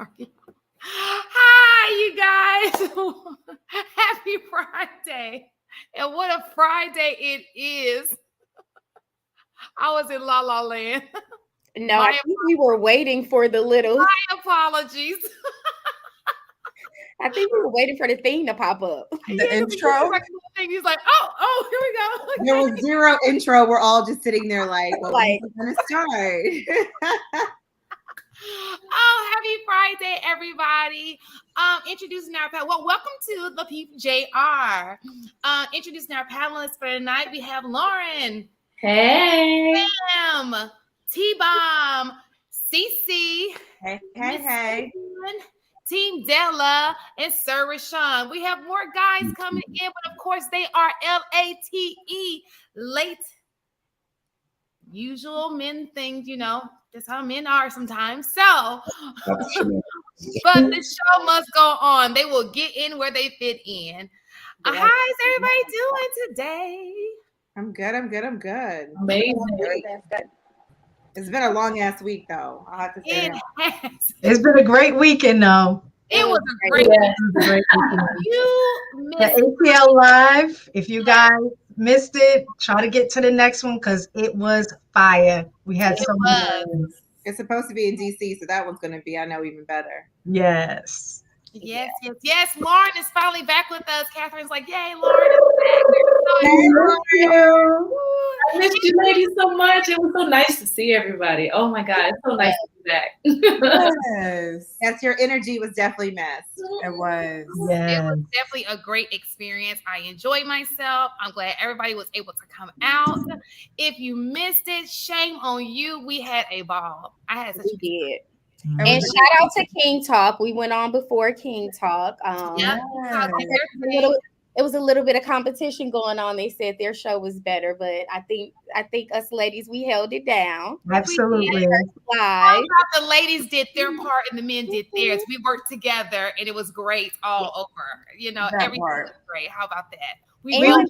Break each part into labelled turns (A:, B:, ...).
A: sorry. Hi, you guys. Happy Friday. And what a Friday it is. I was in La La Land.
B: No, I think we were waiting for the little.
A: My apologies.
B: I think we were waiting for the thing to pop up.
C: The intro.
A: He's like, oh, here we go.
C: There was zero intro. We're all just sitting there like, well, we're going to start.
A: Oh, happy Friday, everybody. Introducing our panel. Well, welcome to the PJR. Introducing our panelists for tonight. We have Lauren.
D: Hey.
A: Sam. T-Bomb. Cece.
C: Hey.
A: Team Della and Sir Rashawn. We have more guys coming in, but of course they are LATE, late. Usual men things, you know, that's how men are sometimes. So, but the show must go on. They will get in where they fit in. How's everybody doing today?
C: I'm good.
D: Amazing.
C: It's been a long ass week, though. I'll have to say
A: that.
D: It's been a great weekend, though.
A: It was a great weekend.
D: You missed the ATL Live. If you guys missed it, try to get to the next one because it was fire. We had so much.
C: It's supposed to be in DC, so that one's going to be, I know, even better.
D: Yes.
A: Yes. Lauren is finally back with us. Catherine's like, yay, Lauren is back.
D: I missed you ladies so much. It was so nice to see everybody. Oh my God, it's so nice to be back.
C: Yes, your energy was definitely missed.
D: It was.
A: Yes. It was definitely a great experience. I enjoyed myself. I'm glad everybody was able to come out. If you missed it, shame on you. We had a ball. I had such a
B: did. And shout out to King Talk. We went on before King Talk. It was a little bit of competition going on. They said their show was better, but I think us ladies, we held it down.
D: Absolutely.
A: The ladies did their part and the men did theirs. We worked together and it was great all over. You know, everything was great. How about that?
D: We were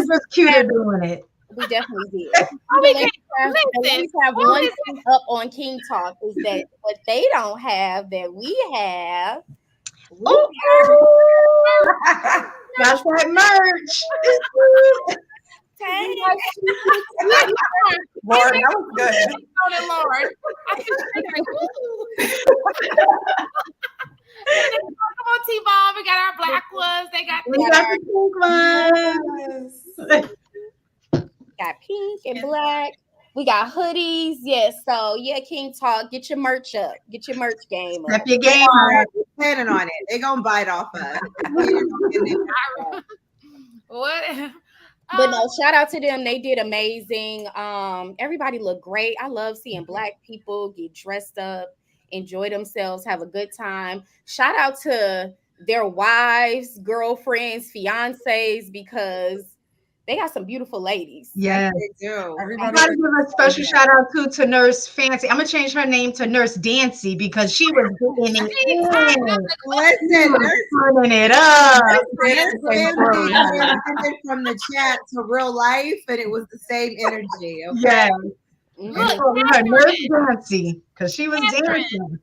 D: just cute at doing it.
B: We definitely did. The ladies have one thing up on King Talk is that what they don't have that we have.
D: That's that merch.
C: Lauren, that was good.
A: Lauren. Come on, T-Bomb. We got our black ones. They got
B: the pink ones. Got pink and black. We got hoodies. Yes. So yeah, King Talk. Get your merch up. Get your merch game up.
D: Step your game
C: up. Planning on it. They're gonna bite off us.
A: What?
B: But no, shout out to them. They did amazing. Everybody looked great. I love seeing black people get dressed up, enjoy themselves, have a good time. Shout out to their wives, girlfriends, fiancés, because they got some beautiful ladies.
D: Yes,
C: they do.
D: Everybody give a special shout out to Nurse Fancy. I'm gonna change her name to Nurse Dancy because she was doing it.
C: Listen,
D: turning it up.
C: From the chat to real life, and it was the same energy. Okay?
D: Yes. Nurse Dancy because she was dancing.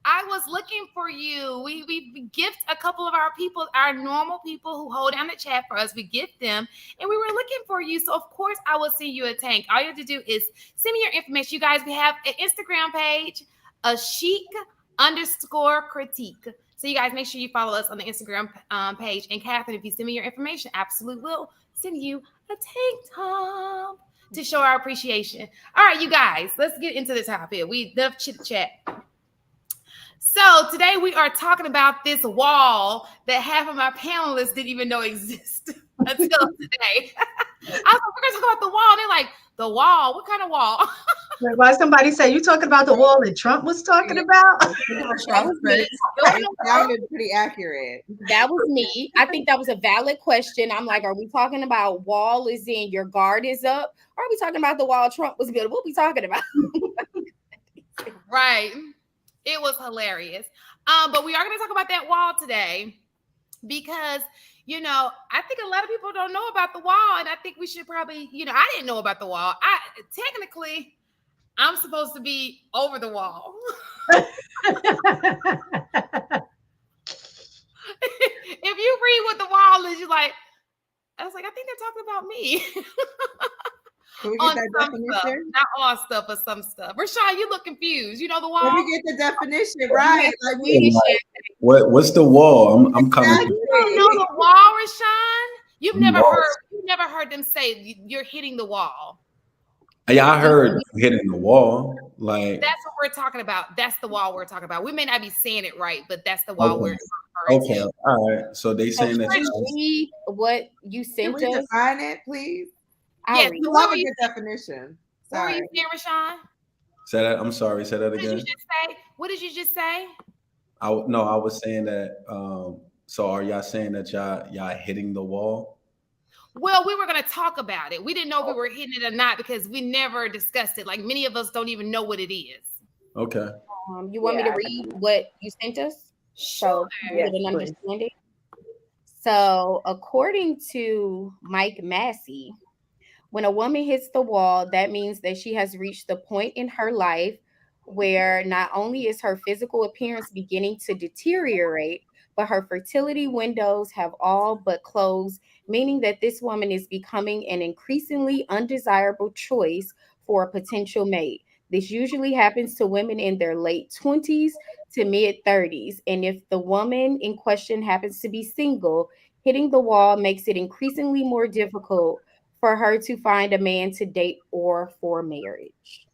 A: I was looking for you. We gift a couple of our people, our normal people who hold down the chat for us. We gift them, and we were looking for you. So of course I will send you a tank. All you have to do is send me your information. You guys, we have an Instagram page, a chic_critique. So you guys make sure you follow us on the Instagram page. And Catherine, if you send me your information, absolutely will send you a tank top to show our appreciation. All right, you guys, let's get into the topic. We love chit chat. So today we are talking about this wall that half of my panelists didn't even know existed until today. I was like, we're going to talk about the wall. They're like, the wall? What kind of wall?
D: Why somebody say you talking about the wall that Trump was talking about?
C: That sounded pretty accurate.
B: That was me. I think that was a valid question. I'm like, are we talking about wall is in your guard is up? Or are we talking about the wall Trump was building? What are we talking about?
A: Right. It was hilarious. But we are going to talk about that wall today because, you know, I think a lot of people don't know about the wall. And I think we should probably, you know, I didn't know about the wall. Technically, I'm supposed to be over the wall. If you read what the wall is, you're like, I was like, I think they're talking about me.
C: Can we get
A: On
C: that
A: some stuff,
C: definition?
A: not all stuff, but some stuff. Rashawn, you look confused. You know the wall?
C: Can we get the definition right? Like we
E: What's the wall? I'm coming.
C: exactly.
A: You don't know the wall, Rashawn? You've never
E: Walls.
A: heard them say you're hitting the wall.
E: Yeah, I heard hitting the wall. Like,
A: That's what we're talking about. That's the wall we're talking about. We may not be saying it right, but that's the wall we're referring
E: okay,
A: to.
E: all right. So they saying that.
B: Can you read what you
C: Can
B: sent
C: we
B: us?
C: define it, please?
A: Yes,
C: We
A: so
C: love
A: what
C: a
A: were
C: good definition.
A: What were
C: Sorry.
A: you saying, Rashawn?
E: Say that. I'm sorry. Say that
A: What did you
E: again.
A: just say? What did you just say?
E: No, I was saying that. So are y'all saying that y'all hitting the wall?
A: Well, we were going to talk about it. We didn't know if we were hitting it or not because we never discussed it. Like many of us don't even know what it is.
E: Okay.
B: You want me to read what you sent us? So you get an understanding. So according to Mike Massey, when a woman hits the wall, that means that she has reached the point in her life where not only is her physical appearance beginning to deteriorate, but her fertility windows have all but closed, meaning that this woman is becoming an increasingly undesirable choice for a potential mate. This usually happens to women in their late 20s to mid 30s. And if the woman in question happens to be single, hitting the wall makes it increasingly more difficult for her to find a man to date or for marriage.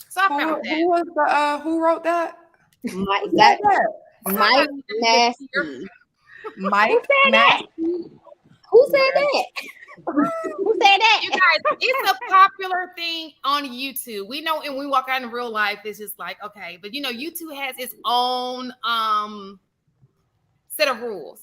A: So I found that.
F: Who wrote that?
B: Mike Massey.
F: Mike Massey.
B: Who said that? Who said that?
A: You guys, it's a popular thing on YouTube. We know, and we walk out in real life, it's just like, okay, but YouTube has its own set of rules.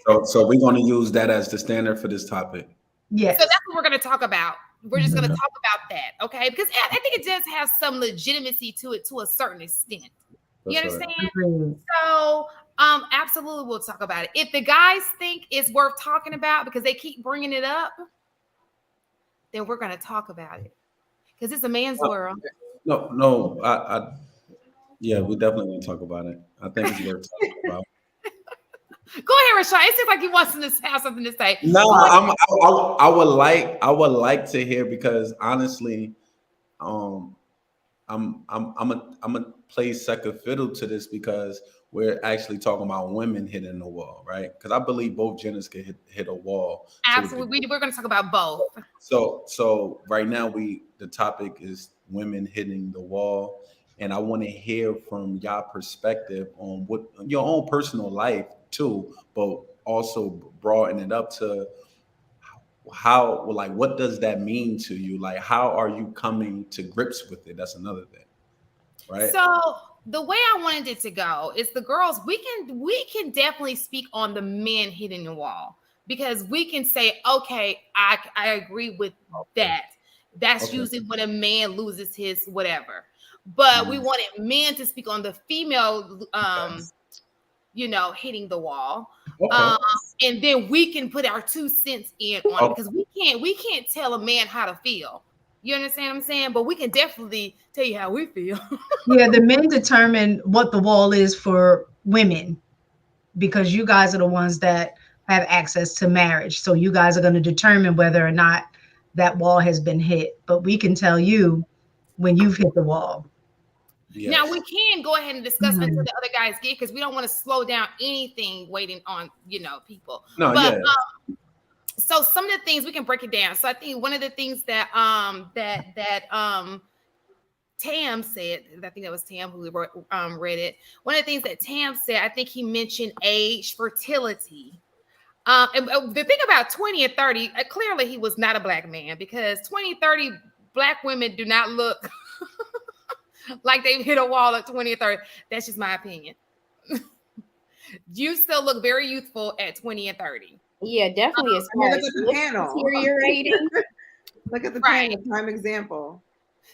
E: So we're going to use that as the standard for this topic.
D: Yes.
A: So that's what we're going to talk about. We're just going to talk about that, okay? Because I think it does have some legitimacy to it to a certain extent. You understand?
D: Right.
A: So, absolutely, we'll talk about it. If the guys think it's worth talking about because they keep bringing it up, then we're going to talk about it because it's a man's world.
E: No, yeah, we definitely want to talk about it. I think it's worth talking about.
A: Go ahead, Rashad. It seems like you want to have something to say.
E: No, I would like to hear because honestly, I'm a play second fiddle to this because we're actually talking about women hitting the wall, right? Because I believe both genders can hit a wall.
A: Absolutely, we're going to talk about both.
E: So right now the topic is women hitting the wall, and I want to hear from y'all perspective on what your own personal life too, but also broaden it up to how, like, what does that mean to you? Like, how are you coming to grips with it? That's another thing, right?
A: So the way I wanted it to go is the girls, we can definitely speak on the men hitting the wall because we can say, okay, I agree with that. That's usually when a man loses his whatever. But we wanted men to speak on the female hitting the wall. And then we can put our 2 cents in on it because we can't tell a man how to feel. You understand what I'm saying? But we can definitely tell you how we feel.
D: Yeah, the men determine what the wall is for women because you guys are the ones that have access to marriage. So you guys are going to determine whether or not that wall has been hit. But we can tell you when you've hit the wall.
E: Yes.
A: Now we can go ahead and discuss until the other guys get because we don't want to slow down anything waiting on people.
E: No,
A: but
E: yeah.
A: So some of the things we can break it down. So I think one of the things that Tam said, I think that was Tam who read it. One of the things that Tam said, I think he mentioned age, fertility. And the thing about 20 and 30, clearly he was not a black man because 20, 30 black women do not look like they've hit a wall at 20 or 30. That's just my opinion. You still look very youthful at 20 and 30.
B: Yeah, definitely. As far
C: look
B: as
C: at the panel.
B: Deteriorating.
C: Look at the panel, prime example.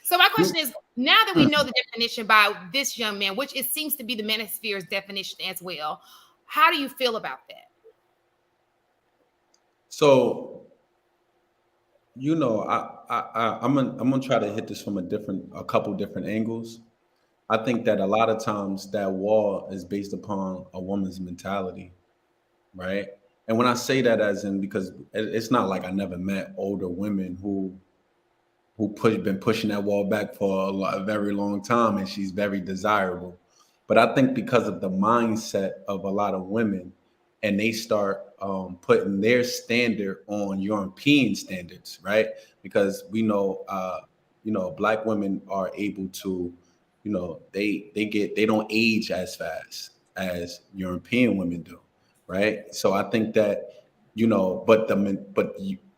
A: So my question is, now that we know the definition by this young man, which it seems to be the manosphere's definition as well, how do you feel about that?
E: So, I'm gonna try to hit this from a couple different angles. I think that a lot of times that wall is based upon a woman's mentality, right? And when I say that, as in, because it's not like I never met older women who been pushing that wall back for a very long time, and she's very desirable. But I think because of the mindset of a lot of women, and they start putting their standard on European standards, right? Because we know, black women are able to, they don't age as fast as European women do, right? So I think that,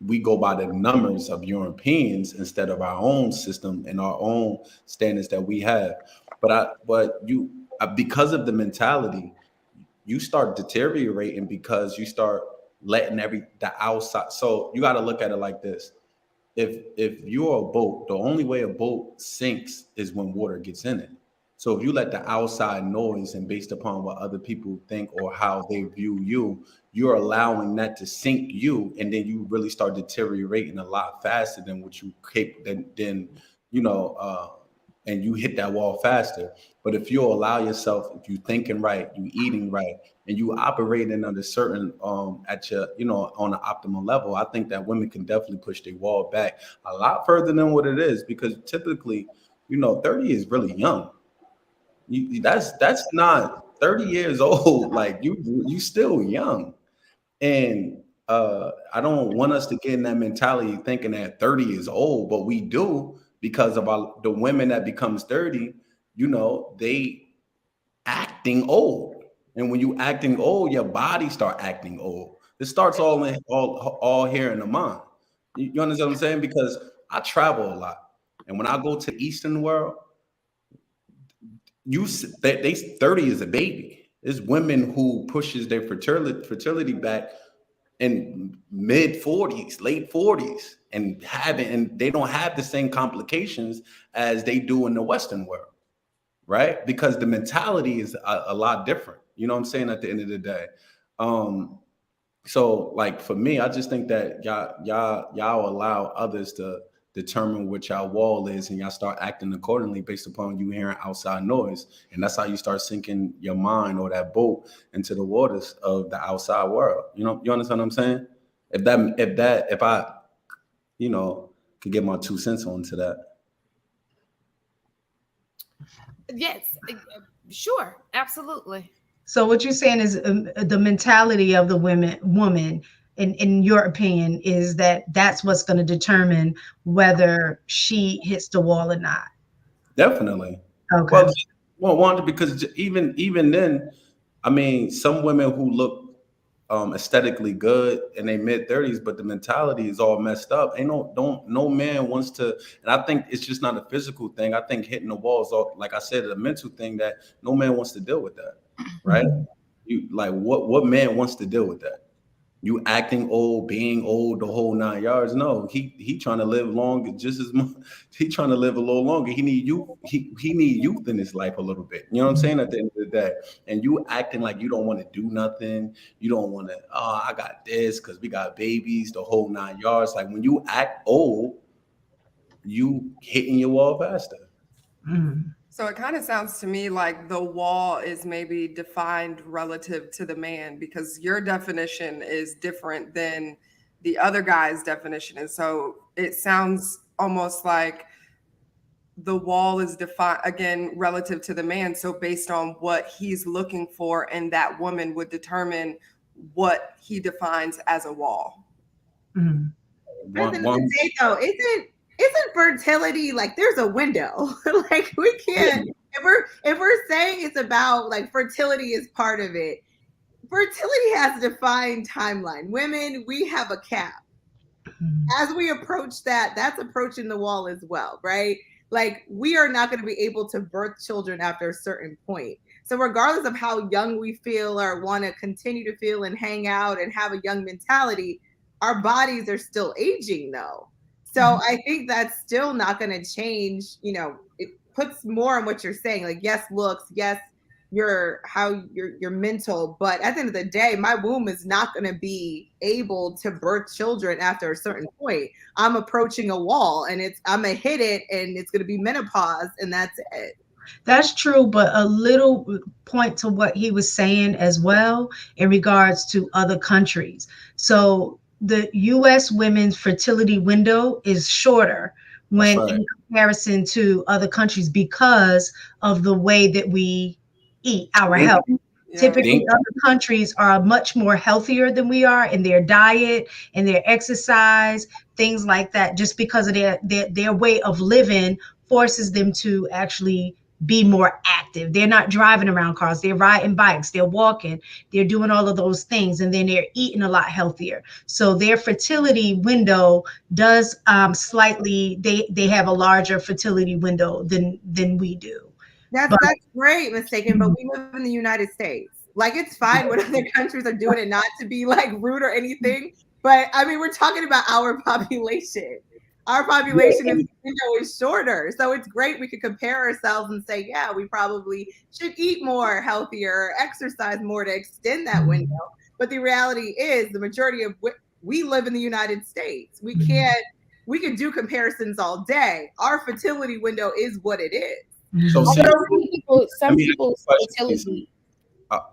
E: we go by the numbers of Europeans instead of our own system and our own standards that we have. Because of the mentality, you start deteriorating because you start letting the outside. So you got to look at it like this: if you're a boat, the only way a boat sinks is when water gets in it. So if you let the outside noise and based upon what other people think or how they view you, you're allowing that to sink you, and then you really start deteriorating a lot faster than what you than you know and you hit that wall faster. But if you allow yourself, if you thinking right, you eating right, and you operating under certain at your on an optimal level, I think that women can definitely push their wall back a lot further than what it is, because typically 30 is really young. That's not 30 years old. Like you still young. And I don't want us to get in that mentality thinking that 30 is old, but we do, because of the women that becomes 30, they acting old. And when you acting old, your body start acting old. It starts all here in the mind. You understand what I'm saying? Because I travel a lot. And when I go to the Eastern world, they 30 is a baby. There's women who pushes their fertility back in mid 40s, late 40s, and they don't have the same complications as they do in the Western world, right? Because the mentality is a lot different. You know what I'm saying? At the end of the day. So like for me, I just think that y'all allow others to determine what y'all wall is, and y'all start acting accordingly based upon you hearing outside noise. And that's how you start sinking your mind or that boat into the waters of the outside world. You understand what I'm saying? If I, could get my 2 cents onto that.
A: Yes, sure, absolutely.
D: So what you're saying is the mentality of the woman, in your opinion, is that's what's going to determine whether she hits the wall or not.
E: Definitely.
D: Okay.
E: Well, Wanda, because even then, I mean, some women who look aesthetically good in their mid-30s, but the mentality is all messed up. No man wants to, and I think it's just not a physical thing. I think hitting the wall is all, like I said, a mental thing that no man wants to deal with that, right? You like what man wants to deal with that? You acting old, being old, the whole 9 yards. No, he trying to live long, just as much. He trying to live a little longer. He need youth. He need youth in his life a little bit. You know what I'm saying? At the end of the day, and you acting like you don't want to do nothing. You don't want to. Oh, I got this because we got babies. The whole 9 yards. Like when you act old, you hitting your wall faster.
D: Mm.
F: So it kind of sounds to me like the wall is maybe defined relative to the man, because your definition is different than the other guy's definition. And so it sounds almost like the wall is defined again relative to the man. So based on what he's looking for, and that woman would determine what he defines as a wall.
D: Mm.
C: At the end of the day, though, isn't fertility like there's a window? Like we can't, if we're saying it's about like fertility is part of it, fertility has a defined timeline. Women, we have a cap. As we approach that, that's approaching the wall as well, right? Like we are not going to be able to birth children after a certain point. So regardless of how young we feel or want to continue to feel and hang out and have a young mentality, our bodies are still aging though. So I think that's still not going to change. It puts more on what you're saying. Like, yes, looks, yes, your mental, but at the end of the day, my womb is not going to be able to birth children after a certain point. I'm approaching a wall, and I'm gonna hit it, and it's going to be menopause, and that's it.
D: That's true, but a little point to what he was saying as well in regards to other countries. So the US women's fertility window is shorter
E: That's
D: when
E: right.
D: in comparison to other countries because of the way that we eat, our
E: Think,
D: health.
F: Yeah.
D: Typically,
E: think.
D: other countries are much more healthier than we are in their diet and their exercise, things like that, just because of their way of living forces them to actually be more active. They're not driving around cars, they're riding bikes, they're walking, they're doing all of those things, and then they're eating a lot healthier. So their fertility window does slightly, they have a larger fertility window than we do.
C: That's
D: But
C: that's great, mistaken. But we live in the United States. Like it's fine when other countries are doing it, not to be like rude or anything. But I mean, we're talking about our population. Our population is window is shorter, so it's great. We could compare ourselves and say, yeah, we probably should eat more, healthier, exercise more to extend that window. But the reality is, the majority of we live in the United States. We can't. We could do comparisons all day. Our fertility window is what it is.
E: So
D: Mhm.
E: see,
B: Although
E: let
B: some
E: me ask you
B: people's
E: a question, CC.
B: fertility.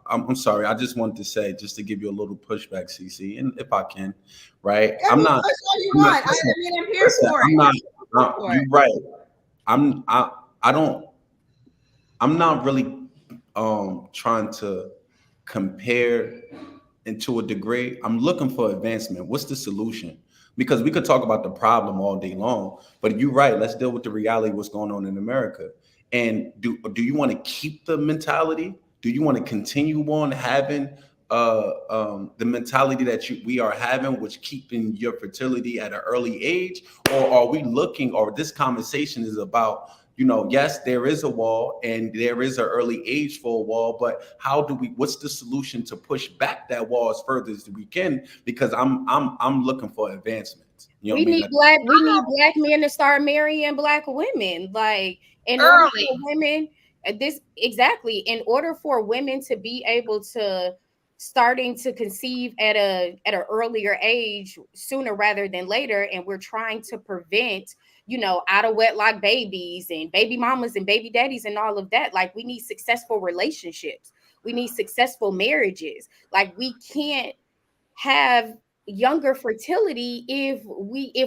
E: I'm sorry. I just wanted to say, just to give you a little pushback, CC, and if I can, right?
C: I
E: I'm
C: mean,
E: not.
C: push all you
E: I'm not.
C: want. I
E: Listen,
C: mean, I'm here
E: listen,
C: for
E: I'm
C: it.
E: not.
C: I'm here for it.
E: You're right. I'm. I don't. I'm not really trying to compare and to a degree. I'm looking for advancement. What's the solution? Because we could talk about the problem all day long, but you're right. Let's deal with the reality of what's going on in America. And do you want to keep the mentality? Do you want to continue on having the mentality that we are having, which keeping your fertility at an early age, or are we looking? Or this conversation is about, yes, there is a wall and there is an early age for a wall, but how do we, what's the solution to push back that wall as further as we can? Because I'm looking for advancements. You know what I mean?
B: We need black men to start marrying black women. Like in order for
A: Early.
B: women, this exactly in order for women to be able to starting to conceive at an earlier age sooner rather than later, and we're trying to prevent out of wedlock babies and baby mamas and baby daddies and all of that. Like we need successful relationships, we need successful marriages. Like we can't have younger fertility if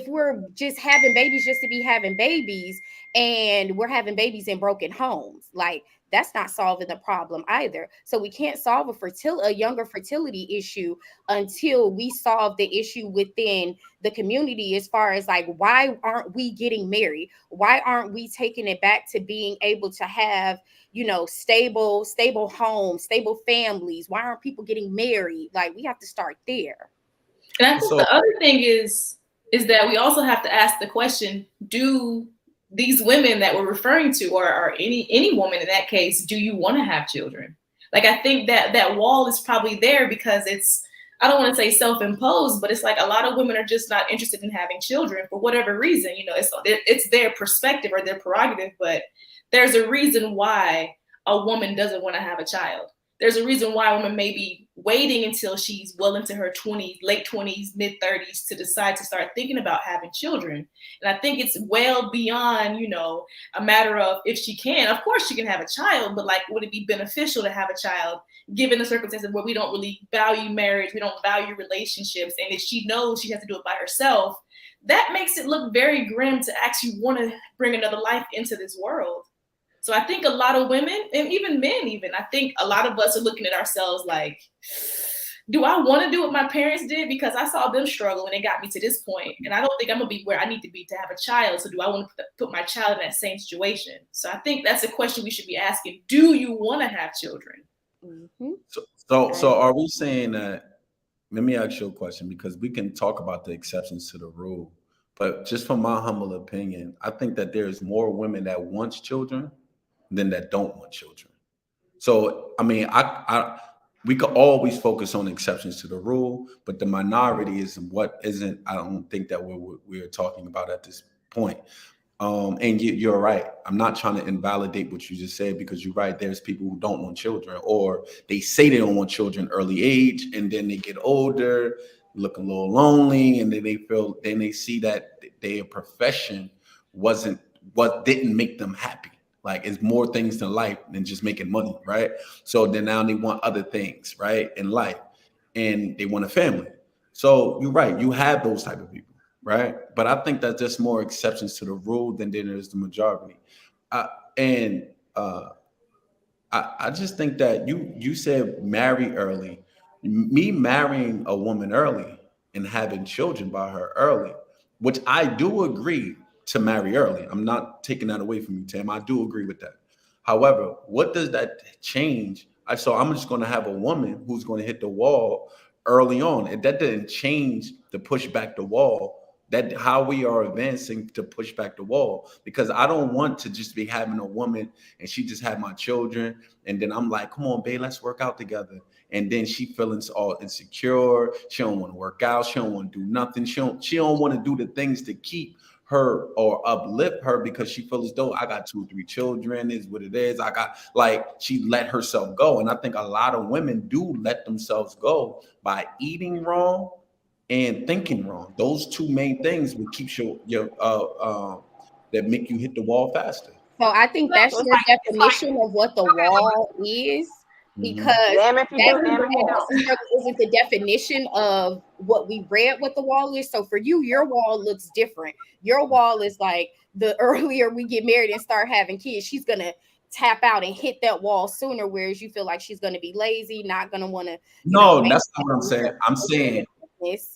B: we're just having babies just to be having babies, and we're having babies in broken homes. Like that's not solving the problem either. So we can't solve a younger fertility issue until we solve the issue within the community, as far as like, why aren't we getting married? Why aren't we taking it back to being able to have stable homes, stable families? Why aren't people getting married? Like we have to start there.
G: And I think
E: So
G: the other thing is that we also have to ask the question: do these women that we're referring to, or any woman in that case, do you want to have children? Like I think that wall is probably there because it's, I don't want to say self-imposed, but it's like a lot of women are just not interested in having children for whatever reason. It's their perspective or their prerogative, but there's a reason why a woman doesn't want to have a child. There's a reason why a woman may be waiting until she's well into her 20s, late 20s, mid 30s to decide to start thinking about having children. And I think it's well beyond, a matter of if she can. Of course, she can have a child, but like, would it be beneficial to have a child given the circumstances where we don't really value marriage, we don't value relationships, and if she knows she has to do it by herself, that makes it look very grim to actually want to bring another life into this world. So I think a lot of women, and even men, I think a lot of us are looking at ourselves like, do I want to do what my parents did? Because I saw them struggle and it got me to this point. And I don't think I'm going to be where I need to be to have a child. So do I want to put my child in that same situation? So I think that's a question we should be asking. Do you want to have children?
B: Mm-hmm.
E: so are we saying that? Let me ask you a question, because we can talk about the exceptions to the rule, but just from my humble opinion, I think that there's more women that wants children than that don't want children. So I mean, I we could always focus on exceptions to the rule, but the minority is what isn't. I don't think that we're talking about at this point. And you're right. I'm not trying to invalidate what you just said, because you're right. There's people who don't want children, or they say they don't want children early age, and then they get older, look a little lonely, and then then they see that their profession wasn't what didn't make them happy. Like it's more things to life than just making money, right? So then now they want other things, right, in life, and they want a family. So you're right, you have those type of people, right? But I think that's just more exceptions to the rule than there is the majority. And I just think that you said marry early. Me marrying a woman early and having children by her early, which I do agree to marry early. I'm not taking that away from you, Tim. I do agree with that. However, what does that change? So I'm just going to have a woman who's going to hit the wall early on, and that didn't change the push back the wall. That how we are advancing to push back the wall, because I don't want to just be having a woman and she just had my children, and then I'm like, come on, babe, let's work out together. And then she feeling all insecure. She don't want to work out. She don't want to do nothing. She don't want to do the things to keep her or uplift her, because she feels as though I got 2 or 3 children, is what it is. I got, like, she let herself go. And I think a lot of women do let themselves go by eating wrong and thinking wrong. Those two main things will keep that make you hit the wall faster.
B: So I think that's
A: It's
B: your
A: like-
B: definition of what the wall is, because
H: Damn if you do,
B: that
H: damn if you don't.
B: isn't the definition of what we read what the wall is. So for you, your wall looks different. Your wall is like, the earlier we get married and start having kids, she's gonna tap out and hit that wall sooner, whereas you feel like she's gonna be lazy, not gonna want to.
E: No, that's not what I'm saying. I'm saying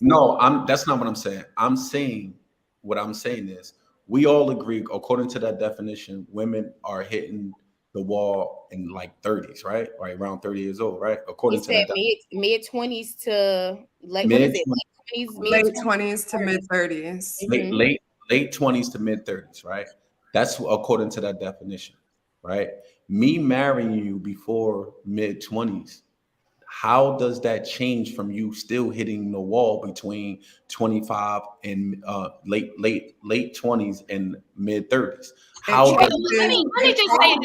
E: no, that's not what I'm saying. I'm saying, what I'm saying is, we all agree, according to that definition, women are hitting the wall in like 30s, right? Right around 30 years old, right? According
B: You
E: to
B: said
E: that
B: mid 20s to like what
E: mid
B: is it?
F: Late 20s to mid 30s.
E: late 20s to mid 30s, right? That's according to that definition, right? Me marrying you before mid 20s, how does that change from you still hitting the wall between 25 and late 20s and mid 30s? How does
A: let me just say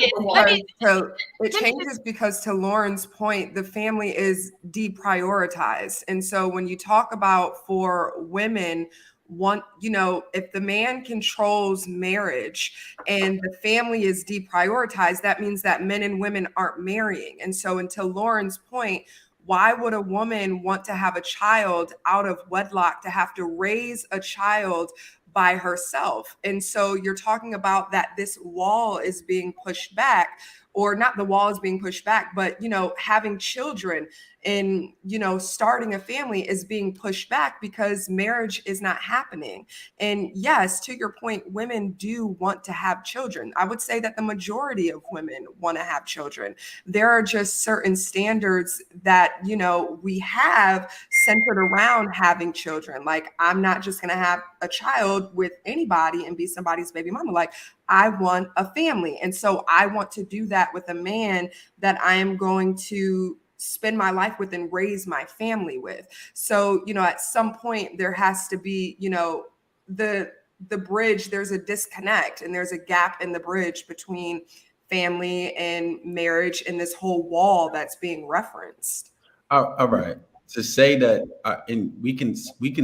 A: this.
F: It changes because, to Lauren's point, the family is deprioritized. And so when you talk about, for women, if the man controls marriage and the family is deprioritized, that means that men and women aren't marrying. And so, until Lauren's point, why would a woman want to have a child out of wedlock, to have to raise a child by herself? And so you're talking about that this wall is being pushed back, or not the wall is being pushed back, but, having children and, starting a family is being pushed back because marriage is not happening. And yes, to your point, women do want to have children. I would say that the majority of women want to have children. There are just certain standards that, we have centered around having children. Like, I'm not just going to have a child with anybody and be somebody's baby mama. Like, I want a family. And so I want to do that with a man that I am going to spend my life with and raise my family with. So, at some point there has to be, the bridge, there's a disconnect and there's a gap in the bridge between family and marriage and this whole wall that's being referenced.
E: all right. To say that, and we can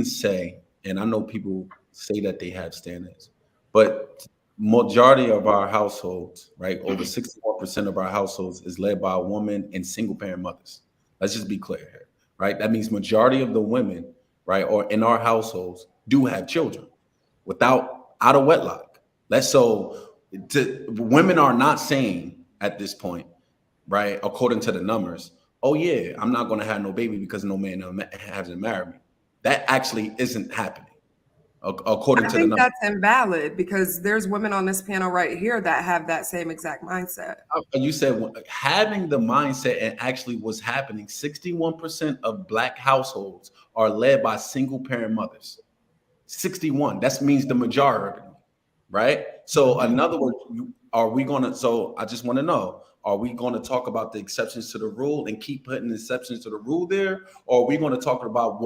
E: say, and I know people say that they have standards, but majority of our households, right, over 61% of our households is led by a woman and single parent mothers. Let's just be clear here, right? That means majority of the women, right, or in our households do have children out of wedlock. Women are not saying at this point, right, according to the numbers, oh yeah, I'm not going to have no baby because no man hasn't married me. That actually isn't happening. According to the numbers.
F: That's invalid, because there's women on this panel right here that have that same exact mindset.
E: You said having the mindset, and actually what's happening, 61% of Black households are led by single parent mothers. 61, that means the majority, right? So in other words, so I just want to know, are we going to talk about the exceptions to the rule and keep putting exceptions to the rule there? Or are we going to talk about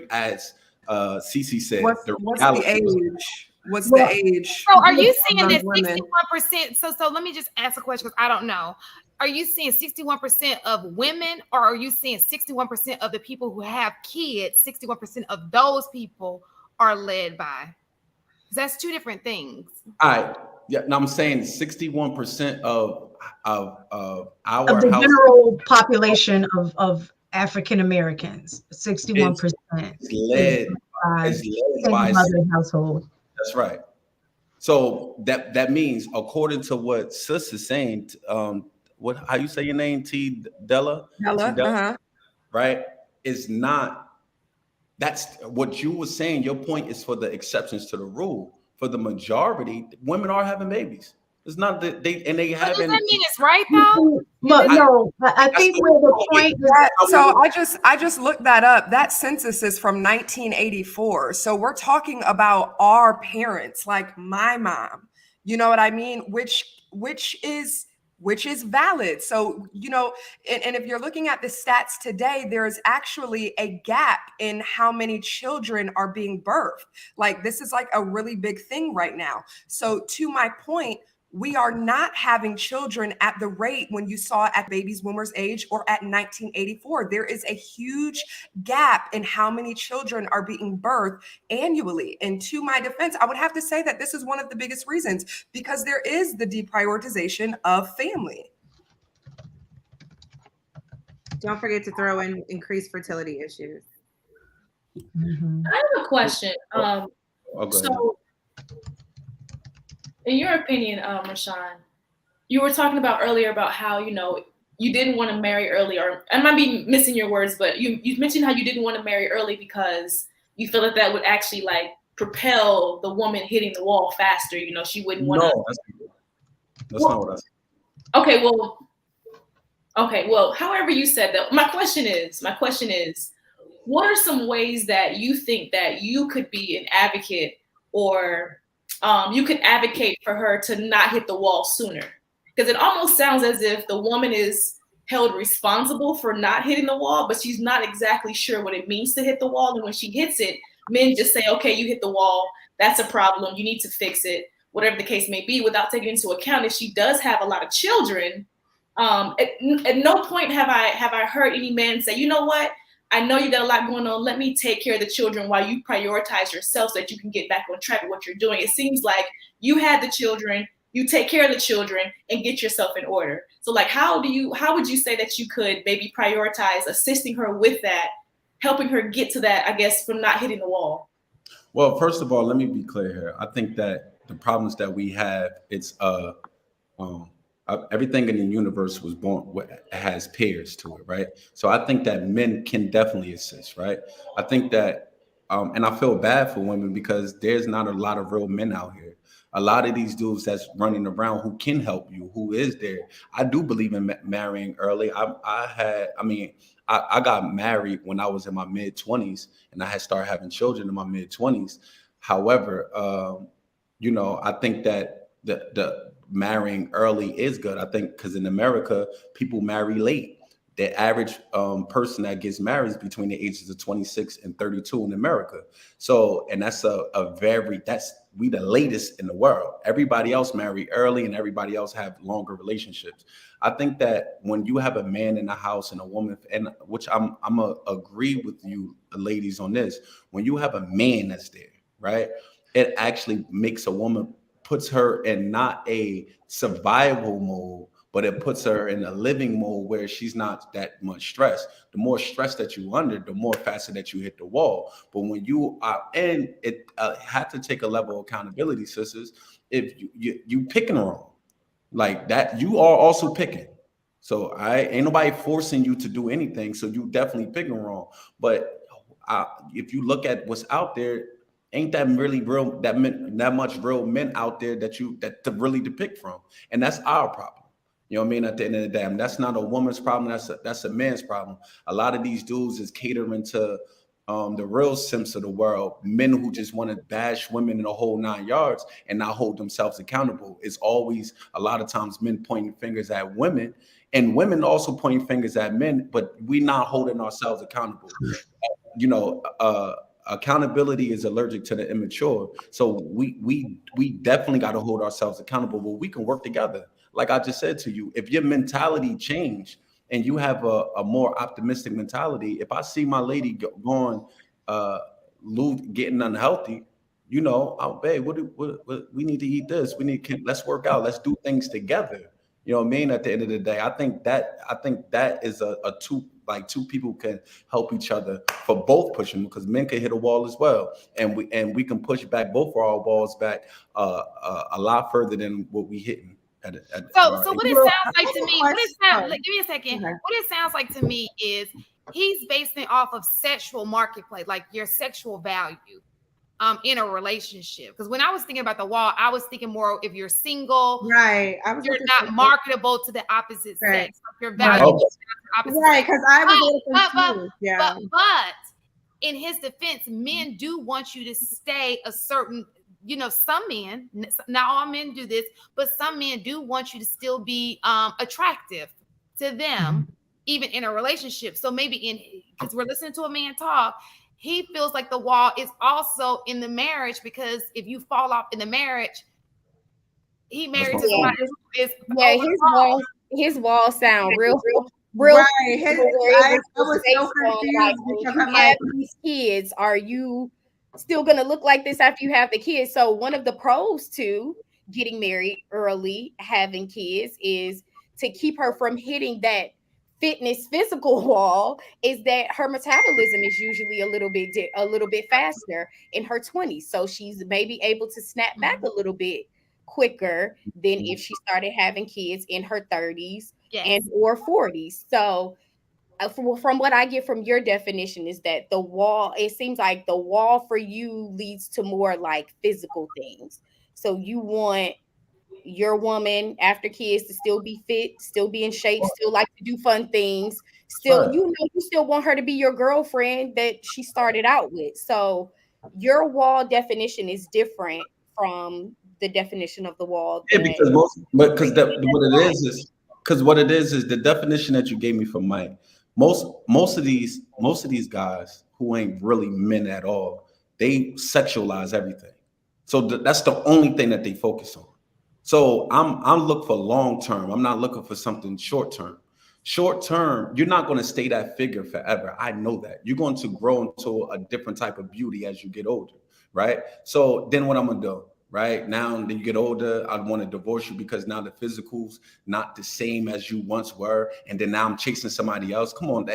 E: as Cece said,
F: what's the age? What's the age?
A: So are you saying that 61%? So let me just ask a question, because I don't know. Are you saying 61% of women, or are you saying 61% of the people who have kids, 61% of those people are led by? Because that's two different things.
E: All right. Yeah, no, I'm saying 61% of
D: Of
E: our
D: the
E: house
D: general population of African Americans, 61%
E: is
D: is
E: led
D: by
E: is led
D: single
E: by.
D: mother household.
E: That's right. So that means, according to what Sis is saying, what how you say your name, T
F: Hella,
E: Della,
F: uh-huh.
E: right? Is not. That's what you were saying. Your point is for the exceptions to the rule. For the majority, women are having babies. It's not that they
A: But does that
E: haven't.
A: mean it's right though?
D: But
E: I,
D: no, I
E: that's
D: think where the point is.
F: So I just looked that up. That census is from 1984. So we're talking about our parents, like my mom. You know what I mean? Which is valid. So, and if you're looking at the stats today, there's actually a gap in how many children are being birthed. Like this is like a really big thing right now. So to my point, we are not having children at the rate when you saw at baby's boomers age or at 1984. There is a huge gap in how many children are being birthed annually. And to my defense, I would have to say that this is one of the biggest reasons because there is the deprioritization of family.
C: Don't forget to throw in increased fertility issues.
D: Mhm.
G: I have a question.
E: Oh, go ahead.
G: So, in your opinion, Rashawn, you were talking about earlier about how you didn't want to marry early, or I might be missing your words, but you mentioned how you didn't want to marry early because you feel that would actually like propel the woman hitting the wall faster. She wouldn't want to.
E: No, that's not what I said.
G: Okay, well, however you said that. My question is, what are some ways that you think that you could be an advocate, or you could advocate for her to not hit the wall sooner? Because it almost sounds as if the woman is held responsible for not hitting the wall, but she's not exactly sure what it means to hit the wall. And when she hits it, men just say, okay, you hit the wall. That's a problem. You need to fix it, whatever the case may be, without taking into account if she does have a lot of children. At no point have I heard any man say, you know what? I know you got a lot going on. Let me take care of the children while you prioritize yourself so that you can get back on track with what you're doing. It seems like you had the children, you take care of the children and get yourself in order. So like, how would you say that you could maybe prioritize assisting her with that, helping her get to that, I guess, from not hitting the wall?
E: Well, first of all, let me be clear here. I think that the problems that we have, um, everything in the universe was has pairs to it, right? So I think that men can definitely assist, right? I think that, and I feel bad for women because there's not a lot of real men out here. A lot of these dudes that's running around who can help you, who is there. I do believe in marrying early. I got married when I was in my mid 20s, and I had started having children in my mid 20s. However, I think that the marrying early is good. I think because in America, people marry late. The average person that gets married is between the ages of 26 and 32 in America. So, and that's we the latest in the world. Everybody else marry early and everybody else have longer relationships. I think that when you have a man in the house and a woman, and which I'm a agree with you ladies on this, when you have a man that's there, right? It actually makes a woman, puts her in not a survival mode, but it puts her in a living mode where she's not that much stress. The more stress that you under, the more faster that you hit the wall. But when you are, and it had to take a level of accountability, sisters. If you picking wrong, like that, you are also picking. So I ain't nobody forcing you to do anything. So you definitely picking wrong. But if you look at what's out there, ain't that really real that much real men out there that to really depict from, and that's our problem. You know what I mean? At the end of the day, I mean, that's not a woman's problem. That's a man's problem. A lot of these dudes is catering to the real simps of the world, men who just want to bash women in the whole 9 yards and not hold themselves accountable. It's always a lot of times men pointing fingers at women, and women also pointing fingers at men, but we not holding ourselves accountable. You know, accountability is allergic to the immature. So we definitely got to hold ourselves accountable, but we can work together. Like I just said to you, if your mentality change and you have a more optimistic mentality, if I see my lady going getting unhealthy, you know, oh, babe, what we need to eat this. Let's work out. Let's do things together. You know what I mean? At the end of the day, I think that is a two, like two people can help each other for both pushing, because men can hit a wall as well, and we can push back both of our walls back a lot further than what we hitting at our
A: So
E: age.
A: what it
C: Well,
A: sounds like to me, give me a second.
C: Okay.
A: What it sounds like to me is he's basing it off of sexual marketplace, like your sexual value in a relationship. Because when I was thinking about the wall, I was thinking more if you're single,
C: Right. I was
A: you're
C: looking
A: not
C: for-
A: marketable to the opposite
C: Right.
A: sex. Like your value
E: Okay.
A: is to the opposite
C: Right,
A: sex.
C: because I was a little
A: But-
C: confused. Yeah.
A: But in his defense, men do want you to stay a certain, you know, some men, not all men do this, but some men do want you to still be attractive to them, even in a relationship. So maybe because we're listening to a man talk, he feels like the wall is also in the marriage, because if you fall off in the marriage, he married to somebody who is
B: his wall sound real
C: Right.
B: it
C: I
B: was
C: was
B: based
C: so
B: on,
C: confused
B: like, when
C: because
B: you
C: I'm
B: have
C: like,
B: these kids, are you still gonna look like this after you have the kids? So one of the pros to getting married early, having kids, is to keep her from hitting that fitness physical wall, is that her metabolism is usually a little bit faster in her 20s, so she's maybe able to snap back a little bit quicker than if she started having kids in her 30s and or 40s. So from what I get from your definition is that the wall, it seems like the wall for you leads to more like physical things. So you want your woman after kids to still be fit, still be in shape, still like to do fun things, still, you know, you still want her to be your girlfriend that she started out with. So your wall definition is different from the definition of the wall.
E: Yeah, because what it is the definition that you gave me for Mike. Most of these guys who ain't really men at all, they sexualize everything. So that's the only thing that they focus on. So I'm looking for long term. I'm not looking for something short term. Short term, you're not going to stay that figure forever. I know that. You're going to grow into a different type of beauty as you get older, right? So then what I'm going to do, right? Now that you get older, I want to divorce you because now the physical's not the same as you once were. And then now I'm chasing somebody else. Come on.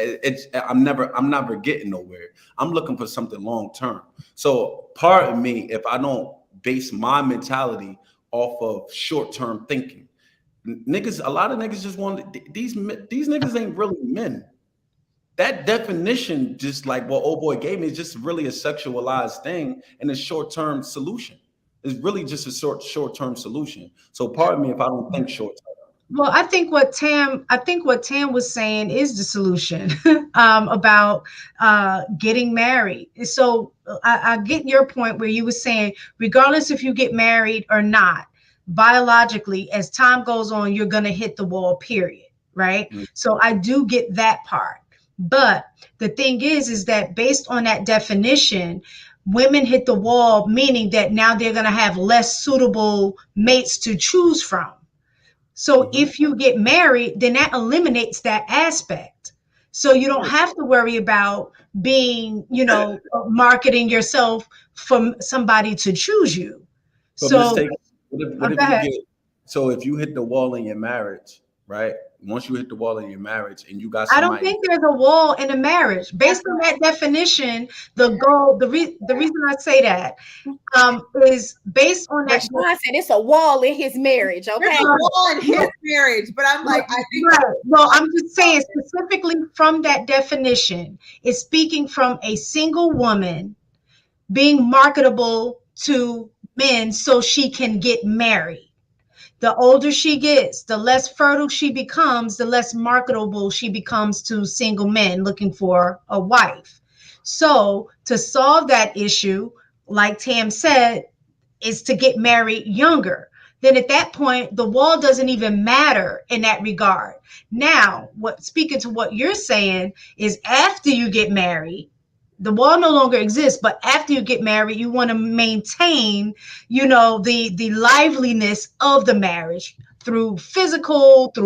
E: I'm never getting nowhere. I'm looking for something long term. So part of me, if I don't base my mentality off of short term thinking, niggas, a lot of niggas just want these niggas ain't really men. That definition, just like what old boy gave me, is just really a sexualized thing and a short-term solution. It's really just a short-term solution. So pardon me if I don't think short term.
D: Well, I think what Tam was saying is the solution about getting married. So I get your point where you were saying, regardless if you get married or not, biologically, as time goes on, you're going to hit the wall, period. Right. Mm-hmm. So I do get that part. But the thing is that based on that definition, women hit the wall, meaning that now they're going to have less suitable mates to choose from. So if you get married, then that eliminates that aspect. So you don't have to worry about being, marketing yourself for somebody to choose you.
E: But
D: so
E: what if you get, so if you hit the wall in your marriage, right? Once you hit the wall in your marriage and you got somebody,
D: I don't think there's a wall in a marriage. Based on that definition, the reason I say that is based on that.
B: Sean said it's a wall in his marriage. Okay,
C: there's a wall in his marriage, but I'm like, I think.
D: Right. Well, I'm just saying specifically from that definition, it's speaking from a single woman being marketable to men so she can get married. The older she gets, the less fertile she becomes, the less marketable she becomes to single men looking for a wife. So to solve that issue, like Tam said, is to get married younger. Then at that point, the wall doesn't even matter in that regard. Now, speaking to what you're saying is after you get married, the wall no longer exists, but after you get married, you want to maintain, the liveliness of the marriage through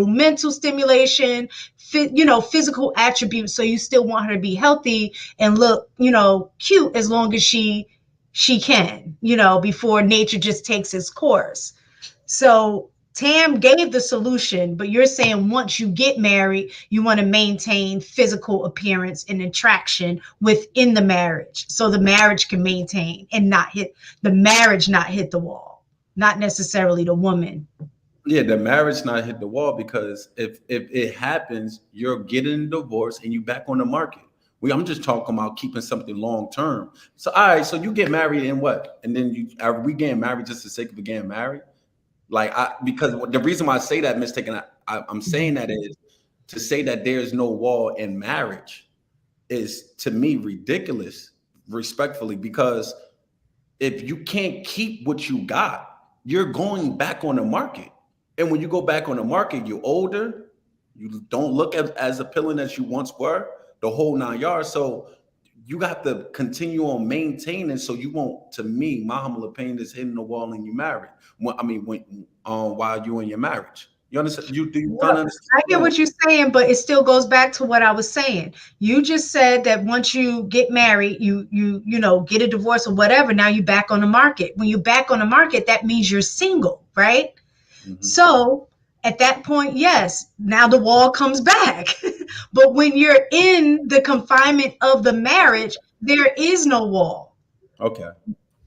D: mental stimulation, physical attributes. So you still want her to be healthy and look, cute as long as she she can, you know, before nature just takes its course. So Tam gave the solution, but you're saying once you get married, you want to maintain physical appearance and attraction within the marriage, so the marriage can maintain and not hit the wall, not necessarily the woman.
E: Yeah, the marriage not hit the wall, because if it happens, you're getting a divorce and you back on the market. I'm just talking about keeping something long term. So all right, so you get married and what? And then are we getting married just for the sake of getting married? Like because the reason why I say that, mistaken, I'm saying that is to say that there's no wall in marriage is to me ridiculous, respectfully, because if you can't keep what you got, you're going back on the market. And when you go back on the market, you're older, you don't look as appealing as you once were, the whole 9 yards. So you got to continue on maintaining, so you won't, to me, my humble opinion, is hitting the wall and you married. While you're in your marriage. You understand? Do you kind of understand?
D: I get what you're saying, but it still goes back to what I was saying. You just said that once you get married, you know, get a divorce or whatever, now you're back on the market. When you're back on the market, that means you're single, right? Mm-hmm. So at that point, yes, now the wall comes back. But when you're in the confinement of the marriage, there is no wall.
E: Okay.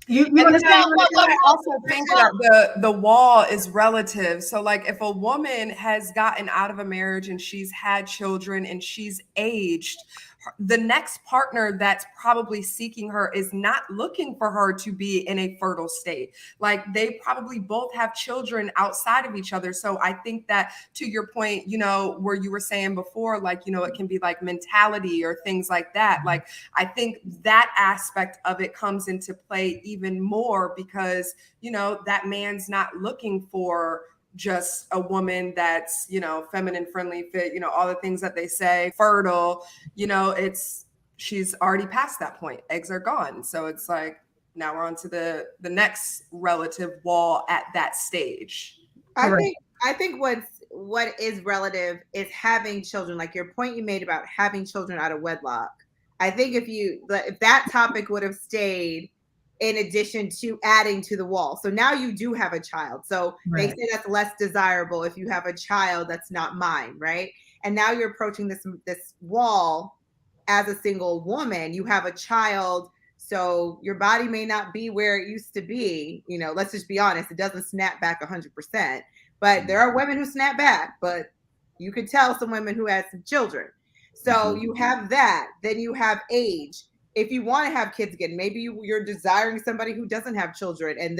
D: You understand?
F: I also think that the wall is relative. So like if a woman has gotten out of a marriage and she's had children and she's aged, the next partner that's probably seeking her is not looking for her to be in a fertile state. Like they probably both have children outside of each other. So I think that, to your point, you know, where you were saying before, like, you know, it can be like mentality or things like that. Like, I think that aspect of it comes into play even more because, you know, that man's not looking for just a woman that's, you know, feminine, friendly, fit, you know, all the things that they say, fertile, you know, she's already past that point. Eggs are gone. So it's like, now we're on to the next relative wall at that stage.
C: I think what is relative is having children, like your point you made about having children out of wedlock. I think if that topic would have stayed in addition to adding to the wall. So now you do have a child. So right. They say that's less desirable if you have a child that's not mine, right? And now you're approaching this wall as a single woman. You have a child, so your body may not be where it used to be. You know, let's just be honest, it doesn't snap back 100%. But there are women who snap back, but you could tell some women who had some children. So you have that, then you have age. If you want to have kids again, maybe you're desiring somebody who doesn't have children, and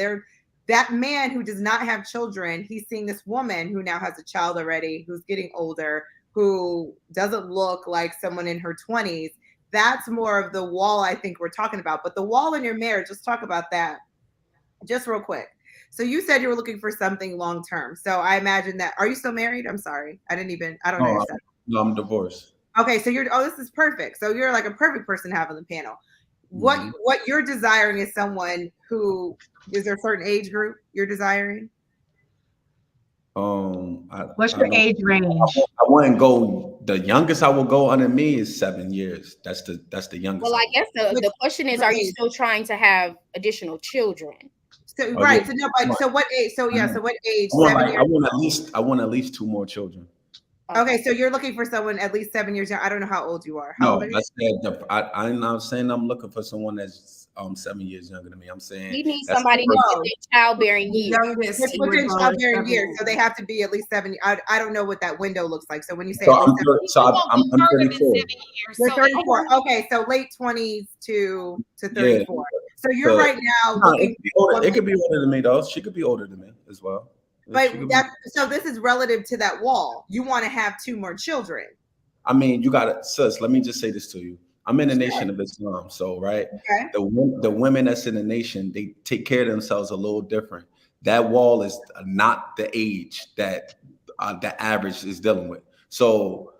C: that man who does not have children, he's seeing this woman who now has a child already, who's getting older, who doesn't look like someone in her 20s. That's more of the wall I think we're talking about. But the wall in your marriage, let's talk about that just real quick. So you said you were looking for something long term. So I imagine that. Are you still married? I'm sorry. I don't know.
E: No, I'm divorced.
C: Okay, so this is perfect. So you're like a perfect person to have on the panel. What you're desiring is someone who, is there a certain age group you're desiring?
D: What's your age range?
E: I wouldn't go. The youngest I will go under me is 7 years. That's the youngest.
B: Well, I guess the question is, are you still trying to have additional children?
C: So right. Yeah. So no, but so what age? So yeah. So what age?
E: I want at least 2 more children.
C: Okay, so you're looking for someone at least 7 years young. I don't know how old you are. How old are you?
E: I'm not saying I'm looking for someone that's 7 years younger than me. I'm saying
B: you need somebody within childbearing years.
C: Within childbearing years, so they have to be at least 7. I don't know what that window looks like. So when you say
E: I'm 34.
C: You're 34. Okay, so late 20s to 34. Yeah. So you're right now looking.
E: It could be older than me though. She could be older than me as well.
C: But so this is relative to that wall. You want to have 2 more children.
E: I mean, you got to, sis, let me just say this to you. I'm in the nation of Islam. So, right, okay. The women that's in the nation, they take care of themselves a little different. That wall is not the age that the average is dealing with. So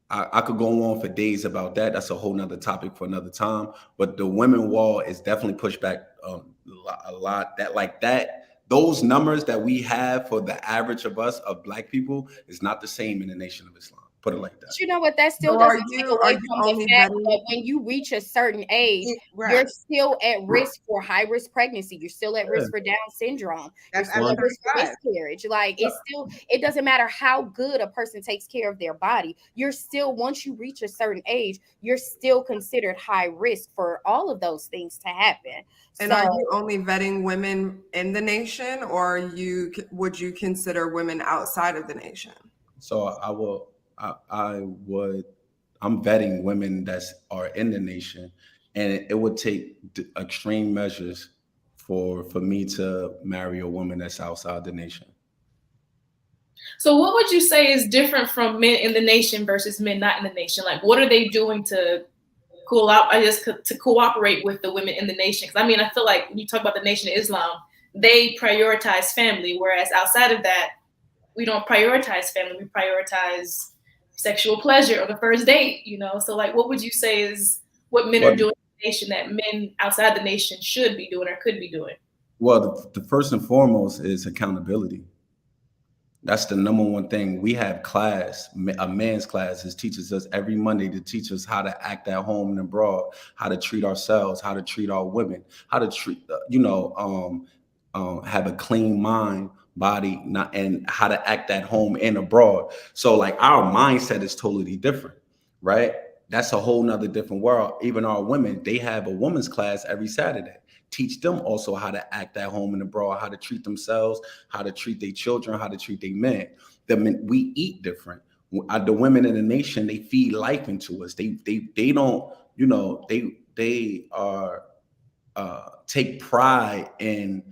E: I could go on for days about that. That's a whole nother topic for another time. But the women wall is definitely pushed back a lot. Those numbers that we have for the average of us, of Black people, is not the same in the nation of Islam. Put it like that.
B: But you know what? That still
F: So are
B: doesn't take
F: you
B: away from the
F: only
B: fact
F: vetting?
B: that when you reach a certain age,
C: Right.
B: you're still at risk for high risk pregnancy. You're still at risk for Down syndrome. You're
C: That's
B: still
C: after
B: at risk for
C: 35.
B: miscarriage. Like it doesn't matter how good a person takes care of their body. You're still, once you reach a certain age, you're still considered high risk for all of those things to happen.
F: And
B: So
F: are you only vetting women in the nation, or would you consider women outside of the nation?
E: So I would, I'm vetting women that are in the nation, and it would take extreme measures for me to marry a woman that's outside the nation.
G: So what would you say is different from men in the nation versus men not in the nation? Like, what are they doing to to cooperate with the women in the nation? Because I mean, I feel like when you talk about the Nation of Islam, they prioritize family, whereas outside of that, we don't prioritize family. We prioritize sexual pleasure or the first date, you know? So like, what would you say is what men are
E: Well,
G: doing in the nation that men outside the nation should be doing or could be doing?
E: well, the first and foremost is accountability. That's the number one thing. We have class, a man's class, is teaches us every Monday to teach us how to act at home and abroad, how to treat ourselves, how to treat our women, how to treat, have a clean mind, body, not, and how to act at home and abroad. So like our mindset is totally different, right? That's a whole nother different world. Even our women, they have a women's class every Saturday. Teach them also how to act at home and abroad, how to treat themselves, how to treat their children, how to treat their men. The men, we eat different. The women in the nation, they feed life into us. They don't, they are take pride in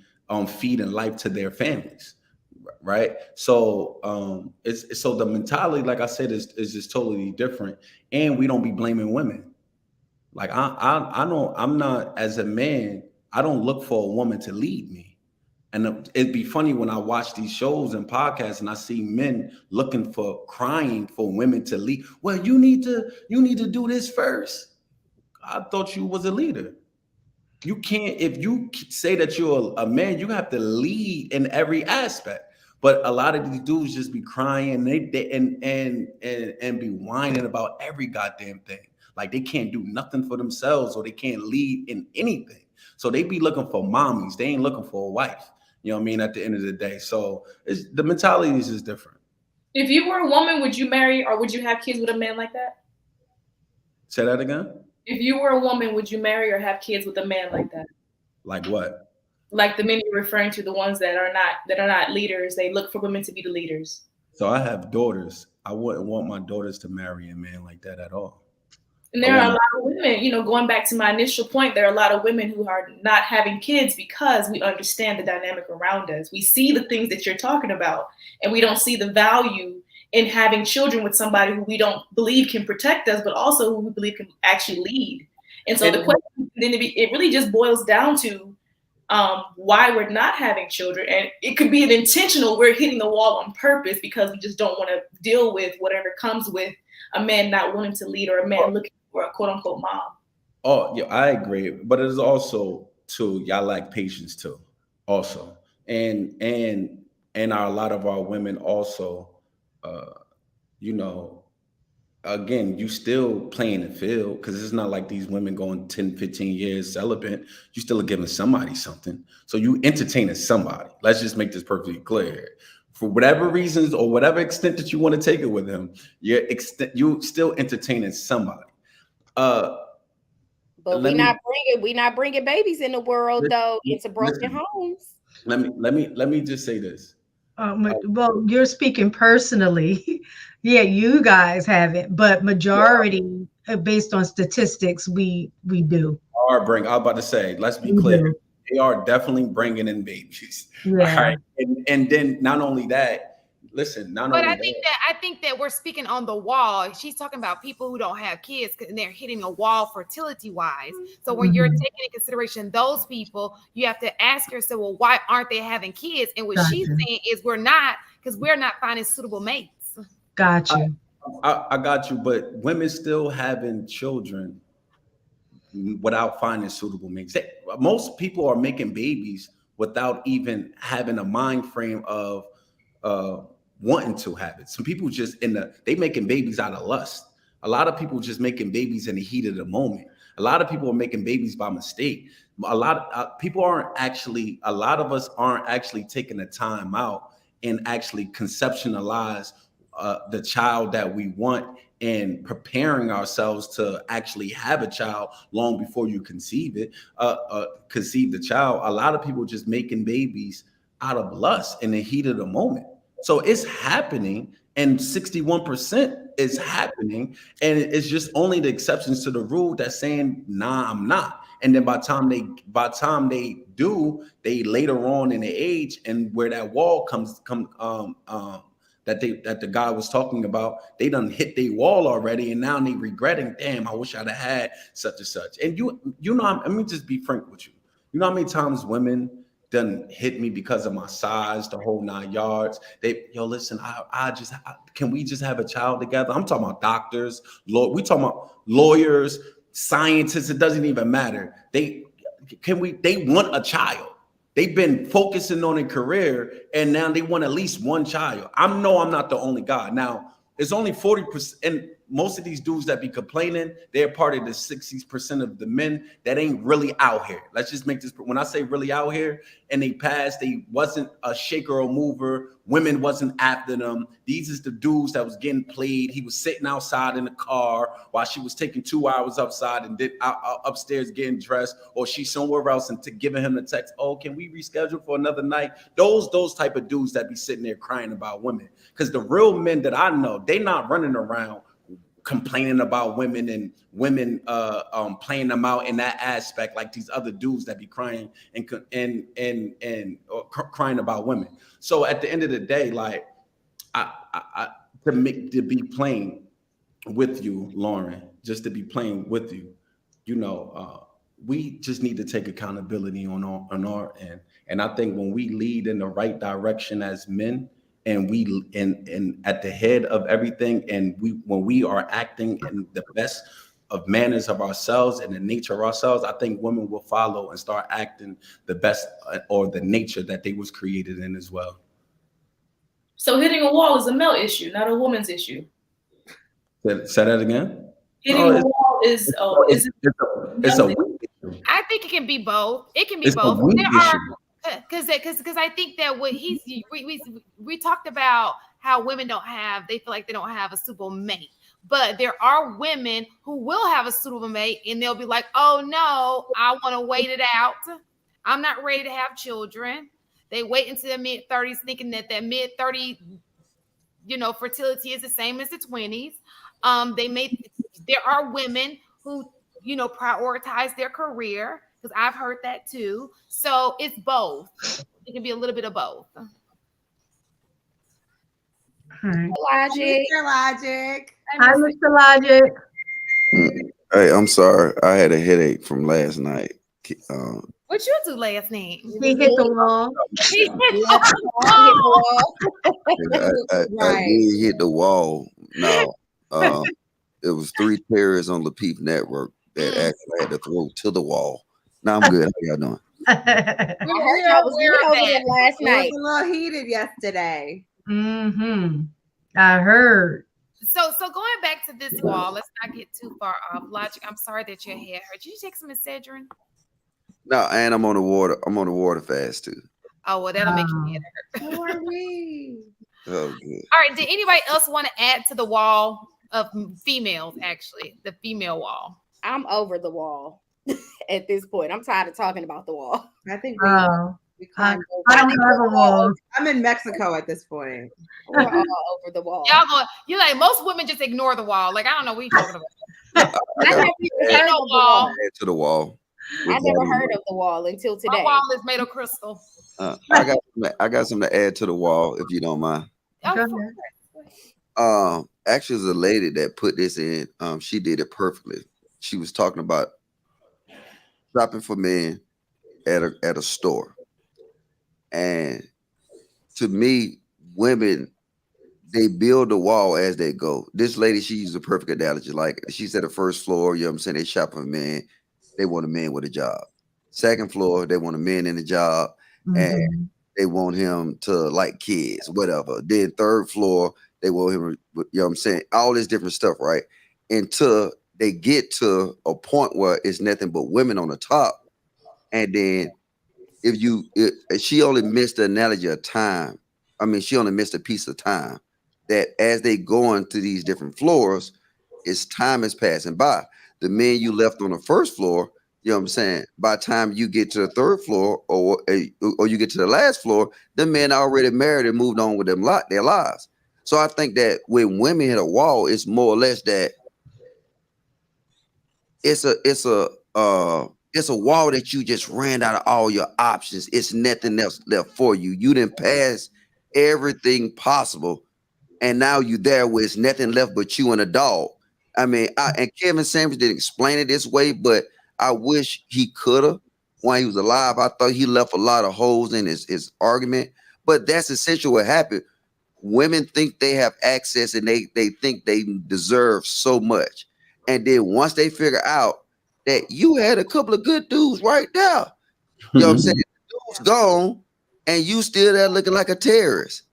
E: feeding life to their families, right? So it's so the mentality, like I said, is just totally different, and we don't be blaming women. Like I don't, I'm not, as a man, I don't look for a woman to lead me. And it'd be funny when I watch these shows and podcasts and I see men looking for, crying for women to lead. Well, you need to do this first. I thought you was a leader. You can't, if you say that you're a man, you have to lead in every aspect. But a lot of these dudes just be crying, and be whining about every goddamn thing. Like they can't do nothing for themselves or they can't lead in anything. So they be looking for mommies. They ain't looking for a wife. You know what I mean? At the end of the day. So the mentality is just different.
G: If you were a woman, would you marry or would you have kids with a man like that?
E: Say that again?
G: If you were a woman, would you marry or have kids with a man like that?
E: Like what?
G: Like the men you're referring to, the ones that are not leaders, they look for women to be the leaders.
E: So I have daughters. I wouldn't want my daughters to marry a man like that at all.
G: And there are a lot of women, you know, going back to my initial point, there are a lot of women who are not having kids because we understand the dynamic around us. We see the things that you're talking about, and we don't see the value in having children with somebody who we don't believe can protect us, but also who we believe can actually lead. And so the question, then it really just boils down to why we're not having children. And it could be an intentional, we're hitting the wall on purpose because we just don't want to deal with whatever comes with a man not wanting to lead or a man looking for a quote unquote mom.
E: Oh, yeah, I agree. But it is also too, y'all lack patience too, also. And a lot of our women also, you know, again, you still playing the field because it's not like these women going 10, 15 years celibate. You still are giving somebody something. So you entertaining somebody. Let's just make this perfectly clear. For whatever reasons or whatever extent that you want to take it with him, you still entertaining somebody.
B: but we not bringing babies in the world though into broken homes.
E: Let me just say this.
D: Well, you're speaking personally. Yeah, you guys haven't, but majority, based on statistics, we do.
E: I was about to say, let's be
D: We
E: clear.
D: do.
E: They are definitely bringing in babies.
D: Yeah.
E: All right. And then not only that, listen,
A: But I think that we're speaking on the wall. She's talking about people who don't have kids and they're hitting a wall fertility wise. So when you're taking in consideration those people, you have to ask yourself, well, why aren't they having kids? And what she's saying is we're not finding suitable mates.
D: Got you.
E: I got you, but women still having children without finding suitable mates. Most people are making babies without even having a mind frame of wanting to have it. Some people just they making babies out of lust. A lot of people just making babies in the heat of the moment. A lot of people are making babies by mistake. A lot of people aren't actually. A lot of us aren't actually taking the time out and actually conceptualize the child that we want and preparing ourselves to actually have a child long before you conceive it, conceive the child. A lot of people just making babies out of lust in the heat of the moment. So it's happening, and 61% is happening, and it's just only the exceptions to the rule that's saying, nah, I'm not. And then by the time they do, they later on in the age, and where that wall comes that the guy was talking about, they done hit their wall already, and now they regretting, damn, I wish I'd have had such and such. And you know, let me just be frank with you. You know how many times women done hit me because of my size, the whole 9 yards. Listen, can we just have a child together? I'm talking about doctors, we talking about lawyers, scientists. It doesn't even matter. They want a child. They've been focusing on a career, and now they want at least one child. I'm not the only guy. Now, it's only 40%, and most of these dudes that be complaining, they're part of the 60% of the men that ain't really out here. Let's just make this, when I say really out here, and they passed, they wasn't a shaker or mover, women wasn't after them. These is the dudes that was getting played. He was sitting outside in the car while she was taking 2 hours outside and upstairs getting dressed, or she's somewhere else and giving him the text, oh, can we reschedule for another night? Those type of dudes that be sitting there crying about women. Because the real men that I know, they not running around complaining about women and women playing them out in that aspect, like these other dudes that be crying and crying about women. So at the end of the day, like to be plain with you, Lauren, just to be plain with you, we just need to take accountability on our end. And I think when we lead in the right direction as men, and we and at the head of everything, and when we are acting in the best of manners of ourselves and the nature of ourselves, I think women will follow and start acting the best or the nature that they was created in as well.
G: So hitting a wall is a male issue, not a woman's issue.
E: Say that again.
G: Hitting a wall is
E: it's a weak issue.
A: I think it can be both. It can be both. Because I think that what we talked about how women they feel like they don't have a suitable mate, but there are women who will have a suitable mate and they'll be like, oh no, I want to wait it out. I'm not ready to have children. They wait until their mid-30s thinking that mid-30, fertility is the same as the 20s. There are women who, prioritize their career. Because I've heard that too. So it's both. It can be a little bit of both.
C: Logic.
D: Hi, Mr. Logic.
H: Hey, I'm sorry. I had a headache from last night.
A: What you do last night?
D: He hit the wall.
H: I did hit the wall. No, it was 3 terrorists on the Peep Network that actually had to throw to the wall. No, I'm good. How y'all doing?
B: I heard y'all was last night.
C: It was a little heated yesterday.
D: Mm-hmm. I heard.
A: So going back to this wall, let's not get too far off. Logic, I'm sorry that your head hurt. Did you take some Excedrin?
H: No, and I'm on the water. I'm on the water fast too.
A: Oh, well, that'll make your head hurt.
C: Who are we?
H: Oh, good.
A: All right. Did anybody else want to add to the wall of females, actually? The female wall.
B: I'm over the wall at this point. I'm tired of talking about the wall.
C: I think
D: I don't have a wall.
C: I'm in Mexico at this point.
B: We're all over the wall.
A: You're like, most women just ignore the wall. Like, I don't know what you're talking about.
B: I never heard of the wall.
H: Add to the wall.
B: I never heard of the wall until today.
A: My wall is made of crystal.
H: I got something to add to the wall, if you don't mind. Actually, there's a lady that put this in. She did it perfectly. She was talking about shopping for men at a store. And to me, women, they build a wall as they go. This lady, she used a perfect analogy. Like, she's at the first floor, you know what I'm saying? They shop for men. They want a man with a job. Second floor, they want a man in a job. Mm-hmm. And they want him to like kids, whatever. Then third floor, they want him, you know what I'm saying? All this different stuff, right? Until they get to a point where it's nothing but women on the top. And then if she only missed the analogy of time, I mean, she only missed a piece of time that as they go into these different floors, it's time is passing by. The men you left on the first floor, you know what I'm saying? By the time you get to the third floor or you get to the last floor, the men already married and moved on with their lives. So I think that when women hit a wall, it's more or less that it's a wall that you just ran out of all your options. It's nothing else left for you. You didn't pass everything possible, and now you there where it's nothing left but you and a dog. I mean, and Kevin Samuels didn't explain it this way, but I wish he could have when he was alive. I thought he left a lot of holes in his argument, but that's essentially what happened. Women think they have access and they think they deserve so much. And then once they figure out that you had a couple of good dudes right there, you know what I'm saying? The dude's gone and you still there looking like a terrorist.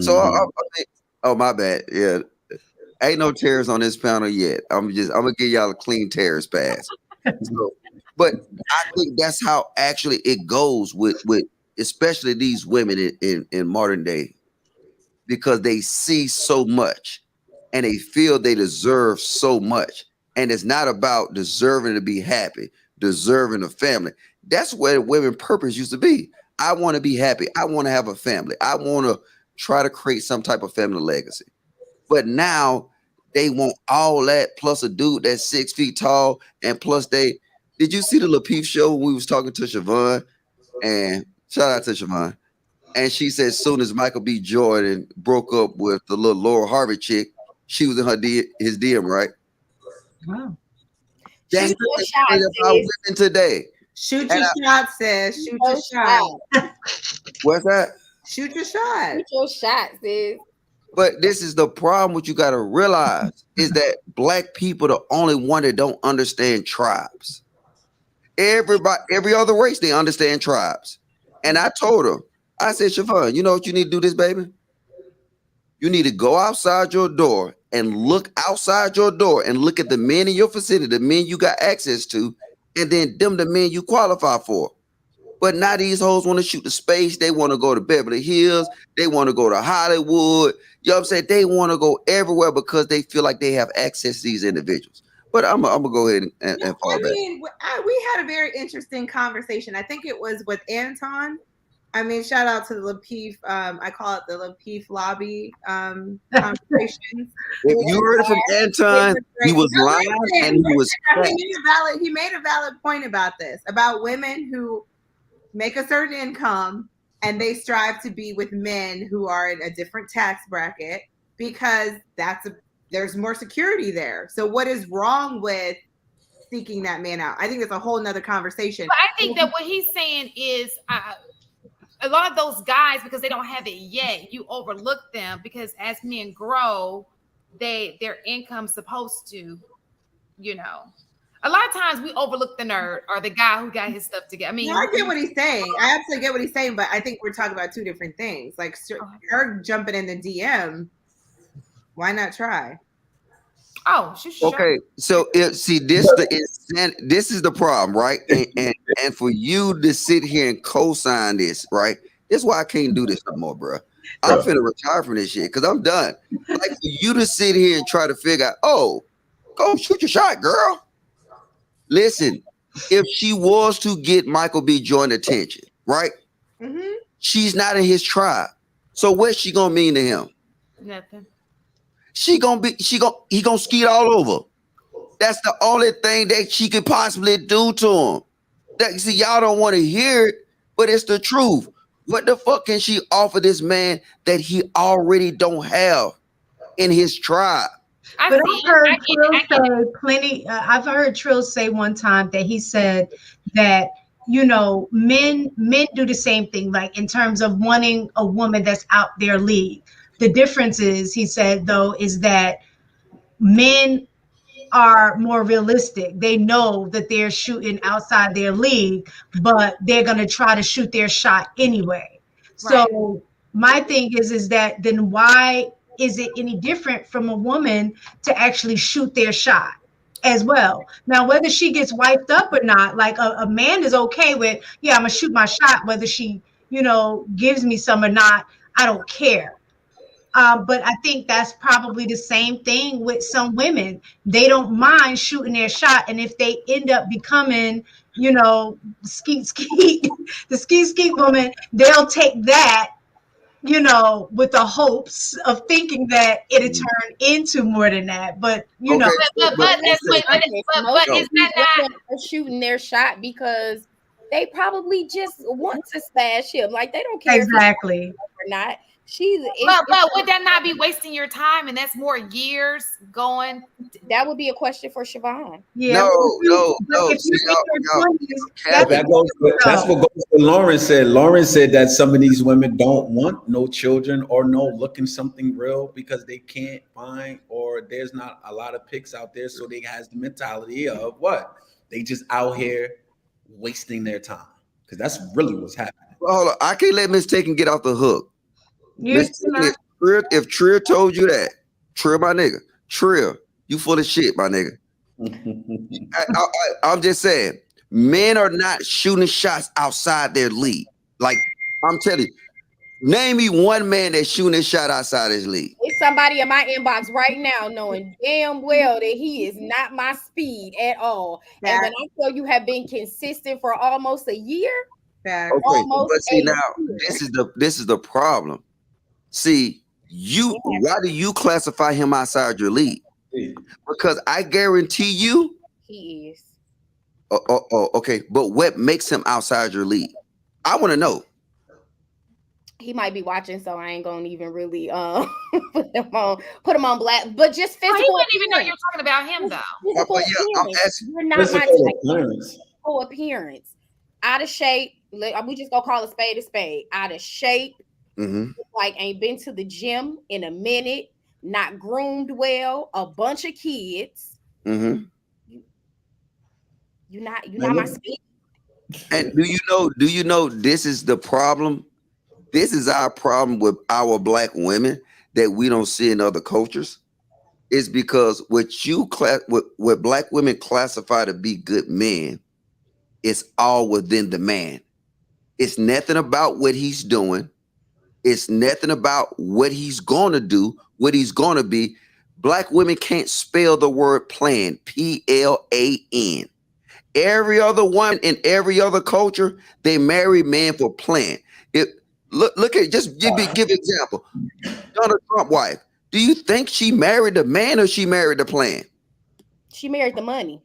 H: So, oh, my bad. Yeah. Ain't no terrorists on this panel yet. I'm gonna give y'all a clean terrorist pass. So, but I think that's how actually it goes with especially these women in modern day, because they see so much and they feel they deserve so much. And it's not about deserving to be happy, deserving a family. That's where women purpose used to be. I want to be happy. I want to have a family. I want to try to create some type of family legacy. But now they want all that plus a dude that's 6 feet tall. And plus did you see the LaPeep show when we was talking to Siobhan? And shout out to Siobhan. And she said as soon as Michael B. Jordan broke up with the little Laura Harvey chick, she was in his DM, right?
D: Wow.
H: That's about women today.
C: Shoot your shot, sis. Shoot your shot.
H: What's that?
C: Shoot your shot.
B: Shoot your shot, sis.
H: But this is the problem. What you got to realize is that Black people the only one that don't understand tribes. Every other race, they understand tribes. And I told her, I said, Siobhan, you know what you need to do this, baby? You need to go outside your door and look outside your door and look at the men in your vicinity, the men you got access to, and then them the men you qualify for. But now these hoes want to shoot the space. They want to go to Beverly Hills. They want to go to Hollywood. You know what I'm saying? They want to go everywhere because they feel like they have access to these individuals. But I'm going to go ahead and fall back.
C: We had a very interesting conversation. I think it was with Anton. I mean, shout out to the LaPeef. I call it the LaPeef lobby conversations.
H: If you heard it from Anton, he was lying and he was.
C: He made a valid point about this, about women who make a certain income and they strive to be with men who are in a different tax bracket because there's more security there. So what is wrong with seeking that man out? I think it's a whole nother conversation.
A: But I think that what he's saying is a lot of those guys, because they don't have it yet, you overlook them because as men grow, their income's supposed to, a lot of times we overlook the nerd or the guy who got his stuff together. I mean,
C: I get what he's saying. I absolutely get what he's saying, but I think we're talking about two different things. Like her jumping in the DM, why not try?
A: Oh, sure.
H: Okay, so this is the problem, right? And for you to sit here and co-sign this, right? This is why I can't do this no more, bro. I'm finna retire from this shit because I'm done. Like for you to sit here and try to figure out, oh, go shoot your shot, girl. Listen, if she was to get Michael B. Jordan attention, right? Mm-hmm. She's not in his tribe. So what's she gonna mean to him?
A: Nothing.
H: He gonna skeet all over. That's the only thing that she could possibly do to him. See, y'all don't want to hear it, but it's the truth. What the fuck can she offer this man that he already don't have in his tribe?
D: But I've heard Trill say one time that he said that men do the same thing, like in terms of wanting a woman that's out their league. The difference is, he said, though, is that men are more realistic. They know that they're shooting outside their league, but they're going to try to shoot their shot anyway. So my thing is that then why is it any different from a woman to actually shoot their shot as well? Now, whether she gets wiped up or not, like a man is okay with, yeah, I'm gonna shoot my shot, whether she, gives me some or not, I don't care. But I think that's probably the same thing with some women. They don't mind shooting their shot. And if they end up becoming, skeet skeet, the skeet skeet woman, they'll take that, with the hopes of thinking that it'll turn into more than that. But,
B: Most
A: but is
B: of
A: that
B: these
A: not?
B: women are shooting their shot because they probably just want to smash him. Like they don't care
D: exactly.
B: if he's or not.
A: But would that not be wasting your time? And that's more years going.
B: That would be a question for Siobhan.
D: Yeah.
H: No.
D: If
H: See,
D: you're in your 20s,
E: that's what goes to Lauren said. Lauren said that some of these women don't want no children or no looking something real because they can't find, or there's not a lot of pics out there. So they has the mentality of what? They just out here wasting their time. Because that's really what's happening.
H: Well, hold on. I can't let Miss Taken get off the hook.
D: Yes,
H: If Trill told you that, Trill, my nigga, Trill, you full of shit, my nigga. I'm just saying, men are not shooting shots outside their league. Like, I'm telling you, name me one man that's shooting his shot outside his league.
B: It's somebody in my inbox right now knowing damn well that he is not my speed at all. And when I tell you have been consistent for almost a year,
H: okay, but see now, this is the problem. See, why do you classify him outside your league? Because I guarantee you
B: he is.
H: Okay, but what makes him outside your league? I want to know.
B: He might be watching, so I ain't gonna even really put him on black. But just physical.
A: He wouldn't even know you're talking about him though.
H: I'm asking.
B: You're not my physical appearance. Out of shape. We just gonna call a spade. Out of shape. Like ain't been to the gym in a minute. Not groomed well. A bunch of kids. You're not my speed.
H: And do you know this is the problem? This is our problem with our black women that we don't see in other cultures. Is because what black women classify to be good men, it's all within the man. It's nothing about what he's doing. It's nothing about what he's gonna do, what he's gonna be. Black women can't spell the word plan, Plan. Every other woman in every other culture, they marry men for plan. Look at just give example. Donald Trump wife. Do you think she married the man or she married the plan?
B: She married the money.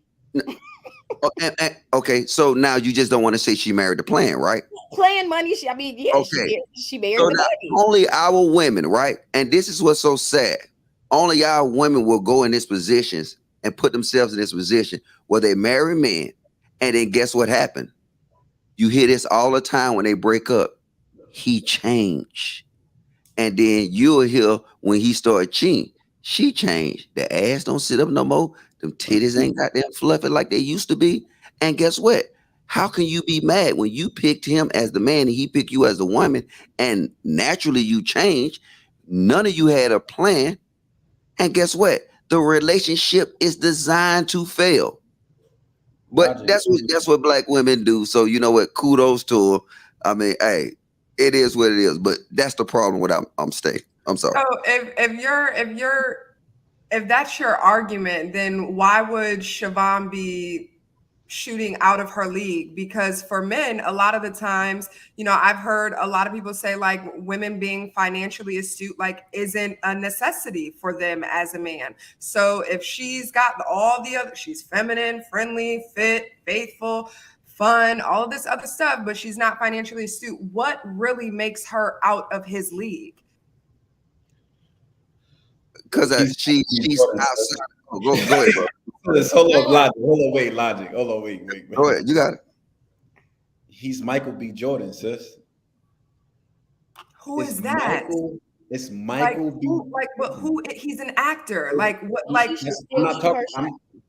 H: Okay, so now you just don't want to say she married the plan, right?
B: Plan money. She married the money.
H: Only our women, right? And this is what's so sad. Only our women will go in these positions and put themselves in this position where they marry men, and then guess what happened? You hear this all the time when they break up. He changed. And then you'll hear when he started cheating, she changed. The ass don't sit up no more. Them titties ain't got that fluffy like they used to be. And guess what? How can you be mad when you picked him as the man and he picked you as the woman and naturally you changed? None of you had a plan. And guess what? The relationship is designed to fail. But that's what black women do. So you know what? Kudos to them. I mean, hey, it is what it is. But that's the problem with I'm staying. I'm sorry.
F: So if that's your argument, then why would Siobhan be shooting out of her league? Because for men, a lot of the times, I've heard a lot of people say like women being financially astute like isn't a necessity for them as a man. So if she's got all the other, she's feminine, friendly, fit, faithful, fun, all of this other stuff, but she's not financially astute, what really makes her out of his league?
H: Because she's outside. Go ahead, bro.
E: Hold on, wait.
H: Go ahead, you got it.
E: He's Michael B. Jordan, sis.
F: Who is that?
E: It's Michael B.
F: Who? He's an actor. Like what? Like
E: I'm not talking.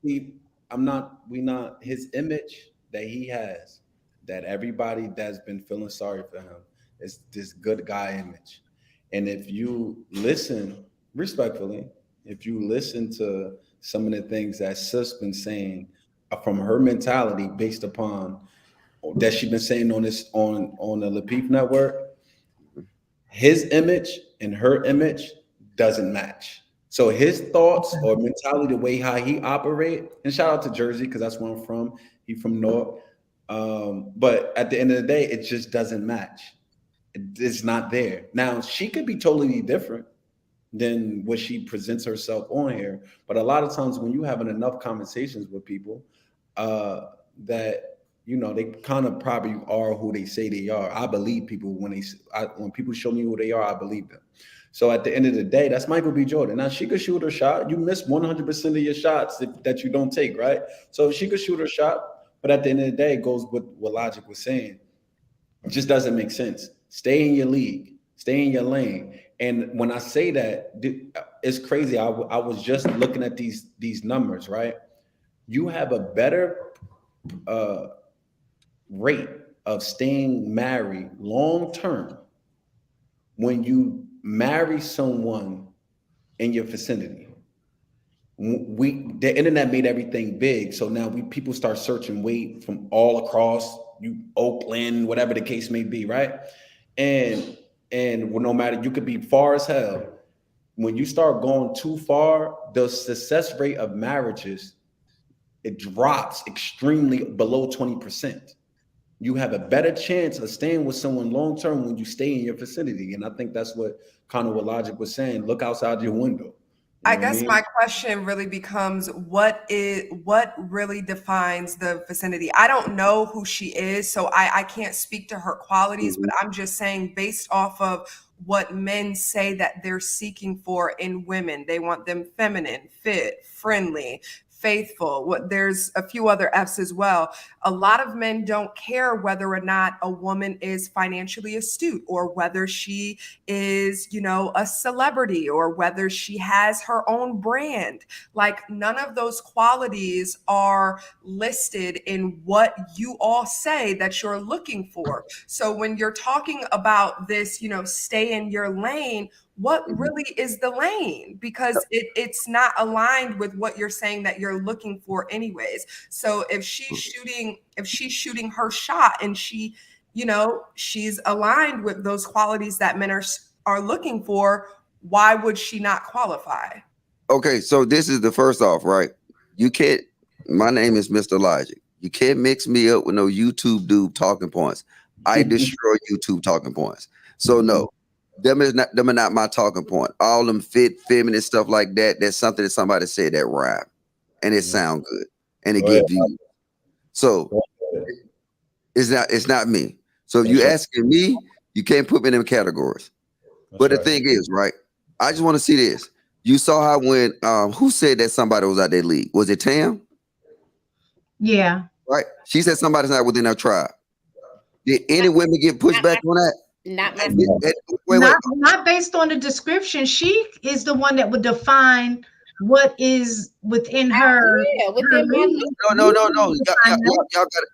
E: We're not. His image that he has, that everybody that's been feeling sorry for him It's this good guy image. And if you listen respectfully, if you listen to some of the things that Sis been saying from her mentality based upon that she's been saying on this on the Lapeef network, his image and her image doesn't match. So his thoughts or mentality, the way how he operate, and shout out to Jersey because that's where I'm from. He from North. But at the end of the day, it just doesn't match. It's not there. Now she could be totally different than what she presents herself on here. But a lot of times when you having enough conversations with people, that they kind of probably are who they say they are. I believe people when people show me who they are, I believe them. So at the end of the day, that's Michael B. Jordan. Now she could shoot her shot. You miss 100% of your shots that you don't take, right? So she could shoot her shot, but at the end of the day, it goes with what Logic was saying. It just doesn't make sense. Stay in your league. Stay in your lane. And when I say that, it's crazy. I was just looking at these numbers, right? You have a better rate of staying married long term when you marry someone in your vicinity. The internet made everything big, so now people start searching weight from all across Oakland, whatever the case may be, right? And no matter, you could be far as hell. When you start going too far, the success rate of marriages, it drops extremely below 20%. You have a better chance of staying with someone long term when you stay in your vicinity. And I think that's what kind of what Logic was saying. Look outside your window.
F: I guess my question really becomes what really defines the vicinity? I don't know who she is, so I can't speak to her qualities, but I'm just saying based off of what men say that they're seeking for in women. They want them feminine, fit, friendly, faithful. There's a few other F's as well. A lot of men don't care whether or not a woman is financially astute or whether she is, a celebrity or whether she has her own brand. Like none of those qualities are listed in what you all say that you're looking for. So when you're talking about this, stay in your lane, what really is the lane? Because it's not aligned with what you're saying that you're looking for anyways. So if she's shooting her shot and she, she's aligned with those qualities that men are looking for, why would she not qualify?
H: Okay, so this is the first off, right? You can't, my name is Mr. Logic. You can't mix me up with no YouTube dude talking points. I destroy YouTube talking points. So no. Them are not my talking point. All them fit, feminine stuff like that. That's something that somebody said that rhyme, and it sound good, and it get views. So it's not me. So if you asking me, you can't put me in them categories. But the thing is, right? I just want to see this. You saw how when who said that somebody was out their league? Was it Tam?
D: Yeah.
H: Right. She said somebody's not within her tribe. Did any women get pushed back on that?
B: Not myself.
D: Not based on the description. She is the one that would define what is within her.
B: Yeah, within my league.
H: No.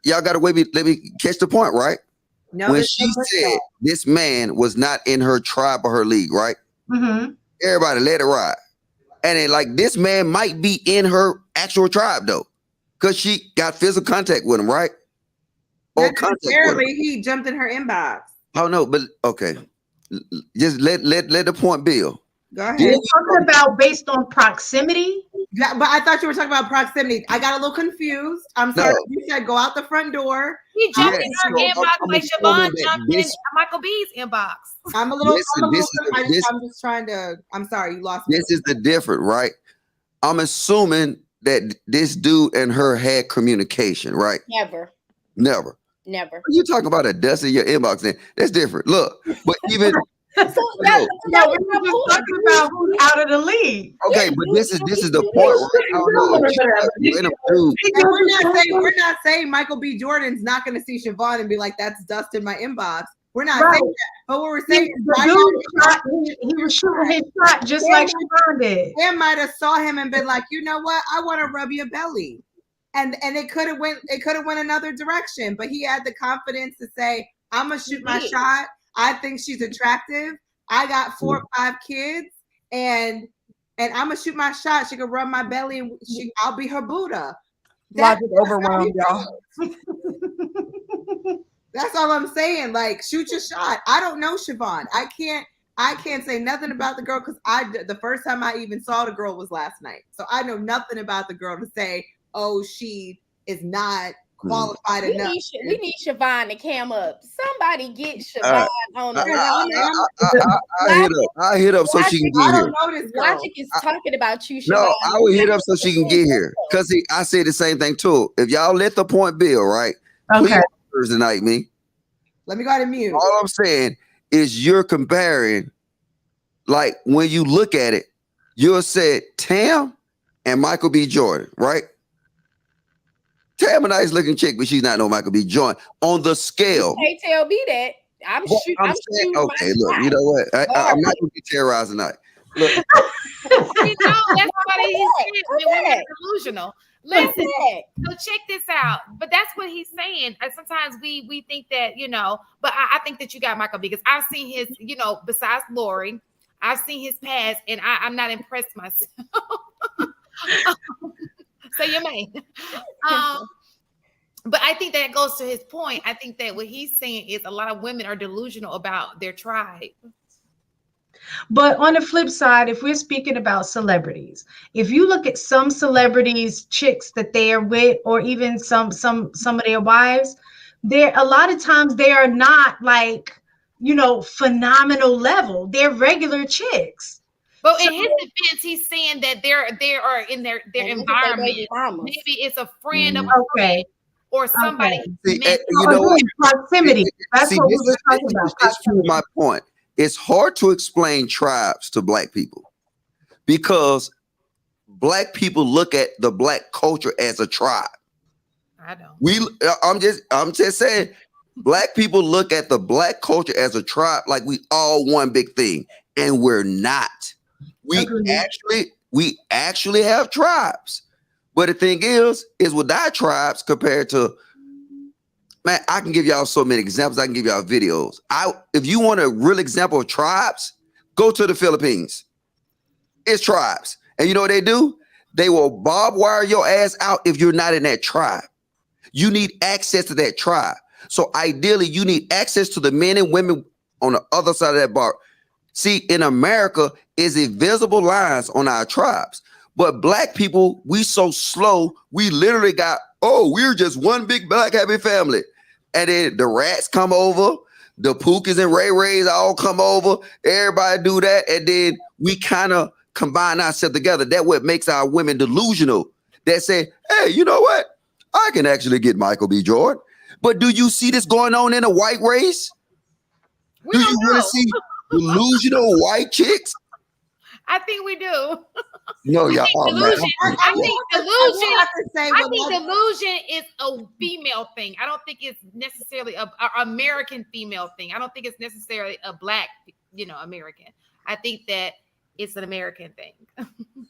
H: Y'all got to wait. Let me catch the point, right?
C: No,
H: when she said this man was not in her tribe or her league, right?
D: Mm-hmm.
H: Everybody let it ride. And then, like, this man might be in her actual tribe though, because she got physical contact with him, right? Or contact with him.
C: He jumped in her inbox.
H: Oh no, but okay. Just let the point build.
C: Go ahead.
D: You're talking about based on proximity?
C: Yeah, but I thought you were talking about proximity. I got a little confused. I'm sorry. No. You said go out the front door.
A: He jumped in her inbox like Siobhan jumped in Michael B's inbox.
C: I'm a little. I'm just trying to. I'm sorry, you lost me.
H: This is the difference, right? I'm assuming that this dude and her had communication, right?
B: Never.
H: What you talking about a dust in your inbox? Then that's different. Look, but even
D: we're just talking about who's out of the league.
H: Okay, but this is the point. Right?
C: We're not saying Michael B. Jordan's not going to see Siobhan and be like, "That's dust in my inbox." We're not saying that. But what we're saying is
D: he was shooting his shot just like Siobhan did.
C: Sam might have saw him and been like, "You know what? I want to rub your belly." And it could have went another direction, but he had the confidence to say, "I'm gonna shoot my shot. I think she's attractive. I got 4 or 5 kids, and I'm gonna shoot my shot. She can rub my belly, and I'll be her Buddha.
F: Logic overwhelmed, y'all.
C: That's all I'm saying. Like, shoot your shot. I don't know Siobhan. I can't say nothing about the girl because the first time I even saw the girl was last night. So I know nothing about the girl to say, oh, she is not qualified enough.
B: We need Siobhan to cam up. Somebody get Siobhan on the
H: I hit up so she can get here.
B: Logic is talking about you, Siobhan.
H: No, I will hit up so she can get here. Because I said the same thing too. If y'all let the point build, right?
D: Okay.
H: Please Thursday night me.
C: Let me go ahead and mute.
H: All I'm saying is you're comparing, like when you look at it, you'll say Tam and Michael B. Jordan, right? Tam a nice looking chick, but she's not no Michael B. Jordan on the scale.
B: You can't tell me that. I'm shooting.
H: Okay, look, you know what? I'm not gonna be terrorized tonight. Look.
A: You know, that's what he's saying. We're delusional. Listen, so check this out. But that's what he's saying. Sometimes we think that, you know, but I think that you got Michael B, because I've seen his, you know, besides Lori, I've seen his past, and I'm not impressed myself. So you may. But I think that goes to his point. I think that what he's saying is a lot of women are delusional about their tribe.
D: But on the flip side, if we're speaking about celebrities, if you look at some celebrities, chicks that they are with, or even some of their wives, they're a lot of times they are not like, you know, phenomenal level. They're regular chicks.
A: But in his defense, he's saying that they are in their environment. Maybe it's a friend of a friend or somebody.
H: See, you know what?
D: Proximity. That's what we were talking about.
H: This proves my point. It's hard to explain tribes to Black people because Black people look at the Black culture as a tribe.
A: I don't.
H: I'm just saying, Black people look at the Black culture as a tribe, like we all one big thing, and we're not. We actually have tribes, but the thing is with our tribes compared to. Man, I can give y'all so many examples. I can give y'all videos. If you want a real example of tribes, go to the Philippines. It's tribes. And you know what they do? They will barbed wire your ass out if you're not in that tribe. You need access to that tribe. So ideally, you need access to the men and women on the other side of that bar. See, in America, is invisible lines on our tribes. But Black people, we so slow, we literally got, we're just one big Black happy family. And then the rats come over, the Pookies and Ray Rays all come over, everybody do that, and then we kind of combine ourselves together. That's what makes our women delusional. That say, hey, you know what? I can actually get Michael B. Jordan. But do you see this going on in a white race? Do you really see delusional white chicks?
A: I think we do.
H: No, y'all.
A: I think delusion is a female thing. I don't think it's necessarily a American female thing. I don't think it's necessarily a Black, you know, American. I think that it's an American thing.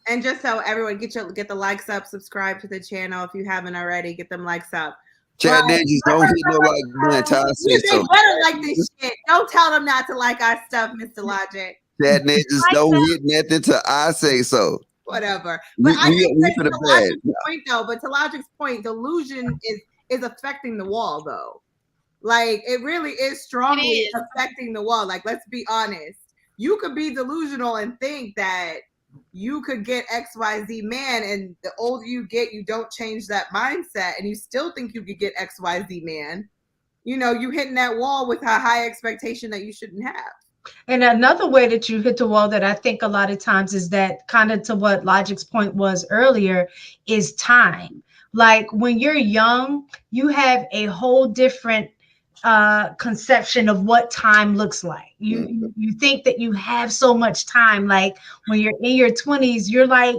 C: And just so everyone get the likes up, subscribe to the channel if you haven't already. Get them likes up.
H: Chad Ninjas don't hit no like button. Ty say so.
C: They better like this shit. Don't tell them not to like our stuff, Mr. Logic.
H: Chad Ninjas don't hit nothing till I say so.
C: Whatever. But I think
H: we
C: to Logic's point though, but to Logic's point, delusion is affecting the wall though. Like it really is strongly affecting the wall. Like, let's be honest. You could be delusional and think that you could get XYZ man, and the older you get, you don't change that mindset, and you still think you could get XYZ man. You know, you hitting that wall with a high expectation that you shouldn't have.
D: And another way that you hit the wall that I think a lot of times is that kind of to what Logic's point was earlier is time. Like when you're young, you have a whole different conception of what time looks like. You think that you have so much time. Like when you're in your 20s, you're like,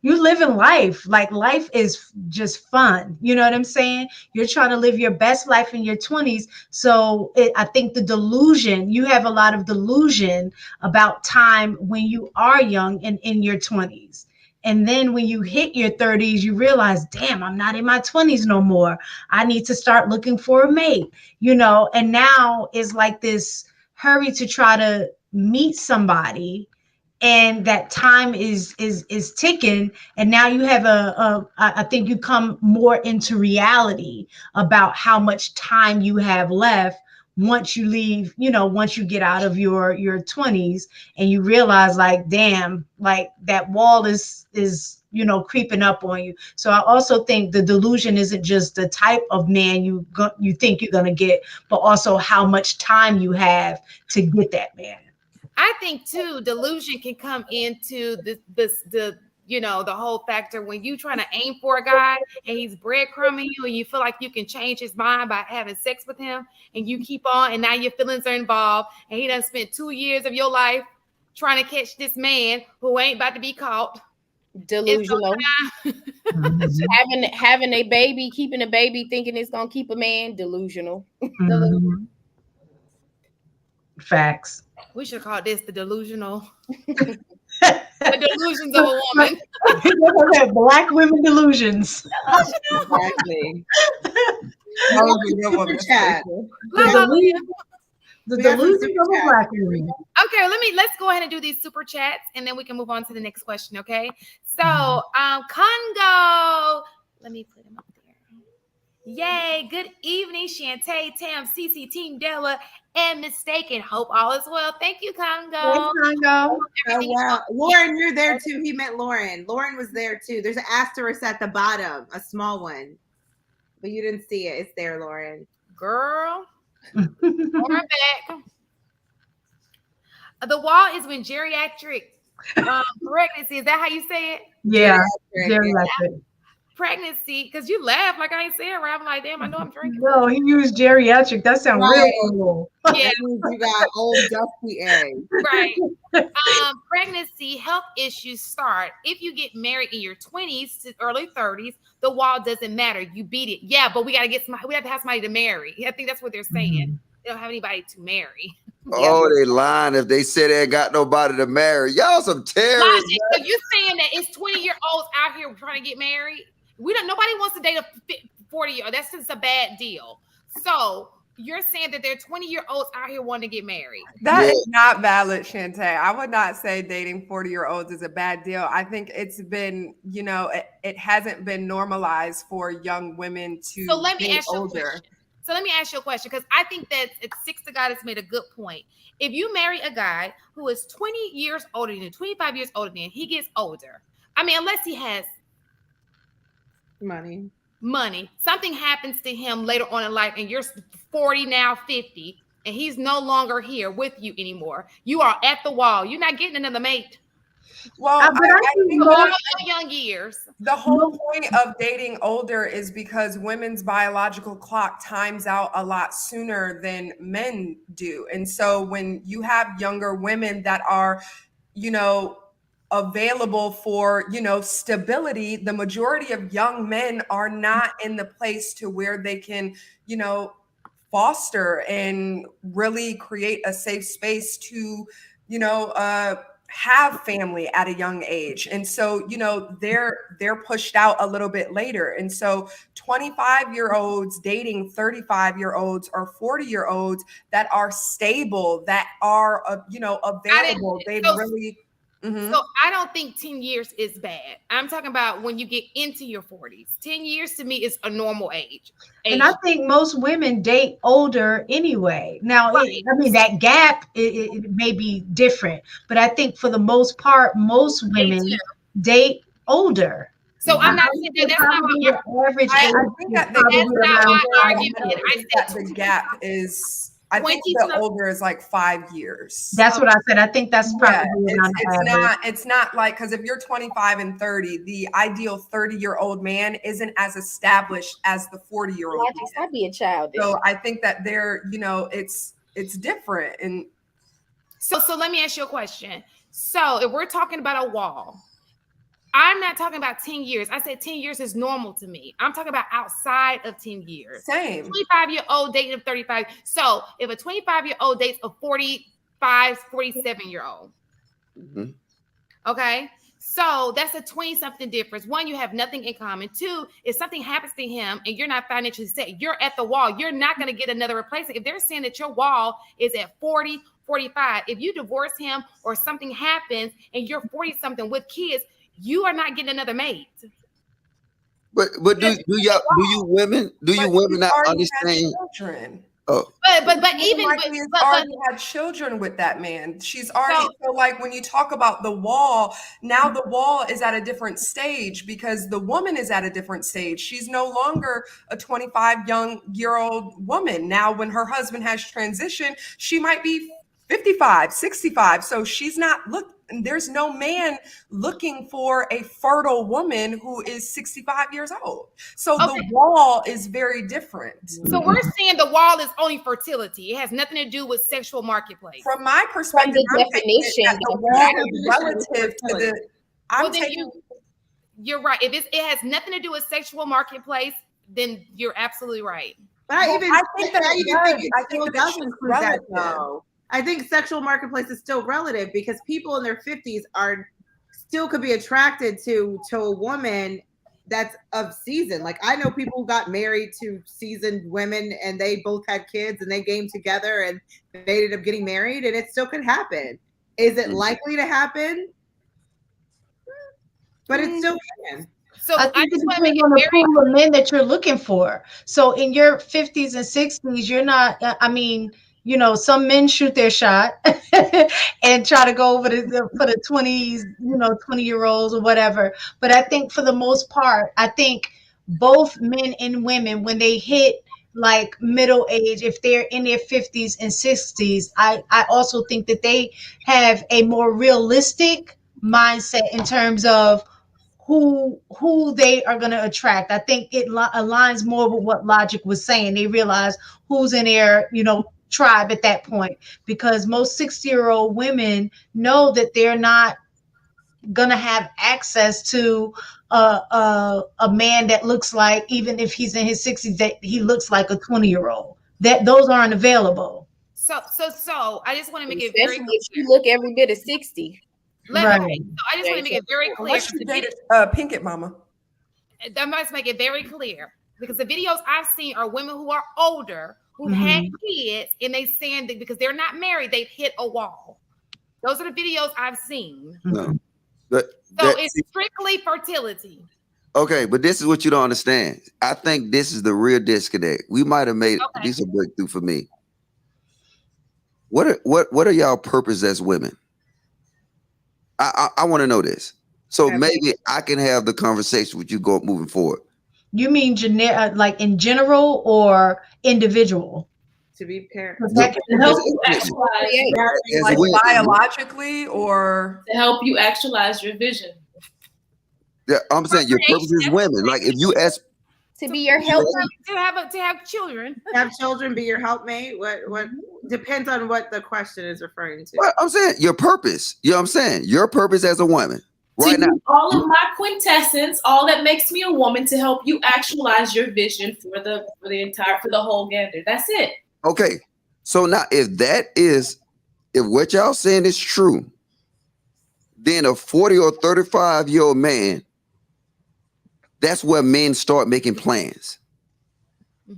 D: you living life. Like life is just fun. You know what I'm saying? You're trying to live your best life in your 20s. So I think the delusion, you have a lot of delusion about time when you are young and in your 20s. And then when you hit your 30s, you realize, damn, I'm not in my 20s no more. I need to start looking for a mate, you know, and now it's like this hurry to try to meet somebody, and that time is ticking, and now you have I think you come more into reality about how much time you have left once you leave, once you get out of your 20s, and you realize, like, damn, like that wall is creeping up on you. So I also think the delusion isn't just the type of man you think you're going to get, but also how much time you have to get that man.
A: I think too, delusion can come into the whole factor when you trying to aim for a guy and he's breadcrumbing you, and you feel like you can change his mind by having sex with him, and you keep on, and now your feelings are involved, and he done spent 2 years of your life trying to catch this man who ain't about to be caught.
B: Delusional. Having a baby, keeping a baby, thinking it's gonna keep a man. Delusional.
D: Mm-hmm. Facts.
A: We should call this the delusional. The delusions of a woman.
D: Black women delusions.
B: Exactly.
C: Super chat.
D: The delusions of a Black woman.
A: Okay, let's go ahead and do these super chats, and then we can move on to the next question. Okay, so Congo, let me put him up there. Yay! Good evening, Shantae, Tam, Cece, Team Della, and Mistaken. Hope all is well. Thank you, Congo.
D: Thanks, Congo.
C: Oh, wow. Lauren, you're there too. He meant Lauren. Lauren was there too. There's an asterisk at the bottom, a small one, but you didn't see it. It's there, Lauren.
A: Girl. Lauren back. The wall is when geriatric pregnancy. Is that how you say it?
D: Yeah, geriatric.
A: Pregnancy, because you laugh like I ain't saying it right. I'm like, damn, I know I'm drinking.
D: No, he used geriatric. That sounds real cool.
A: Yeah,
C: you got old dusty eggs.
A: Right. Pregnancy health issues start if you get married in your 20s to early 30s. The wall doesn't matter. You beat it. Yeah, but we got to get somebody. We have to have somebody to marry. I think that's what they're saying. Mm-hmm. They don't have anybody to marry.
H: Oh, they lying if they say they ain't got nobody to marry. Y'all some terrorists.
A: So you saying that it's 20-year-olds out here trying to get married? Nobody wants to date a 40-year-old. That's just a bad deal. So you're saying that there are 20-year-olds out here wanting to get married.
F: That is not valid, Shantae. I would not say dating 40-year-olds is a bad deal. I think it's been, it hasn't been normalized for young women to date older.
A: So let me ask you a question, because I think that Six the Guy has made a good point. If you marry a guy who is 20 years older than you, 25 years older than you, he gets older. I mean, unless he has money, something happens to him later on in life, and you're 40 now, 50, and he's no longer here with you anymore. You are at the wall. You're not getting another mate.
F: Well, I think
A: all young years.
F: The whole point of dating older is because women's biological clock times out a lot sooner than men do. And so when you have younger women that are, available for, stability, the majority of young men are not in the place to where they can, foster and really create a safe space to, have family at a young age. And so, they're pushed out a little bit later. And so 25-year-olds dating 35-year-olds or 40-year-olds that are stable, that are, available.
A: So I don't think 10 years is bad. I'm talking about when you get into your 40s. 10 years to me is a normal age.
D: And I think most women date older anyway. Now, right. That gap, it may be different, but I think for the most part, most women date older.
A: So I'm not saying that that's not
D: the average age.
F: I think that's not my argument. I said the gap is... I think the older is like 5 years.
D: That's what I said. I think that's probably
F: it's not like, because if you're 25 and 30, the ideal 30-year-old man isn't as established as the 40-year-old.
B: I'd be a child.
F: So I think that they're, it's different. And
A: so let me ask you a question. So if we're talking about a wall, I'm not talking about 10 years. I said 10 years is normal to me. I'm talking about outside of 10 years.
F: Same.
A: 25-year-old dating a 35. So if a 25-year-old dates a 45, 47-year-old.
H: Mm-hmm.
A: Okay. So that's a 20-something difference. One, you have nothing in common. Two, if something happens to him and you're not financially set, you're at the wall. You're not going to get another replacement. If they're saying that your wall is at 40, 45, if you divorce him or something happens and you're 40-something with kids, you are not getting another mate.
H: But do you women not understand?
F: Children.
H: Oh,
A: but even
F: already had children with that man. She's already so like when you talk about the wall, now the wall is at a different stage because the woman is at a different stage. She's no longer a 25-year-old woman. Now, when her husband has transitioned, she might be 55, 65. So she's not there's no man looking for a fertile woman who is 65 years old. So the wall is very different.
A: So we're saying the wall is only fertility. It has nothing to do with sexual marketplace.
F: From my perspective,
B: the definition,
F: the wall is relative to the.
A: You're right. If it has nothing to do with sexual marketplace, then you're absolutely right.
C: But I think it still does include that, though. I think sexual marketplace is still relative because people in their 50s could be attracted to a woman that's of season. Like I know people who got married to seasoned women and they both had kids and they came together and they ended up getting married and it still could happen. Is it likely to happen? But it still can.
D: So I think it depends on the pool of men that you're looking for. So in your 50s and 60s, you're not, I mean, you know, some men shoot their shot and try to go over for the 20s, 20-year-olds or whatever. But I think for the most part, I think both men and women, when they hit like middle age, if they're in their 50s and 60s, I also think that they have a more realistic mindset in terms of who they are going to attract. I think it aligns more with what Logic was saying. They realize who's in their, tribe at that point, because most 60-year-old women know that they're not going to have access to a man that looks like, even if he's in his 60s, that he looks like a 20-year-old. That those aren't available.
A: So I just want to make it
B: very clear. If you look every bit of 60.
A: Right. So I just want to make it very clear.
F: Unless you dated Pinkett Mama.
A: I must make it very clear because the videos I've seen are women who are older, who've had kids, and they saying that because they're not married, they've hit a wall. Those are the videos I've seen.
H: No.
A: So it's strictly fertility. Okay,
H: but this is what you don't understand. I think this is the real disconnect. We might have made this a breakthrough for me. What are y'all purpose as women? I want to know this. So maybe I can have the conversation with you moving forward.
D: You mean like in general or individual?
C: To be paired.
G: Like
F: biologically or
G: to help you actualize your vision.
H: Yeah, I'm saying your purpose is women. Like if you ask
B: to be your helpmate,
A: to have children.
C: Have children, be your helpmate. What depends on what the question is referring to.
H: Well, I'm saying your purpose. You know what I'm saying? Your purpose as a woman. Right now,
G: all of my quintessence, all that makes me a woman, to help you actualize your vision for the whole gander. That's it.
H: Okay. So now if what y'all saying is true, then a 40 or 35-year-old man, that's where men start making plans.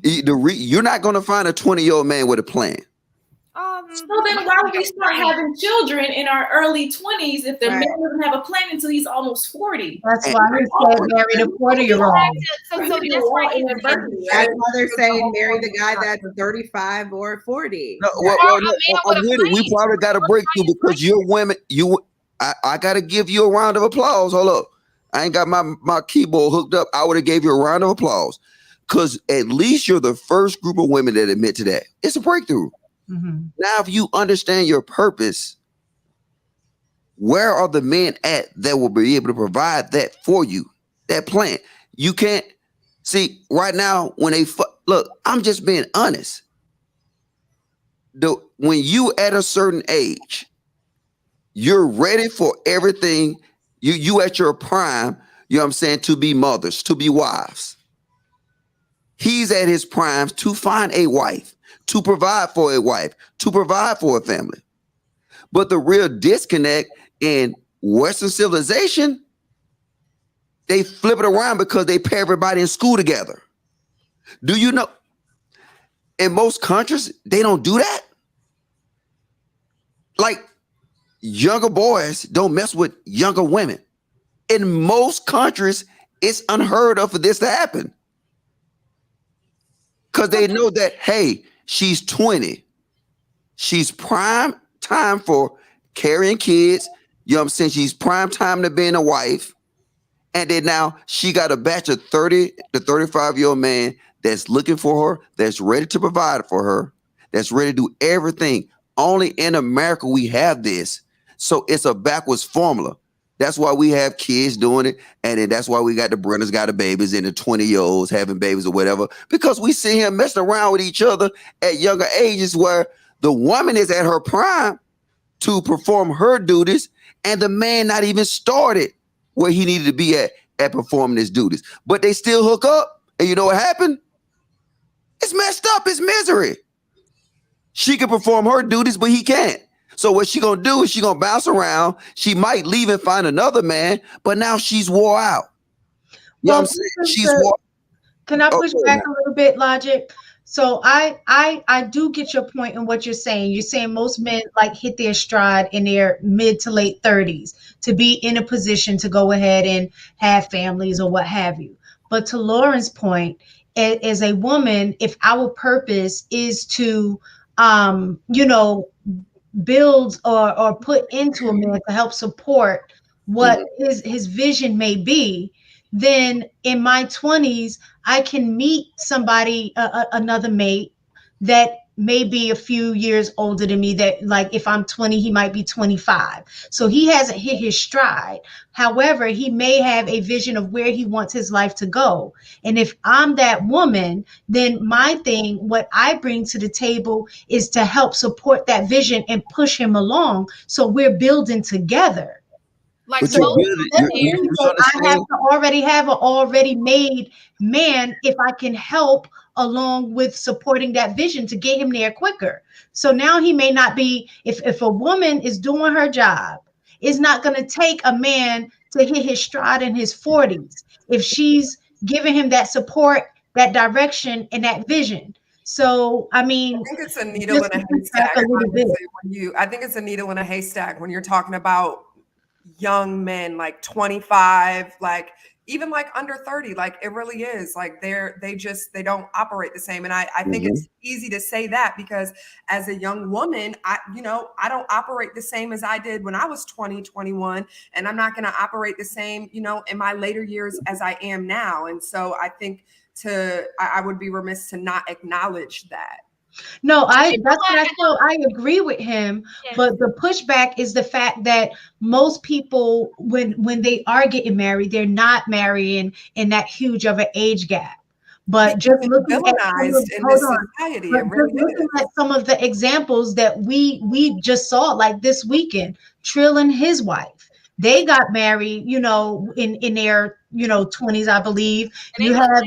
H: You're not going to find a 20-year-old man with a plan.
G: So then why would we start having children in our early 20s if the man doesn't have a plan until he's almost 40?
D: That's why they said marry the 40-year-old.
C: That's why they're saying marry the guy that's 35 or 40.
H: No, we probably got a breakthrough because you're women. I got to give you a round of applause. Hold up. I ain't got my keyboard hooked up. I would have gave you a round of applause because at least you're the first group of women that admit to that. It's a breakthrough. Mm-hmm. Now, if you understand your purpose, where are the men at that will be able to provide that for you? That plan. You can't see right now when look, I'm just being honest. When you at a certain age, you're ready for everything. You at your prime, you know what I'm saying, to be mothers, to be wives. He's at his prime to find a wife, to provide for a wife, to provide for a family. But the real disconnect in Western civilization, they flip it around because they pair everybody in school together. Do you know? In most countries, they don't do that. Like, younger boys don't mess with younger women. In most countries, it's unheard of for this to happen. Because they know that, hey, she's 20. She's prime time for carrying kids. You know what I'm saying? She's prime time to being a wife. And then now she got a batch of 30 to 35-year-old man that's looking for her, that's ready to provide for her, that's ready to do everything. Only in America we have this. So it's a backwards formula. That's why we have kids doing it. And then that's why we got the Brenners got the babies and the 20-year-olds having babies or whatever. Because we see him messing around with each other at younger ages where the woman is at her prime to perform her duties and the man not even started where he needed to be at performing his duties. But they still hook up. And you know what happened? It's messed up. It's misery. She can perform her duties, but he can't. So what she gonna do is she gonna bounce around. She might leave and find another man, but now she's wore out. You know what I'm saying? She's wore.
D: Can I push back a little bit, Logic? So I do get your point in what you're saying. You're saying most men like hit their stride in their mid to late 30s to be in a position to go ahead and have families or what have you. But to Lauren's point, as a woman, if our purpose is to build or put into a man to help support what his vision may be, then in my 20s, I can meet somebody, another mate that may be a few years older than me, that like if I'm 20, he might be 25. So he hasn't hit his stride. However, he may have a vision of where he wants his life to go. And if I'm that woman, then my thing, what I bring to the table is to help support that vision and push him along. So we're building together.
A: Like,
H: But
D: I have to already have an already made man if I can help along with supporting that vision to get him there quicker. So now he may not be, if a woman is doing her job, it's not going to take a man to hit his stride in his 40s if she's giving him that support, that direction, and that vision. So, I mean,
F: I think it's a needle in a haystack. I think it's a needle in a haystack when you're talking about young men, like 25, like even like under 30, like it really is like they don't operate the same. And I think it's easy to say that because as a young woman, I don't operate the same as I did when I was 20, 21, and I'm not going to operate the same, in my later years as I am now. And so I think I would be remiss to not acknowledge that.
D: No, I agree with him, but the pushback is the fact that most people, when they are getting married, they're not marrying in that huge of an age gap. But just looking at some of the examples that we just saw, like this weekend, Trill and his wife, they got married, in their 20s, I believe. You have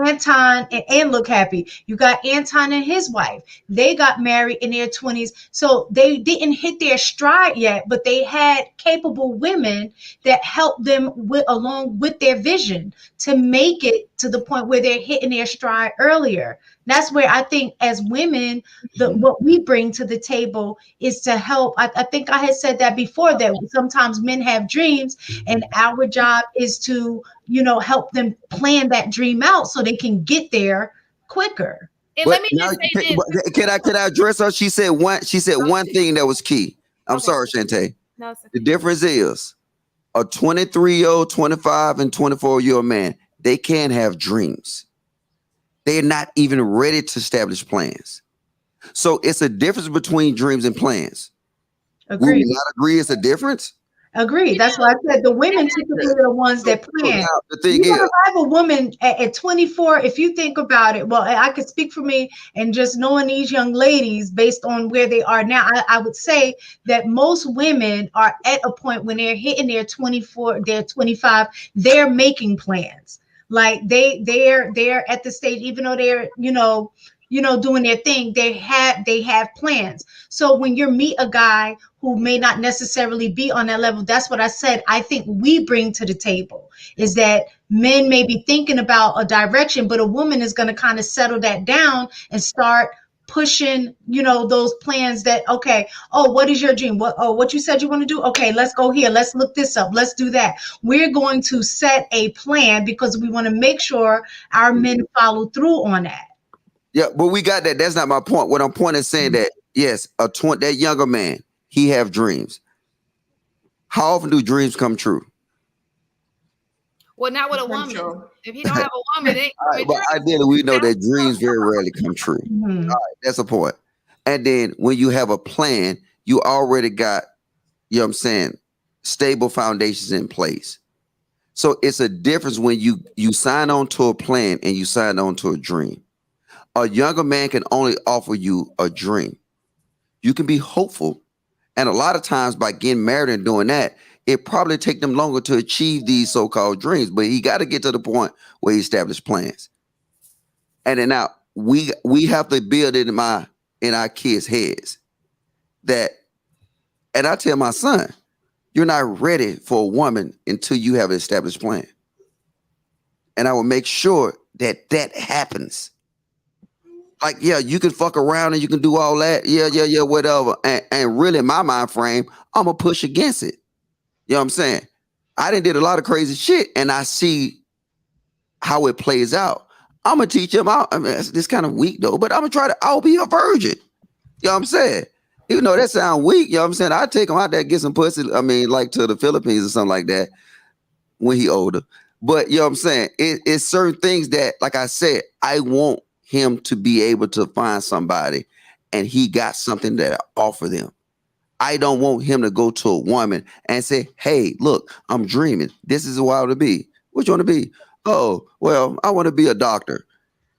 D: Anton and look happy. You got Anton and his wife. They got married in their 20s. So they didn't hit their stride yet, but they had capable women that helped them along with their vision to make it to the point where they're hitting their stride earlier. That's where I think as women, what we bring to the table is to help. I think I had said that before, that sometimes men have dreams and our job is to, help them plan that dream out so they can get there quicker.
A: And let me just say this.
H: Can I address her? She said one thing that was key. I'm sorry, Shantae.
A: No, it's okay.
H: The difference is a 23-year-old, 25 and 24-year-old man, they can't have dreams. They're not even ready to establish plans. So it's a difference between dreams and plans.
D: Agreed.
H: Will we not agree it's a difference?
D: Agreed. That's why I said the women typically are the ones that plan. The thing is, have a woman at 24, if you think about it, well, I could speak for me and just knowing these young ladies based on where they are now, I would say that most women are at a point when they're hitting their 24, their 25, they're making plans. Like they're at the stage, even though they're, doing their thing, they have plans. So when you meet a guy who may not necessarily be on that level, that's what I said. I think we bring to the table is that men may be thinking about a direction, but a woman is going to kind of settle that down and start pushing, those plans that, okay, oh, what is your dream? What you said you want to do? Okay, let's go here. Let's look this up. Let's do that. We're going to set a plan because we want to make sure our men follow through on that.
H: Yeah, but we got that. That's not my point. What I'm point is saying that, yes, that younger man, he have dreams. How often do dreams come true?
A: Well, not with a woman. If you don't have a woman,
H: but ideally, we know that dreams very rarely come true.
D: Mm-hmm.
H: All right, that's a point. And then when you have a plan, you already got, stable foundations in place. So it's a difference when you sign on to a plan and you sign on to a dream. A younger man can only offer you a dream. You can be hopeful. And a lot of times by getting married and doing that, it probably take them longer to achieve these so-called dreams. But he got to get to the point where he established plans. And then now we have to build it in our kids' heads that, and I tell my son, you're not ready for a woman until you have an established plan. And I will make sure that happens. Like, yeah, you can fuck around and you can do all that. Yeah, whatever. And really, in my mind frame, I'm going to push against it. You know what I'm saying? I did a lot of crazy shit, and I see how it plays out. I'm going to teach him. I mean, it's kind of weak, though, but I'm going to I'll be a virgin. You know what I'm saying? Even though that sounds weak, you know what I'm saying? I'll take him out there and get some pussy, like to the Philippines or something like that when he older. But, you know what I'm saying? It's certain things that, like I said, I want him to be able to find somebody and he got something that I offer them. I don't want him to go to a woman and say, hey, look, I'm dreaming. This is what I want to be. What you want to be? Oh, well, I want to be a doctor.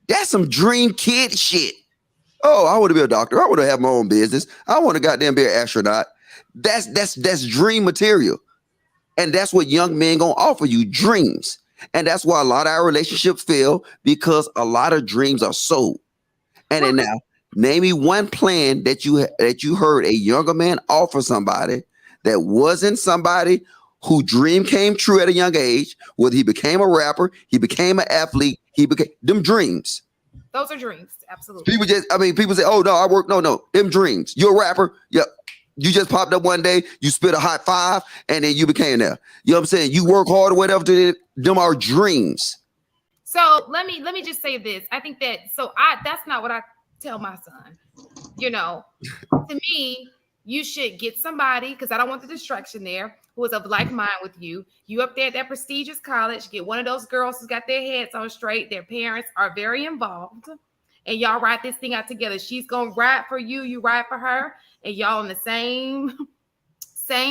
H: That's some dream kid shit. Oh, I want to be a doctor. I want to have my own business. I want to goddamn be an astronaut. That's dream material. And that's what young men gonna offer you, dreams. And that's why a lot of our relationships fail, because a lot of dreams are sold. And then now, name me one plan that you heard a younger man offer somebody that wasn't somebody whose dream came true at a young age, whether he became a rapper, he became an athlete, he became them dreams.
A: Those are dreams, absolutely.
H: People say, oh no, I work. No, them dreams. You're a rapper. Yep. You just popped up one day, you spit a hot 5, and then you became there. You know what I'm saying? You work hard or whatever. Them are dreams.
A: So let me just say this. I think that's not what I tell my son. To me, you should get somebody, because I don't want the distraction there, who is of like mind with you. You up there at that prestigious college, get one of those girls who's got their heads on straight. Their parents are very involved. And y'all ride this thing out together. She's going to ride for you. You ride for her. And y'all on the same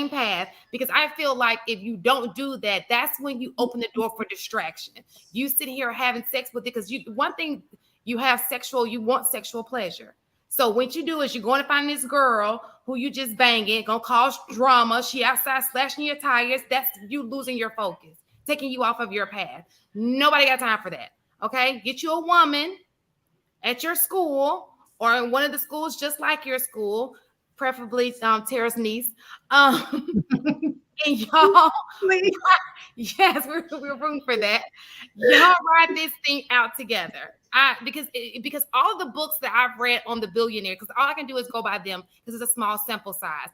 A: path. Because I feel like if you don't do that, that's when you open the door for distraction. You sit here having sex with it because one thing you want sexual pleasure. So what you do is you're going to find this girl who you just banging, going to cause drama. She outside slashing your tires. That's you losing your focus, taking you off of your path. Nobody got time for that. Okay? Get you a woman at your school or in one of the schools just like your school, preferably Tara's niece. And y'all, yes, we're rooting for that. Y'all ride this thing out together. Because all the books that I've read on the billionaire, because all I can do is go by them because it's a small sample size.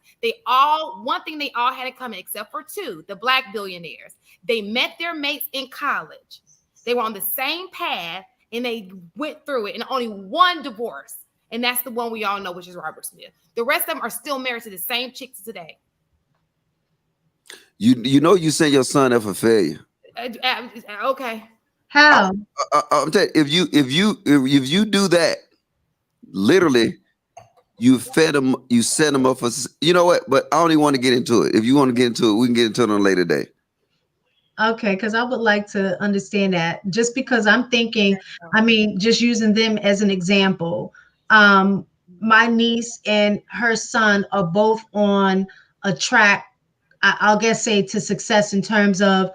A: One thing they all had in common, except for two, the Black billionaires. They met their mates in college. They were on the same path. And they went through it, and only one divorce. And that's the one we all know, which is Robert Smith. The rest of them are still married to the same chicks today.
H: You send your son up for failure.
A: Okay.
D: How?
H: I'm telling you, if you do that, literally, you fed him, you set him up for. You know what? But I don't even want to get into it. If you want to get into it, we can get into it on a later day.
D: Okay, because I would like to understand that. Just because I'm thinking, just using them as an example. My niece and her son are both on a track, I'll say, to success in terms of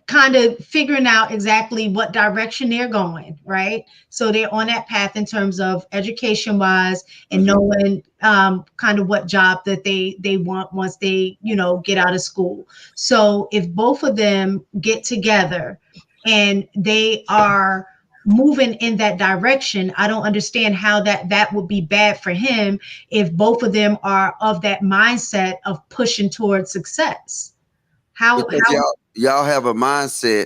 D: kind of figuring out exactly what direction they're going, right? So they're on that path in terms of education wise and knowing kind of what job that they want once they, get out of school. So if both of them get together and they are moving in that direction, I don't understand how that would be bad for him if both of them are of that mindset of pushing towards success.
H: Because y'all have a mindset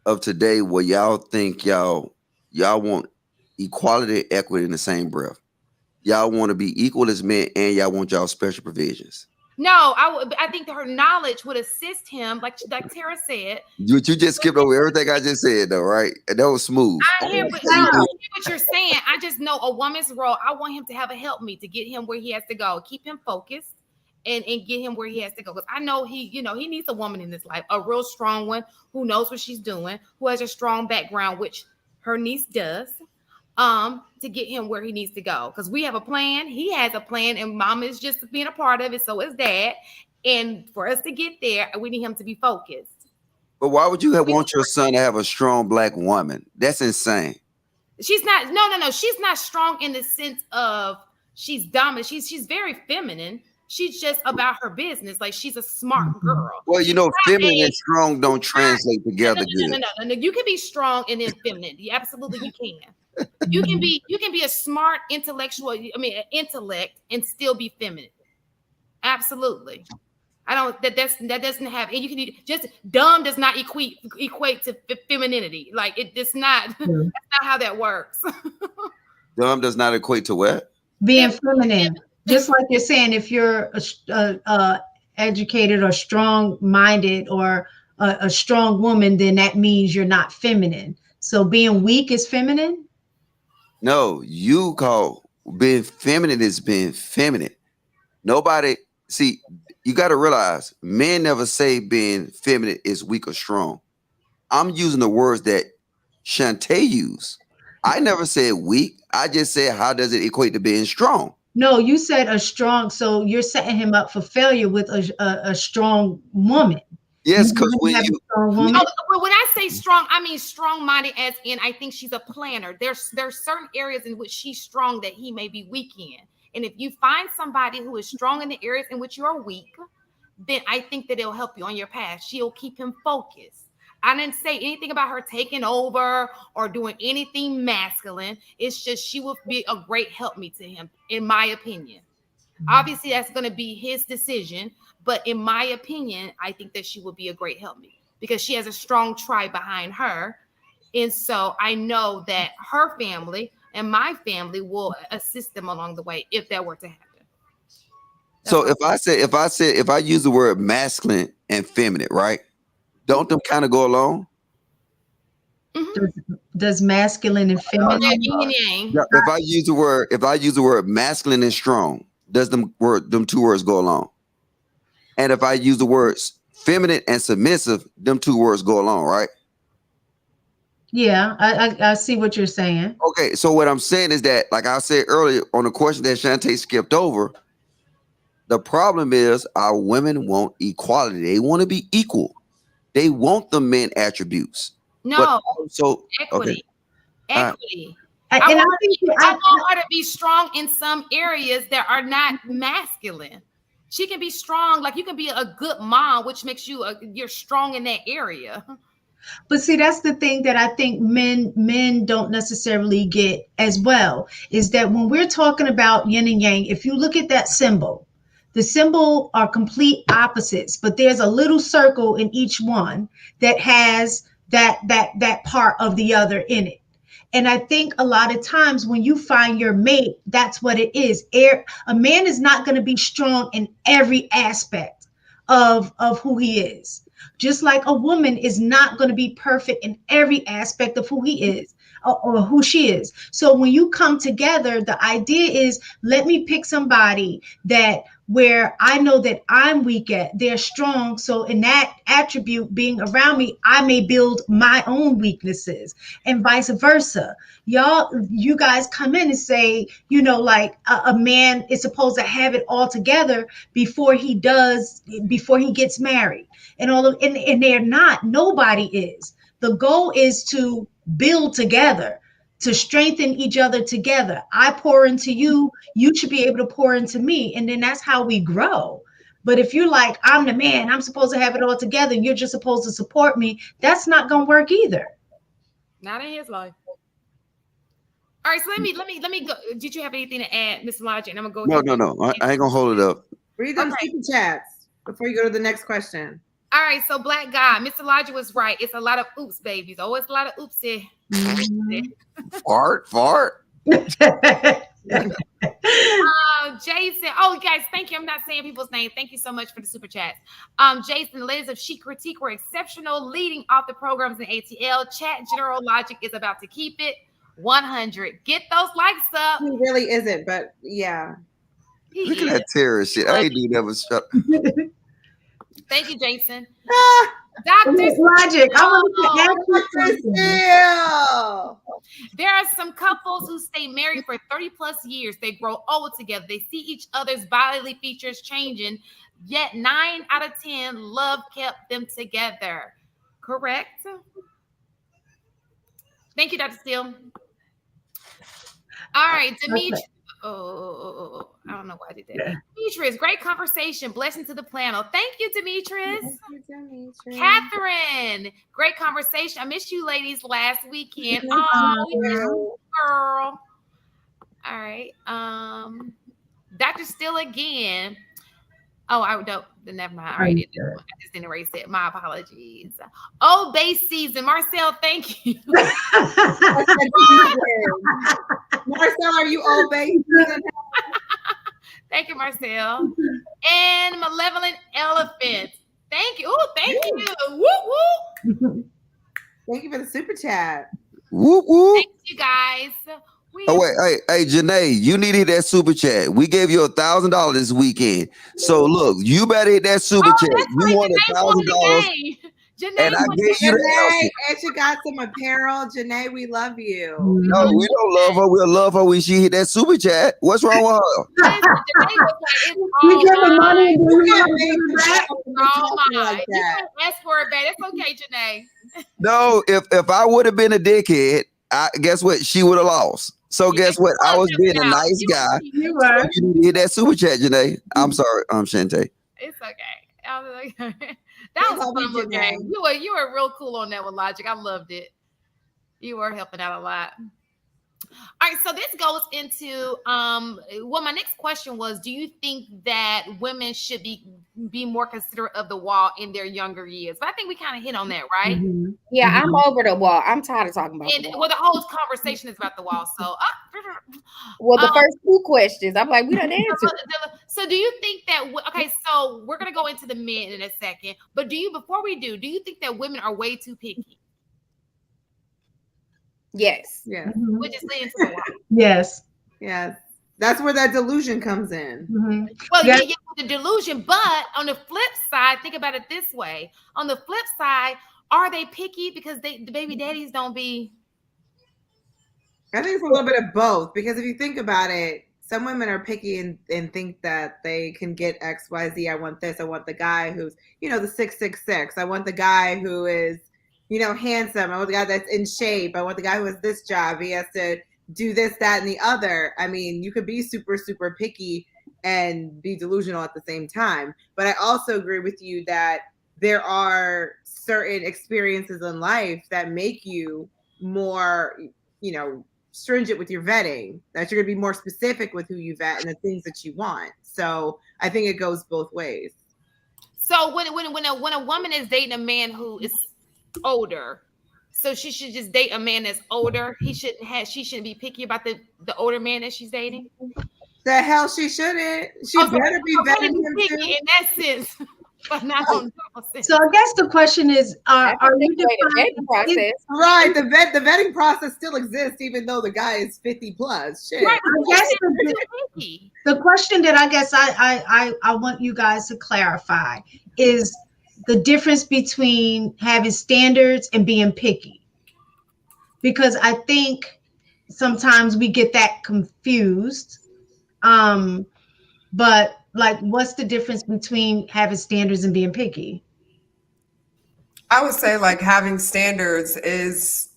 H: of today where y'all think y'all want equality, equity in the same breath. Y'all want to be equal as men, and y'all want y'all special provisions.
A: No, I think that her knowledge would assist him, like Tara said.
H: You just skipped over everything I just said, though, right? And that was smooth.
A: I hear what you're saying. I just know a woman's role. I want him to have a help me to get him where he has to go, keep him focused, and get him where he has to go. Because I know he needs a woman in his life, a real strong one who knows what she's doing, who has a strong background, which her niece does. To get him where he needs to go. Because we have a plan, he has a plan, and mom is just being a part of it, so is dad. And for us to get there, we need him to be focused.
H: But why would you want your son to have a strong black woman? That's insane.
A: She's not, no. She's not strong in the sense of she's dominant. She's very feminine. She's just about her business. Like, she's a smart girl.
H: Well, feminine and strong don't translate together good.
A: No. You can be strong and then feminine. Absolutely, you can. You can be a smart intellectual. Intellect and still be feminine. Absolutely. I don't. That doesn't have. And you can just dumb does not equate to femininity. Like, it does not. That's not how that works.
H: Dumb does not equate to what?
D: Being feminine. Just like you're saying, if you're educated or strong-minded or a strong woman, then that means you're not feminine. So being weak is feminine?
H: No, you call being feminine is being feminine. Nobody, see, you got to realize men never say being feminine is weak or strong. I'm using the words that Shantae used. I never said weak. I just said, how does it equate to being strong?
D: No, you said a strong, so you're setting him up for failure with a strong woman.
H: Yes, because when
A: when I say strong, I mean strong-minded, as in I think she's a planner. There's certain areas in which she's strong that he may be weak in. And if you find somebody who is strong in the areas in which you're weak, then I think that it'll help you on your path. She'll keep him focused. I didn't say anything about her taking over or doing anything masculine. It's just she will be a great helpmeet to him, in my opinion. Obviously, that's going to be his decision. But in my opinion, I think that she would be a great helpmeet because she has a strong tribe behind her. And so I know that her family and my family will assist them along the way if that were to happen.
H: So if I use the word masculine and feminine, right? Don't them kind of go along?
D: Mm-hmm. Does masculine and feminine?
H: If I use the word masculine and strong, does them two words go along? And if I use the words feminine and submissive, them two words go along, right?
D: Yeah, I see what you're saying.
H: Okay, so what I'm saying is that, like I said earlier on the question that Shantae skipped over, the problem is our women want equality. They want to be equal. They want the men attributes.
A: No,
H: so
A: equity.
H: Okay.
A: Equity. I want her to be strong in some areas that are not masculine. She can be strong, like you can be a good mom, which makes you're strong in that area.
D: But see, that's the thing that I think men don't necessarily get as well, is that when we're talking about yin and yang, if you look at that symbol, the symbol are complete opposites, but there's a little circle in each one that has that part of the other in it. And I think a lot of times when you find your mate, that's what it is. A man is not going to be strong in every aspect of who he is. Just like a woman is not going to be perfect in every aspect of who he is. or who she is. So when you come together, the idea is, let me pick somebody that where I know that I'm weak at, they're strong. So in that attribute being around me, I may build my own weaknesses and vice versa. You guys come in and say, like a man is supposed to have it all together before he gets married, and they're not. Nobody is. The goal is to build together, to strengthen each other together. I pour into you, you should be able to pour into me. And then that's how we grow. But if you're like, I'm the man, I'm supposed to have it all together, and you're just supposed to support me, that's not going to work either.
A: Not in his life. All right, so let me go. Did you have anything to add, Mr. Logic? And I'm gonna go.
H: No. I ain't gonna hold it up.
C: Read them super chats before you go to the next question.
A: All right, so Black Guy, Mr. Logic was right. It's a lot of oops, babies. Oh, it's a lot of oopsie.
H: Fart.
A: Jason. Oh, guys, thank you. I'm not saying people's name. Thank you so much for the super chat. Jason, the ladies of Chic Critique were exceptional, leading off the programs in ATL. Chat General Logic is about to keep it 100. Get those likes up.
C: He really isn't, but yeah.
H: Look at that terrorist shit. I ain't do never shut.
A: Thank you, Jason.
D: Dr. Logic, I want to ask you
A: there are some couples who stay married for 30 plus years. They grow old together. They see each other's bodily features changing, yet 9 out of 10 love kept them together. Correct? Thank you, Dr. Steele. All right, Demetri. Oh, I don't know why I did that. Yeah. Demetrius, great conversation. Blessing to the panel. Thank you, Demetrius. Catherine, great conversation. I missed you ladies last weekend. Oh, girl. All right. Dr. Steele again. Oh, I don't. Never mind. I already did. I just didn't erase it. My apologies. Oh, base season. Marcel, thank you.
C: Marcel, are you all base season?
A: Thank you, Marcel. And Malevolent Elephant. Thank you. Oh, thank you. Whoop, whoop.
C: Thank you for the super chat.
H: Whoop, whoop.
A: Thank you, guys.
H: Hey, Janae, you need to hit that super chat. We gave you $1,000 this weekend. So look, you better hit that super chat. You want $1,000. And I gave you the
C: and she got some apparel. Janae, we love you.
H: No, we don't love her. We'll love her when she hit that super chat. What's wrong with her?
D: You give her money and
A: you can ask for it back. That's okay, Janae.
H: No, if I would have been a dickhead, guess what? She would have lost. So guess what? I was being a nice guy. You were. So you need to hit that super chat, Janae. I'm sorry, Shante.
A: It's okay. That was a fun little game. You were real cool on that with Logic. I loved it. You were helping out a lot. All right, so this goes into my next question was, do you think that women should be more considerate of the wall in their younger years? But I think we kind of hit on that, right?
B: Mm-hmm. Yeah, I'm over the wall. I'm tired of talking about
A: the wall. Well, the whole conversation is about the wall. So
B: the first 2 questions, I'm like, we don't answer.
A: So do you think that so we're gonna go into the men in a second, but before we do you think that women are way too picky?
B: Yes.
C: Yeah.
A: Which is leading to the wall.
D: Yes.
C: Yes. That's where that delusion comes in.
A: Mm-hmm. Well, yeah, the delusion. But on the flip side, think about it this way. On the flip side, are they picky because the baby daddies don't be?
C: I think it's a little bit of both. Because if you think about it, some women are picky and think that they can get X, Y, Z. I want this. I want the guy who's, the 666. I want the guy who is, handsome. I want the guy that's in shape. I want the guy who has this job. He has to do this, that, and the other. I mean, you could be super, super picky and be delusional at the same time. But I also agree with you that there are certain experiences in life that make you more, stringent with your vetting, that you're going to be more specific with who you vet and the things that you want. So I think it goes both ways.
A: So when a woman is dating a man who is older, so she should just date a man that's older. She shouldn't be picky about the older man that she's dating.
C: The hell she shouldn't. She better be vetting him too.
A: In that sense. but not on normal sense.
D: So I guess the question is, are you
B: vetting
D: defining
B: process?
C: Right. The vetting process still exists, even though the guy is 50 plus. Shit.
A: Right,
D: I guess the question that I guess I want you guys to clarify is the difference between having standards and being picky. Because I think sometimes we get that confused. But like, what's the difference between having standards and being picky?
F: I would say like having standards is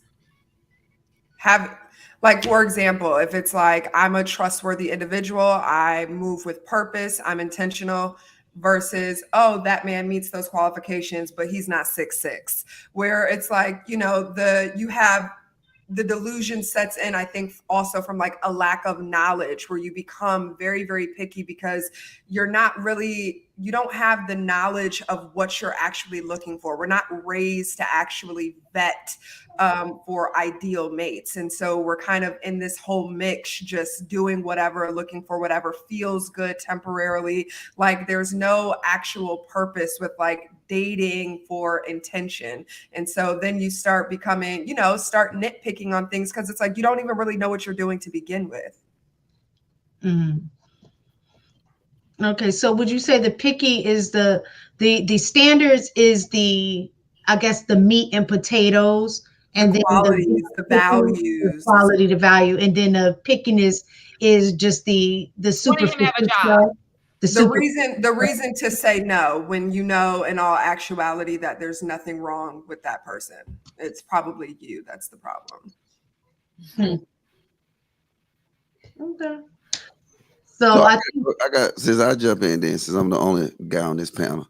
F: like, for example, if it's like I'm a trustworthy individual, I move with purpose, I'm intentional, versus, oh, that man meets those qualifications, but he's not 6'6", where it's like, you know, you have the delusion sets in, I think, also from like a lack of knowledge, where you become very, very picky because you don't have the knowledge of what you're actually looking for. We're not raised to actually vet for ideal mates. And so we're kind of in this whole mix, just doing whatever, looking for whatever feels good temporarily. Like there's no actual purpose with like dating for intention. And so then you start becoming, start nitpicking on things because it's like you don't even really know what you're doing to begin with.
D: Mm-hmm. Okay, so would you say the picky is the standards is I guess the meat and potatoes, and then
F: qualities, the values,
D: the quality, the value, and then the pickiness is just the superficial stuff.
F: The reason to say no when you know in all actuality that there's nothing wrong with that person. It's probably you that's the problem.
D: Okay. So
H: I got since I jump in then, since I'm the only guy on this panel.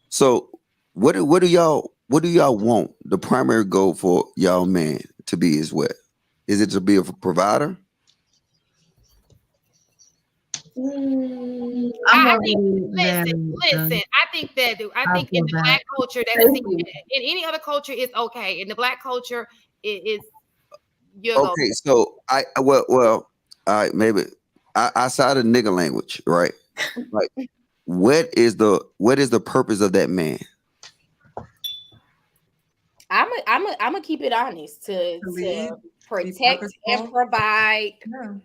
H: So what do y'all want the primary goal for y'all man to be is what? Is it to be a provider?
A: Listen. I think in the Black culture, in any other culture is okay. In the Black culture, it is.
H: Okay, so all right, maybe outside of nigga language, right? Like, what is the purpose of that man?
B: I'm gonna keep it honest to protect and provide.
H: Yeah.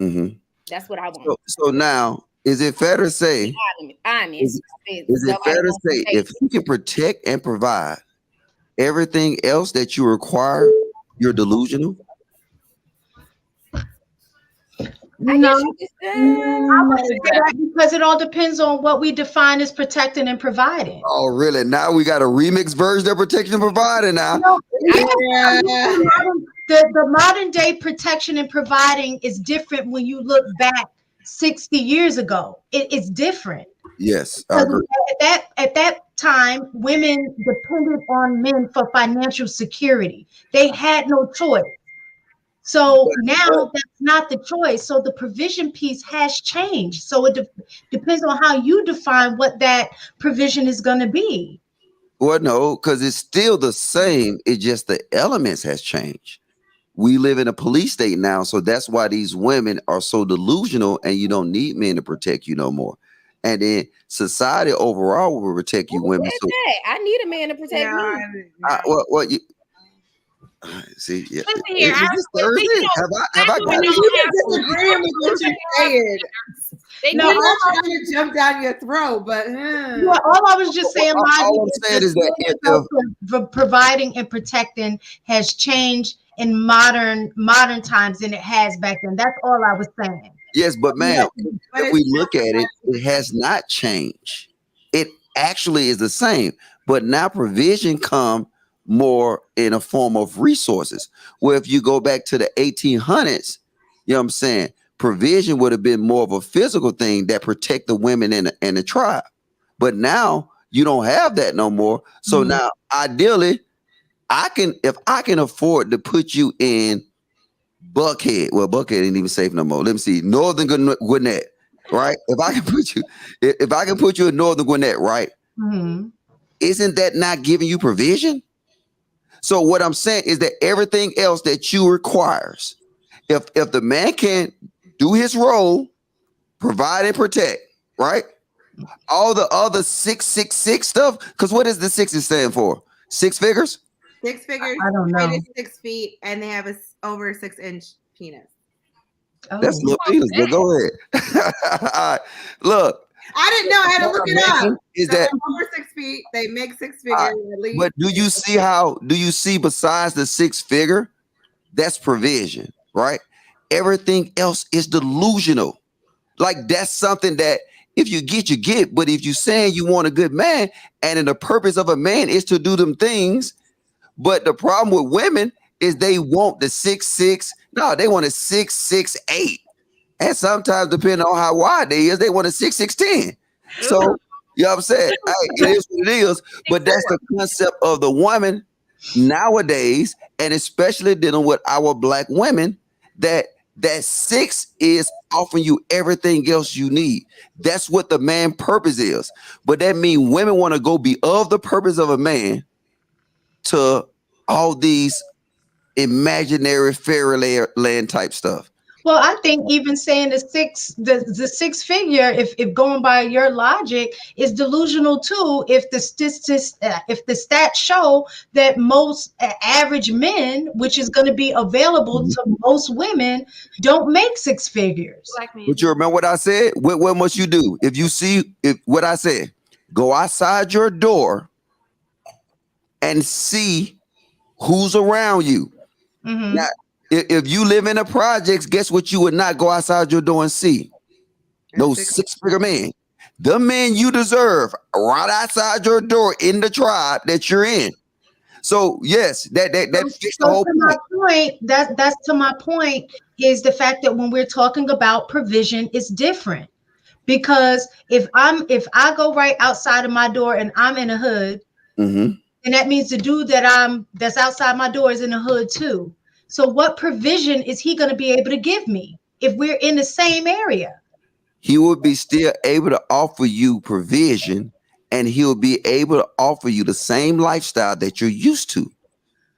H: Mm-hmm.
B: That's what I want.
H: So now, is it fair to say?
B: Honest.
H: Is it fair to say if he can protect and provide everything else that you require, you're delusional?
D: No, because it all depends on what we define as protecting and providing.
H: Oh, really? Now we got a remix version of protection and providing now.
D: The modern day protection and providing is different when you look back 60 years ago. It's different.
H: Yes, I agree.
D: At that time, women depended on men for financial security. They had no choice. So now that's not the choice. So the provision piece has changed. So it depends on how you define what that provision is going to be.
H: Well, no, because it's still the same. It's just the elements has changed. We live in a police state now, so that's why these women are so delusional, and you don't need men to protect you no more. And then society overall will protect you, women. So
B: I need a man to protect me.
H: See, yeah.
A: Listen here,
H: Have I got
C: you disagreeing with what you're saying? I'm not trying to jump down your throat, but
D: all I was just saying,
H: all I'm saying is that
D: providing and protecting has changed in modern times than it has back then. That's all I was saying.
H: Yes, but ma'am, if we look at it, it has not changed. It actually is the same, but now provision come more in a form of resources. Where if you go back to the 1800s, you know what I'm saying, provision would have been more of a physical thing that protect the women in the tribe. But now you don't have that no more. So now ideally, if I can afford to put you in Buckhead. Well, Buckhead ain't even safe no more. Let me see. Northern Gwinnett, right? If I can put you in Northern Gwinnett, right?
D: Mm-hmm.
H: Isn't that not giving you provision? So what I'm saying is that everything else that you requires, if the man can do his role, provide and protect, right? All the other 666 stuff. Because what does the sixes stand for? 6 figures?
C: 6 figures.
D: I don't
C: Height
D: know.
C: is 6 feet, and they have over 6-inch penis.
H: That's
D: Oh.
H: little penis, but go ahead. All right. Look,
C: I didn't know. I had to look it up.
H: is
C: So
H: that
C: they're over 6 feet. They make 6 figures at least.
H: but do you see besides the 6 figure, that's provision, right? Everything else is delusional. Like that's something that if you get, you get. But if you saying you want a good man, and then the purpose of a man is to do them things, but the problem with women is they want the 6'6". No, they want a 6'6'8". And sometimes, depending on how wide they is, they want a 6'10". So, you know what I'm saying? Hey, it is what it is. But that's the concept of the woman nowadays, and especially dealing with our black women, that 6 is offering you everything else you need. That's what the man purpose is. But that means women want to go be of the purpose of a man to all these imaginary fairyland type stuff.
D: Well, I think even saying the 6 figure, if going by your logic, is delusional too. If the stats show that most average men, which is going to be available to most women, don't make 6 figures.
A: Black men.
H: But you remember what I said? What must you do? If you see what I said, go outside your door and see who's around you.
D: Mhm.
H: Now, if you live in the projects, guess what? You would not go outside your door and see those 6-figure men. The men you deserve right outside your door in the tribe that you're in. So yes, that fits the whole
D: point. That's to my point, is the fact that when we're talking about provision, it's different. Because if I go right outside of my door and I'm in a hood, and that means the dude that's outside my door is in the hood too. So what provision is he going to be able to give me if we're in the same area?
H: He will be still able to offer you provision, and he'll be able to offer you the same lifestyle that you're used to.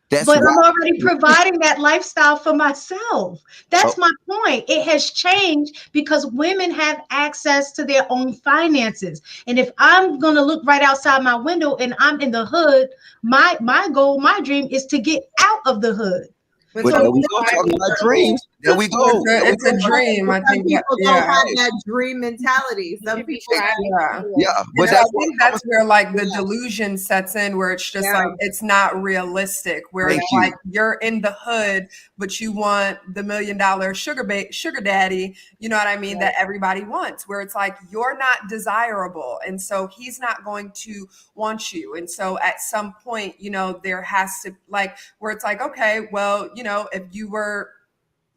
D: But I'm already providing that lifestyle for myself. That's my point. It has changed because women have access to their own finances. And if I'm going to look right outside my window and I'm in the hood, my goal, my dream is to get out of the hood.
H: But there we go, talking about dreams. There we go.
F: It's a dream. I think
C: people don't have that dream mentality. Some people
H: but
F: I think that's where like the delusion sets in, where it's just like it's not realistic. Where it's like you're in the hood, but you want the $1 million sugar daddy. You know what I mean? That everybody wants. Where it's like you're not desirable, and so he's not going to want you. And so at some point, you know, there has to like where it's like, okay, well, you know, if you were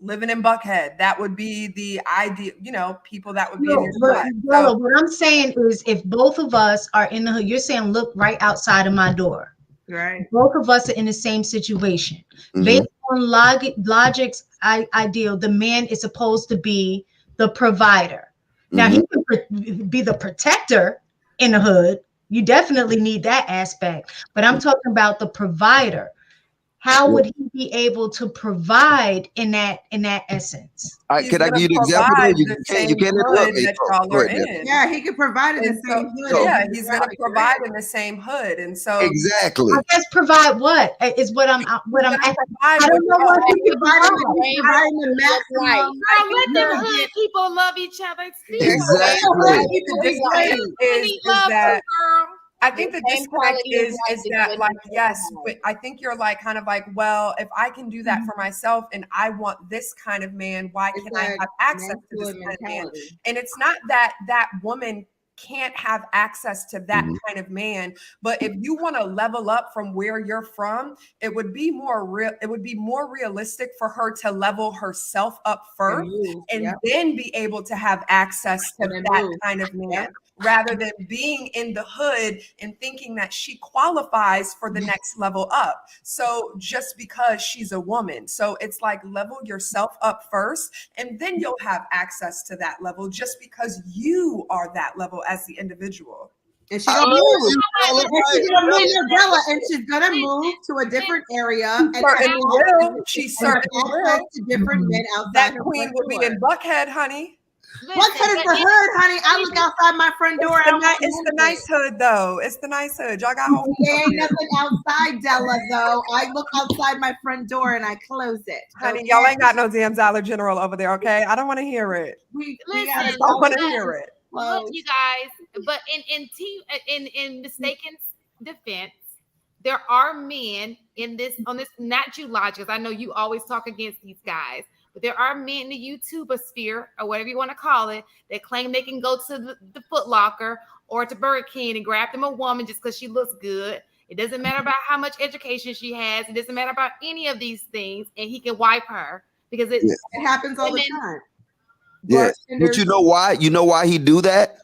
F: living in Buckhead, that would be the ideal, you know, people that would be in your life.
D: So, what I'm saying is if both of us are in the hood, you're saying look right outside of my door.
C: Right.
D: Both of us are in the same situation. Based on logic's ideal, the man is supposed to be the provider. Now he can be the protector in the hood. You definitely need that aspect. But I'm talking about the provider. How would he be able to provide in that essence?
H: Can I give you an example? You can't interrupt.
C: Yeah, he could provide in the same hood.
F: Yeah, he's going to provide in the same hood, and so
H: exactly.
D: I guess provide what is what I'm. I don't know what he
C: providing the maximum.
A: Let them hood people love each other.
F: I think the disconnect is that like, yes, but I think you're like kind of like, well, if I can do that for myself and I want this kind of man, why can't I have access to this kind of man? And it's not that that woman can't have access to that kind of man, but if you want to level up from where you're from, it would be more real. It would be more realistic for her to level herself up first and then be able to have access to that kind of man. Rather than being in the hood and thinking that she qualifies for the next level up. So just because she's a woman. So it's like level yourself up first, and then you'll have access to that level just because you are that level as the individual.
C: And she's gonna move. And she's gonna move to a different area. And
F: she certainly will.
C: To different men outside.
F: That queen will be in Buckhead, honey.
C: What cut is the hood, honey? I look outside my front door.
F: It's the nice hood, though. It's the nice hood. Y'all got home.
C: There ain't nothing outside, Della, though. I look outside my front door and I close it.
F: Honey, y'all ain't got no damn Dollar General over there, okay? I don't want to hear it.
C: I
F: don't want to hear it.
A: Look, you guys, but in mistaken defense, there are men on this, not you, Lodge, because I know you always talk against these guys, but there are men in the YouTuber sphere, or whatever you want to call it, that claim they can go to the Foot Locker or to Burger King and grab them a woman just because she looks good. It doesn't matter about how much education she has. It doesn't matter about any of these things, and he can wipe her because it
C: happens all the time.
H: Yeah, but you know why? You know why he do that?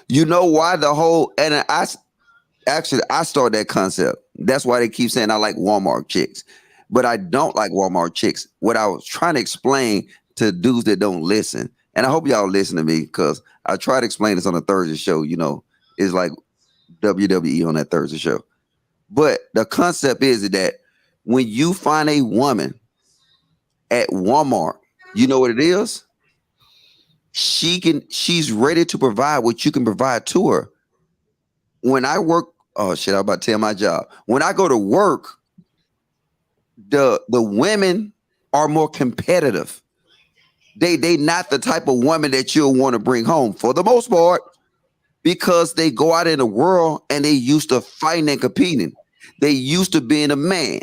H: You know why I started that concept. That's why they keep saying I like Walmart chicks, but I don't like Walmart chicks. What I was trying to explain to dudes that don't listen, and I hope y'all listen to me because I try to explain this on a Thursday show. You know, it's like WWE on that Thursday show. But the concept is that when you find a woman at Walmart, you know what it is? She's ready to provide what you can provide to her. When I work, oh shit, I'm about to tell my job. When I go to work, the women are more competitive. They not the type of woman that you'll want to bring home for the most part, because they go out in the world and they used to fighting and competing. They used to being a man.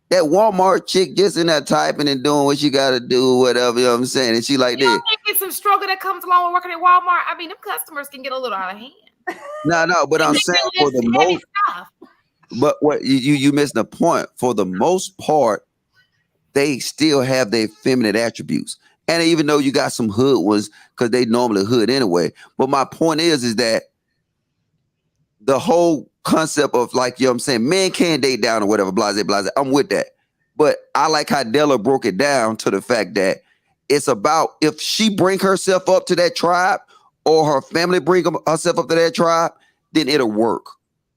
H: That Walmart chick just in there typing and doing what she got to do, whatever, you know what I'm saying? And she like
A: you
H: that.
A: don't think it's some struggle that comes along with working at Walmart? I mean, them customers can get a little out of hand.
H: No, but I'm saying for the most, but what you missed the point. For the most part, they still have their feminine attributes. And even though you got some hood ones, because they normally hood anyway. But my point is that the whole concept of, like, you know what I'm saying, men can't date down or whatever, blase, blase. I'm with that. But I like how Della broke it down to the fact that it's about if she bring herself up to that tribe or her family bring herself up to that tribe, then it'll work.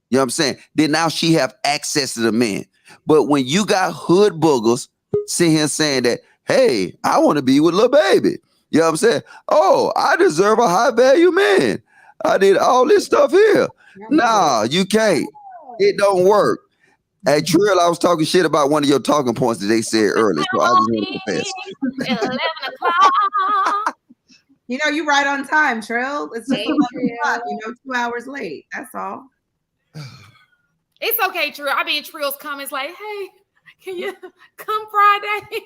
H: You know what I'm saying? Then now she have access to the men. But when you got hood boogers sitting here saying that, hey, I want to be with Lil Baby. You know what I'm saying? Oh, I deserve a high value man. I did all this stuff here. Nah, you can't. It don't work. Hey, Trill, I was talking shit about one of your talking points that they said earlier, so I just want to confess.
A: 11 o'clock.
C: You know, you right on time, Trill. It's just 11 o'clock, 2 hours late. That's all.
A: It's okay, Trill. I mean, Trill's comments like, hey, can you come Friday?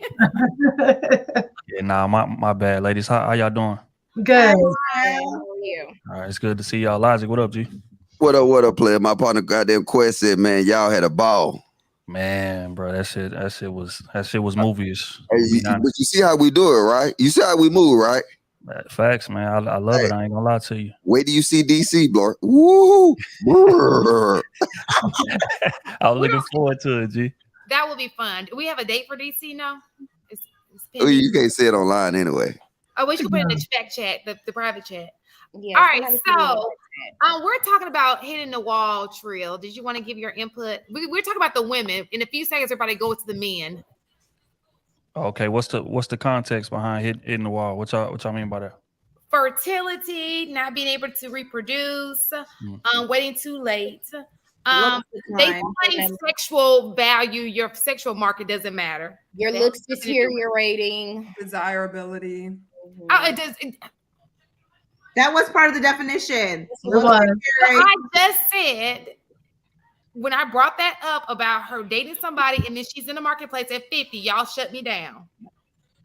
I: Yeah, nah, my bad, ladies. How y'all doing?
D: Good.
B: How are you?
I: All right, it's good to see y'all. Logic, what up, G?
H: What up, player? My partner, goddamn Quest said, man, y'all had a ball.
I: Man, bro, that shit was movies.
H: Hey, but you see how we do it, right? You see how we move, right?
I: Facts, man. I love it. I ain't gonna lie to you.
H: Wait till you see DC, bro. Woo!
I: I was looking forward to it, G.
A: That will be fun. Do we have a date for DC now? It's
H: you can't say it online anyway.
A: Oh, we should put it in the chat, the private chat.
B: Yeah.
A: All right, so we're talking about hitting the wall, Trill. Did you want to give your input? We're talking about the women. In a few seconds, everybody go to the men.
I: Okay, what's the context behind hitting the wall? What y'all mean by that?
A: Fertility, not being able to reproduce, waiting too late. They claim sexual value. Your sexual market doesn't matter.
B: Your looks deteriorating.
F: Desirability.
C: That was part of the definition.
A: I just said, when I brought that up about her dating somebody and then she's in the marketplace at 50, y'all shut me down.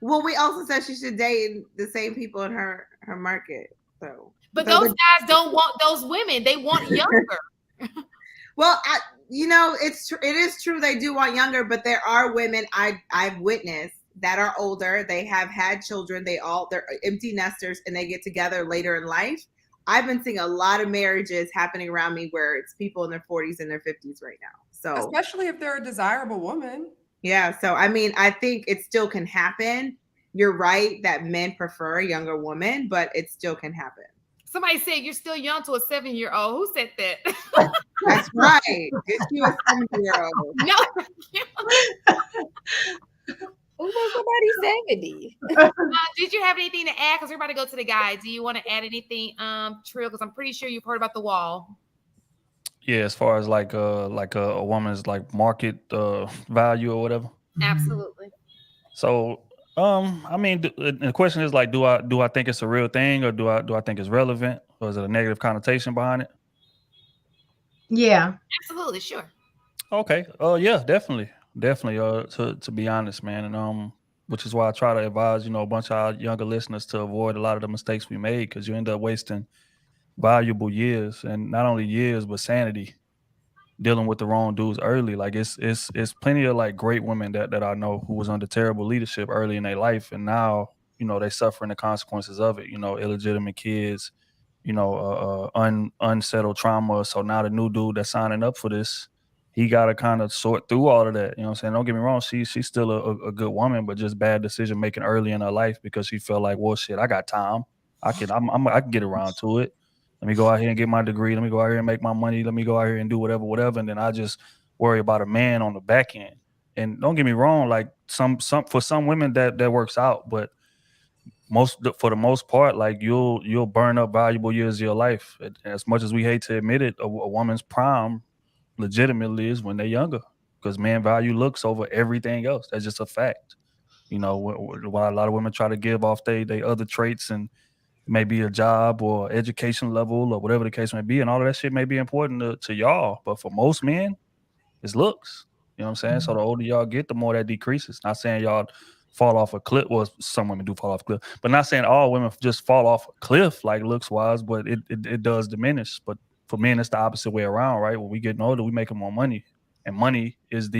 C: Well, we also said she should date the same people in her market.
A: But those guys don't want those women. They want younger.
C: Well, it is true they do want younger, but there are women I've witnessed that are older. They have had children. They're empty nesters and they get together later in life. I've been seeing a lot of marriages happening around me where it's people in their 40s and their 50s right now. So
F: especially if they're a desirable woman.
C: Yeah. So, I mean, I think it still can happen. You're right that men prefer a younger woman, but it still can happen.
A: Somebody said you're still young to a 7-year-old. Who said that?
C: That's right. Get you a 7-year-old.
A: No.
B: Who was somebody 70?
A: Did you have anything to add? Because we're about to go to the guy. Do you want to add anything, Trill? Because I'm pretty sure you've heard about the wall.
I: Yeah, as far as like a woman's like market value or whatever.
A: Absolutely.
I: So I mean, the question is like, do I think it's a real thing, or do I think it's relevant, or is it a negative connotation behind it?
D: Yeah.
A: Absolutely, sure.
I: Okay. Yeah, definitely. To be honest, man, and which is why I try to advise a bunch of our younger listeners to avoid a lot of the mistakes we made, because you end up wasting valuable years, and not only years but sanity, dealing with the wrong dudes early. Like it's plenty of like great women that I know who was under terrible leadership early in their life, and now they suffering the consequences of it. Illegitimate kids, unsettled trauma. So now the new dude that's signing up for this, he got to kind of sort through all of that. You know what I'm saying? Don't get me wrong, she's still a good woman, but just bad decision making early in her life because she felt like, well, shit, I got time. I can get around to it. Let me go out here and get my degree. Let me go out here and make my money. Let me go out here and do whatever. And then I just worry about a man on the back end. And don't get me wrong, like some for some women that works out, but for the most part, like you'll burn up valuable years of your life. As much as we hate to admit it, a woman's prime legitimately is when they're younger, because men value looks over everything else. That's just a fact. While a lot of women try to give off they other traits, and maybe a job or education level or whatever the case may be, and all of that shit may be important to y'all, but for most men, it's looks. You know what I'm saying? So the older y'all get, the more that decreases. Not saying y'all fall off a cliff. Well, some women do fall off a cliff, but not saying all women just fall off a cliff like looks wise, but it does diminish. But for men, it's the opposite way around, right? When we getting older, we making more money, and money is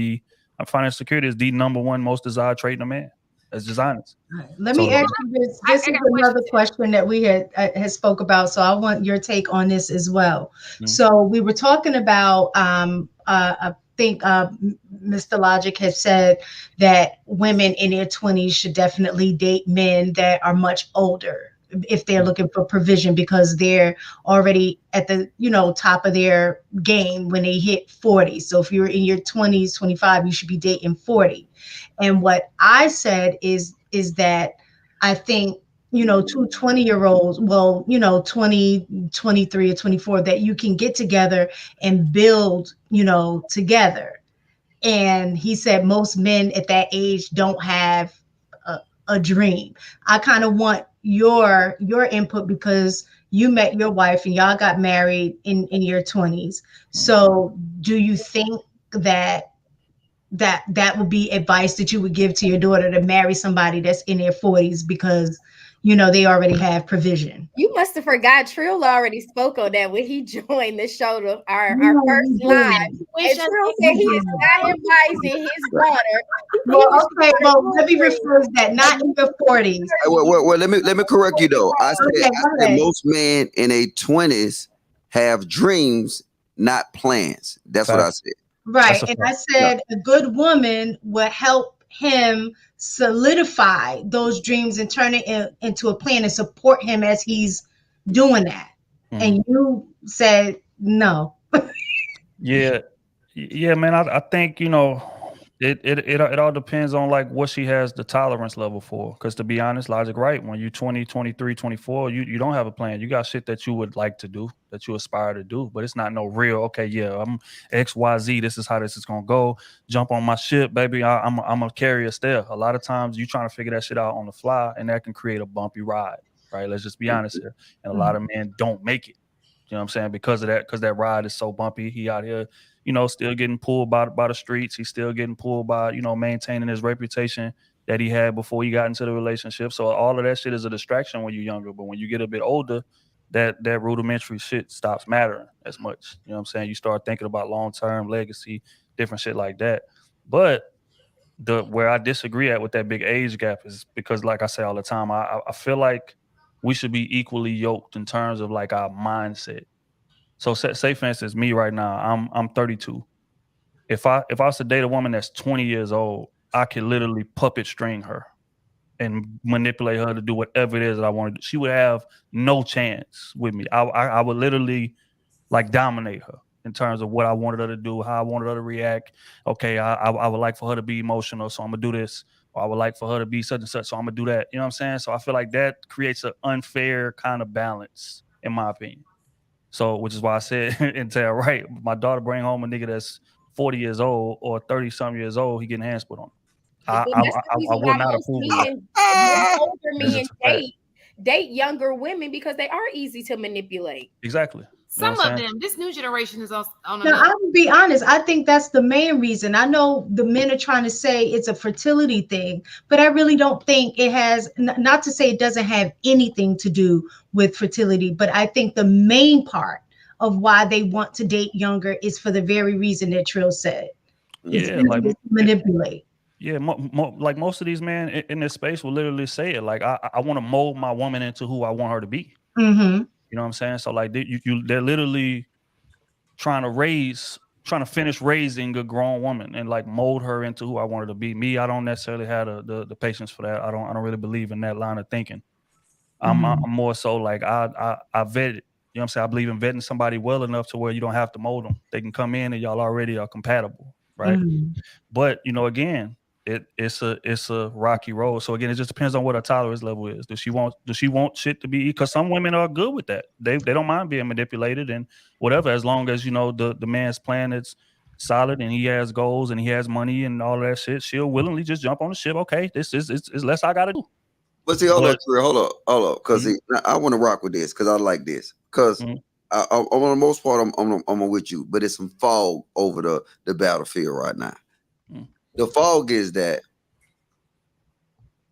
I: financial security is the number one most desired trait in a man. That's just honest.
D: Let
I: So
D: me ask you this. This
A: I
D: is
A: got a
D: another question that we had spoke about. So I want your take on this as well.
I: Mhm.
D: So we were talking about, I think Mr. Logic has said that women in their 20s should definitely date men that are much older if they're looking for provision, because they're already at the top of their game when they hit 40. So if you're in your 20s, 25, you should be dating 40. And what I said is that I think, two 20-year-olds, well, 20, 23 or 24, that you can get together and build, together. And he said most men at that age don't have a dream. I kind of want your input, because you met your wife and y'all got married in your 20s. So do you think that would be advice that you would give to your daughter, to marry somebody that's in their 40s, because they already have provision?
B: You must have forgot Trill already spoke on that when he joined the show to our
D: No,
B: first
D: he
B: live.
D: didn't.
B: And Trill said he is not advising his daughter.
D: Well, okay, well, let me rephrase that. Not in your 40s.
H: Well, let me correct you though. I
D: Okay, go
H: said
D: ahead.
H: most men in their 20s have dreams, not plans. That's what I
I: Facts.
H: said.
D: Right.
I: That's a
D: And
I: fact.
D: I said a good woman will help him solidify those dreams and turn it into a plan and support him as he's doing that.
I: Mhm.
D: And you said no.
I: Yeah, man. I think it all depends on like what she has the tolerance level for. Because to be honest, Logic right. When you're 20, 23, 24, you don't have a plan. You got shit that you would like to do, that you aspire to do, but it's not no real. Okay, yeah, I'm XYZ. This is how this is gonna go. Jump on my ship, baby. I'm gonna carry us there. A lot of times you trying to figure that shit out on the fly, and that can create a bumpy ride. Right? Let's just be honest here. And a lot of men don't make it. You know what I'm saying? Because of that, because that ride is so bumpy. He out here, still getting pulled by the streets. He's still getting pulled by, maintaining his reputation that he had before he got into the relationship. So all of that shit is a distraction when you're younger. But when you get a bit older, that rudimentary shit stops mattering as much. You know what I'm saying? You start thinking about long-term legacy, different shit like that. But where I disagree at with that big age gap is because, like I say all the time, I feel like we should be equally yoked in terms of like our mindset. So say for instance, me right now, I'm 32. If I was to date a woman that's 20 years old, I could literally puppet string her and manipulate her to do whatever it is that I want to do. She would have no chance with me. I would literally like dominate her in terms of what I wanted her to do, how I wanted her to react. Okay, I would like for her to be emotional, so I'm gonna do this. or I would like for her to be such and such, so I'm gonna do that. You know what I'm saying? So I feel like that creates an unfair kind of balance, in my opinion. So, which is why I said, and tell right, my daughter bring home a nigga that's 40 years old or 30 some years old, he getting hands put on.
B: But then that's the
I: I
B: reason
I: will
B: why
I: not
B: most
I: approve of that.
B: men, most older
I: That's
B: men
I: just a fact.
B: date younger women because they are easy to manipulate.
I: Exactly. You know
A: Some
I: what I'm
A: of
I: saying?
A: them. This new generation is on
D: Now,
A: another.
D: I will be honest. I think that's the main reason. I know the men are trying to say it's a fertility thing, but I really don't think it has, not to say it doesn't have anything to do with fertility, but I think the main part of why they want to date younger is for the very reason that Trill said. It's
I: Yeah, like
D: easier to manipulate.
I: yeah, like most of these men in this space will literally say it. Like I want to mold my woman into who I want her to be.
D: Mm-hmm.
I: You know what I'm saying? So like they're literally trying to finish raising a grown woman and like mold her into who I want her to be. Me, I don't necessarily have the patience for that. I don't really believe in that line of thinking. I'm more so like I vet it. You know what I'm saying? I believe in vetting somebody well enough to where you don't have to mold them. They can come in and y'all already are compatible, right?
D: Mm-hmm.
I: But again, it's a rocky road. So again, it just depends on what her tolerance level is. Does she want shit to be? Because some women are good with that. They don't mind being manipulated and whatever, as long as the man's plan is solid and he has goals and he has money and all that shit. She'll willingly just jump on the ship. Okay, this is it's less I got to do.
H: But see, hold
I: But-
H: up, because I want to rock with this because I like this because on the most part I'm with you, but it's some fog over the battlefield right now. The fog is that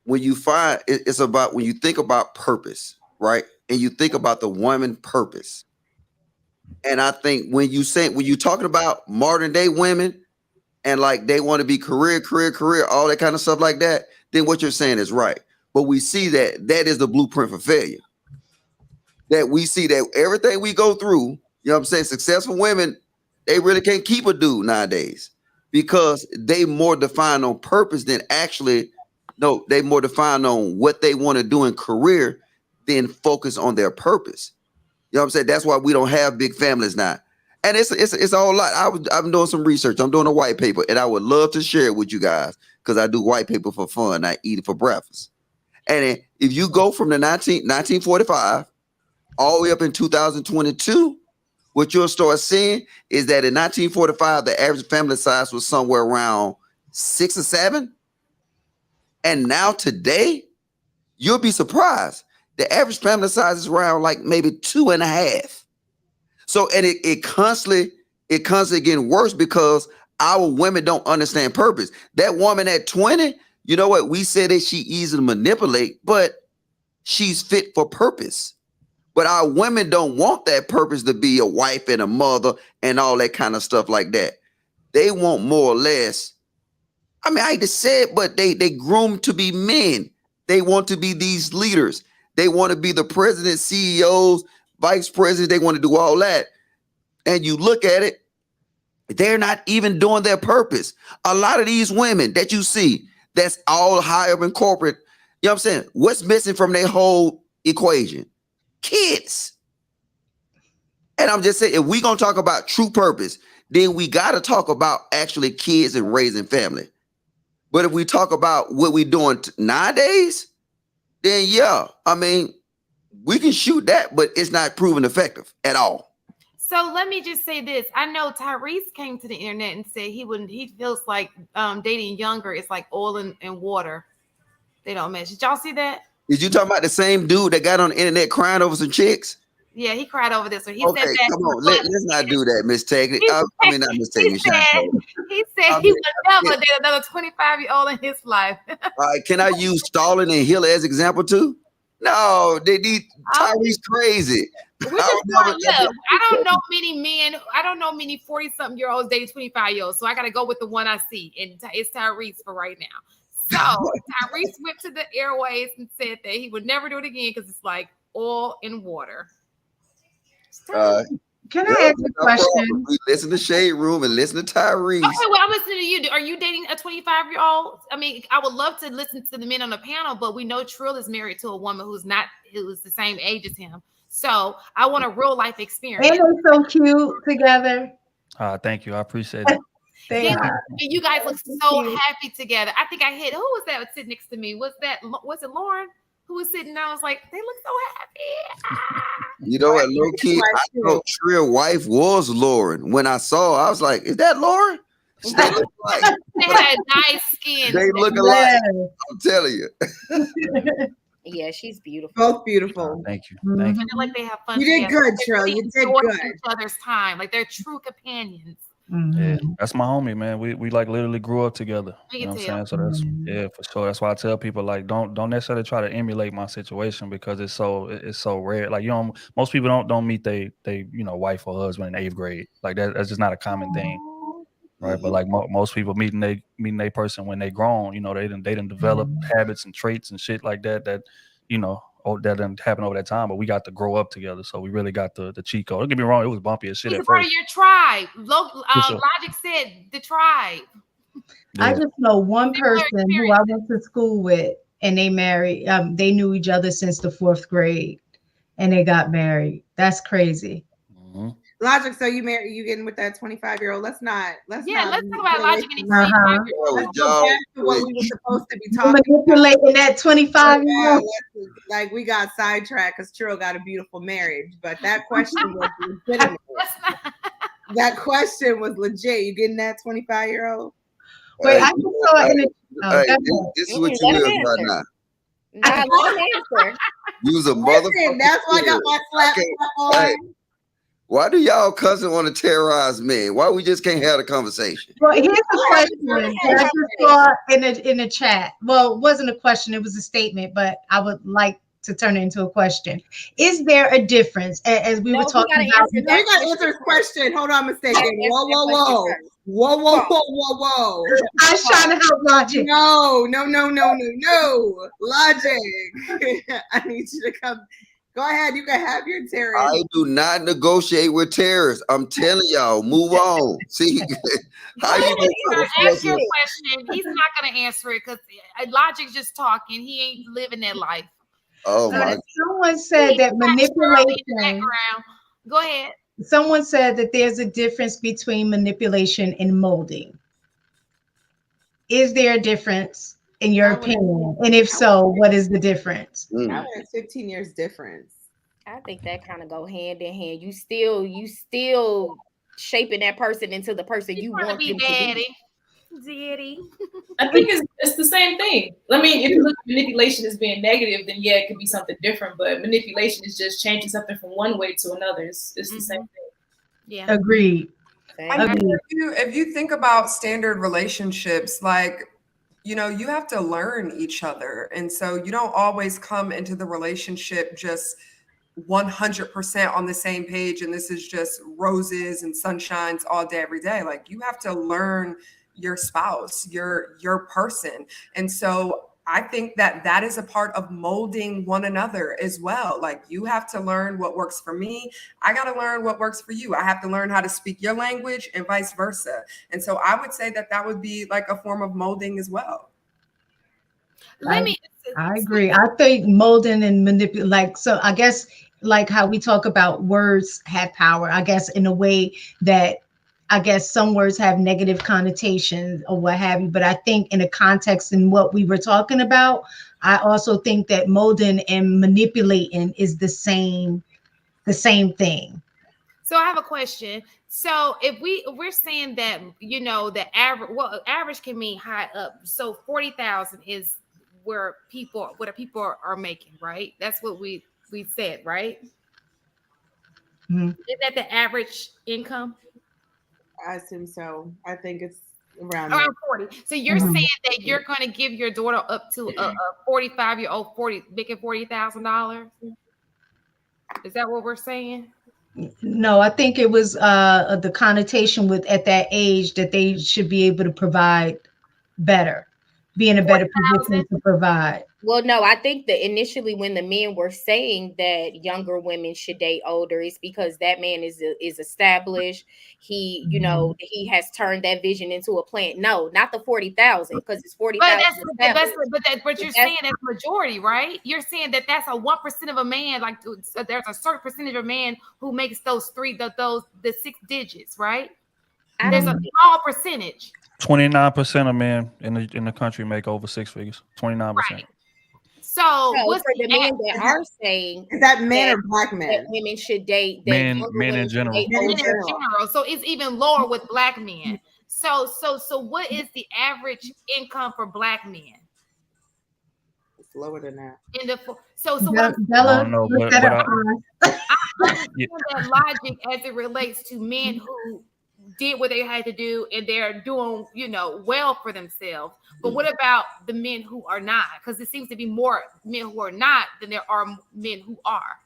H: when you find it's about when you think about purpose, right, and you think about the woman purpose, and I think when you're talking about modern day women and like they want to be career, all that kind of stuff like that, then what you're saying is right. But we see that is the blueprint for failure. That we see that everything we go through, you know what I'm saying? Successful women, they really can't keep a dude nowadays because they more defined on purpose than they more defined on what they want to do in career than focus on their purpose. You know what I'm saying? That's why we don't have big families now. And it's a whole lot. I'm doing some research. I'm doing a white paper, and I would love to share it with you guys because I do white paper for fun. I eat it for breakfast. And if you go from the 1945 all the way up in 2022, what you'll start seeing is that in 1945, the average family size was somewhere around 6 or 7. And now today, you'll be surprised. The average family size is around like maybe 2.5. So, and it constantly getting worse because our women don't understand purpose. That woman at 20, you know what? We said that she easy to manipulate, but she's fit for purpose. But our women don't want that purpose to be a wife and a mother and all that kind of stuff like that. They want more or less. I mean, I hate to say it, but they groom to be men. They want to be these leaders. They want to be the president, CEOs, vice presidents. They want to do all that. And you look at it, they're not even doing their purpose. A lot of these women that you see, that's all high up in corporate, you know what I'm saying? What's missing from their whole equation? Kids. And I'm just saying, if we're going to talk about true purpose, then we got to talk about actually kids and raising family. But if we talk about what we're doing nowadays, then yeah, I mean, we can shoot that, but it's not proven effective at all.
A: So let me just say this. I know Tyrese came to the internet and said he feels like dating younger is like oil and water. They don't match. Did y'all see that?
H: Did you talk about the same dude that got on the internet crying over some chicks?
A: Yeah, he cried over this one. He
H: Okay,
A: said that.
H: come on. Let's not do that, Miss Tagney. I mean, not Miss Tagney.
A: He said he would never date another 25-year-old in his life.
H: All right, can I use Stalin and Hitler as example too? No, they need Tyrese crazy.
A: I don't know many men. I don't know many 40-something-year-olds dating 25-year-olds. So I got to go with the one I see, and it's Tyrese for right now. So Tyrese went to the airways and said that he would never do it again because it's like oil and water.
D: Can I ask a question?
H: We listen to Shade Room and listen to Tyrese.
A: Okay, well, I'm listening to you. Are you dating a 25-year-old? I mean, I would love to listen to the men on the panel, but we know Trill is married to a woman who's the same age as him. So I want a real life experience.
D: And they're so cute together.
I: Thank you. I appreciate it.
D: They
A: Yeah,
D: are.
A: and you guys look
B: So
A: so
B: cute.
A: happy together. I think I hit. Who was that sitting next to me? Was it Lauren who was sitting there? I was like, they look so happy.
H: You know what, low key, I thought Tria's wife was Lauren. When I saw her, I was like, is that Lauren? They look like
A: They had nice skin.
H: they look alike.
D: Yes.
H: I'm telling you.
B: Yeah, she's beautiful.
C: Both beautiful.
I: Thank you.
D: Mhm.
I: Thank you.
A: And they're like they have fun.
C: You did
A: together.
C: good,
A: They
C: Trill.
A: really
C: You did
A: enjoy
C: good.
A: each other's time. Like they're true companions.
I: Yeah,
D: Mhm.
I: that's my homie, man. We like literally grew up together.
A: I
I: You know
A: can
I: what I'm
A: tell.
I: saying? So that's
D: Mhm.
I: yeah, for sure. That's why I tell people like don't necessarily try to emulate my situation because it's so rare. Like most people don't meet they wife or husband in 8th grade. Like that's just not a common thing, right? But like most people meeting they person when they grown. You know they didn't develop habits and traits and shit like that that didn't happen over that time. But we got to grow up together, so we really got the cheat code. Don't get me wrong, it was bumpy as shit
A: He's a
I: at
A: part
I: first.
A: of your tribe.
I: For sure.
A: Logic said the tribe.
D: I
I: Yeah.
D: just know one
A: Similar
D: person who I went to school with, and they married. They knew each other since the 4th grade, and they got married. That's crazy.
I: Mhm.
C: Logic, so you getting with that 25-year-old? Let's not
A: Let's talk about
C: get away
A: Logic and
C: from
A: these
C: that.
A: 25
D: Uh-huh.
A: year
H: That
A: olds.
H: was
C: Let's go
H: y'all
C: back to what we
H: switch.
C: were supposed to be
D: You
C: talking about.
D: manipulating that 25 year
C: Yeah,
D: old.
C: like we got sidetracked because Trill got a beautiful marriage, but that question was legitimate.
A: Let's not.
C: That question was legit. You getting that 25-year-old?
D: Wait,
H: Hey,
D: I just saw it in the. Oh,
H: hey,
D: go
H: this,
D: ahead.
H: this is what
B: Let
H: you
B: him
H: is right
B: answer.
H: now.
B: Nah, let him answer.
H: You was a
C: Listen,
H: motherfucker.
C: that's why I got my slap
H: Okay,
C: on.
H: hey. Why do y'all cousin want to terrorize men? Why we just can't have a conversation?
D: Well, here's the
C: Go ahead.
D: question that I just saw in the chat. Well, it wasn't a question; it was a statement, but I would like to turn it into a question. Is there a difference, as we were
B: No, we
D: talking
B: gotta
D: about?
B: answer
C: We
B: that
C: got to answer his question. Hold on a second. Whoa, whoa, whoa. Whoa, whoa, whoa, whoa, whoa.
D: I was trying to help Logic.
C: No. Logic. I need you to come. Go ahead. You can have your terrorist.
H: I do not negotiate with terrorists. I'm telling y'all, move on. See how you gonna
A: Ask your question. He's not going to answer it because Logic's just talking. He ain't living that life.
H: Oh my!
D: Someone said that manipulation.
A: Go ahead.
D: Someone said that there's a difference between manipulation and molding. Is there a difference in your opinion? And if so, what is the difference?
C: I would have 15 years difference.
B: I think that kind of go hand in hand. You still shaping that person into the person you want
A: be
B: them
A: daddy.
B: to
A: Daddy.
G: I think it's the same thing. I mean, if you look at manipulation as being negative, then yeah, it could be something different. But manipulation is just changing something from one way to another. It's the same thing.
A: Yeah.
D: Agreed.
F: I mean, if you think about standard relationships, like, you have to learn each other. And so you don't always come into the relationship just 100% on the same page. And this is just roses and sunshines all day, every day. Like, you have to learn your spouse, your person. And so I think that is a part of molding one another as well. Like, you have to learn what works for me. I got to learn what works for you. I have to learn how to speak your language and vice versa. And so I would say that would be like a form of molding as well.
D: I agree. I think molding and manipulate. So I guess like how we talk about words have power, I guess in a way that I guess some words have negative connotations or what have you. But I think in a context in what we were talking about, I also think that molding and manipulating is the same thing.
A: So I have a question. So if we're saying that, the average can mean high up. So 40,000 is what people are making, right? That's what we said, right?
D: Mm-hmm.
A: Is that the average income?
C: I assume so. I think it's around
A: 40. So you're saying that you're going to give your daughter up to a 45-year-old making $40,000? Is that what we're saying?
D: No, I think it was the connotation with at that age that they should be able to provide better, be in a better position to provide.
B: Well, no, I think that initially when the men were saying that younger women should date older, it's because that man is established. He, he has turned that vision into a plan. No, not the 40,000, because it's 40,000.
A: But you're saying that's majority, right? You're saying that that's a 1% of a man. Like there's a certain percentage of man who makes the 6 digits, right? There's a small percentage.
I: 29% of men in the country make over 6 figures. 29%.
A: Right. So
B: So
A: what's
B: for the men
C: is
B: that
C: that-
B: are saying
C: Is that men
B: that-
C: or black
B: that
C: men?
B: women should date, that
I: Men-
B: younger
I: men in
B: women should
I: general.
B: date
C: Men in
A: men in
B: older.
A: general? So it's even lower with black men. So what is the average income for black men?
C: It's lower than that.
A: In the so what I'm
I: I
D: Bella,
I: don't know,
D: look
I: but
D: that
I: I,
D: up for us.
A: I understand that logic as it relates to men who did what they had to do and they're doing, well for themselves. But what about the men who are not? Because it seems to be more men who are not than there are men who are.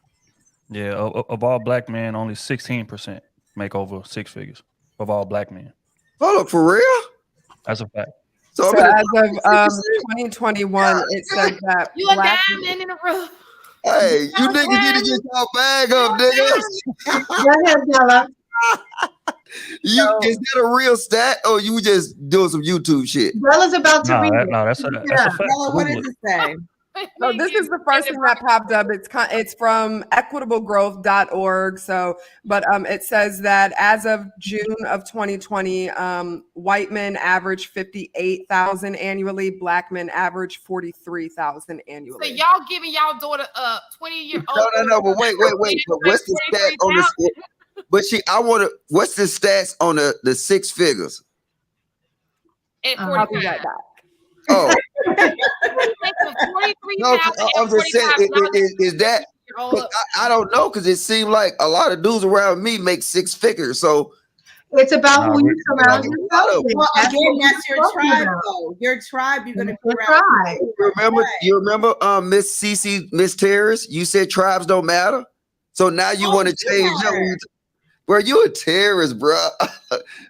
I: yeah, of all black men, only 16% make over 6 figures of all black men.
H: Hold up, for real?
I: That's a fact.
H: So,
F: So
H: I'm in
F: as
H: the
F: of 2021, it said that
A: You a
F: black
A: diamond in the rough.
H: hey, you niggas need to get your bag up, niggas.
D: Go ahead, Bella.
H: Is that a real stat or you just doing some YouTube shit?
D: Bella's about to
I: Nah,
D: read it.
I: that's a fact.
C: Bella, what
I: Google
C: does
I: it.
C: it say?
F: So this is the first thing that popped up. It's from equitablegrowth.org. So, but it says that as of June of 2020, white men average 58,000 annually, black men average 43,000
A: So
F: annually.
A: y'all giving y'all daughter a 20-year-old.
H: No, but wait. But what's the stat on the? But what's the stats on the 6 figures?
A: At
F: I'll be
A: 45.
F: right back.
H: Oh, no,
A: 43,000
H: I'm just saying, is that? 'Cause I don't know, because it seemed like a lot of dudes around me make 6 figures. So
D: It's about who you surround
H: like,
D: yourself with.
C: Well,
D: That's
C: again,
D: what
C: that's
D: we're
C: your
D: talking
C: tribe,
D: about.
C: though. Your tribe, you're gonna be
D: Your
C: around.
D: tribe.
H: you remember Miss Cece, Miss Terrace? You said tribes don't matter. So now you want to change up. Bro, you a terrorist, bro.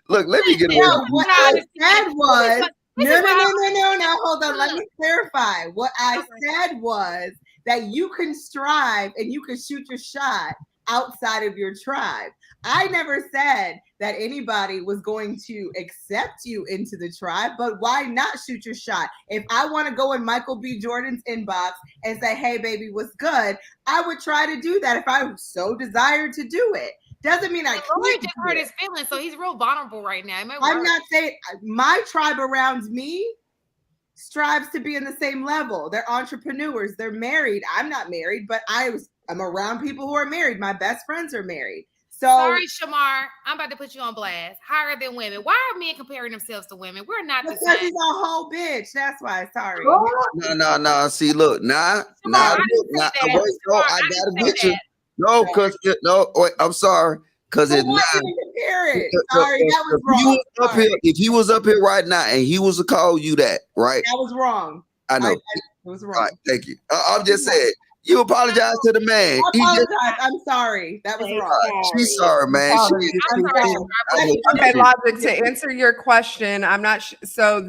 H: Look, let me get away.
C: No, what I said was
A: This
C: no.
A: is
C: Hold on. Let me clarify. What I said was that you can strive and you can shoot your shot outside of your tribe. I never said that anybody was going to accept you into the tribe, but why not shoot your shot? If I want to go in Michael B. Jordan's inbox and say, hey, baby, what's good? I would try to do that if I so desired to do it. Doesn't mean I
A: Lori
C: can't
A: just
C: do
A: hurt
C: it.
A: his feelings, so he's real vulnerable right now.
C: I'm not saying my tribe around me strives to be in the same level. They're entrepreneurs. They're married. I'm not married, but I'm around people who are married. My best friends are married. So
A: Sorry, Shamar. I'm about to put you on blast. Higher than women. Why are men comparing themselves to women? We're not the
C: because
A: same.
C: he's a whole bitch. That's why. Sorry.
H: No. See, look, I gotta get you. No, because wait, I'm sorry. Because it's not.
C: Sorry, that was wrong.
H: If he was up here right now and he was to call you that, right?
C: That was wrong.
H: I know.
C: It was wrong.
H: All right, thank you. I'm just saying. You apologize to the man.
C: I apologize. I'm sorry. That was wrong.
H: She's sorry, man.
F: Okay, Logic, to answer your question, I'm not so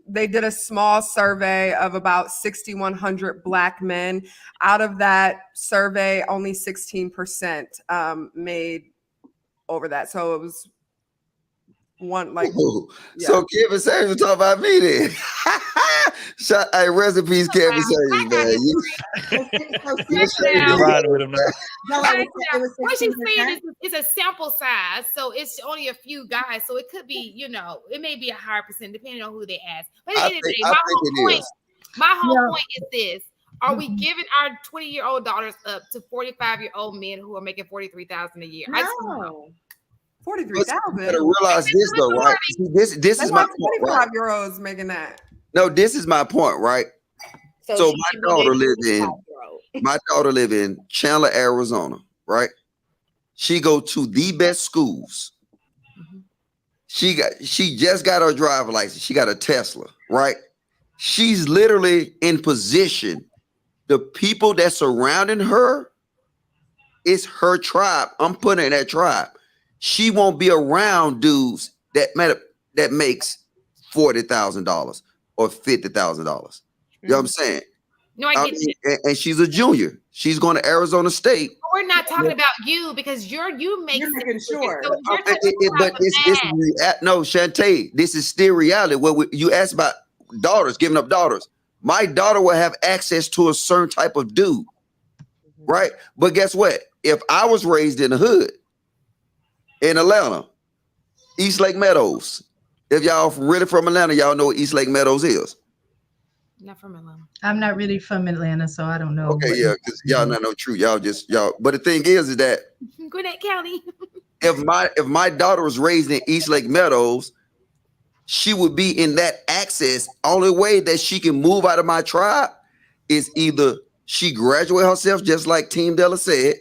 F: they did a small survey of about 6,100 black men. Out of that survey, only 16% made over that. So it was one like.
H: Yeah. So Kevin Samuels was talking about me then. Hey, rest in peace, Kevin Samuels, man.
A: What she's saying is a sample size, so it's only a few guys. So it could be, it may be a higher percent depending on who they ask. But at the end of the day, my whole point is this: are we giving our 20-year-old daughters up to 45-year-old men who are making $43,000 a year?
C: No.
F: 43,000.
H: You gotta realize this though, right? See, this is my point, right?
F: 25-year-olds making that.
H: No, this is my point, right? So my daughter live in Chandler, Arizona, right? She go to the best schools. She just got her driver's license. She got a Tesla, right? She's literally in position. The people that surrounding her is her tribe. I'm putting in that tribe. She won't be around dudes that makes $40,000 or $50,000. You know what I'm saying?
A: No, I get it.
H: And she's a junior. She's going to Arizona State.
A: We're not talking about you because you make sense.
C: Sure.
A: So
H: No, Shantae, this is still reality. What you asked about daughters, giving up daughters. My daughter will have access to a certain type of dude, right? But guess what? If I was raised in the hood in Atlanta, East Lake Meadows. If y'all really from Atlanta, y'all know what East Lake Meadows is.
A: Not from Atlanta.
D: I'm not really from Atlanta, so I don't know.
H: Okay, yeah, because y'all not know true. Y'all just y'all. But the thing is that
A: Gwinnett County.
H: if my daughter was raised in East Lake Meadows, she would be in that access. Only way that she can move out of my tribe is either she graduate herself, just like Team Della said,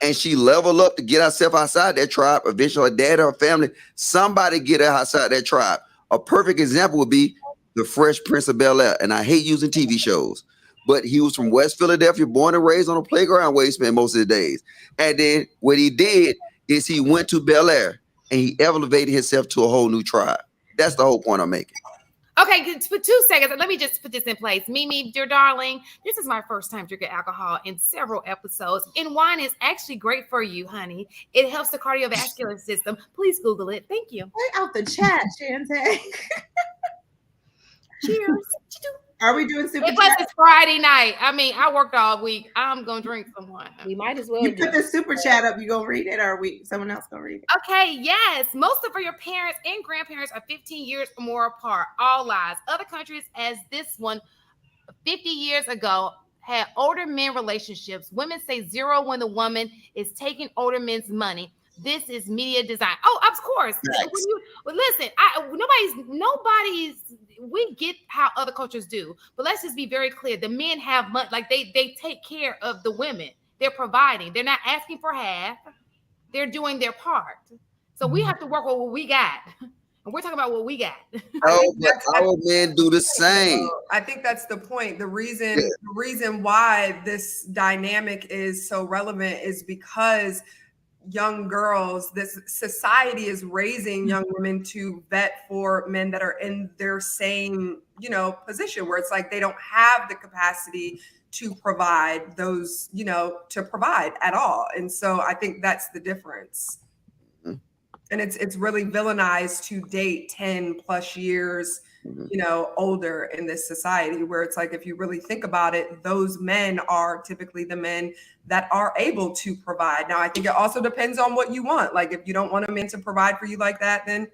H: and she level up to get herself outside that tribe. Eventually, her dad or her family, somebody get her outside that tribe. A perfect example would be the Fresh Prince of Bel-Air. And I hate using TV shows, but he was from West Philadelphia, born and raised on a playground where he spent most of his days. And then what he did is he went to Bel-Air and he elevated himself to a whole new tribe. That's the whole point I'm making.
A: Okay, for 2 seconds, let me just put this in place. Mimi, dear darling, this is my first time drinking alcohol in several episodes, and wine is actually great for you, honey. It helps the cardiovascular system. Please Google it. Thank you.
C: Get out the chat, Shantae.
A: Cheers.
C: Are we doing super
A: It was
C: chat?
A: it's Friday night. I mean, I worked all week. I'm gonna drink some wine.
B: We might as well.
C: You put the super chat up. You gonna read it, or someone else gonna read it?
A: Okay, yes. Most of your parents and grandparents are 15 years or more apart. All lies. Other countries, as this one 50 years ago, had older men relationships. Women say zero when the woman is taking older men's money. This is media design. Oh, of course. But listen, nobody's. We get how other cultures do, but let's just be very clear. The men have money, like they take care of the women. They're providing. They're not asking for half. They're doing their part. So we have to work with what we got, and we're talking about what we got.
H: Oh, but our men do the same.
F: I think that's the point. The reason why this dynamic is so relevant is because young girls, this society is raising young women to vet for men that are in their same, position, where it's like they don't have the capacity to provide those, to provide at all. And so I think that's the difference. And it's really villainized to date 10 plus years, older in this society, where it's like, if you really think about it, those men are typically the men that are able to provide. Now, I think it also depends on what you want. Like, if you don't want a man to provide for you like that, then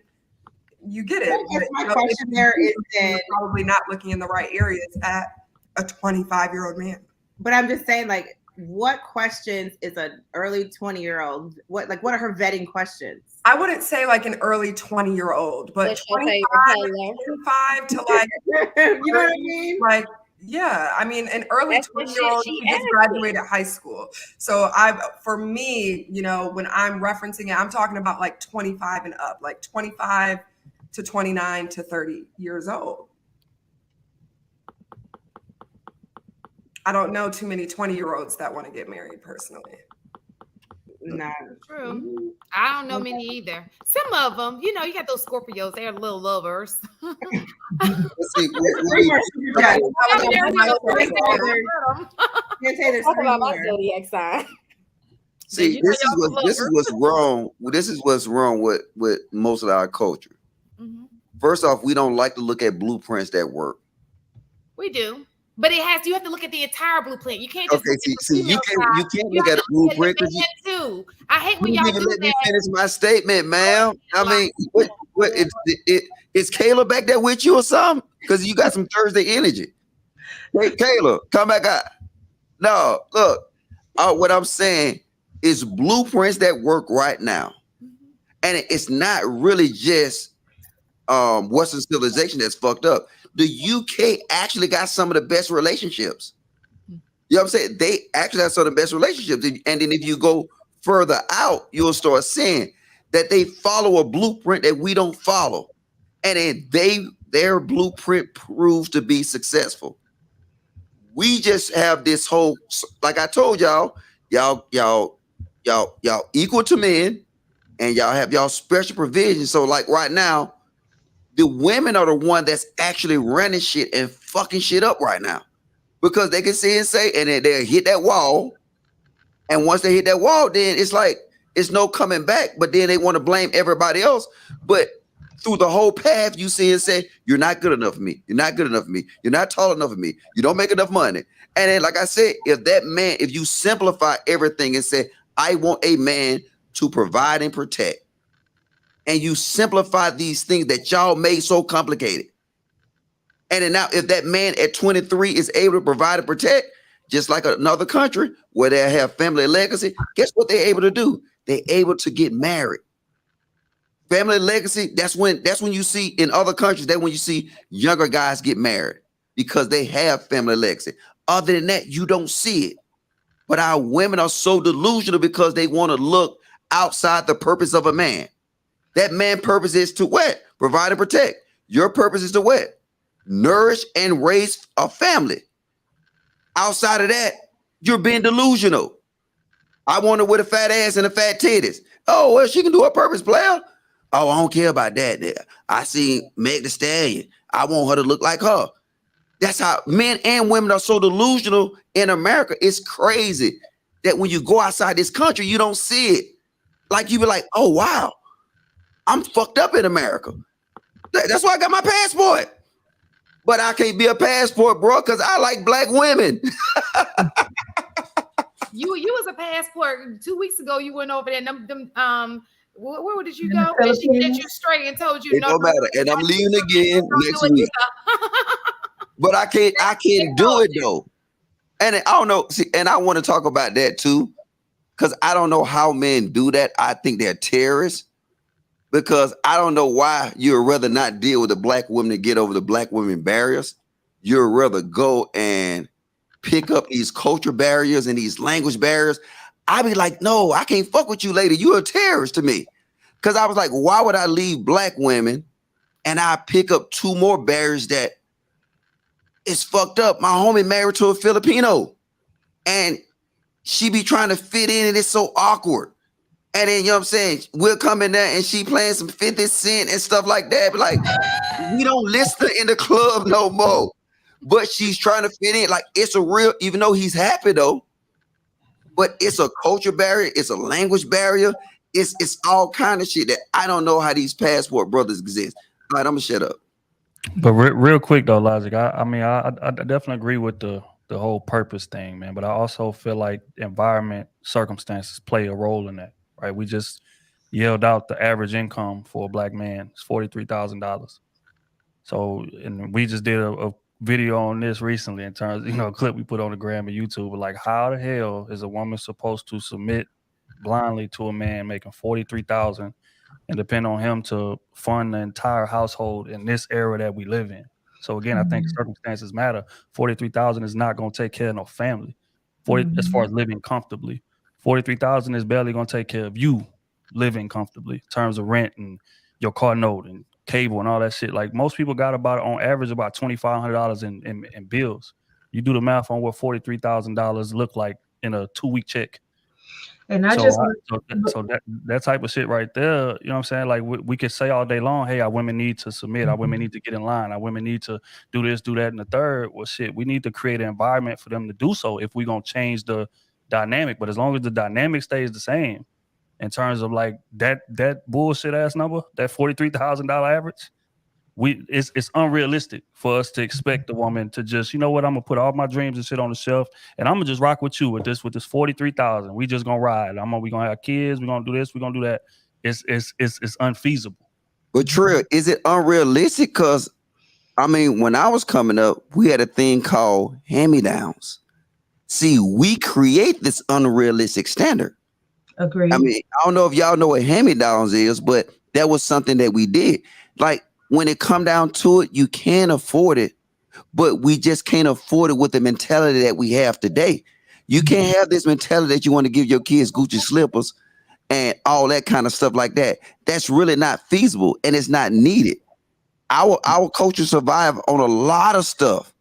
F: you get it.
C: My question there is
F: then probably not looking in the right areas at a 25-year-old man.
C: But I'm just saying, like, what questions is an early 20-year-old? What are her vetting questions?
F: I wouldn't say like an early 20-year-old, but 25 to like,
C: you know what I mean?
F: Like, yeah, I mean, an early 20-year-old who just graduated high school. So for me, when I'm referencing it, I'm talking about like 25 and up, like 25 to 29 to 30 years old. I don't know too many 20-year-olds that want to get married personally.
C: Nah.
A: True. I don't know many either. Some of them, you got those Scorpios. They're little lovers.
H: See, this is what's wrong. This is what's wrong with most of our culture. Mm-hmm. First off, we don't like to look at blueprints that work.
A: We do. But you have to look at the entire blueprint. You can't just
H: you can't look at a blueprint.
A: Too. I hate when y'all do
H: let
A: that.
H: Me finish my statement, ma'am. I mean, is Kayla back there with you or something? Because you got some Thursday energy. Hey, Kayla, come back out. No, look. What I'm saying is blueprints that work right now, and it's not really just Western civilization that's fucked up. The UK actually got some of the best relationships. You know what I'm saying? They actually have some of the best relationships. And then if you go further out, you'll start seeing that they follow a blueprint that we don't follow. And then their blueprint proves to be successful. We just have this whole, like I told y'all equal to men, and y'all have y'all special provisions. So like right now, the women are the one that's actually running shit and fucking shit up right now, because they can see and say, and then they'll hit that wall. And once they hit that wall, then it's like, it's no coming back. But then they want to blame everybody else. But through the whole path, you see and say, you're not good enough for me. You're not good enough for me. You're not tall enough for me. You don't make enough money. And then, like I said, if you simplify everything and say, I want a man to provide and protect, and you simplify these things that y'all made so complicated. And then now, if that man at 23 is able to provide and protect, just like another country where they have family legacy, guess what they're able to do? They're able to get married. Family legacy, that's when you see in other countries, that when you see younger guys get married because they have family legacy. Other than that, you don't see it. But our women are so delusional because they want to look outside the purpose of a man. That man's purpose is to what? Provide and protect. Your purpose is to what? Nourish and raise a family. Outside of that, you're being delusional. I want her with a fat ass and a fat titties. Oh, well, she can do her purpose, player. Oh, I don't care about that there. I see Meg Thee Stallion. I want her to look like her. That's how men and women are so delusional in America. It's crazy that when you go outside this country, you don't see it. Like you be like, oh, wow, I'm fucked up in America. That's why I got my passport. But I can't be a passport, bro, because I like black women.
A: You was a passport 2 weeks ago. You went over there. Where did you go? And she set you straight and told you
H: it don't matter. And I'm leaving again next week. But I can't do it though. And I don't know. See, and I want to talk about that too, because I don't know how men do that. I think they're terrorists. Because I don't know why you'd rather not deal with the black women to get over the black women barriers. You'd rather go and pick up these culture barriers and these language barriers. I'd be like, no, I can't fuck with you, lady. You're a terrorist to me. Because I was like, why would I leave black women and I pick up 2 more barriers that it's fucked up? My homie married to a Filipino and she be trying to fit in and it's so awkward. And then, you know what I'm saying, we'll come in there and she playing some 50 Cent and stuff like that. But like, we don't listen in the club no more. But she's trying to fit in. Like, it's a real, even though he's happy though, but it's a culture barrier. It's a language barrier. It's all kind of shit that I don't know how these passport brothers exist. All right, I'm gonna shut up.
I: But real quick though, Logic, I mean, I definitely agree with the whole purpose thing, man. But I also feel like environment, circumstances play a role in that. Right, we just yelled out the average income for a black man is $43,000. So, and we just did a video on this recently in terms, a clip we put on the gram and YouTube. Like, how the hell is a woman supposed to submit blindly to a man making $43,000 and depend on him to fund the entire household in this era that we live in? So again, I think circumstances matter. $43,000 is not going to take care of no family. As far as living comfortably. $43,000 is barely gonna take care of you living comfortably in terms of rent and your car note and cable and all that shit. Like most people got about on average about $2,500 in bills. You do the math on what $43,000 look like in a 2-week check.
D: And
I: so that type of shit right there, you know what I'm saying? Like we could say all day long, hey, our women need to submit, our women need to get in line, our women need to do this, do that, and the third. Well, shit, we need to create an environment for them to do so if we're gonna change the dynamic. But as long as the dynamic stays the same in terms of like that bullshit ass number, that $43,000 average, it's unrealistic for us to expect the woman to just, you know what, I'm gonna put all my dreams and shit on the shelf and I'm gonna just rock with you with this 43,000. We just gonna ride. We gonna have kids, we're gonna do this, we're gonna do that. It's unfeasible.
H: But Trill, is it unrealistic? Because I mean, when I was coming up, we had a thing called hand-me-downs. See, we create this unrealistic standard.
D: Agreed.
H: I mean, I don't know if y'all know what hand-me-downs is, but that was something that we did. Like when it come down to it, you can afford it, but we just can't afford it with the mentality that we have today. You can't have this mentality that you want to give your kids Gucci slippers and all that kind of stuff like that. That's really not feasible and it's not needed. Our culture survived on a lot of stuff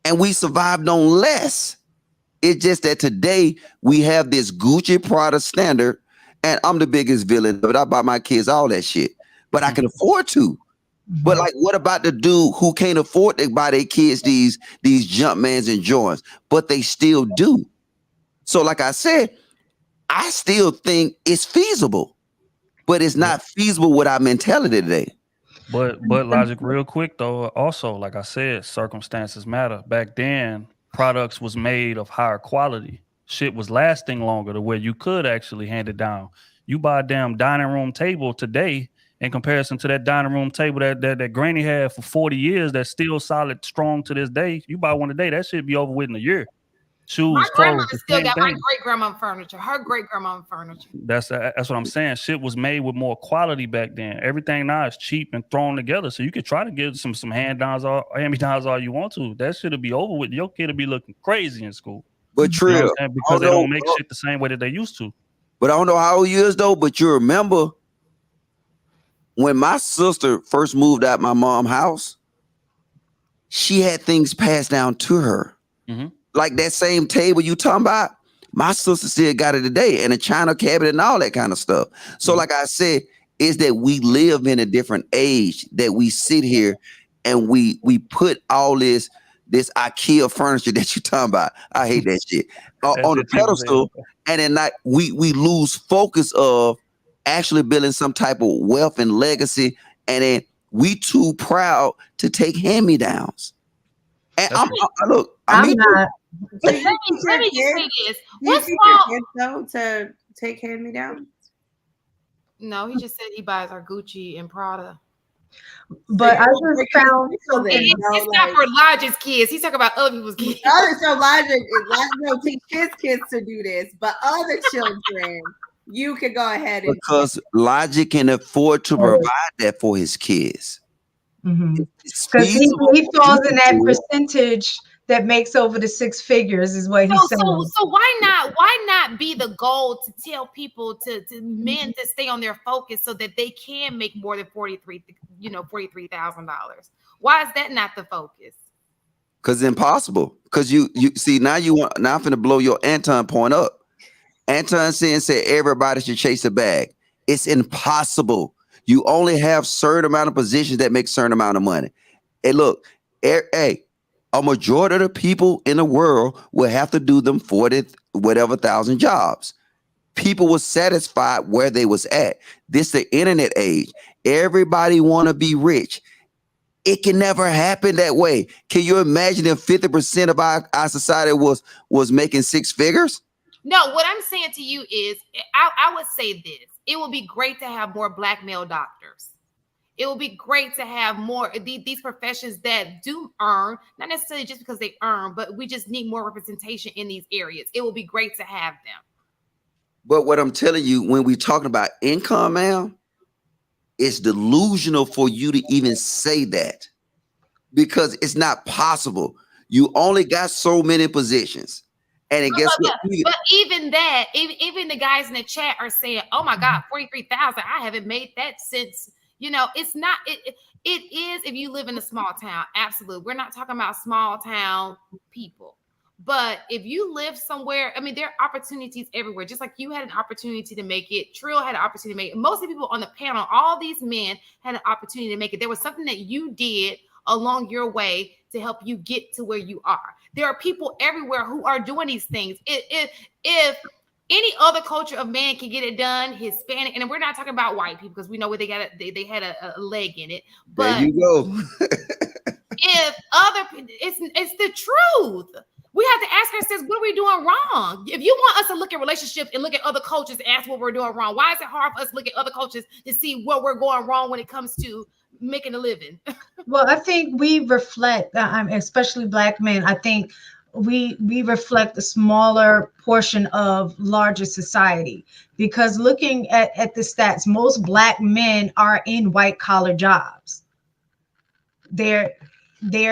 H: and we survived on less. It's just that today we have this Gucci Prada standard and I'm the biggest villain, but I buy my kids all that shit, but I can afford to. But like, what about the dude who can't afford to buy their kids these Jumpmans and Jordans, but they still do? So like I said, I still think it's feasible, but it's not feasible with our mentality today.
I: But Logic, real quick though, also, like I said, circumstances matter. Back then, products was made of higher quality. Shit was lasting longer to where you could actually hand it down. You buy a damn dining room table today in comparison to that dining room table that granny had for 40 years that's still solid, strong to this day. You buy one today, that should be over with in a year. Shoes,
A: My grandmother
I: clothes,
A: still got my great grandma furniture. Her great grandma furniture.
I: That's what I'm saying. Shit was made with more quality back then. Everything now is cheap and thrown together. So you could try to get some hand-me-downs all you want to. That shit'll be over with. Your kid will be looking crazy in school.
H: But Trill,
I: you know because they don't make shit the same way that they used to.
H: But I don't know how old you is though. But you remember when my sister first moved out my mom's house, she had things passed down to her.
I: Mm-hmm.
H: Like that same table you talking about, my sister still got it today, and a china cabinet and all that kind of stuff. So like I said, is that we live in a different age that we sit here and we put all this IKEA furniture that you talking about. I hate that shit on the pedestal, and then like we lose focus of actually building some type of wealth and legacy, and then we too proud to take hand-me-downs. And I'm
A: not. Let me just say this. What's wrong
C: though to take hand-me-downs?
A: No, he just said he buys our Gucci and Prada.
D: But I just found
A: it's not for Lodge's kids. He's talking about other people's kids.
C: So Lodge will teach his kids to do this, but other children, you can go ahead and
H: because Logic can afford to provide that for his kids.
D: Because he falls in that percentage that makes over the 6 figures is what he's saying.
A: So why not be the goal to tell people to men to stay on their focus so that they can make more than $43,000? Why is that not the focus?
H: Because it's impossible. Because you see now I'm finna blow your Anton point up. Anton said everybody should chase a bag. It's impossible. You only have certain amount of positions that make certain amount of money. And look, a majority of the people in the world will have to do them 40,000 jobs. People were satisfied where they was at. This the internet age. Everybody want to be rich. It can never happen that way. Can you imagine if 50% of our society was making 6 figures?
A: No, what I'm saying to you is, I would say this. It would be great to have more Black male doctors. It would be great to have more these professions that do earn, not necessarily just because they earn, but we just need more representation in these areas. It would be great to have them.
H: But what I'm telling you, when we're talking about income, ma'am, it's delusional for you to even say that because it's not possible. You only got so many positions. And it guess what?
A: But even that, even the guys in the chat are saying, "Oh my God, 43,000! I haven't made that since." It's not. It is if you live in a small town. Absolutely, we're not talking about small town people. But if you live somewhere, I mean, there are opportunities everywhere. Just like you had an opportunity to make it, Trill had an opportunity to make it. Most of the people on the panel, all these men had an opportunity to make it. There was something that you did along your way to help you get to where you are. There are people everywhere who are doing these things. If any other culture of man can get it done, Hispanic, and we're not talking about white people because we know where they got it. They had a leg in it. But
H: there you go.
A: It's the truth. We have to ask ourselves, what are we doing wrong? If you want us to look at relationships and look at other cultures and ask what we're doing wrong, why is it hard for us to look at other cultures to see what we're going wrong when it comes to making a living?
D: Well, I think we reflect, especially Black men, I think we reflect a smaller portion of larger society because looking at the stats, most Black men are in white collar jobs. They're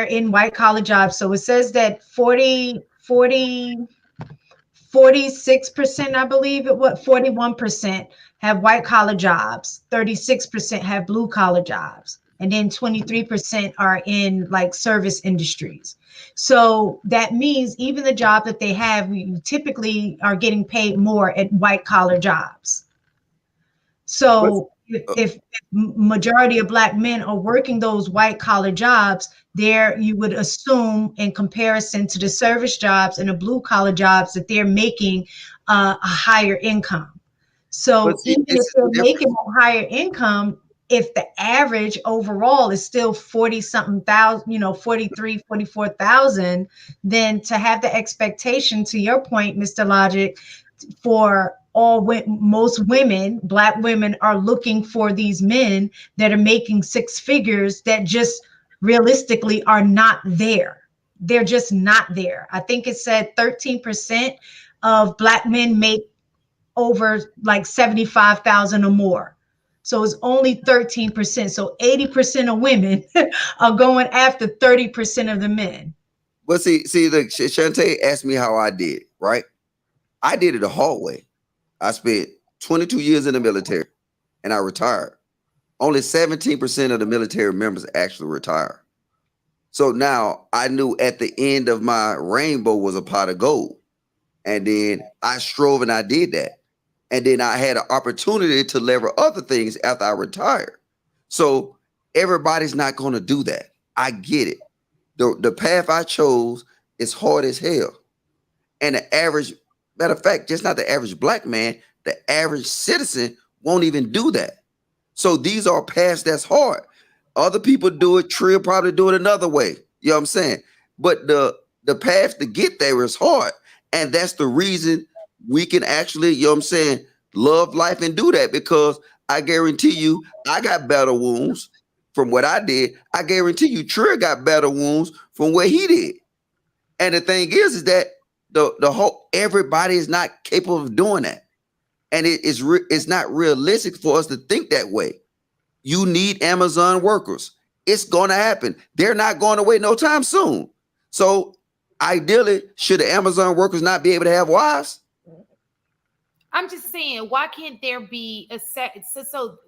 D: in white collar jobs. So it says that 46%, I believe it was 41% have white collar jobs, 36% have blue collar jobs, and then 23% are in like service industries. So that means even the job that they have, we typically are getting paid more at white collar jobs. So if majority of Black men are working those white collar jobs, there you would assume in comparison to the service jobs and the blue collar jobs that they're making a higher income. So even if they're making a higher income, if the average overall is still 40 something thousand, 43, 44,000, then to have the expectation, to your point, Mr. Logic, for most women, Black women, are looking for these men that are making six figures that just realistically are not there. They're just not there. I think it said 13% of Black men make over like 75,000 or more. So it's only 13%. So 80% of women are going after 30% of the men.
H: Well, see, look, Shantae asked me how I did, right? I did it the hard way. I spent 22 years in the military and I retired. Only 17% of the military members actually retire. So now I knew at the end of my rainbow was a pot of gold. And then I strove and I did that. And then I had an opportunity to lever other things after I retired. So everybody's not going to do that. I get it. The path I chose is hard as hell. And the average, matter of fact, just not the average Black man, the average citizen won't even do that. So these are paths that's hard. Other people do it. Trill probably do it another way. You know what I'm saying? But the path to get there is hard. And that's the reason we can actually, you know what I'm saying, love life and do that, because I guarantee you, I got better wounds from what I did. I guarantee you, Trill got better wounds from what he did. And the thing is that the whole, everybody is not capable of doing that. And it's not realistic for us to think that way. You need Amazon workers. It's going to happen. They're not going away no time soon. So ideally, should the Amazon workers not be able to have wives?
A: I'm just saying, why can't there be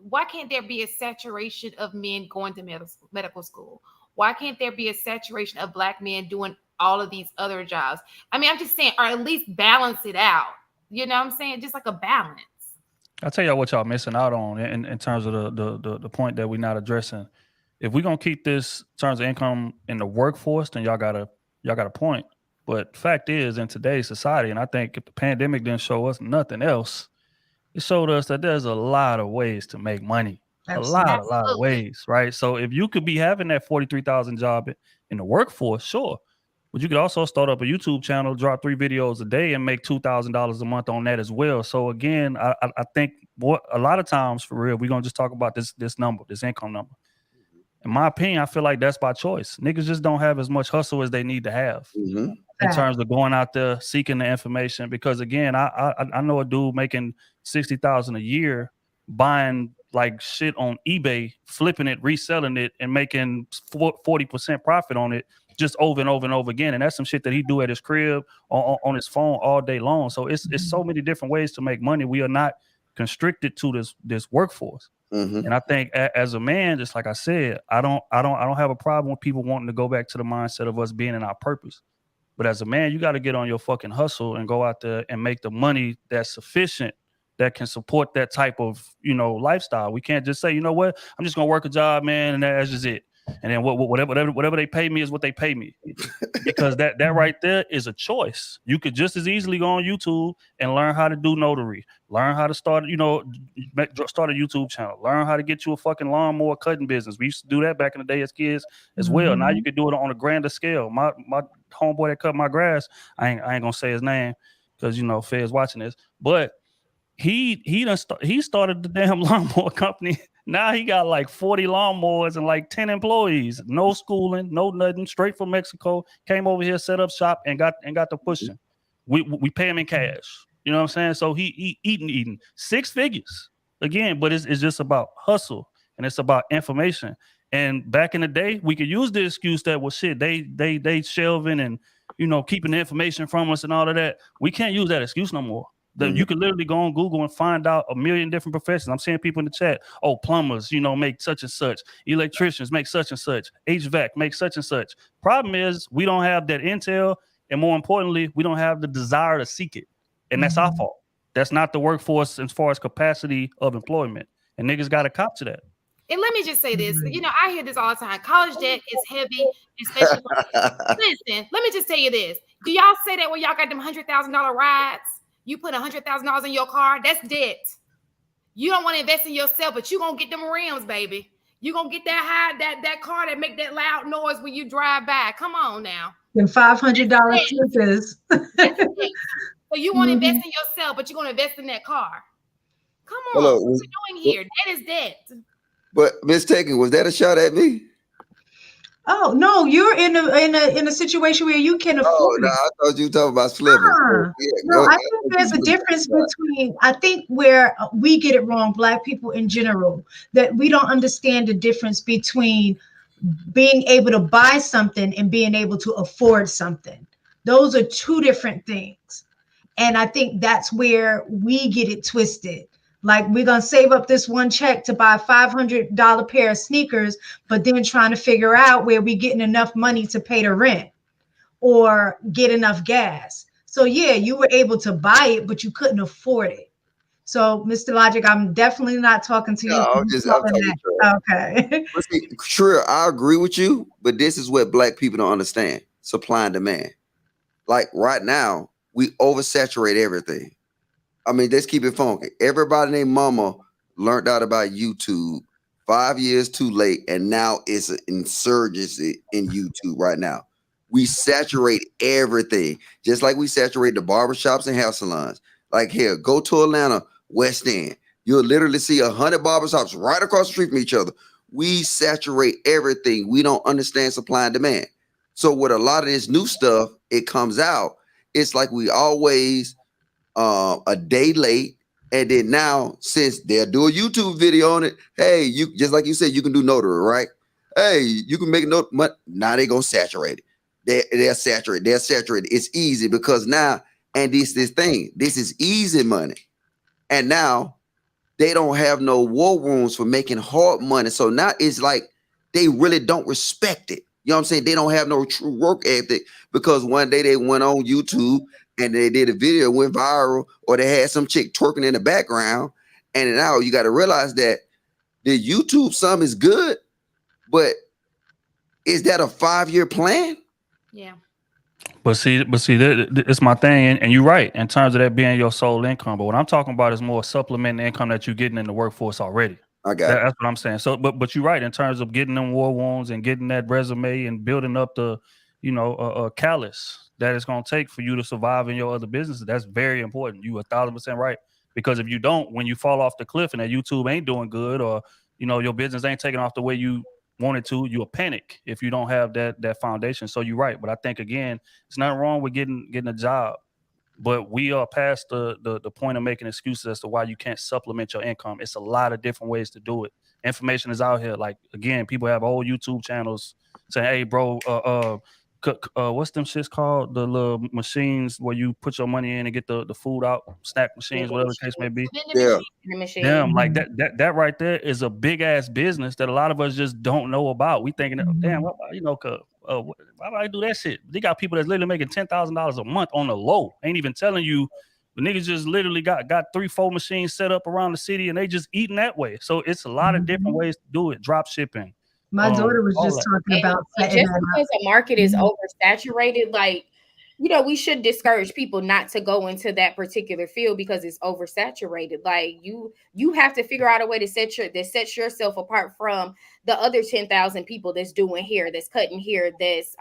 A: why can't there be a saturation of men going to medical school? Why can't there be a saturation of Black men doing all of these other jobs? I mean, I'm just saying, or at least balance it out. You know what I'm saying? Just like a balance.
I: I'll tell y'all what y'all missing out on in terms of the point that we're not addressing. If we're gonna keep this in terms of income in the workforce, then y'all got a point. But fact is, in today's society, and I think if the pandemic didn't show us nothing else, it showed us that there's a lot of ways to make money.
D: Absolutely.
I: A lot of ways, right? So if you could be having that 43,000 job in the workforce, sure. But you could also start up a YouTube channel, drop 3 videos a day, and make $2,000 a month on that as well. So again, I think a lot of times, for real, we're gonna just talk about this number, this income number. In my opinion, I feel like that's by choice. Niggas just don't have as much hustle as they need to have in terms of going out there seeking the information. Because again, I know a dude making $60,000 a year, buying like shit on eBay, flipping it, reselling it, and making 40% profit on it just over and over and over again. And that's some shit that he do at his crib on his phone all day long. So it's so many different ways to make money. We are not constricted to this workforce. And I think as a man, just like I said, I don't have a problem with people wanting to go back to the mindset of us being in our purpose. But as a man, you got to get on your fucking hustle and go out there and make the money that's sufficient that can support that type of, lifestyle. We can't just say, you know what, I'm just gonna work a job, man, and that's just it. And then whatever they pay me is what they pay me, because that right there is a choice. You could just as easily go on YouTube and learn how to do notary, learn how to start a YouTube channel, learn how to get you a fucking lawnmower cutting business. We used to do that back in the day as kids as well. Now you could do it on a grander scale. My homeboy that cut my grass, I ain't gonna say his name because Fed's watching this, but he started the damn lawnmower company. Now he got like 40 lawnmowers and like 10 employees. No schooling, no nothing. Straight from Mexico. Came over here, set up shop, and got the pushing. We pay him in cash. You know what I'm saying? So he eating 6 figures again. But it's just about hustle and it's about information. And back in the day, we could use the excuse that they shelving and keeping the information from us and all of that. We can't use that excuse no more. You can literally go on Google and find out a million different professions. I'm seeing people in the chat. Oh, plumbers, make such and such. Electricians make such and such. HVAC make such and such. Problem is, we don't have that intel. And more importantly, we don't have the desire to seek it. And that's our fault. That's not the workforce as far as capacity of employment. And niggas got to cop to that.
A: And let me just say this. I hear this all the time. College debt is heavy, especially. Listen, let me just tell you this. Do y'all say that when y'all got them $100,000 rides? You put $100,000 in your car, that's debt. You don't want to invest in yourself, but you're going to get them rims, baby. You're going to get that car that make that loud noise when you drive by. Come on now.
D: And $500 slippers.
A: So you want to invest in yourself, but you're going to invest in that car. Come on.
H: Hello,
A: What are we doing here? Debt is debt.
H: but Miss Taken, was that a shot at me?
D: Oh no, you're in a situation where you can
H: Oh
D: afford
H: no,
D: it.
H: I thought you were talking about Sliver.
D: No, I think there's a difference between, I think where we get it wrong, Black people in general, that we don't understand the difference between being able to buy something and being able to afford something. Those are two different things. And I think that's where we get it twisted. Like we're going to save up this one check to buy a $500 pair of sneakers, but then trying to figure out where we're getting enough money to pay the rent or get enough gas. So yeah, you were able to buy it, but you couldn't afford it. So, Mr. Logic, I'm definitely not talking to you.
H: No, I'm talking
D: Okay.
H: But see, sure, I agree with you, but this is what Black people don't understand: supply and demand. Like right now, we oversaturate everything. I mean, let's keep it funky. Everybody named Mama learned out about YouTube 5 years too late, and now it's an insurgency in YouTube right now. We saturate everything, just like we saturate the barbershops and hair salons. Like here, go to Atlanta, West End. You'll literally see 100 barbershops right across the street from each other. We saturate everything. We don't understand supply and demand. So with a lot of this new stuff, it comes out. It's like we always a day late, and then now since they'll do a YouTube video on it, hey, you just like you said, you can do notary, right? Hey, you can make a note. Now they're gonna saturate it. They're saturated. They're saturated. It's easy because now, and this thing, this is easy money, and now they don't have no war rooms for making hard money. So now it's like they really don't respect it. You know what I'm saying? They don't have no true work ethic because one day they went on YouTube and they did a video, went viral, or they had some chick twerking in the background. And now you got to realize that the YouTube some is good, but is that a 5-year plan?
A: Yeah.
I: But see, it's my thing, and you're right in terms of that being your sole income. But what I'm talking about is more supplementing income that you're getting in the workforce already.
H: I got it.
I: That's what I'm saying. So, but you're right in terms of getting them war wounds and getting that resume and building up the, callus that it's going to take for you to survive in your other businesses. That's very important. You 1,000% right. Because if you don't, when you fall off the cliff and that YouTube ain't doing good, or your business ain't taking off the way you wanted to, you'll panic if you don't have that foundation. So you're right. But I think again, it's nothing wrong with getting a job. But we are past the point of making excuses as to why you can't supplement your income. It's a lot of different ways to do it. Information is out here. Like again, people have old YouTube channels saying, "Hey, bro, what's them shits called? The little machines where you put your money in and get the food out, snack machines, whatever the case may be."
H: Yeah.
I: Damn, like that right there is a big ass business that a lot of us just don't know about. We thinking, damn, why do I do that shit? They got people that's literally making $10,000 a month on the low. Ain't even telling you. The niggas just literally got 3-4 machines set up around the city and they just eating that way. So it's a lot of different ways to do it. Drop shipping.
D: My daughter was just talking about
B: just because the market is oversaturated, like, we should discourage people not to go into that particular field because it's oversaturated. Like you have to figure out a way to set yourself apart from the other 10,000 people that's doing hair, that's cutting hair, that's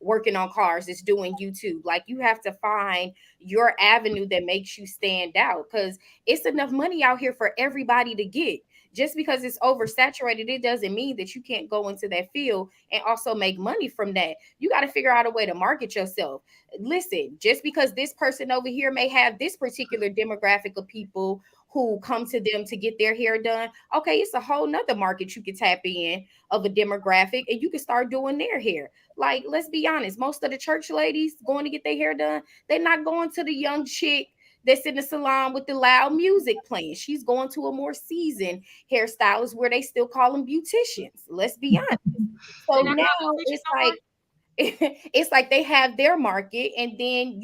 B: working on cars, that's doing YouTube. Like you have to find your avenue that makes you stand out, because it's enough money out here for everybody to get. Just because it's oversaturated, it doesn't mean that you can't go into that field and also make money from that. You got to figure out a way to market yourself. Listen, just because this person over here may have this particular demographic of people who come to them to get their hair done, okay, it's a whole nother market you can tap in of a demographic, and you can start doing their hair. Like, let's be honest, most of the church ladies going to get their hair done, they're not going to the young chick that's in the salon with the loud music playing. She's going to a more seasoned hairstylist where they still call them beauticians. Let's be honest. So now it's like they have their market, and then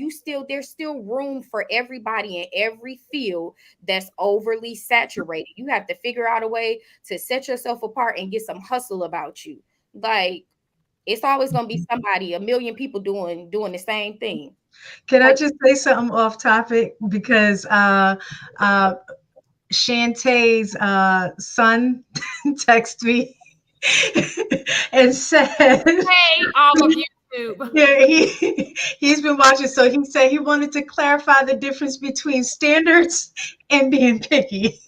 B: there's still room for everybody in every field that's overly saturated. You have to figure out a way to set yourself apart and get some hustle about you. Like, it's always going to be somebody, a million people doing the same thing.
D: Can I just say something off topic? Because Shantae's son texted me and said,
A: "Hey, all of you YouTube.
D: Yeah, he's been watching. So he said he wanted to clarify the difference between standards and being picky.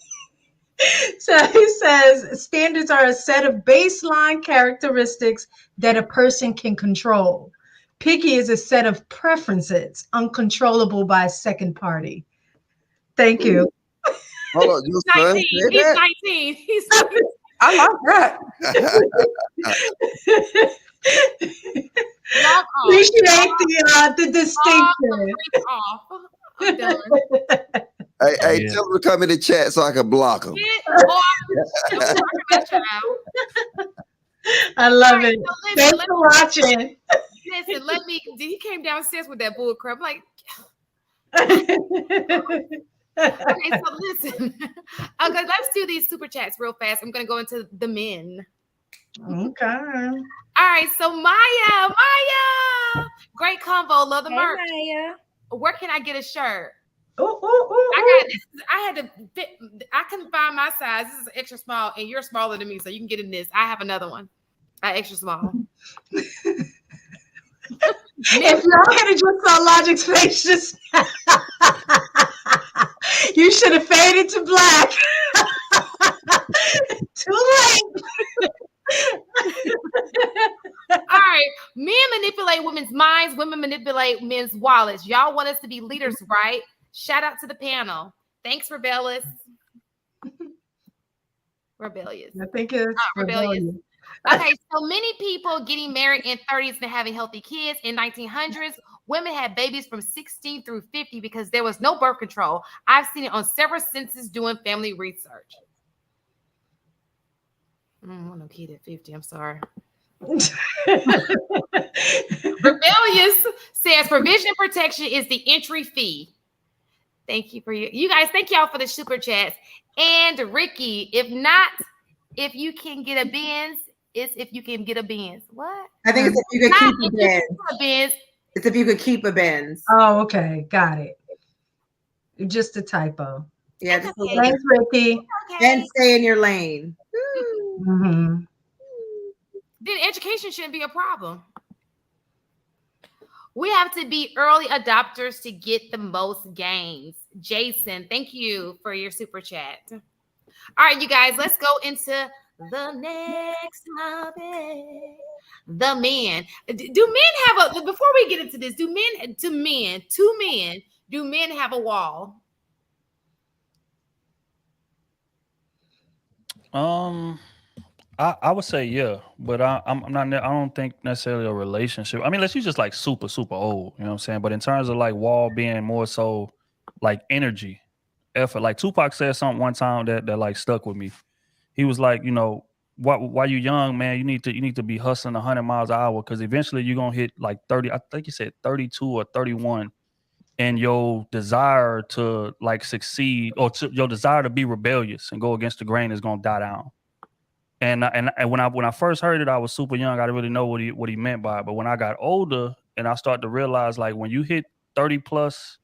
D: So he says standards are a set of baseline characteristics that a person can control. Picky is a set of preferences uncontrollable by a second party. Thank you.
H: Hold on, your son
A: 19.
H: said
A: He's
H: that?
A: 19. He's
F: I like that.
A: log off.
D: Appreciate the
A: Log
D: distinction.
A: the freak off. I'm done.
H: Hey,
I: Yeah.
H: tell him to come in the chat so I can block him.
A: Get off my child.
D: I love
A: All right,
D: it.
A: so listen,
D: Thanks for watching.
A: Listen, he came downstairs with that bull crap. Like, okay, so listen. Okay, let's do these super chats real fast. I'm gonna go into the men.
D: Okay.
A: All right, so Maya, great convo, love the merch.
B: Maya.
A: Where can I get a shirt?
D: Ooh, ooh, ooh,
A: I got this. I had to fit. I couldn't find my size. This is extra small, and you're smaller than me, so you can get in this. I have another one. Extra small.
D: If y'all could have just saw Logic's face just you should have faded to black. Too late.
A: All right, men manipulate women's minds, women manipulate men's wallets. Y'all want us to be leaders, right? Shout out to the panel. Thanks, Rebellious. Rebellious.
D: I think it's
A: rebellious. Okay, so many people getting married in 30s and having healthy kids. In 1900s, women had babies from 16 through 50 because there was no birth control. I've seen it on several censuses doing family research. I don't want no kid at 50. I'm sorry. Rebellious says provision protection is the entry fee. Thank you for you guys. Thank y'all for the super chats. And Ricky, if you can get a Benz, it's if you can get a Benz. What?
C: I think it's if you could keep a Benz. It's if you could keep a Benz.
D: Oh, okay. Got it. Just a typo.
C: Yeah. Just
A: okay.
D: Thanks, Ricky.
A: Okay.
C: And stay in your lane.
D: Mm-hmm.
A: Then education shouldn't be a problem. We have to be early adopters to get the most gains. Jason, thank you for your super chat. All right, you guys, let's go into the next topic. The men. Do men have a, before we get into this, do men have a wall?
I: I would say yeah, but I'm not. I don't think necessarily a relationship. I mean, unless you just like super old, you know what I'm saying. But in terms of like wall being more so like energy, effort. Like Tupac said something one time that like stuck with me. He was like, you know, while you young, man, you need to be hustling 100 miles an hour because eventually you're gonna hit like 30. I think he said 32 or 31, and your desire to like succeed or your desire to be rebellious and go against the grain is gonna die down. And when I first heard it, I was super young. I didn't really know what he meant by it. But when I got older and I started to realize, like, when you hit 30 plus,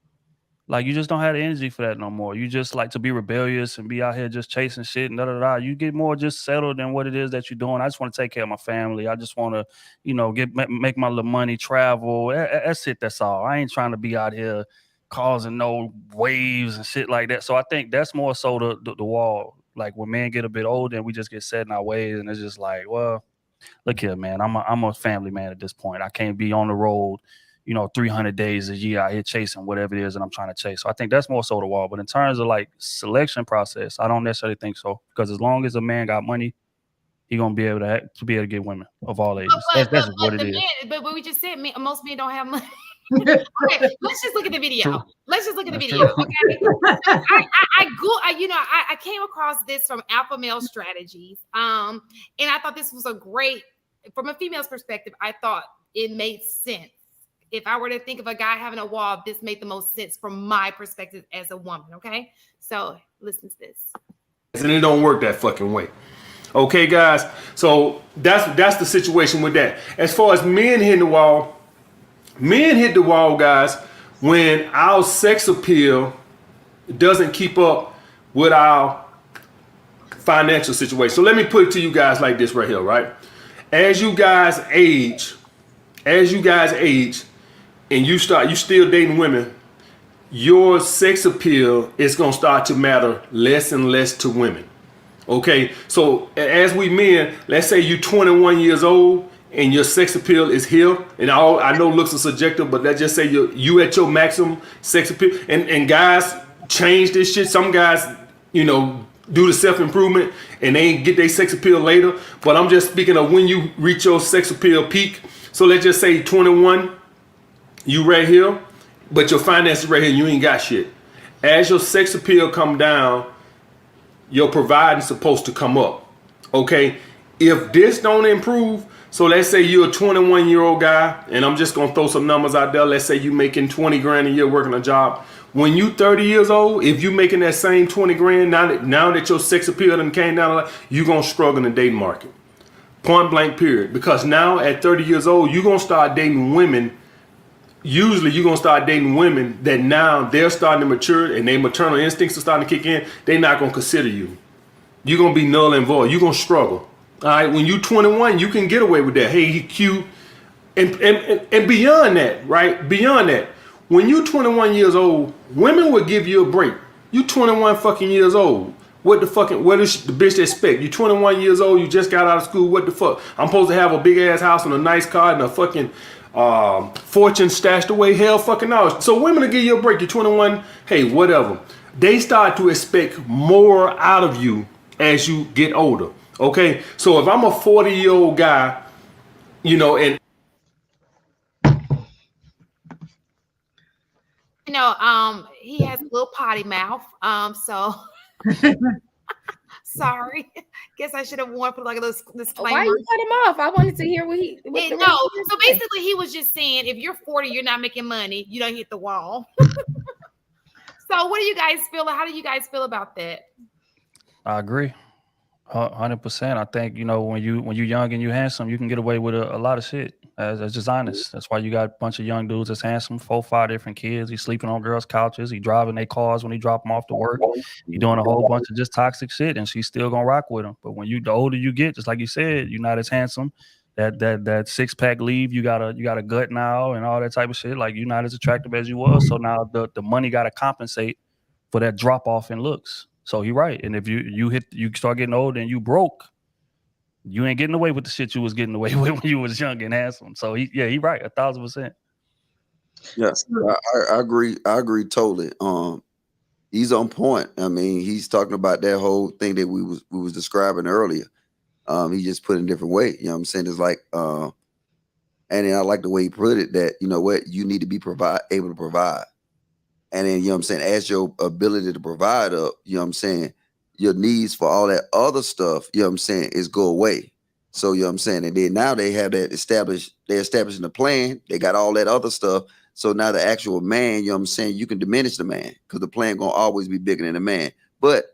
I: like, you just don't have the energy for that no more. You just like to be rebellious and be out here just chasing shit and da-da-da. You get more just settled in what it is that you're doing. I just want to take care of my family. I just want to, you know, make my little money, travel. That's it. That's all. I ain't trying to be out here causing no waves and shit like that. So I think that's more so the wall. Like when men get a bit older and we just get set in our ways, and it's just like, well, look here, man, I'm a family man at this point. I can't be on the road, you know, 300 days a year out here chasing whatever it is that I'm trying to chase. So I think that's more so the wall. But in terms of like selection process, I don't necessarily think so, because as long as a man got money, he gonna be able to get women of all ages. That's what it is.
A: But we just said most men don't have money. Okay, let's just look at the video.
I: True.
A: Let's just look at the
I: That's
A: video.
I: true.
A: Okay. I came across this from Alpha Male Strategies. And I thought this was a great, from a female's perspective, I thought it made sense. If I were to think of a guy having a wall, this made the most sense from my perspective as a woman. Okay. So listen to this.
J: And it don't work that fucking way. Okay, guys. So that's the situation with that. As far as men hitting the wall, men hit the wall, guys, when our sex appeal doesn't keep up with our financial situation. So let me put it to you guys like this right here, right? As you guys age as you guys age and you still dating women, your sex appeal is gonna start to matter less and less to women. Okay, so as we men, let's say you're 21 years old and your sex appeal is here, and all I know looks are subjective, but let's just say you at your maximum sex appeal, and guys change this shit. Some guys, do the self-improvement and they get their sex appeal later. But I'm just speaking of when you reach your sex appeal peak. So let's just say 21, you right here, but your finances right here, you ain't got shit. As your sex appeal come down, your providing supposed to come up. Okay, if this don't improve, so let's say you're a 21-year-old guy, and I'm just gonna throw some numbers out there. Let's say you making 20 grand a year working a job. When you 30 years old, if you making that same 20 grand, now that your sex appeal done came down a lot, you gonna struggle in the dating market. Point blank period. Because now at 30 years old, you're gonna start dating women. Usually you're gonna start dating women that now they're starting to mature and their maternal instincts are starting to kick in. They're not gonna consider you. You're gonna be null and void. You're gonna struggle. All right. When you're 21, you can get away with that. Hey, he cute. And beyond that, right? Beyond that, when you're 21 years old, women will give you a break. You 21 fucking years old. What does the bitch expect? You 21 years old, you just got out of school. What the fuck? I'm supposed to have a big ass house and a nice car and a fucking fortune stashed away. Hell fucking no. So women will give you a break. You're 21. Hey, whatever. They start to expect more out of you as you get older. Okay. So if I'm a 40-year-old guy, and
A: he has a little potty mouth. So sorry. Guess I should have warned for like a little disclaimer.
B: Why you cut him off? I wanted to hear what he.
A: So basically, he was just saying, if you're 40, you're not making money. You don't hit the wall. So, what do you guys feel? How do you guys feel about that?
I: I agree, 100%. I think when you're young and you're handsome, you can get away with a lot of shit. That's just honest. That's why you got a bunch of young dudes that's handsome, 4-5 different kids. He's sleeping on girls' couches. He driving their cars when he drop them off to work. He doing a whole bunch of just toxic shit, and she's still gonna rock with him. But when the older you get, just like you said, you're not as handsome. That 6-pack leave, you got a gut now and all that type of shit. Like you're not as attractive as you was. So now the money got to compensate for that drop off in looks. So he right. And if you start getting old and you broke, you ain't getting away with the shit you was getting away with when you was young and handsome. So he right 1,000%.
H: Yes, I agree. I agree totally. He's on point. I mean, he's talking about that whole thing that we was describing earlier. He just put it in a different way. You know what I'm saying? It's like, and then I like the way he put it that, you need to be able to provide. And then, what I'm saying, as your ability to provide up, what I'm saying, your needs for all that other stuff, what I'm saying, is go away. So, what I'm saying, and then now they have that established, they're establishing the plan, they got all that other stuff. So now the actual man, what I'm saying, you can diminish the man because the plan gonna always be bigger than the man. But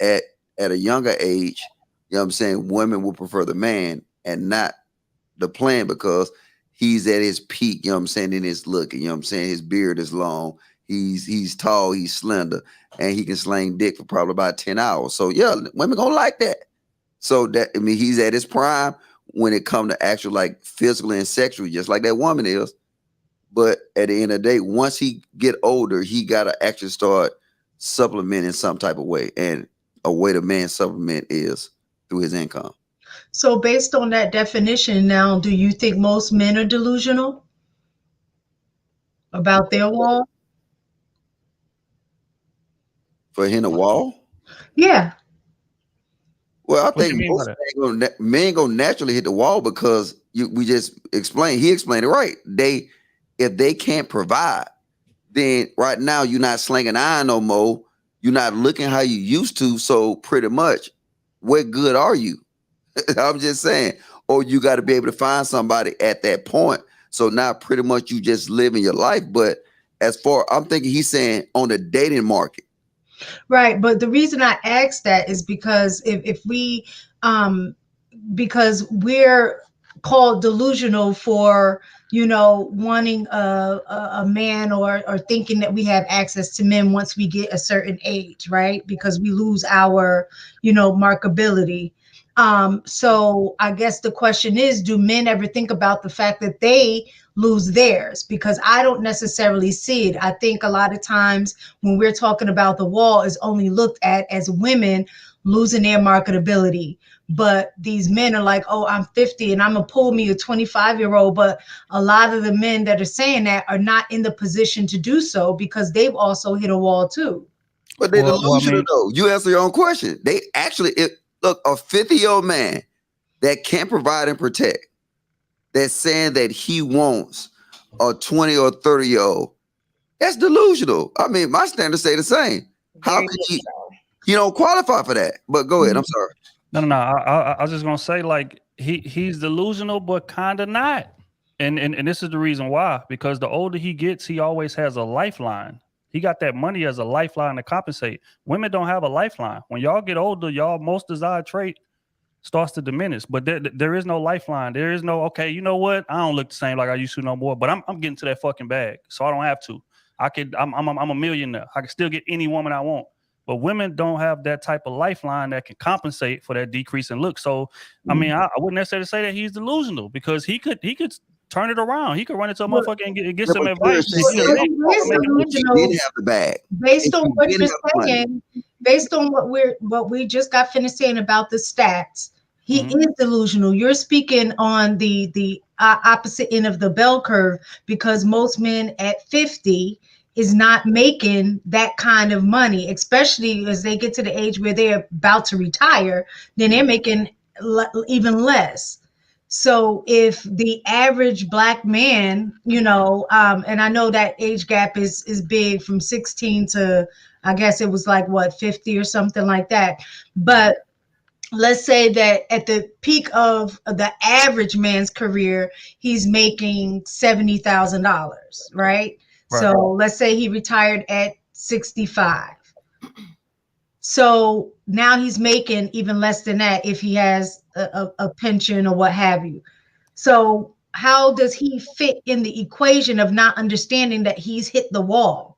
H: at a younger age, what I'm saying, women will prefer the man and not the plan because he's at his peak, what I'm saying, in his look. And what I'm saying, his beard is long. He's tall, he's slender, and he can sling dick for probably about 10 hours. So yeah, women gonna like that. So he's at his prime when it comes to actual like physical and sexual, just like that woman is. But at the end of the day, once he get older, he gotta actually start supplementing some type of way. And a way the man supplement is through his income.
D: So based on that definition now, do you think most men are delusional about their wall?
H: For hitting a wall?
D: Yeah.
H: Well, I think most men gonna naturally hit the wall because we just explained. He explained it right. If they can't provide, then right now you're not slinging iron no more. You're not looking how you used to. So pretty much, what good are you? I'm just saying. Or you got to be able to find somebody at that point. So now pretty much you just living your life. But as far, I'm thinking he's saying on the dating market.
D: Right. But the reason I asked that is because if we, because we're called delusional for, wanting a man or thinking that we have access to men once we get a certain age, right? Because we lose our, markability. So I guess the question is, do men ever think about the fact that they lose theirs? Because I don't necessarily see it. I think a lot of times when we're talking about the wall is only looked at as women losing their marketability. But these men are like, oh, I'm 50 and I'm gonna pull me a 25-year-old. But a lot of the men that are saying that are not in the position to do so because they've also hit a wall too.
H: But they're
I: Well, I
H: delusional
I: mean,
H: though. You answer your own question. They actually, look, a 50-year-old man that can't provide and protect, that's saying that he wants a 20 or 30-year-old, that's delusional. I mean, my standards say the same. How
B: Very
H: could
B: much
H: he?
B: so.
H: He don't qualify for that. But go ahead. I'm sorry.
I: no. I was just gonna say, like, he's delusional, but kind of not. And this is the reason why. Because the older he gets, he always has a lifeline. He got that money as a lifeline to compensate. Women don't have a lifeline. When y'all get older, y'all most desired trait starts to diminish. But there is no lifeline. There is no, okay, you know what? I don't look the same like I used to no more. But I'm getting to that fucking bag, so I don't have to. I'm a millionaire. I can still get any woman I want. But women don't have that type of lifeline that can compensate for that decrease in look. So I mean, I wouldn't necessarily say that he's delusional, because he could turn it around. He could run into a
D: But-
I: motherfucker and get
H: Yeah,
I: some
H: but
I: advice.
H: she
I: And get a
H: said
I: bitch
D: He
I: for
D: is
I: making money.
H: she
D: delusional.
H: didn't have the bag.
D: Based on
H: She
D: what
H: didn't
D: you're
H: have the money.
D: saying, based on what we just got finished saying about the stats, he
I: Mhm.
D: is delusional. You're speaking on the opposite end of the bell curve, because most men at 50 is not making that kind of money, especially as they get to the age where they're about to retire. Then they're making even less. So if the average black man, and I know that age gap is big from 16 to, I guess it was like what, 50 or something like that. But let's say that at the peak of the average man's career, he's making $70,000, right?
I: Right.
D: So let's say he retired at 65. So now he's making even less than that if he has a pension or what have you. So how does he fit in the equation of not understanding that he's hit the wall?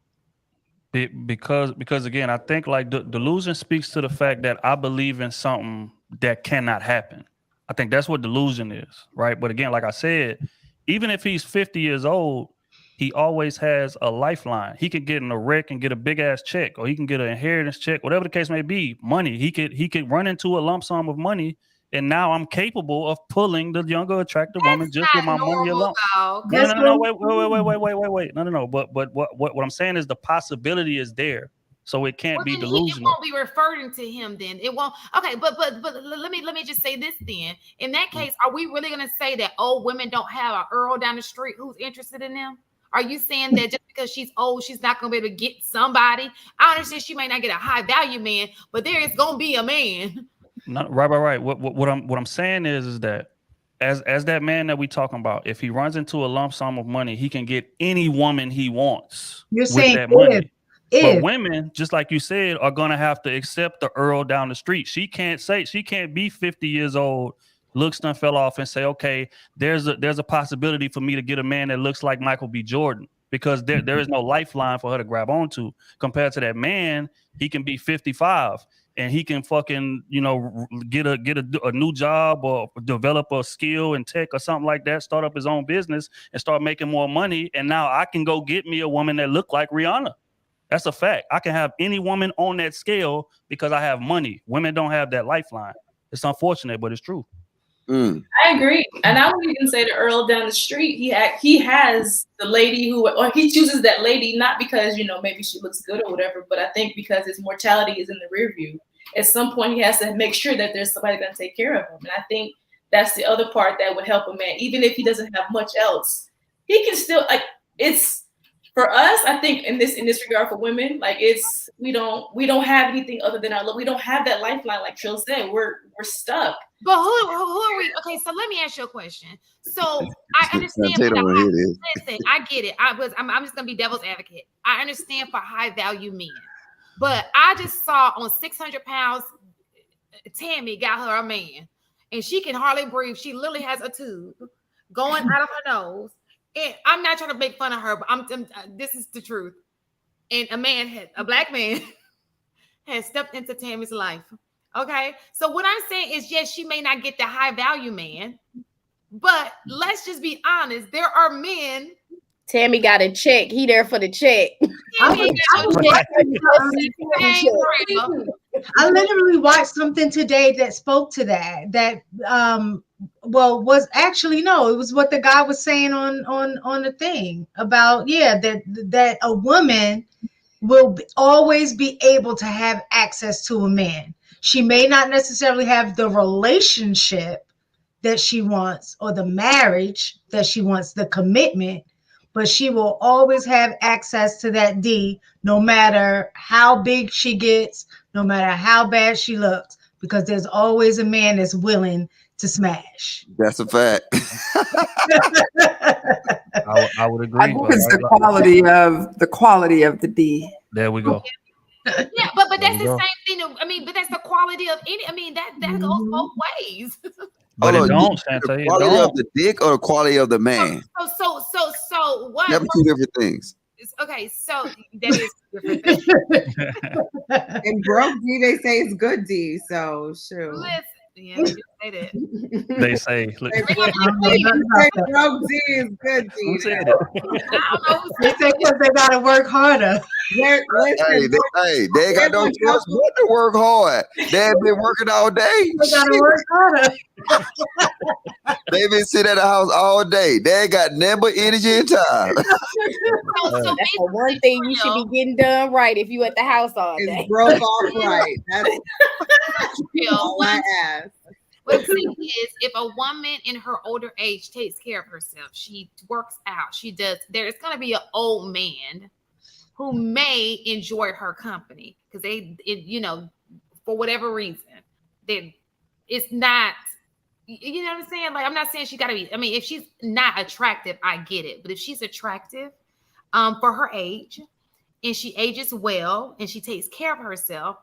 I: Because again, I think like delusion speaks to the fact that I believe in something that cannot happen. I think that's what delusion is, right? But again, like I said, even if he's 50 years old, he always has a lifeline. He could get in a wreck and get a big ass check, or he can get an inheritance check, whatever the case may be. Money. He could run into a lump sum of money, and now I'm capable of pulling the younger, attractive woman
A: That's
I: just with my
A: not
I: money
A: normal,
I: alone.
A: though.
I: No,
A: 'Cause
I: no, no, no, wait. No. But what I'm saying is the possibility is there. So it can't
A: well,
I: be
A: then it
I: delusional.
A: won't be referring to him. Then it won't. Okay, but let me just say this. Then in that case, are we really going to say that old women don't have an Earl down the street who's interested in them? Are you saying that just because she's old, she's not going to be able to get somebody? I understand she may not get a high value man, but there is going to be a man.
I: No, right. What I'm saying is that as that man that we talking about, if he runs into a lump sum of money, he can get any woman he wants
D: You're
I: with
D: saying
I: that money. But
D: if
I: women, just like you said, are gonna have to accept the Earl down the street. She can't be 50 years old, looks done fell off, and say, okay, there's a possibility for me to get a man that looks like Michael B. Jordan, because there is no lifeline for her to grab onto. Compared to that man, he can be 55 and he can fucking get a new job or develop a skill in tech or something like that, start up his own business and start making more money. And now I can go get me a woman that look like Rihanna. That's a fact. I can have any woman on that scale because I have money. Women don't have that lifeline. It's unfortunate, but it's true.
G: I agree, and I would even say the Earl down the street. He has the lady or he chooses that lady not because maybe she looks good or whatever, but I think because his mortality is in the rear view. At some point, he has to make sure that there's somebody going to take care of him, and I think that's the other part that would help a man, even if he doesn't have much else. He can still it's. For us, I think in this regard for women, we don't have anything other than our love. We don't have that lifeline, like Trill said. We're stuck.
A: But who are we? Okay, so let me ask you a question. So I understand. Listen, I get it. I'm just gonna be devil's advocate. I understand for high value men, but I just saw on 600 pounds, Tammy got her a man, and she can hardly breathe. She literally has a tube going out of her nose. And I'm not trying to make fun of her, but this is the truth. And a black man, has stepped into Tammy's life. Okay. So what I'm saying is, yes, she may not get the high value man, but let's just be honest. There are men.
B: Tammy got a check. He there for the check.
A: Tammy ain't got no check. Same real.
D: I literally watched something today that spoke to that. That was actually no, it was what the guy was saying on the thing about that a woman will always be able to have access to a man. She may not necessarily have the relationship that she wants or the marriage that she wants, the commitment, but she will always have access to that D no matter how big she gets, no matter how bad she looks, because there's always a man that's willing to smash.
H: That's a fact.
I: I would agree.
F: I think it's the quality of the D.
I: There we go.
A: Yeah, but that's the
I: go.
A: same thing. I mean, but that's the quality of any. I mean, that goes both ways.
I: But
H: Hold
I: it
H: on,
I: don't,
H: the
I: Shantae. It
H: quality of
I: don't.
H: the dick or the quality of the man?
A: So what?
H: Never two different things.
A: Okay, so that is different thing.
C: And broke D, they say it's good D. So sure.
A: Listen, yeah, they say that.
I: They say.
C: They say broke D is good D.
I: Who said it?
A: I don't know who
D: They say because they gotta work harder.
H: Hey, they ain't got no choice but to work hard. They ain't been working all day.
D: They gotta work harder.
H: They been sitting at the house all day. They ain't got nothing but energy and time.
A: So
B: That's the one thing you should be getting done right if you at the house all day.
C: It's broke off right. That's all I ask.
A: What I'm saying is, if a woman in her older age takes care of herself, she works out, she does, there's going to be an old man who may enjoy her company because for whatever reason, it's not, you know what I'm saying? Like, I'm not saying she got to be, I mean, if she's not attractive, I get it. But if she's attractive for her age and she ages well and she takes care of herself,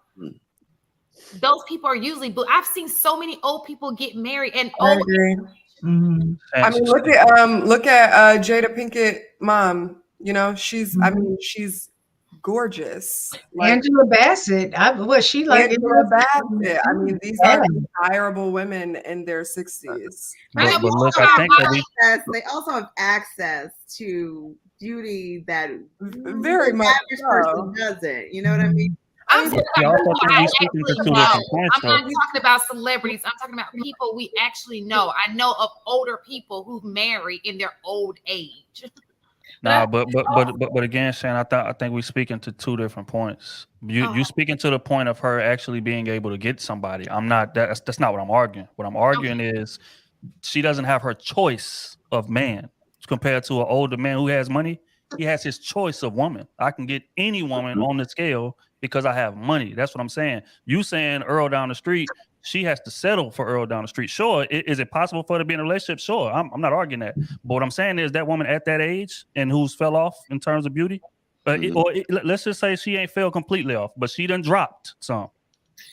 A: those people are usually, but I've seen so many old people get married and
F: I agree.
D: Mm-hmm.
F: I mean, look at Jada Pinkett mom. You know, she's I mean, she's gorgeous. Like,
D: Angela Bassett, she like
F: Angela Bassett. I mean, these are desirable women in their 60s.
I: But look, I think that
C: they also have access to beauty that
F: very much
C: average person doesn't. You know what I mean?
A: I'm talking
I: about
A: I'm not talking about celebrities. I'm talking about people we actually know. I know of older people who marry in their old age.
I: Nah, but again, Shan, I think we're speaking to two different points. You speaking to the point of her actually being able to get somebody. I'm not. That's not what I'm arguing. What I'm arguing is she doesn't have her choice of man compared to an older man who has money. He has his choice of woman. I can get any woman on the scale because I have money. That's what I'm saying. You saying Earl down the street, she has to settle for Earl down the street. Sure. Is it possible for her to be in a relationship? Sure. I'm not arguing that. But what I'm saying is that woman at that age and who's fell off in terms of beauty, let's just say she ain't fell completely off, but she done dropped some.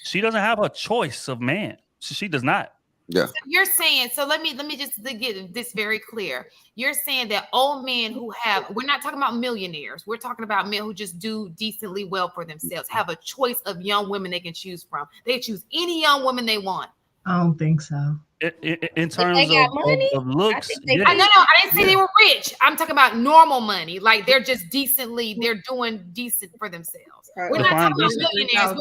I: She doesn't have a choice of man. She does not.
H: Yeah.
A: So you're saying, so let me just get this very clear. You're saying that old men who we're not talking about millionaires. We're talking about men who just do decently well for themselves, have a choice of young women they can choose from. They choose any young woman they want.
D: I don't think so.
I: In terms of looks,
A: no, I didn't say they were rich. I'm talking about normal money. Like they're doing decent for themselves. We're not talking about millionaires.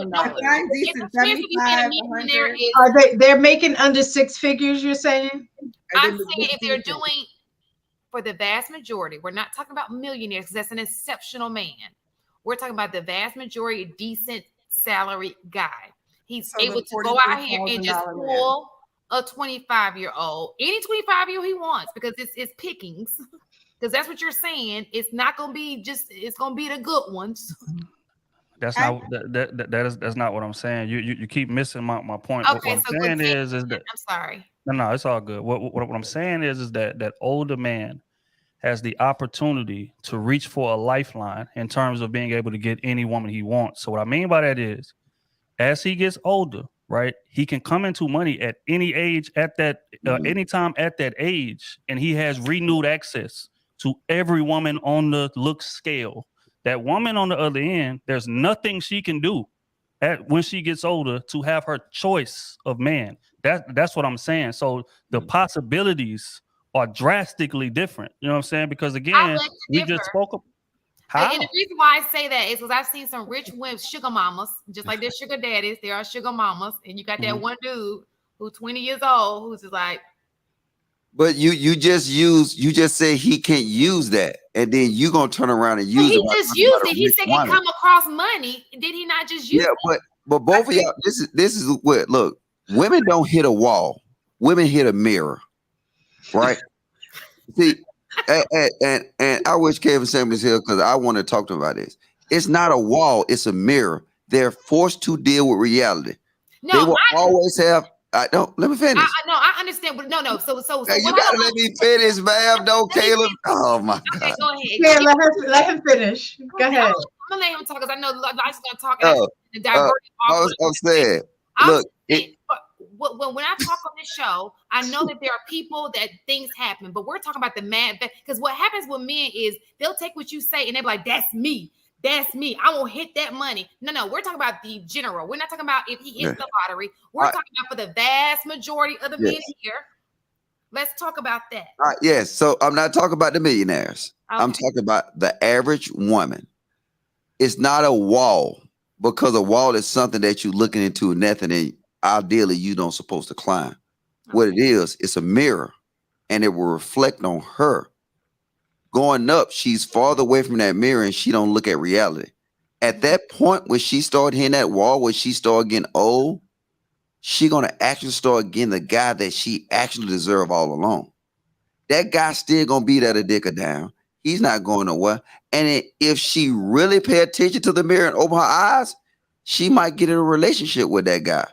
D: They're making under six figures, you're saying?
A: I'm saying if they're doing, for the vast majority, we're not talking about millionaires because that's an exceptional man. We're talking about the vast majority decent salary guy. He's able to go out here and just pull a 25-year-old, any 25-year-old he wants, because it's pickings. Because that's what you're saying. It's not going to be it's going to be the good ones.
I: That's not that's not what I'm saying. You keep missing my point.
A: Okay,
I: what I'm saying is that
A: I'm sorry.
I: No, it's all good. What I'm saying is that older man has the opportunity to reach for a lifeline in terms of being able to get any woman he wants. So what I mean by that is, as he gets older, right, he can come into money at any age at that anytime at that age, and he has renewed access to every woman on the look scale. That woman on the other end, there's nothing she can do when she gets older to have her choice of man. That's what I'm saying. So the possibilities are drastically different. You know what I'm saying? Because
A: I
I: again,
A: beg to
I: we
A: differ.
I: just spoke. How?
A: And the reason why I say that is because I've seen some rich women, sugar mamas, just like there's sugar daddies, there are sugar mamas, and you got that one dude who's 20 years old who's just like.
H: But you just said he can't use that, and then you gonna turn around and use it.
A: He just used it. He said he come across money. Did he not just use it?
H: But both of y'all, this is what look. Women don't hit a wall. Women hit a mirror, right? See, and I wish Kevin Samuels was here because I want to talk to him about this. It's not a wall; it's a mirror. They're forced to deal with reality.
A: No,
H: they will always have. I don't. Let me finish.
A: I understand, but no. So
H: you gotta let me finish, ma'am. Don't, Caleb. Oh my God.
A: Okay, go ahead.
D: Yeah, let him finish. Go ahead.
A: I'm gonna let him talk because I know Life's gonna talk. And
H: I'm saying, look.
A: When I talk on this show, I know that there are people that things happen, but we're talking about the man. Because what happens with men is they'll take what you say and they're like, "That's me. That's me. I won't hit that money." No, we're talking about the general. We're not talking about if he hits the lottery. We're talking about for the vast majority of the men here. Let's talk about that.
H: Yes. So I'm not talking about the millionaires. Okay. I'm talking about the average woman. It's not a wall because a wall is something that you're looking into nothing and ideally you don't supposed to climb. Okay. What it is, it's a mirror and it will reflect on her. Going up, she's farther away from that mirror and she don't look at reality. At that point, when she start hitting that wall, when she start getting old, she gonna actually start getting the guy that she actually deserve all along. That guy still gonna be there to dick her down. He's not going nowhere. And if she really pay attention to the mirror and open her eyes, she might get in a relationship with that guy.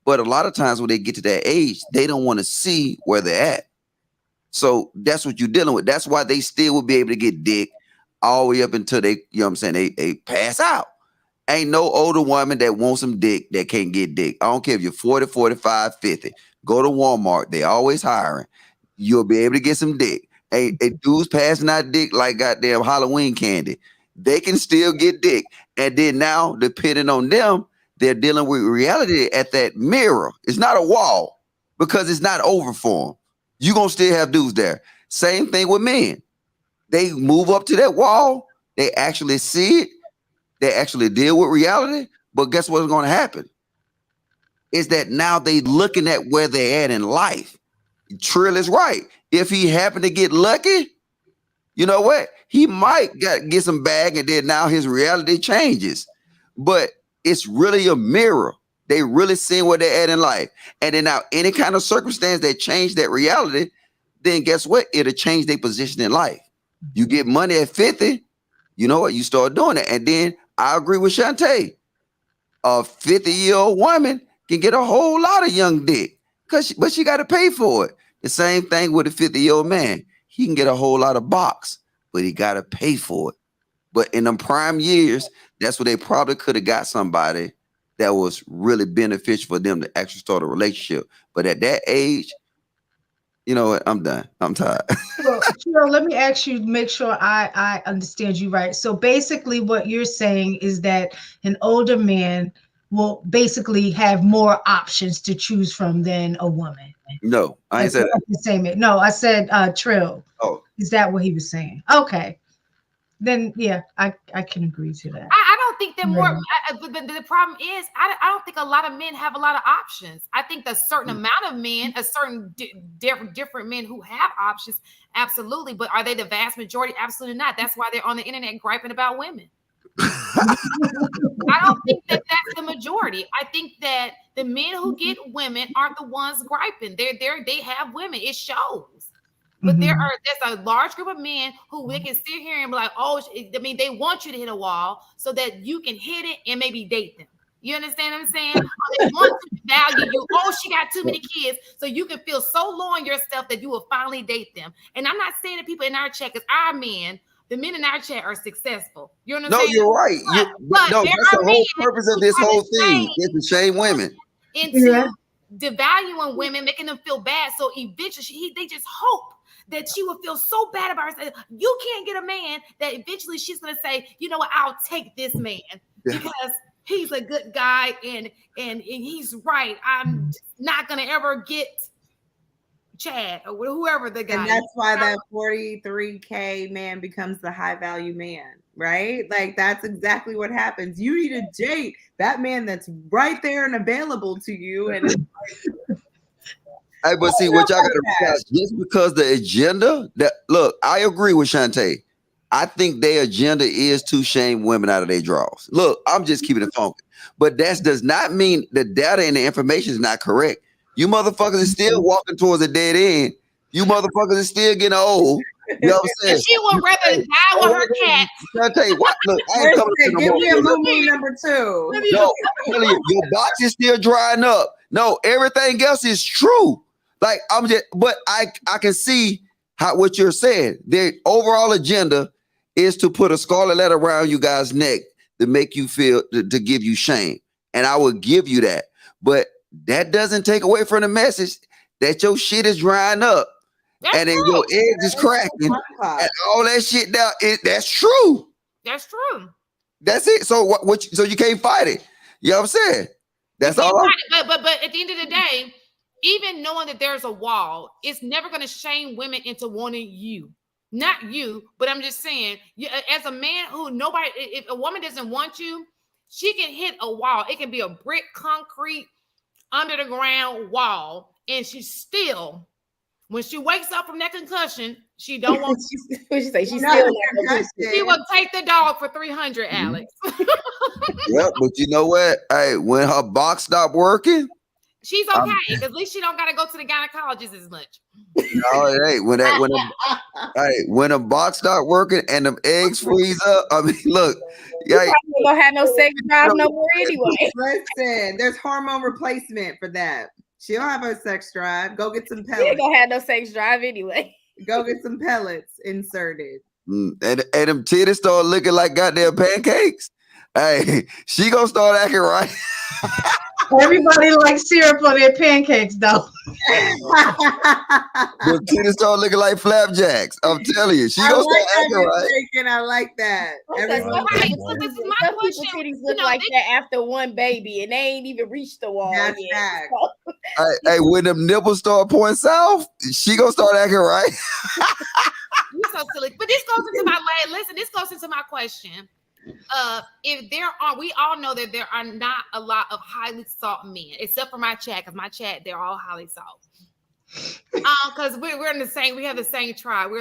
H: But a lot of times when they get to that age, they don't want to see where they're at. So that's what you're dealing with. That's why they still will be able to get dick all the way up until they, you know what I'm saying, they pass out. Ain't no older woman that wants some dick that can't get dick. I don't care if you're 40, 45, 50. Go to Walmart. They always hiring. You'll be able to get some dick. A dude's passing out dick like goddamn Halloween candy. They can still get dick. And then now, depending on them, they're dealing with reality at that mirror. It's not a wall because it's not over for them. You're going to still have dudes there. Same thing with men. They move up to that wall. They actually see it. They actually deal with reality. But guess what's going to happen? Is that now they looking at where they're at in life. Trill is right. If he happened to get lucky, you know what? He might get some bag and then now his reality changes. But it's really a mirror. They really seeing where they're at in life. And then now any kind of circumstance that change that reality, then guess what? It'll change their position in life. You get money at 50, you know what? You start doing it. And then I agree with Shantae. A 50-year-old woman can get a whole lot of young dick, but she got to pay for it. The same thing with a 50-year-old man. He can get a whole lot of box, but he got to pay for it. But in them prime years, that's where they probably could have got somebody that was really beneficial for them to actually start a relationship. But at that age, you know what? I'm done. I'm tired.
D: Well, let me ask you, make sure I understand you right. So basically what you're saying is that an older man will basically have more options to choose from than a woman.
H: No, I ain't said that.
D: No, I said Trill.
H: Oh.
D: Is that what he was saying? Okay. Then yeah, I can agree to that.
A: I don't think that more. The problem is, I don't think a lot of men have a lot of options. I think a certain amount of men, a certain different men who have options, absolutely. But are they the vast majority? Absolutely not. That's why they're on the internet griping about women. I don't think that that's the majority. I think that the men who get women aren't the ones griping. They have women. It shows. But there's a large group of men who they can sit here and be like, oh, I mean, they want you to hit a wall so that you can hit it and maybe date them. You understand what I'm saying? They want to value you. Oh, she got too many kids. So you can feel so low on yourself that you will finally date them. And I'm not saying that people in our chat, because our men, the men in our chat are successful. You know what I'm saying?
H: No, you're right. But that's the whole purpose of this whole thing is to shame women.
A: Into devaluing women, making them feel bad. So eventually they just hope that she will feel so bad about herself. You can't get a man that eventually she's going to say, you know what, I'll take this man. Because he's a good guy and he's right. I'm not gonna ever get Chad or whoever the guy
C: And that's
A: is.
C: why that 43K man becomes the high value man, right? Like that's exactly what happens. You need to date that man that's right there and available to you. And
H: Hey, but see what y'all gotta realize, just because the agenda that look, I agree with Shantae. I think their agenda is to shame women out of their draws. Look, I'm just keeping it funky. But that does not mean the data and the information is not correct. You motherfuckers is still walking towards a dead end. You motherfuckers is still getting old. You know what I'm saying?
A: And she would rather die with her cat.
H: I'll tell you what, look, I ain't coming to no
C: give
H: more.
C: me a moo number 2.
H: No, I'm telling you, your box is still drying up. No, everything else is true. Like but I can see what you're saying. The overall agenda is to put a scarlet letter around you guys' neck to make you feel to give you shame, and I will give you that. But that doesn't take away from the message that your shit is drying up, and then your eggs is cracking, and all that shit down. That's true.
A: That's true.
H: That's it. So so you can't fight it. You know what I'm saying? That's all.
A: But at the end of the day, even knowing that there's a wall, it's never going to shame women into wanting you. Not you, but I'm just saying, as a man if a woman doesn't want you, she can hit a wall. It can be a brick, concrete, under the ground wall, and she still, when she wakes up from that concussion, she don't want.
B: What she say? She
A: will take the dog for 300, Alex.
H: Yeah, but you know what? Hey, when her box stopped working,
A: she's okay because at least she don't got to go to the gynecologist as much.
H: No, hey, when a box start working and them eggs freeze up, I mean, look,
B: you probably don't have no sex drive no more anyway.
C: Listen, there's hormone replacement for that. She don't have a sex drive. Go get some pellets.
B: She ain't gonna have no sex drive anyway.
C: Go get some pellets inserted.
H: And them titties start looking like goddamn pancakes. Hey, she gonna start acting right.
D: Everybody likes syrup on their pancakes, though.
H: The titties start looking like flapjacks. I'm telling you, she gonna start acting right.
C: I like that.
A: So this is my question.
B: Titties look like that after one baby, and they ain't even reached the wall yet.
H: Hey, when them nipples start pointing south, she gonna start acting right.
A: You're so silly. But this goes into this goes into my question. If there are, we all know that there are not a lot of highly sought men, except for my chat, because my chat, they're all highly sought. Because we're in the same, we have the same tribe.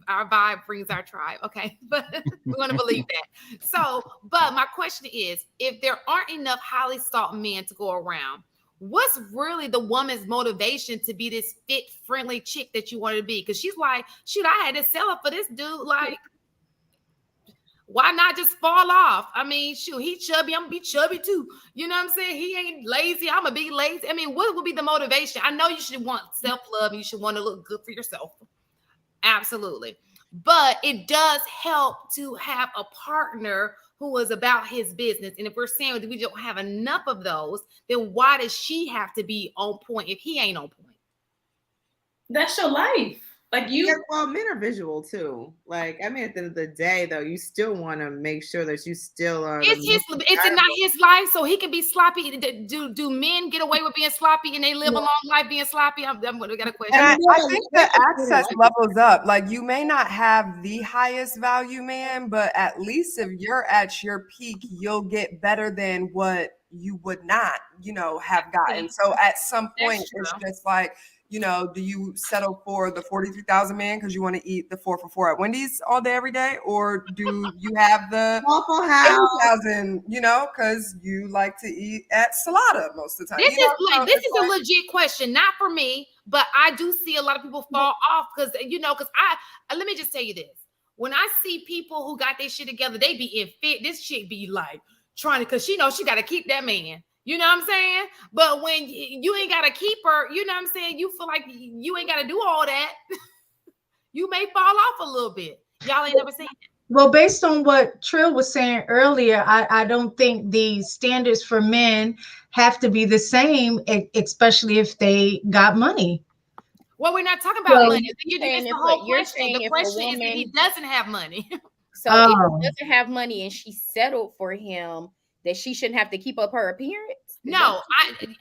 A: Our vibe brings our tribe. Okay, but we want to believe that. So, but my question is, if there aren't enough highly sought men to go around, what's really the woman's motivation to be this fit, friendly chick that you want to be? Because she's like, shoot, I had to sell up for this dude, like. Why not just fall off? I mean, shoot, he chubby. I'm gonna be chubby too. You know what I'm saying? He ain't lazy. I'm gonna be lazy. I mean, what would be the motivation? I know you should want self-love. You should want to look good for yourself. Absolutely. But it does help to have a partner who is about his business. And if we're saying that we don't have enough of those, then why does she have to be on point if he ain't on point?
G: That's your life. Like you,
C: yeah, well, men are visual too. Like, I mean, at the end of the day, though, you still want to make sure that you still are.
A: It's not his life, so he can be sloppy. Do men get away with being sloppy and they live a long life being sloppy? We got a question.
F: And I think the access levels up. Like, you may not have the highest value man, but at least if you're at your peak, you'll get better than what you would not, have gotten. So at some point, it's just like, do you settle for the 43,000 man because you want to eat the 4 for $4 at Wendy's all day, every day? Or do you have the
C: Waffle House,
F: 80,000, because you like to eat at Salada most of the time?
A: This is a legit question, not for me, but I do see a lot of people fall off because, let me just tell you this. When I see people who got their shit together, they be in fit. This chick be like trying to, because she knows she got to keep that man. You know what I'm saying? But when you ain't got to keep her, you know what I'm saying? You feel like you ain't got to do all that. You may fall off a little bit. Y'all ain't never seen it.
D: Well, based on what Trill was saying earlier, I don't think the standards for men have to be the same, especially if they got money.
A: Well, we're not talking about money. It's the whole question. The question is if he doesn't have money.
B: So if he doesn't have money and she settled for him, that she shouldn't have to keep up her appearance?
A: No,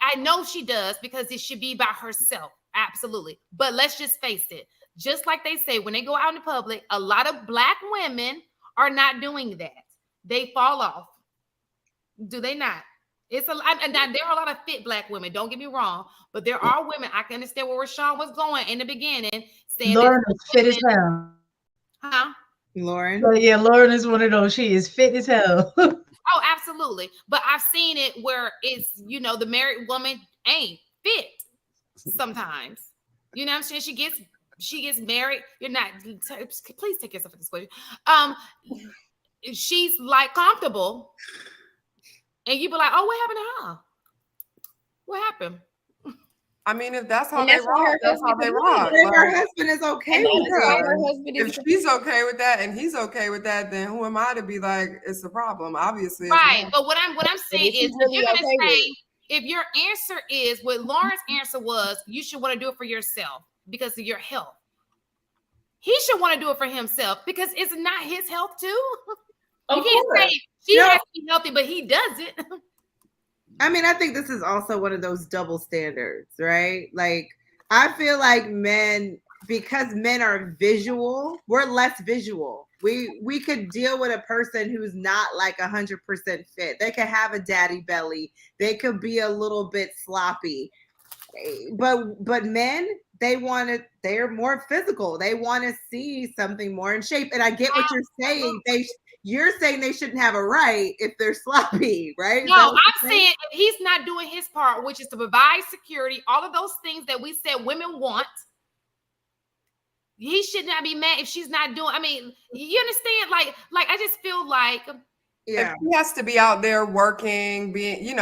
A: I know she does, because it should be by herself. Absolutely. But let's just face it. Just like they say, when they go out in public, a lot of Black women are not doing that. They fall off. Do they not? It's a lot. And there are a lot of fit Black women. Don't get me wrong, but there are women. I can understand where Rashawn was going in the beginning, saying
D: Lauren is fit as hell.
A: huh?
C: Lauren.
D: So yeah, Lauren is one of those. She is fit as hell.
A: Oh, absolutely. But I've seen it where it's, the married woman ain't fit sometimes. You know what I'm saying? She gets married. You're not, please take yourself into this question. She's like comfortable. And you be like, oh, what happened to her? What happened?
F: I mean, if that's how
B: And
F: they
B: that's what
F: rock,
B: her
F: that's how
B: husband
F: they
B: is.
F: rock.
C: If her
F: Like,
C: husband is okay
B: And
C: with
B: that's why
C: her.
B: her husband
F: if
B: is
F: she's okay with that and he's okay with that, then who am I to be like, it's a problem? Obviously, it's
A: Right.
F: not.
A: But what I'm saying
B: if he's
A: is,
B: really
A: if you're gonna
B: okay with
A: say,
B: it.
A: if your answer is what Lauren's answer was, you should want to do it for yourself because of your health. He should want to do it for himself because it's not his health too.
G: Of
A: You can't
G: course.
A: say she has to be healthy, but he doesn't.
C: I mean, I think this is also one of those double standards, right? Like, I feel like men, because men are visual, we're less visual. We could deal with a person who's not like 100% fit. They could have a daddy belly. They could be a little bit sloppy. But men, they're more physical. They want to see something more in shape. And I get what you're saying. You're saying they shouldn't have a right if they're sloppy, right?
A: No, I'm saying if he's not doing his part, which is to provide security, all of those things that we said women want, he should not be mad if she's not doing. I mean, you understand? Like I just feel like,
F: If he has to be out there working, being,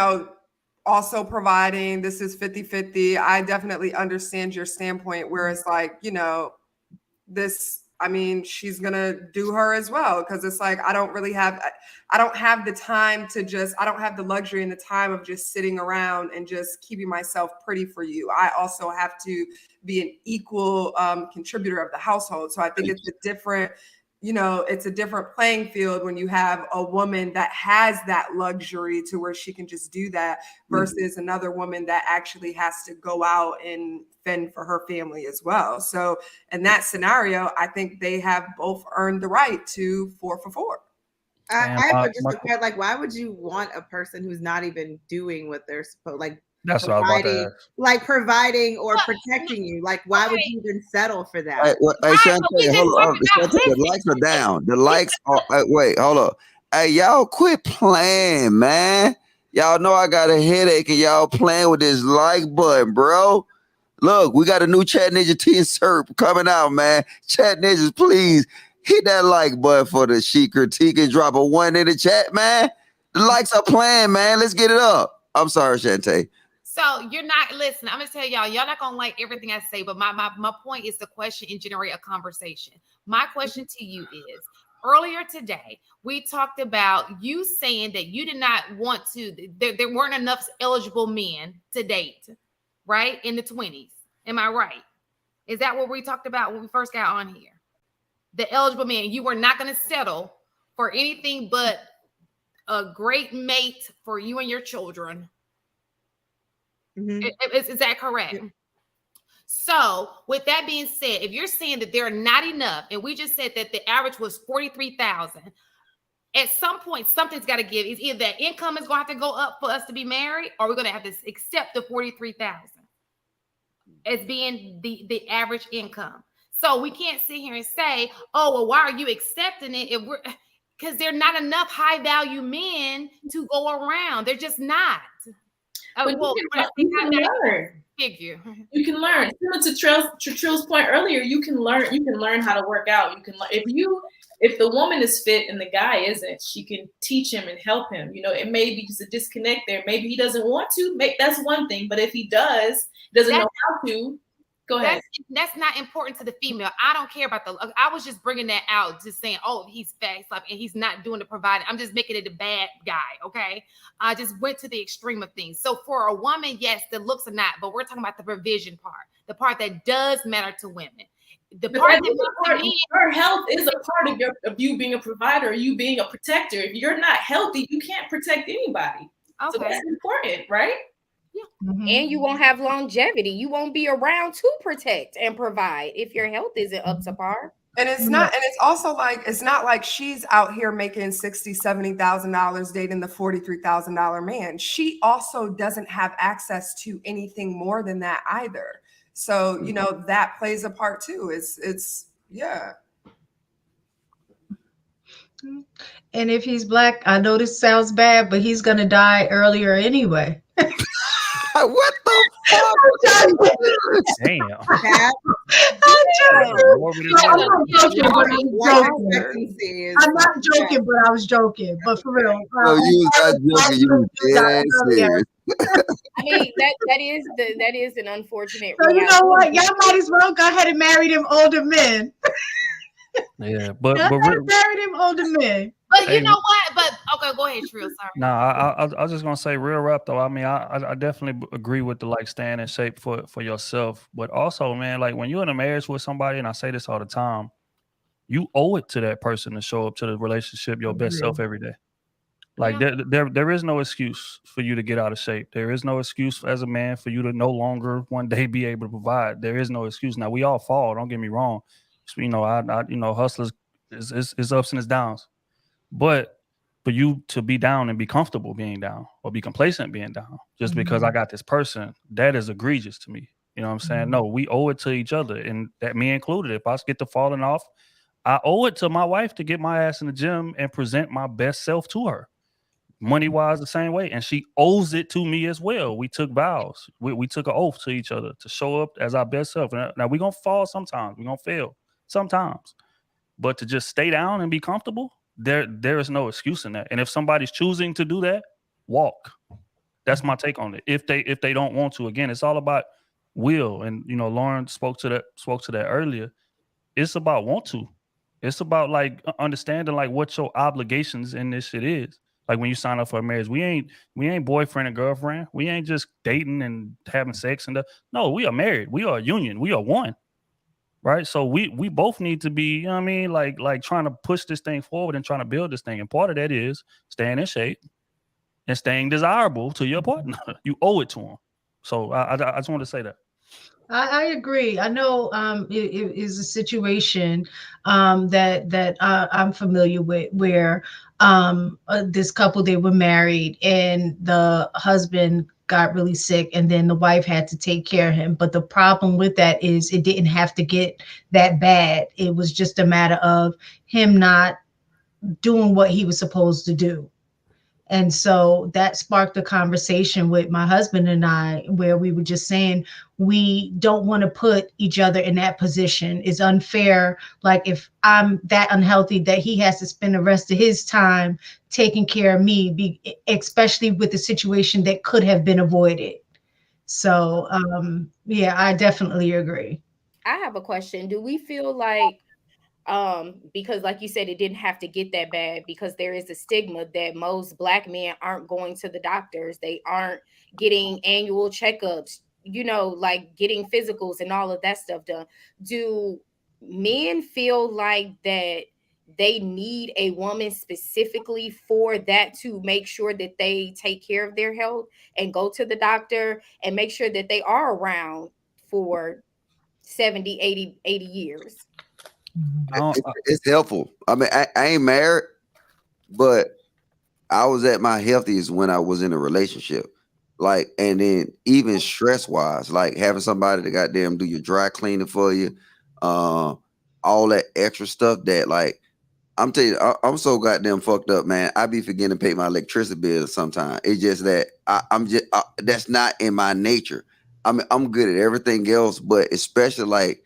F: also providing, this is 50-50. I definitely understand your standpoint where it's like, she's gonna do her as well, because it's like I don't have the time to I don't have the luxury and the time of just sitting around and just keeping myself pretty for you. I also have to be an equal contributor of the household. So I think it's a different playing field when you have a woman that has that luxury to where she can just do that versus another woman that actually has to go out and fend for her family as well. So in that scenario, I think they have both earned the right to 4 for 4.
C: I just like, why would you want a person who's not even doing what they're supposed, like,
I: that's what I was about to ask.
C: like providing or protecting you? Like, why would you even settle for that?
H: Hey, Shantae, hold on. Shantae, the likes are down. The likes are. Wait, hold up. Hey, y'all, quit playing, man. Y'all know I got a headache, and y'all playing with this like button, bro. Look, we got a new Chat Ninja T-shirt coming out, man. Chat Ninjas, please hit that like button for the Chic critique and drop a 1 in the chat, man. The likes are playing, man. Let's get it up. I'm sorry, Shantae.
A: so you're not listen. I'm gonna tell y'all not gonna like everything I say, but my point is the question and generate a conversation. My question to you is: earlier today, we talked about you saying that you did not want to. There weren't enough eligible men to date, right, in the 20s. Am I right? Is that what we talked about when we first got on here? The eligible men. You were not going to settle for anything but a great mate for you and your children. Is that correct? Yeah. So with that being said, if you're saying that there are not enough, and we just said that the average was 43,000, at some point, something's got to give. It's either that income is going to have to go up for us to be married, or we're going to have to accept the 43,000 as being the average income. So we can't sit here and say, oh, well, why are you accepting it? If we're because there are not enough high value men to go around. They're just not.
G: But you can learn.
A: Figure.
G: You can learn. Similar to Trill's point earlier, you can learn how to work out. You can if the woman is fit and the guy isn't, she can teach him and help him. It may be just a disconnect there. Maybe he doesn't want to. That's one thing. But if he doesn't know how to, go ahead.
A: That's not important to the female. I don't care about I was just bringing that out, just saying, oh, he's fat and he's not doing the providing. I'm just making it a bad guy, okay? I just went to the extreme of things. So for a woman, yes, the looks are not, but we're talking about the provision part, the part that does matter to women. The
G: But
A: part
G: that
A: that
G: is a
A: makes
G: part,
A: it me,
G: your health is a part of you being a provider, you being a protector. If you're not healthy, you can't protect anybody. So
A: okay.
G: that's important, right?
D: Mhm.
B: And you won't have longevity. You won't be around to protect and provide if your health isn't up to par.
F: And it's not, and it's also like, it's not like she's out here making $60,000-$70,000 dating the $43,000 man. She also doesn't have access to anything more than that either. So, you know, that plays a part too. It's yeah.
D: And if he's black, I know this sounds bad, but he's gonna die earlier anyway.
H: What the fuck?
I: Damn.
C: That
I: Lord, it is
D: I'm
I: well.
D: not joking, but I was
C: life
D: joking.
C: expectancy is
D: I'm not joking, but I was joking. But for real,
H: No, you was not joking. You was dead ass serious.
B: I mean, that is an unfortunate
D: So you
B: reality.
D: know what? Y'all might as well go ahead and marry them older men.
I: Yeah,
D: Go
I: but
D: ahead and
I: re-
D: marry them older men.
A: But you
I: Hey,
A: know what? But okay, go ahead, Trill. Sorry.
I: nah, I was just gonna say real rap though. I mean, I definitely agree with the like staying in shape for yourself, but also, man, like when you're in a marriage with somebody, and I say this all the time, you owe it to that person to show up to the relationship your best self every day. Like
A: Yeah.
I: there is no excuse for you to get out of shape. There is no excuse as a man for you to no longer one day be able to provide. There is no excuse. Now we all fall. Don't get me wrong. You know, I you know, hustlers is ups and it's downs. But for you to be down and be comfortable being down or be complacent being down just because I got this person, that is egregious to me. You know what I'm saying? No, we owe it to each other, and that me included. If I get to falling off, I owe it to my wife to get my ass in the gym and present my best self to her. Money wise, the same way, and she owes it to me as well. We took vows. We took an oath to each other to show up as our best self. Now we're gonna fall sometimes. We're gonna fail sometimes, but to just stay down and be comfortable, there is no excuse in that. And if somebody's choosing to do that, walk. That's my take on it. If they don't want to, again, it's all about will. And you know, Lauren spoke to that earlier. It's about want to. It's about like understanding like what your obligations in this shit is. Like when you sign up for a marriage, we ain't boyfriend and girlfriend. We ain't just dating and having sex and no, we are married. We are a union. We are one. Right. So we both need to be, you know what I mean, like trying to push this thing forward and trying to build this thing. And part of that is staying in shape and staying desirable to your partner. You owe it to them. So I just want to say that.
D: I agree. I know it is a situation that I'm familiar with where this couple, they were married and the husband got really sick and then the wife had to take care of him. But the problem with that is it didn't have to get that bad. It was just a matter of him not doing what he was supposed to do. And so that sparked a conversation with my husband and I, where we were just saying, we don't want to put each other in that position. It's unfair. Like if I'm that unhealthy that he has to spend the rest of his time taking care of me, especially with the situation that could have been avoided. So, yeah, I definitely agree.
B: I have a question. Do we feel like because like you said, it didn't have to get that bad because there is a stigma that most black men aren't going to the doctors, they aren't getting annual checkups, you know, like getting physicals and all of that stuff done. Do men feel like that they need a woman specifically for that, to make sure that they take care of their health and go to the doctor and make sure that they are around for 70, 80 years?
I: I don't,
H: It's helpful. I mean, I ain't married, but I was at my healthiest when I was in a relationship. Like, and then even stress wise, like having somebody to goddamn do your dry cleaning for you, all that extra stuff that like I'm telling you, I'm so goddamn fucked up, man. I be forgetting to pay my electricity bill sometimes. It's just that I'm just that's not in my nature. I mean, I'm good at everything else, but especially like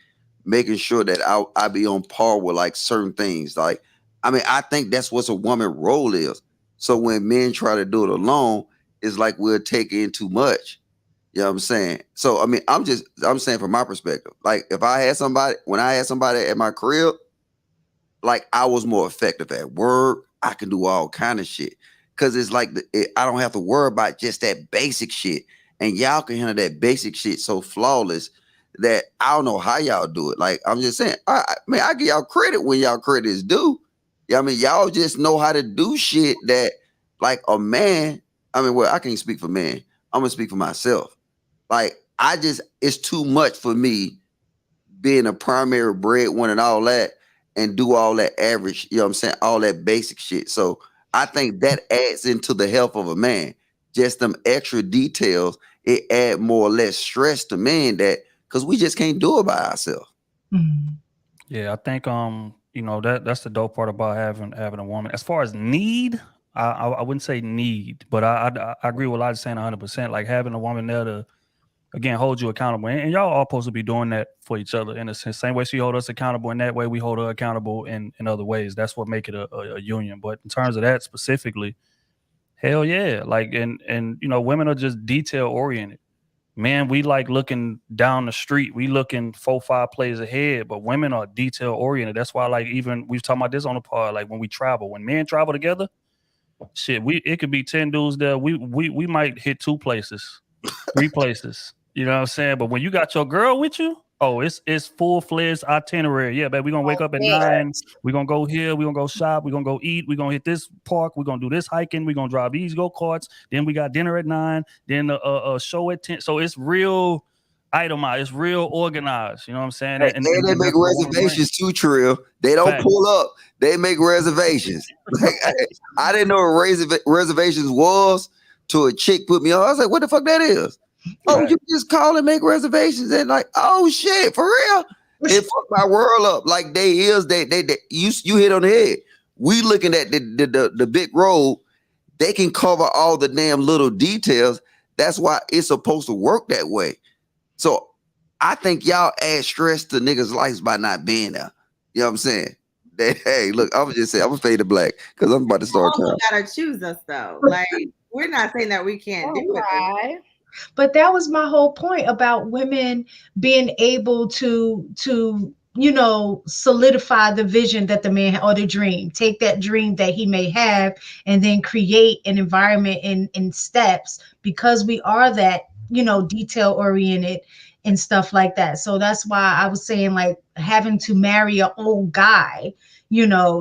H: making sure that I be on par with like certain things. Like, I mean, I think that's what a woman role is. So when men try to do it alone, it's like we're taking in too much. You know what I'm saying? So I mean, I'm saying from my perspective, like if I had somebody, when I had somebody at my crib, like I was more effective at work. I can do all kind of shit because it's like I don't have to worry about just that basic shit, and y'all can handle that basic shit so flawless that I don't know how y'all do it. Like, I'm just saying, I give y'all credit when y'all credit is due. Yeah, I mean, y'all just know how to do shit that, like, a man. I mean, well, I can't speak for men. I'm gonna speak for myself. Like, it's too much for me being a primary breadwinner and all that, and do all that average, you know what I'm saying, all that basic shit. So I think that adds into the health of a man. Just them extra details, it add more or less stress to men that because we just can't do it by ourselves.
D: Mhm.
I: Yeah, I think that's the dope part about having a woman. As far as need, I wouldn't say need, but I agree with Elijah saying 100%. Like having a woman there to again hold you accountable, and y'all all supposed to be doing that for each other in a sense. Same way she hold us accountable in that way, we hold her accountable in other ways. That's what make it a union. But in terms of that specifically, hell yeah, like and women are just detail oriented. Man, we like looking down the street. We looking 4-5 plays ahead, but women are detail oriented. That's why, like, even we was talking about this on the pod. Like when we travel, when men travel together, shit, it could be 10 dudes there. We might hit 2 places, 3 places. You know what I'm saying? But when you got your girl with you, oh, it's full-fledged itinerary. Yeah, baby, we're gonna wake up at 9. We're gonna go here, we're gonna go shop, we're gonna go eat, we're gonna hit this park, we're gonna do this hiking, we're gonna drive these go-karts, then we got dinner at 9, then a show at 10. So it's real itemized, it's real organized. You know what I'm saying?
H: And they make
I: that's what I wanna bring.
H: reservations too, Trill. They don't
I: Fact.
H: pull up. They make reservations. Like, I didn't know what reservations was till a chick put me on. I was like, what the fuck that is? Oh,
I: Right.
H: you just call and make reservations, and like, oh shit, for real? It fucked my world up. Like you hit on the head. We looking at the big road. They can cover all the damn little details. That's why it's supposed to work that way. So I think y'all add stress to niggas' lives by not being there. You know what I'm saying? Hey, look, I'm just saying, I'm gonna fade to black because I'm about to start
C: You
H: crying.
C: gotta choose us though. Like, we're not saying that we can't do it.
B: Right.
D: But that was my whole point about women being able to solidify the vision that the man or the dream, take that dream that he may have and then create an environment in steps, because we are that, detail oriented and stuff like that. So that's why I was saying, like, having to marry an old guy,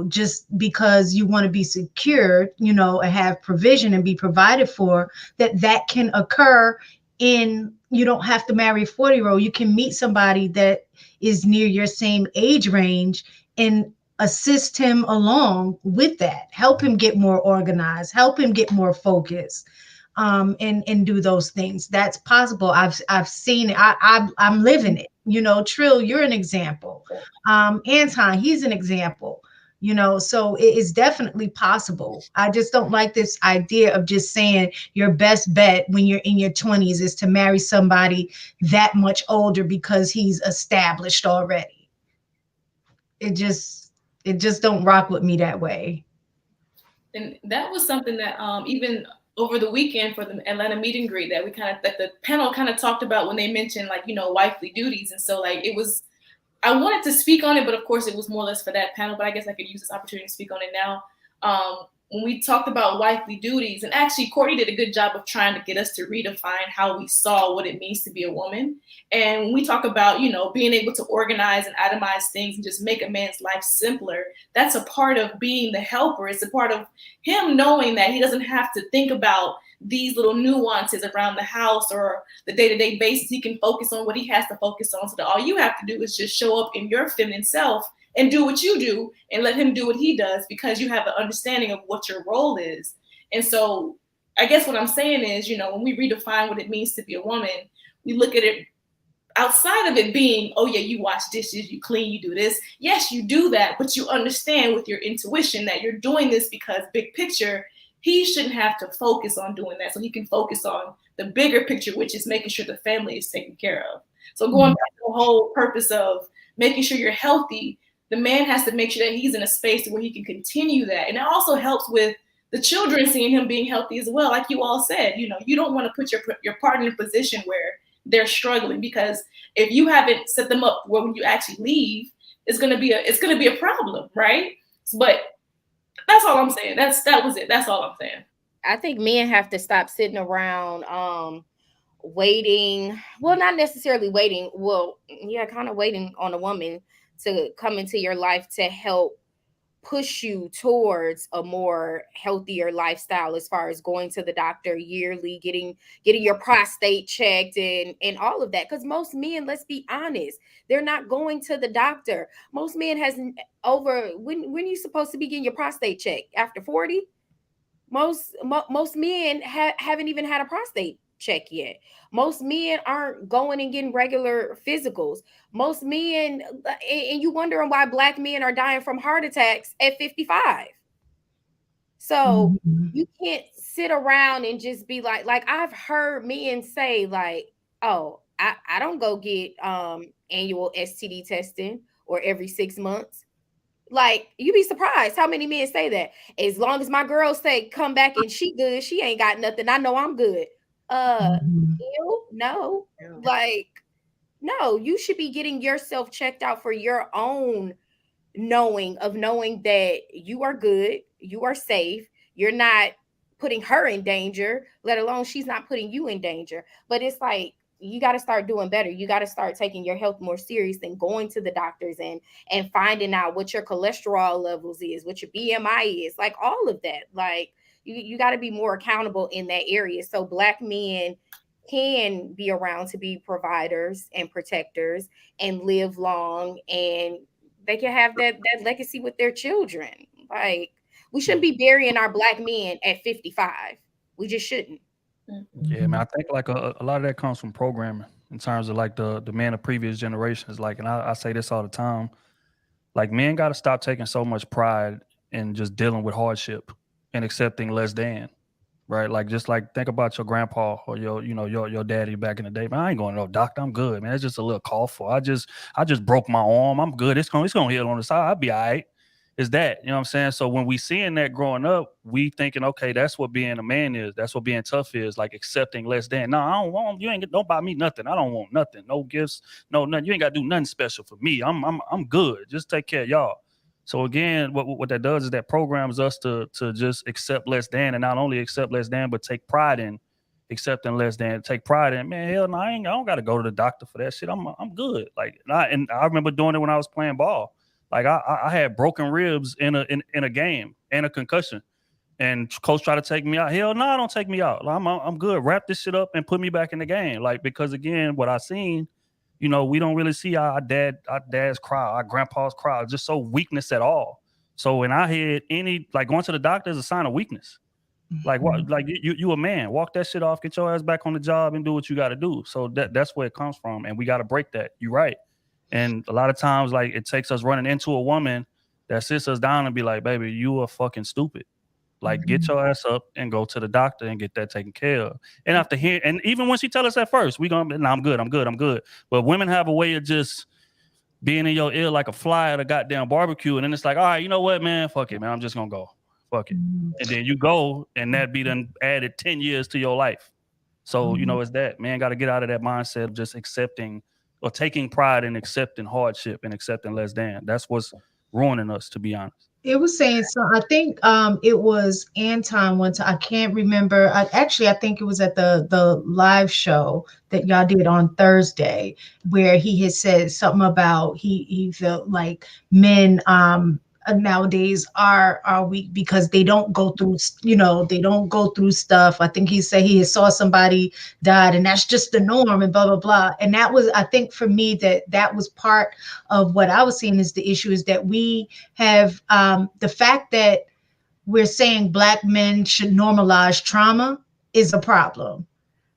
D: just because you want to be secure, and have provision and be provided for, that can occur. You don't have to marry a 40-year-old. You can meet somebody that is near your same age range and assist him along with that, help him get more organized, help him get more focused, and do those things. That's possible. I've seen it. I'm living it. Trill, you're an example. Anton, he's an example. So it is definitely possible. I just don't like this idea of just saying your best bet when you're in your 20s is to marry somebody that much older because he's established already. It just don't rock with me that way.
G: And that was something that even over the weekend for the Atlanta meet and greet that the panel kind of talked about when they mentioned, like, wifely duties. And so, like, I wanted to speak on it, but of course it was more or less for that panel, but I guess I could use this opportunity to speak on it now. When we talked about wifely duties, and actually Courtney did a good job of trying to get us to redefine how we saw what it means to be a woman. And when we talk about, being able to organize and itemize things and just make a man's life simpler, that's a part of being the helper. It's a part of him knowing that he doesn't have to think about these little nuances around the house or the day-to-day basis. He can focus on what he has to focus on, so that all you have to do is just show up in your feminine self and do what you do and let him do what he does, because you have an understanding of what your role is. And so I guess what I'm saying is, when we redefine what it means to be a woman, we look at it outside of it being, oh yeah, you wash dishes, you clean, you do this. Yes, you do that, but you understand with your intuition that you're doing this because big picture, he shouldn't have to focus on doing that. So he can focus on the bigger picture, which is making sure the family is taken care of. So going back to the whole purpose of making sure you're healthy, the man has to make sure that he's in a space where he can continue that. And it also helps with the children seeing him being healthy as well. Like you all said, you don't want to put your partner in a position where they're struggling, because if you haven't set them up where when you actually leave, it's gonna be a problem, right? But that's all I'm saying. That was it. That's all I'm saying.
B: I think men have to stop sitting around waiting, well, not necessarily waiting, well, yeah, kind of waiting on a woman to come into your life to help push you towards a more healthier lifestyle, as far as going to the doctor yearly, getting your prostate checked, and all of that. Because most men, let's be honest, they're not going to the doctor. Most men has over, when you supposed to be getting your prostate checked, after 40? Most men haven't even had a prostate check yet. Most men aren't going and getting regular physicals. Most men, and you wondering why black men are dying from heart attacks at 55. So
D: Mhm.
B: you can't sit around and just be like I've heard men say like, oh, I don't go get annual STD testing or every 6 months. Like, you be surprised how many men say that. As long as my girl say come back and she good, she ain't got nothing, I know I'm good.
D: Mhm.
B: Ew, no.
C: Yeah.
B: Like, no, you should be getting yourself checked out for your own knowing that you are good, you are safe, you're not putting her in danger, let alone she's not putting you in danger. But it's like, you got to start doing better. You got to start taking your health more serious than going to the doctors and finding out what your cholesterol levels is, what your BMI is, like all of that. Like, you got to be more accountable in that area so black men can be around to be providers and protectors and live long, and they can have that legacy with their children. Like, we shouldn't be burying our black men at 55. We just shouldn't.
I: Yeah, man. I think like a lot of that comes from programming in terms of like the men of previous generations. Like, and I say this all the time. Like, men got to stop taking so much pride in just dealing with hardship and accepting less than. Right, like just like think about your grandpa or your daddy back in the day. Man, I ain't going to no doctor. I'm good, man. It's just a little cough, or I just broke my arm. I'm good. It's gonna heal on the side. I'll be all right. Is that, you know what I'm saying? So when we seeing that growing up, we thinking, okay, that's what being a man is. That's what being tough is, like accepting less than. No, I don't want you. Don't buy me nothing. I don't want nothing. No gifts. No nothing. You ain't got to do nothing special for me. I'm good. Just take care of y'all. So again, what that does is that programs us to just accept less than, and not only accept less than, but take pride in accepting less than. Take pride in, man. Hell, no, I don't got to go to the doctor for that shit. I'm good. Like, and I remember doing it when I was playing ball. Like I had broken ribs in a game and a concussion, and coach tried to take me out. Hell, no, don't take me out. Like, I'm good. Wrap this shit up and put me back in the game. Like, because again, what I seen, we don't really see our dad's cry, our grandpa's cry, just so weakness at all. So when I hear any like going to the doctor is a sign of weakness. Like what? Like you a man, walk that shit off, get your ass back on the job, and do what you got to do. So that's where it comes from, and we got to break that. You're right. And a lot of times, like it takes us running into a woman that sits us down and be like, "Baby, you are fucking stupid. Like, get your ass up and go to the doctor and get that taken care of." And after hearing, and even when she tell us at first, we gonna, "No, I'm good, I'm good, I'm good." But women have a way of just being in your ear like a fly at a goddamn barbecue, and then it's like, "All right, you know what, man? Fuck it, man. I'm just gonna go. Fuck it." And then you go, and that be done added 10 years to your life. So, it's that man got to get out of that mindset of just accepting or taking pride in accepting hardship and accepting less than. That's what's ruining us, to be honest.
D: It was saying so. I think it was Anton one time. I can't remember. Actually, I think it was at the live show that y'all did on Thursday, where he had said something about he felt like men nowadays are weak because they don't go through they don't go through stuff. I think he said he saw somebody died and that's just the norm and blah blah blah. And that was, I think for me, that was part of what I was seeing is the issue is that we have the fact that we're saying black men should normalize trauma is a problem.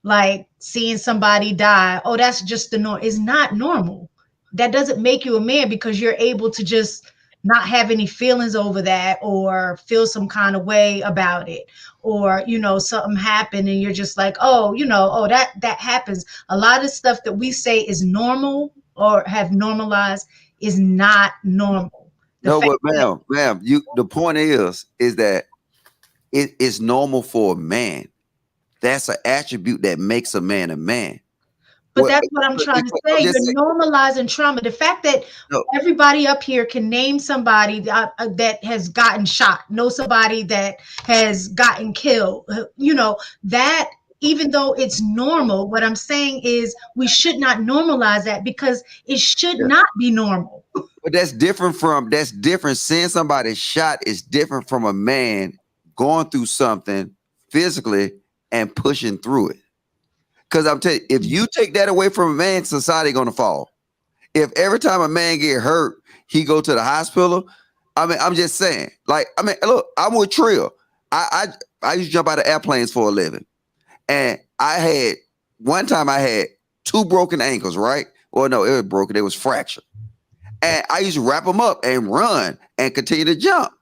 D: Like seeing somebody die, oh, that's just the norm. It's not normal. That doesn't make you a man because you're able to just not have any feelings over that or feel some kind of way about it, or something happened and you're just like, oh, oh, that happens. A lot of stuff that we say is normal or have normalized is not normal.
H: No, but ma'am, the point is that it is normal for a man. That's an attribute that makes a man a man.
D: But that's what I'm trying to say. You're normalizing trauma. The fact that everybody up here can name somebody that has gotten shot, know somebody that has gotten killed, that even though it's normal, what I'm saying is we should not normalize that because it should not be normal.
H: But that's different. Seeing somebody shot is different from a man going through something physically and pushing through it. Because I'm telling you, if you take that away from a man, society gonna fall. If every time a man get hurt, he go to the hospital, I mean, I'm just saying. Like, I mean, look, I'm with Trill. I used to jump out of airplanes for a living, and one time I had 2 broken ankles. Right? Well, no, it was broken. It was fractured. And I used to wrap them up and run and continue to jump.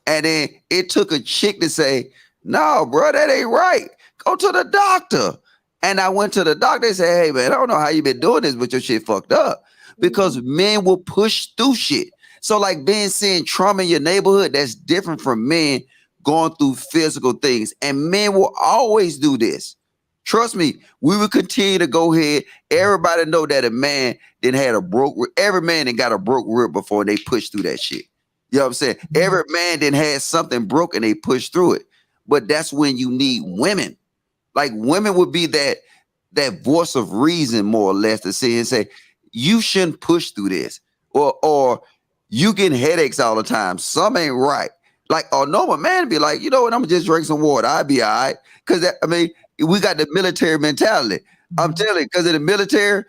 H: And then it took a chick to say, "No, bro, that ain't right. Go to the doctor." And I went to the doctor and said, "Hey, man, I don't know how you been doing this, but your shit fucked up." Because men will push through shit. So like being seeing trauma in your neighborhood, that's different from men going through physical things. And men will always do this. Trust me, we will continue to go ahead. Everybody know that a man then had a broke rib. Every man then got a broke rib before they push through that shit. You know what I'm saying? Every man then had something broken, they push through it. But that's when you need women. Like women would be that voice of reason, more or less, to see and say, you shouldn't push through this. Or you getting headaches all the time. Some ain't right. Like a normal man be like, you know what, I'm gonna just drink some water. I'll be all right. Because I mean, we got the military mentality. I'm telling you, because in the military,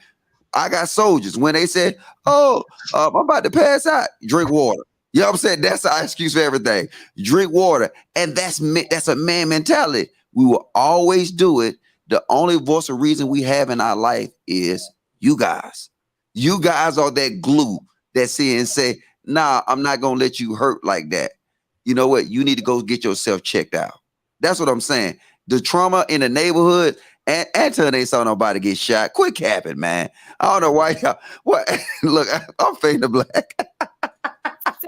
H: I got soldiers. When they say, "Oh, I'm about to pass out," drink water. You know what I'm saying? That's our excuse for everything. Drink water. And that's a man mentality. We will always do it. The only voice of reason we have in our life is you guys. You guys are that glue that see and say, "Nah, I'm not gonna let you hurt like that." You know what? You need to go get yourself checked out. That's what I'm saying. The trauma in the neighborhood, and until they saw nobody get shot, quit capping, man. I don't know why y'all. What? Look, I'm fading to black.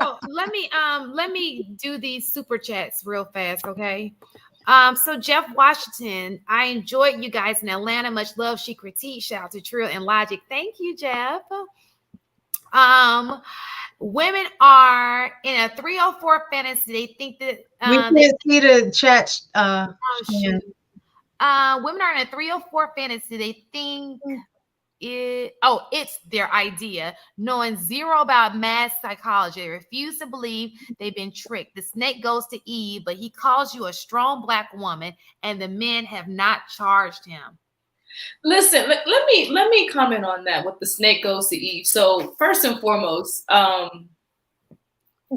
A: So let me do these super chats real fast, okay? So Jeff Washington, I enjoyed you guys in Atlanta. Much love, Chic Critique. Shout out to Trill and Logic. Thank you, Jeff. Women are in a 304 fantasy. They think that
D: We can't see the chat.
A: women are in a 304 fantasy. They think it's their idea, knowing zero about mass psychology. They refuse to believe they've been tricked. The snake goes to Eve, but he calls you a strong Black woman, and the men have not charged him.
G: Listen, let me comment on that with the snake goes to Eve. So first and foremost,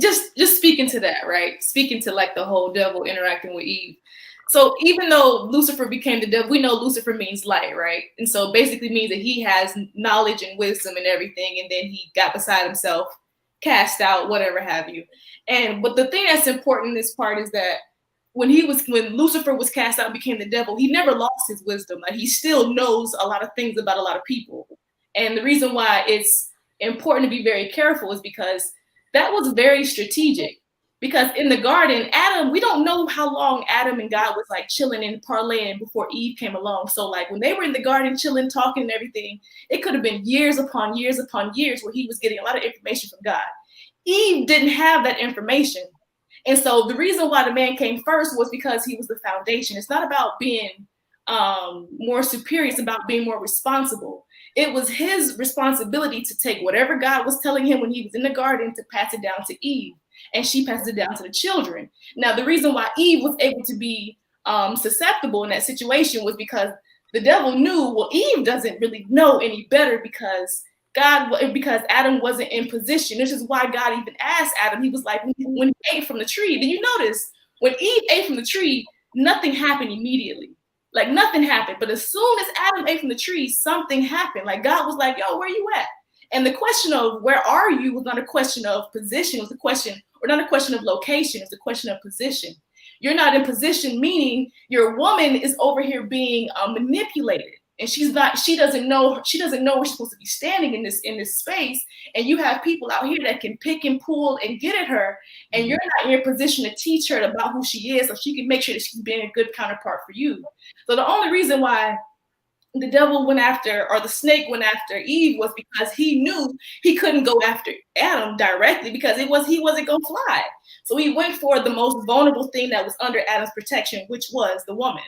G: just speaking to that, right? Speaking to like the whole devil interacting with Eve. So even though Lucifer became the devil, we know Lucifer means light, right? And so basically means that he has knowledge and wisdom and everything, and then he got beside himself, cast out, whatever have you. But the thing that's important in this part is that when Lucifer was cast out and became the devil, he never lost his wisdom. Like he still knows a lot of things about a lot of people. And the reason why it's important to be very careful is because that was very strategic. Because in the garden, Adam, we don't know how long Adam and God was like chilling and parlaying before Eve came along. So like when they were in the garden chilling, talking and everything, it could have been years upon years upon years where he was getting a lot of information from God. Eve didn't have that information. And so the reason why the man came first was because he was the foundation. It's not about being more superior. It's about being more responsible. It was his responsibility to take whatever God was telling him when he was in the garden to pass it down to Eve. And she passes it down to the children. Now, the reason why Eve was able to be susceptible in that situation was because the devil knew, well, Eve doesn't really know any better because Adam wasn't in position. This is why God even asked Adam. He was like, when he ate from the tree, did you notice when Eve ate from the tree, nothing happened immediately. Like nothing happened. But as soon as Adam ate from the tree, something happened. Like God was like, yo, where you at? And the question of where are you was not a question of position. It was a question, or not a question of location. It's a question of position. You're not in position, meaning your woman is over here being manipulated. And she doesn't know where she's supposed to be standing in this space. And you have people out here that can pick and pull and get at her. And you're not in your position to teach her about who she is so she can make sure that she's being a good counterpart for you. So the only reason why the devil went after, or the snake went after Eve was because he knew he couldn't go after Adam directly because he wasn't going to fly. So he went for the most vulnerable thing that was under Adam's protection, which was the woman.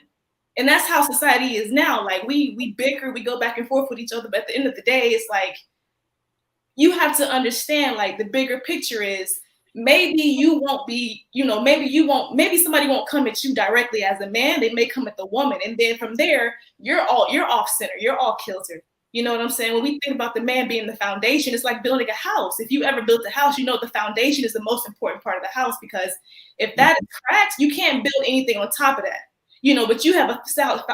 G: And that's how society is now. Like we bicker, we go back and forth with each other, but at the end of the day, it's like you have to understand, like, the bigger picture is maybe you won't be, maybe somebody won't come at you directly as a man. They may come at the woman. And then from there, you're off center, you're all kilter. You know what I'm saying? When we think about the man being the foundation, it's like building a house. If you ever built a house, you know the foundation is the most important part of the house, because if that is cracked, you can't build anything on top of that. But you have a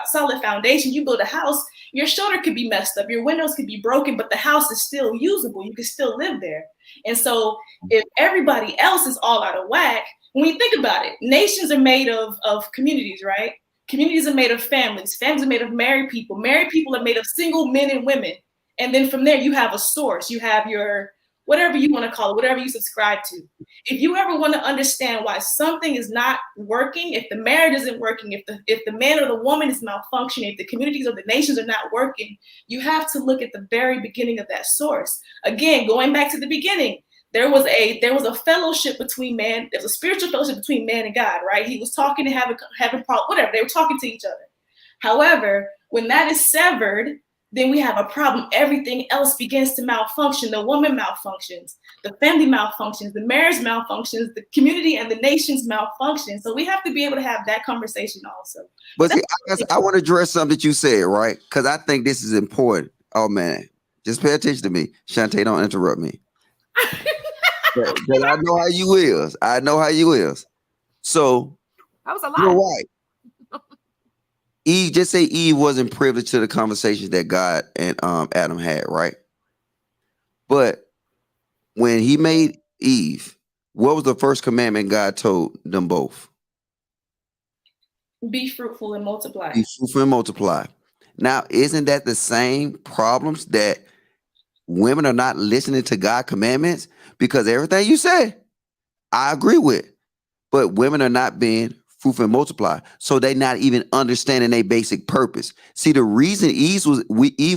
G: solid foundation. You build a house, your shutter could be messed up, your windows could be broken, but the house is still usable. You can still live there. And so if everybody else is all out of whack, when you think about it, nations are made of communities, right? Communities are made of families. Families are made of married people. Married people are made of single men and women. And then from there, you have a source. You have your, whatever you want to call it, whatever you subscribe to. If you ever want to understand why something is not working, if the marriage isn't working, if the man or the woman is malfunctioning, if the communities or the nations are not working, you have to look at the very beginning of that source. Again, going back to the beginning, there was a fellowship between man. There was a spiritual fellowship between man and God, right? He was talking to having whatever. They were talking to each other. However, when that is severed, then we have a problem. Everything else begins to malfunction. The woman malfunctions, the family malfunctions, the marriage malfunctions, the community and the nations malfunction. So we have to be able to have that conversation also.
H: But see, I want to address something that you said, right? Because I think this is important. Oh man, just pay attention to me. Shantae, don't interrupt me. But I know how you is. I know how you is. So
A: that was a lot.
H: You're right. Eve, just say Eve wasn't privileged to the conversations that God and Adam had, right? But when he made Eve, what was the first commandment God told them both?
G: Be fruitful and multiply.
H: Be fruitful and multiply. Now, isn't that the same problems that women are not listening to God's commandments? Because everything you say, I agree with. But women are not being fruitful and multiply. So they're not even understanding their basic purpose. See, the reason Eve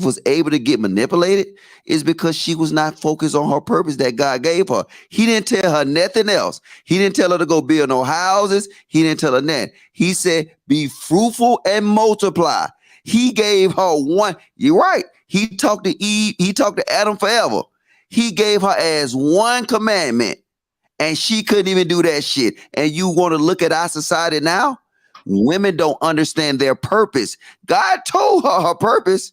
H: was able to get manipulated is because she was not focused on her purpose that God gave her. He didn't tell her nothing else. He didn't tell her to go build no houses. He didn't tell her that. He said, be fruitful and multiply. He gave her one. You're right. He talked to Eve. He talked to Adam forever. He gave her as one commandment. And she couldn't even do that shit. And you want to look at our society now? Women don't understand their purpose. God told her her purpose.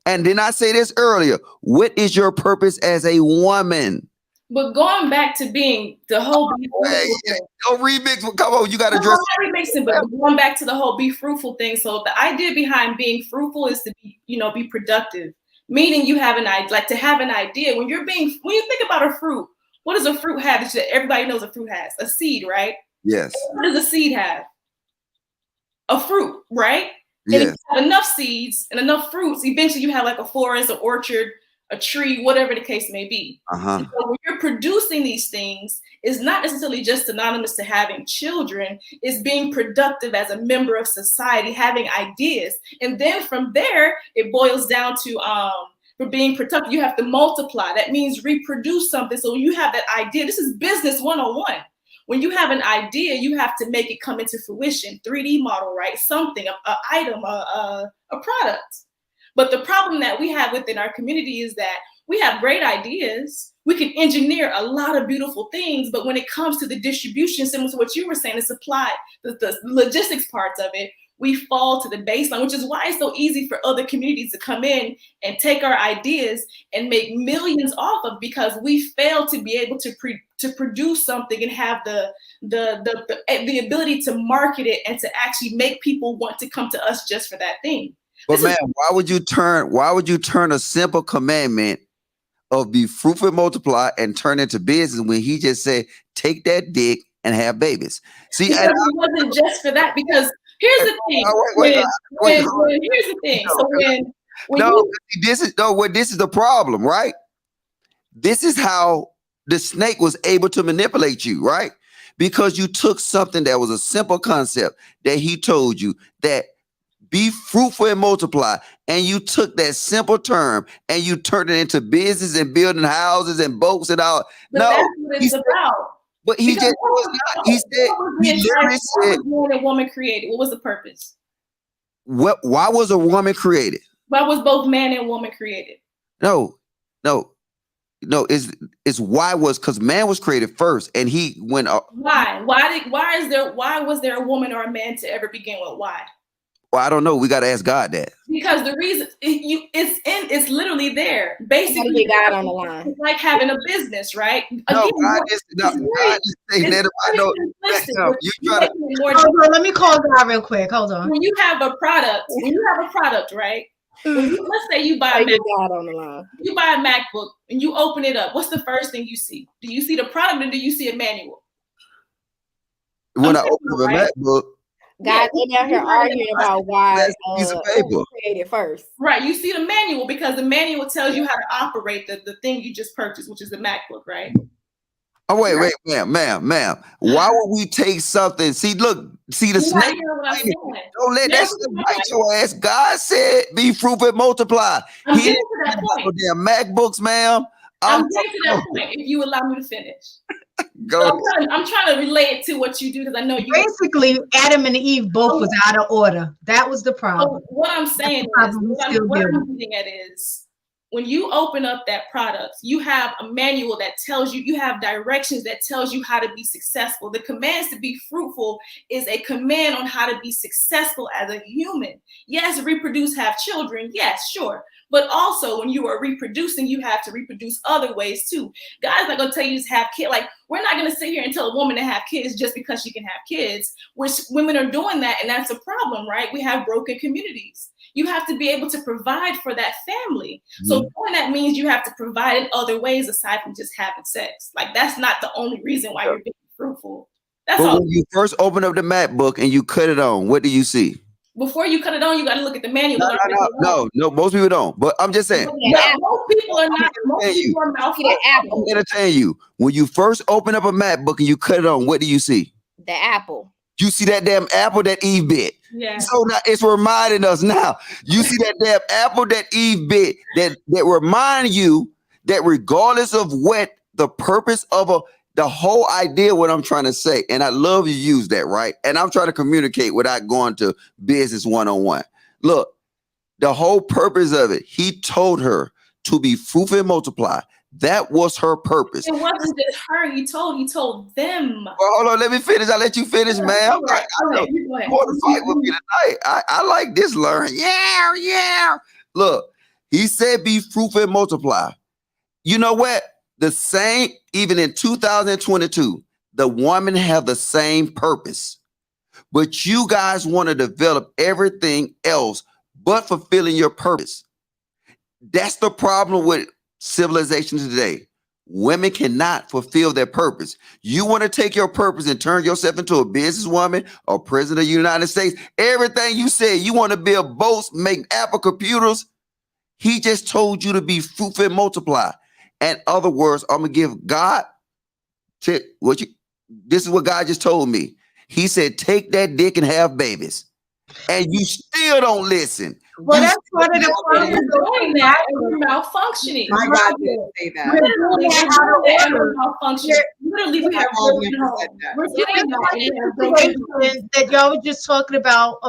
H: And didn't I say this earlier? What is your purpose as a woman?
G: But going back to being the whole
H: don't remix. Come on, you got to address
G: remixing. But going back to the whole be fruitful thing. So the idea behind being fruitful is to be productive. Meaning you have an idea, like to have an idea. When you think about a fruit, what does a fruit have that everybody knows a fruit has? A seed, right?
H: Yes.
G: What does a seed have? A fruit, right?
H: Yes.
G: And if you have enough seeds and enough fruits, eventually you have like a forest, an orchard, a tree, whatever the case may be.
H: Uh-huh.
G: So when you're producing these things, it's not necessarily just synonymous to having children. It's being productive as a member of society, having ideas. And then from there, it boils down to for being productive, you have to multiply. That means reproduce something. So when you have that idea, this is business 101. When you have an idea, you have to make it come into fruition. 3D model, right? Something, an item, a product. But the problem that we have within our community is that we have great ideas. We can engineer a lot of beautiful things, but when it comes to the distribution, similar to what you were saying, the supply, the logistics parts of it, we fall to the baseline, which is why it's so easy for other communities to come in and take our ideas and make millions off of, because we fail to be able to produce something and have the ability to market it and to actually make people want to come to us just for that thing.
H: But man, why would you turn a simple commandment of be fruitful and multiply and turn into business when he just said, take that dick and have babies? See,
G: because it wasn't just for that, because here's the thing. Here's the thing. So
H: this is the problem, right? This is how the snake was able to manipulate you, right? Because you took something that was a simple concept that he told you, that be fruitful and multiply, and you took that simple term and you turned it into business and building houses and boats and all.
G: But no, that's what it's about.
H: But he just was not. He said, he literally said,
G: what was man and woman created? What was the purpose?
H: Why was a woman created?
G: Why was both man and woman created?
H: No. It's why was because man was created first, and he went.
G: Why was there a woman or a man to ever begin with? Why?
H: Well, I don't know. We got to ask God that.
G: Because the reason it's literally there. Basically,
B: get God on the line.
G: It's like having a business, right?
H: No, God just saying that. I know. You try to.
D: Hold on, let me call God real quick. Hold on.
G: When you have a product, right? Let's say you buy a
B: God on the line.
G: You buy a MacBook and you open it up. What's the first thing you see? Do you see the product or do you see a manual?
H: When I open up a MacBook,
B: God, they down here arguing about why
H: piece of paper
B: created first.
G: Right. You see the manual because the manual tells you how to operate the thing you just purchased, which is the MacBook, right?
H: Oh, wait, ma'am. Why would we take something? See the snake. Don't let that snake bite your ass. God said, be fruitful and multiply.
G: I'm getting to that point.
H: Damn MacBooks, ma'am.
G: I'm getting to that point, if you allow me to finish. So I'm trying to relate it to what you do because I know you.
D: Basically, Adam and Eve both was out of order. That was the problem.
G: So what I'm saying is, what I'm getting at is, when you open up that product, you have a manual that tells you, you have directions that tells you how to be successful. The commands to be fruitful is a command on how to be successful as a human. Yes, reproduce, have children. Yes, sure. But also when you are reproducing, you have to reproduce other ways too. God's not going to tell you to have kids. Like, we're not going to sit here and tell a woman to have kids just because she can have kids, which women are doing that. And that's a problem, right? We have broken communities. You have to be able to provide for that family. Mm-hmm. So that means you have to provide in other ways aside from just having sex. Like, that's not the only reason why you're being fruitful. That's all.
H: When you first open up the MacBook and you cut it on, what do you see?
G: Before you cut it on, you got to look at the manual.
H: No, most people don't. But I'm just saying.
G: Most people are not. Most people are malfunctioning.
H: I'm entertaining you. When you first open up a MacBook and you cut it on, what do you see?
B: The apple.
H: You see that damn apple that Eve bit.
G: Yeah.
H: So now it's reminding us now. You see that damn apple that Eve bit that remind you that regardless of what the purpose of the whole idea, what I'm trying to say, and I love you use that, right? And I'm trying to communicate without going to business one-on-one. Look, the whole purpose of it, he told her to be fruitful and multiply. That was her purpose.
G: It wasn't just her. He told them.
H: Well, hold on, let me finish. I'll let you finish, man. I want to fight with me tonight. I like this, Lauren. Yeah. Look, he said be fruitful and multiply. You know what? The same, even in 2022, the woman have the same purpose. But you guys want to develop everything else but fulfilling your purpose. That's the problem with civilization today. Women cannot fulfill their purpose. You want to take your purpose and turn yourself into a businesswoman or president of the United States. Everything you said, you want to build boats, make Apple computers. He just told you to be fruitful and multiply. In other words, I'm gonna give God this is what God just told me. He said, take that dick and have babies. And you still don't listen.
D: Well, that's part of the problem.
G: Doing that, we're malfunctioning.
C: My God didn't say that.
G: We're malfunctioning. Literally, we have we're doing
D: that y'all were just talking about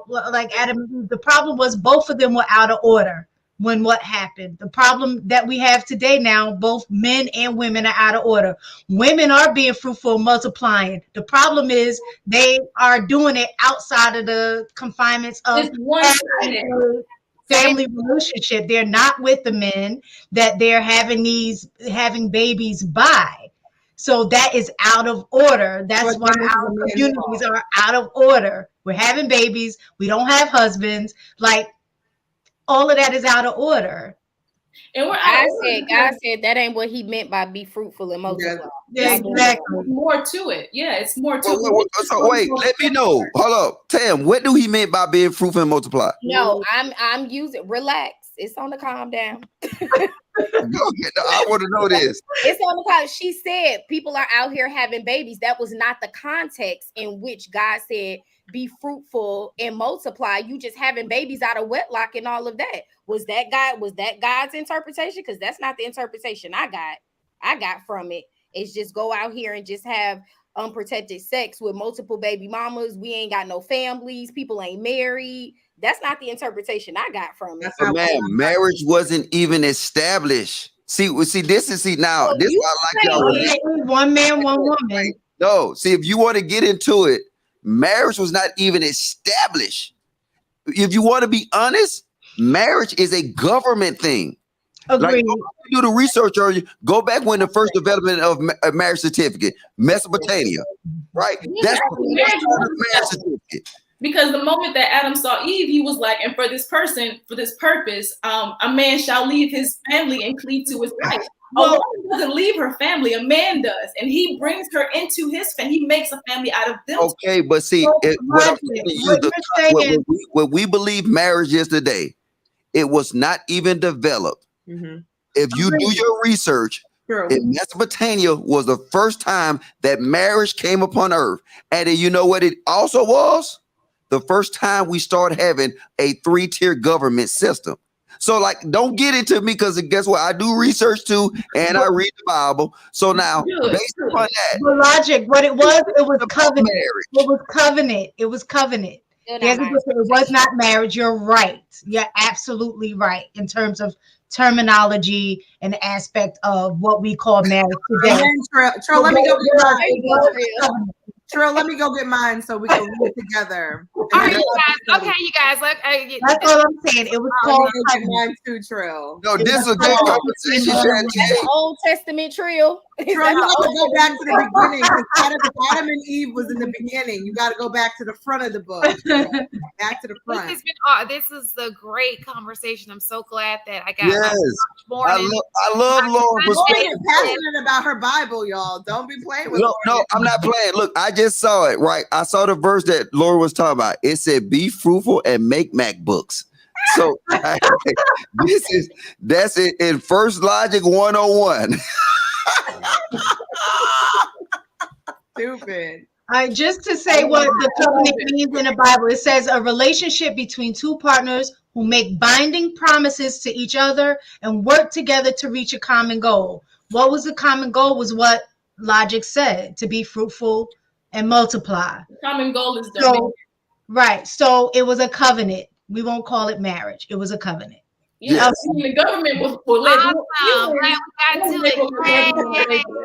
D: like Adam. The problem was both of them were out of order when what happened. The problem that we have today now, both men and women are out of order. Women are being fruitful, multiplying. The problem is they are doing it outside of the confinements of family relationship. They're not with the men that they're having babies by. So that is out of order. That's why our communities are out of order. We're having babies. We don't have husbands. Like, all of that is out of order.
G: And
B: God said that ain't what he meant by be fruitful and multiply.
D: Yeah, exactly.
G: More to it. Yeah, it's more to
H: it. So wait, let me know. Hold up. Tam, what do he mean by being fruitful and multiply?
B: No, I'm using relax. It's on the calm down.
H: I want to know this.
B: It's on the calm. She said people are out here having babies. That was not the context in which God said be fruitful and multiply. You just having babies out of wedlock and all of that. Was that God's interpretation? Because that's not the interpretation I got from it. It's just go out here and just have unprotected sex with multiple baby mamas. We ain't got no families. People ain't married. That's not the interpretation I got from it.
C: That's
H: But
C: not
H: man, marriage wasn't even established. See, now
B: So
H: this
B: you
H: why I like y'all.
B: saying-
D: One man, one woman.
H: No, see, if you want to get into it, marriage was not even established. If you want to be honest, marriage is a government thing. Like,
D: Agreed.
H: do the research earlier. Go back when the first development of a marriage certificate, Mesopotamia, right? That's the first marriage certificate.
G: Because the moment that Adam saw Eve, he was like, and for this purpose, a man shall leave his family and cleave to his wife. A woman doesn't leave her family, a man does. And he brings her into his family. He makes a family out of them.
H: Okay, but see, what we believe marriage is today, it was not even developed.
C: Mm-hmm.
H: If you do your research, Mesopotamia was the first time that marriage came upon earth. And then you know what it also was? The first time we started having a 3-tier government system. So, like, don't get into me, because guess what? I do research too, and I read the Bible. So now, based upon that,
D: the logic, what it was covenant. It was covenant. It was covenant. It was not marriage. You're right. You're absolutely right in terms of terminology and aspect of what we call marriage today.
C: Trill, let me go get mine. Trill, let me go get mine so we can read it together.
A: All right, you guys. Okay, you guys. Look,
D: that's all I'm saying. It was called
C: mine too, Trill.
H: No, this is a good conversation.
B: The Old Testament Trill.
C: Trill, you got to go back to the beginning. Adam and Eve was in the beginning. You got to go back to the front of the book. Back to the front.
A: This is a great conversation. I'm so glad that I got
H: more. I love Lauren.
C: Lauren passionate about her Bible, y'all. Don't be playing with Lauren.
H: No, I'm not playing. Look, I just saw it, right? I saw the verse that Laura was talking about. It said, be fruitful and make MacBooks. So that's it in First Logic 101.
C: Stupid.
D: All right, just to say what the covenant means in the Bible, it says a relationship between two partners who make binding promises to each other and work together to reach a common goal. What was the common goal was what Logic said, to be fruitful and multiply.
G: The common goal is dominion.
D: Right. So it was a covenant. We won't call it marriage. It was a covenant.
G: Yeah, the government will let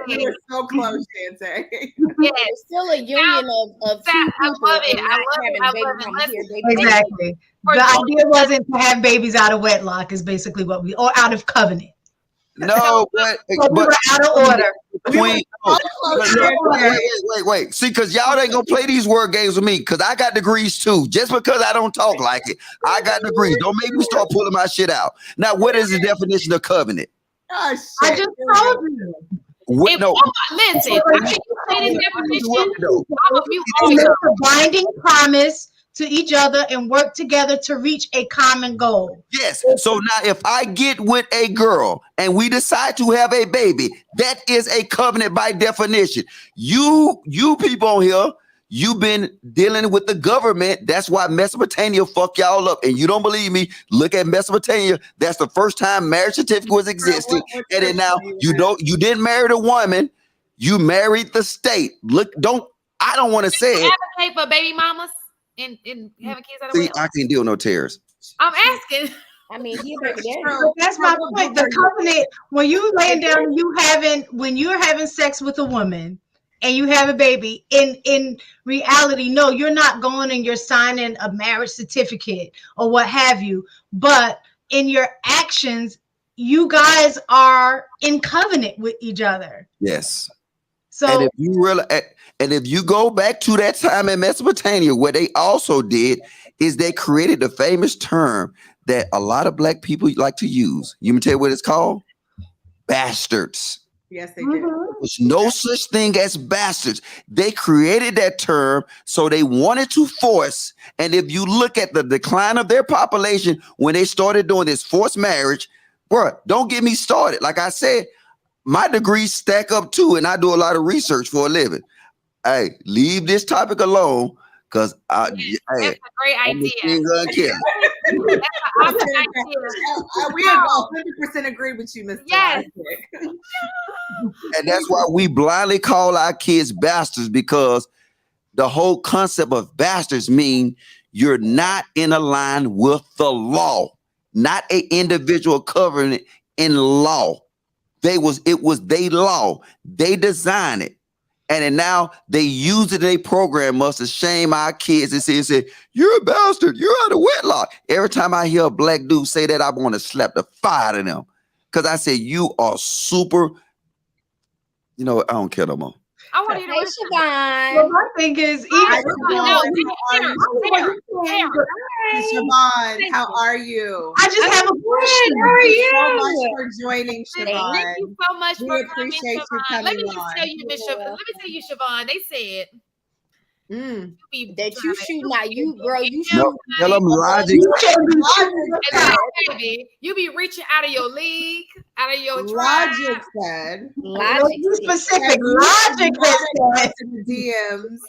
C: you were so close, Shante.
B: Yeah, it's still a union of two people and not having baby mama here.
D: Exactly. The idea wasn't to have babies out of wedlock, is basically what or out of covenant.
H: No, but
D: we were out of order.
H: Wait. See, because y'all ain't gonna play these word games with me, because I got degrees too. Just because I don't talk like it, I got degrees. Don't make me start pulling my shit out. Now, what is the definition of covenant?
C: Oh,
D: I just told you.
A: Listen,
D: it's a binding promise to each other and work together to reach a common goal.
H: Yes. So now if I get with a girl and we decide to have a baby, that is a covenant by definition. You people on here, you've been dealing with the government. That's why Mesopotamia fuck y'all up. And you don't believe me? Look at Mesopotamia. That's the first time marriage certificate was existing. And then now you didn't marry the woman, you married the state. I don't want to say it.
A: Advocate for baby mamas. And having kids out of
H: wedlock. I can't deal with no tears.
A: I'm asking.
B: I mean,
D: that's my point. The covenant, when you laying down, when you're having sex with a woman and you have a baby, in reality, no, you're not going and you're signing a marriage certificate or what have you. But in your actions, you guys are in covenant with each other.
H: Yes.
D: So
H: and if you go back to that time in Mesopotamia, what they also did is they created a famous term that a lot of black people like to use. You can tell you what it's called? Bastards.
C: Yes, they did.
H: There's no such thing as bastards. They created that term so they wanted to force. And if you look at the decline of their population when they started doing this forced marriage, bro, don't get me started. Like I said, my degrees stack up too, and I do a lot of research for a living. Hey, leave this topic alone, because
A: that's a great idea.
C: That's an awesome idea. We 100% agree with you, Mr.
A: Yes.
H: And that's why we blindly call our kids bastards, because the whole concept of bastards mean You're not in a line with the law, not an individual covering it in law. It was they law. They designed it. And then now they use it, they program us to shame our kids and say, you're a bastard, you're out of wedlock. Every time I hear a black dude say that, I want to slap the fire out of them. Because I say, you are super, I don't care no more.
A: I want to hear
B: Hey,
A: the
B: Siobhan.
D: Well, my thing is,
C: Siobhan, how are you?
D: I just have a question.
B: How are you?
C: So much for joining,
A: Thank
C: Siobhan.
A: you so much
C: We
A: for
C: appreciate
A: coming,
C: you
A: Siobhan. Let me
C: coming
A: just
C: on.
A: tell you, Let me tell you, Siobhan. They said
B: That you shoot now, you girl, you
H: No,
B: shoot.
H: tell them Logic.
A: baby, you be reaching out of your league, out of your
C: Logic said.
B: Logic.
D: Specific Logic has
C: in the DMs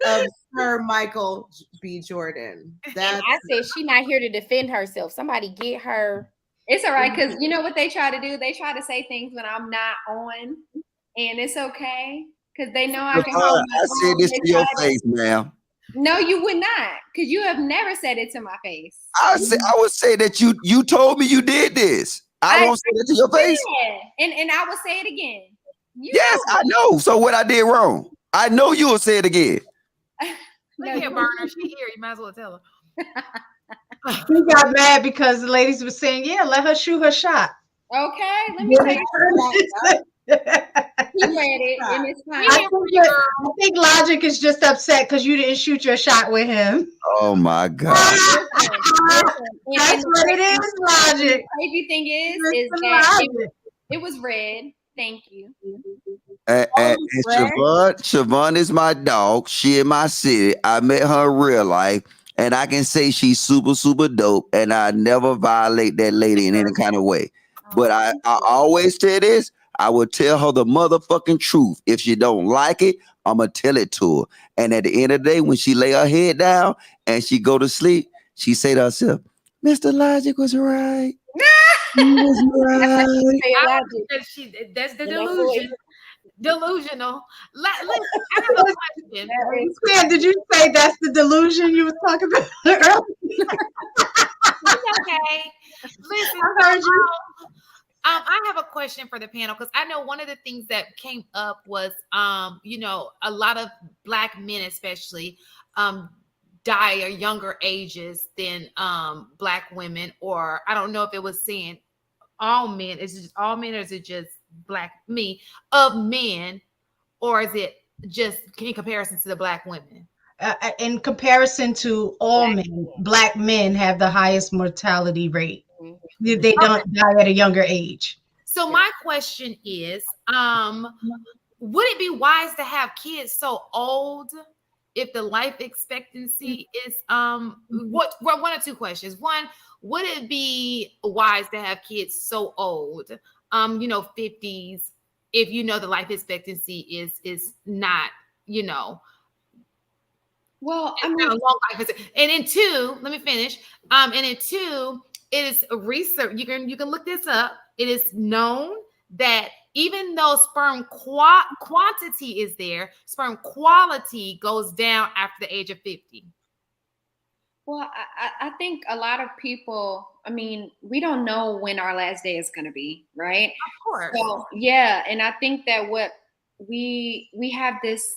C: of Sir Michael B. Jordan.
B: And
C: That's
B: I said she not here to defend herself. Somebody get her.
K: It's all right, because you know what they try to do? They try to say things when I'm not on, and it's okay, because they know I can hold my
H: I said
K: own.
H: this
K: They
H: to your
K: try to-
H: face, ma'am.
K: No, you would not, because you have never said it to my face.
H: I would say that you told me you did this. I won't say that to your face.
K: Yeah, and I will say it again.
H: Yes, I know. So what I did wrong? I know you will say it again.
A: Look here, Burner. She here. You might as well tell her.
D: He got mad because the ladies were saying, "Yeah, let her shoot her shot."
K: Okay, let me take it. He read it, and it's fine.
D: I think Logic is just upset because you didn't shoot your shot with him.
H: Oh my God.
D: That's what it is, Logic.
K: The crazy thing is that it was red. Thank you.
H: And Siobhan is my dog. She in my city. I met her in real life, and I can say she's super, super dope. And I never violate that lady in any kind of way. But I always tell this. I will tell her the motherfucking truth. If she don't like it, I'ma tell it to her. And at the end of the day, when she lay her head down and she go to sleep, she say to herself, "Mr. Logic was right. He was right."
A: That's the delusion. Delusional. Listen, I have a question.
D: Man, did you say that's the delusion you was talking about earlier?
A: It's okay. Listen,
D: I heard you.
A: I have a question for the panel because I know one of the things that came up was, a lot of Black men, especially, die at younger ages than Black women, or I don't know if it was saying all men. Is it just all men, or is it just Black of men, or is it just in comparison to the Black women?
D: In comparison to all men, Black men have the highest mortality rate. They don't die at a younger age.
A: So my question is, would it be wise to have kids so old if the life expectancy is one or two questions. One, would it be wise to have kids so old, 50s, if the life expectancy is not,
K: Well,
A: I mean, a long life. And in two, let me finish. And in two, it is research. You can look this up. It is known that even though sperm quantity is there, sperm quality goes down after the age of 50.
K: Well, I think a lot of people, we don't know when our last day is going to be, right?
A: Of course.
K: So, yeah. And I think that what we have this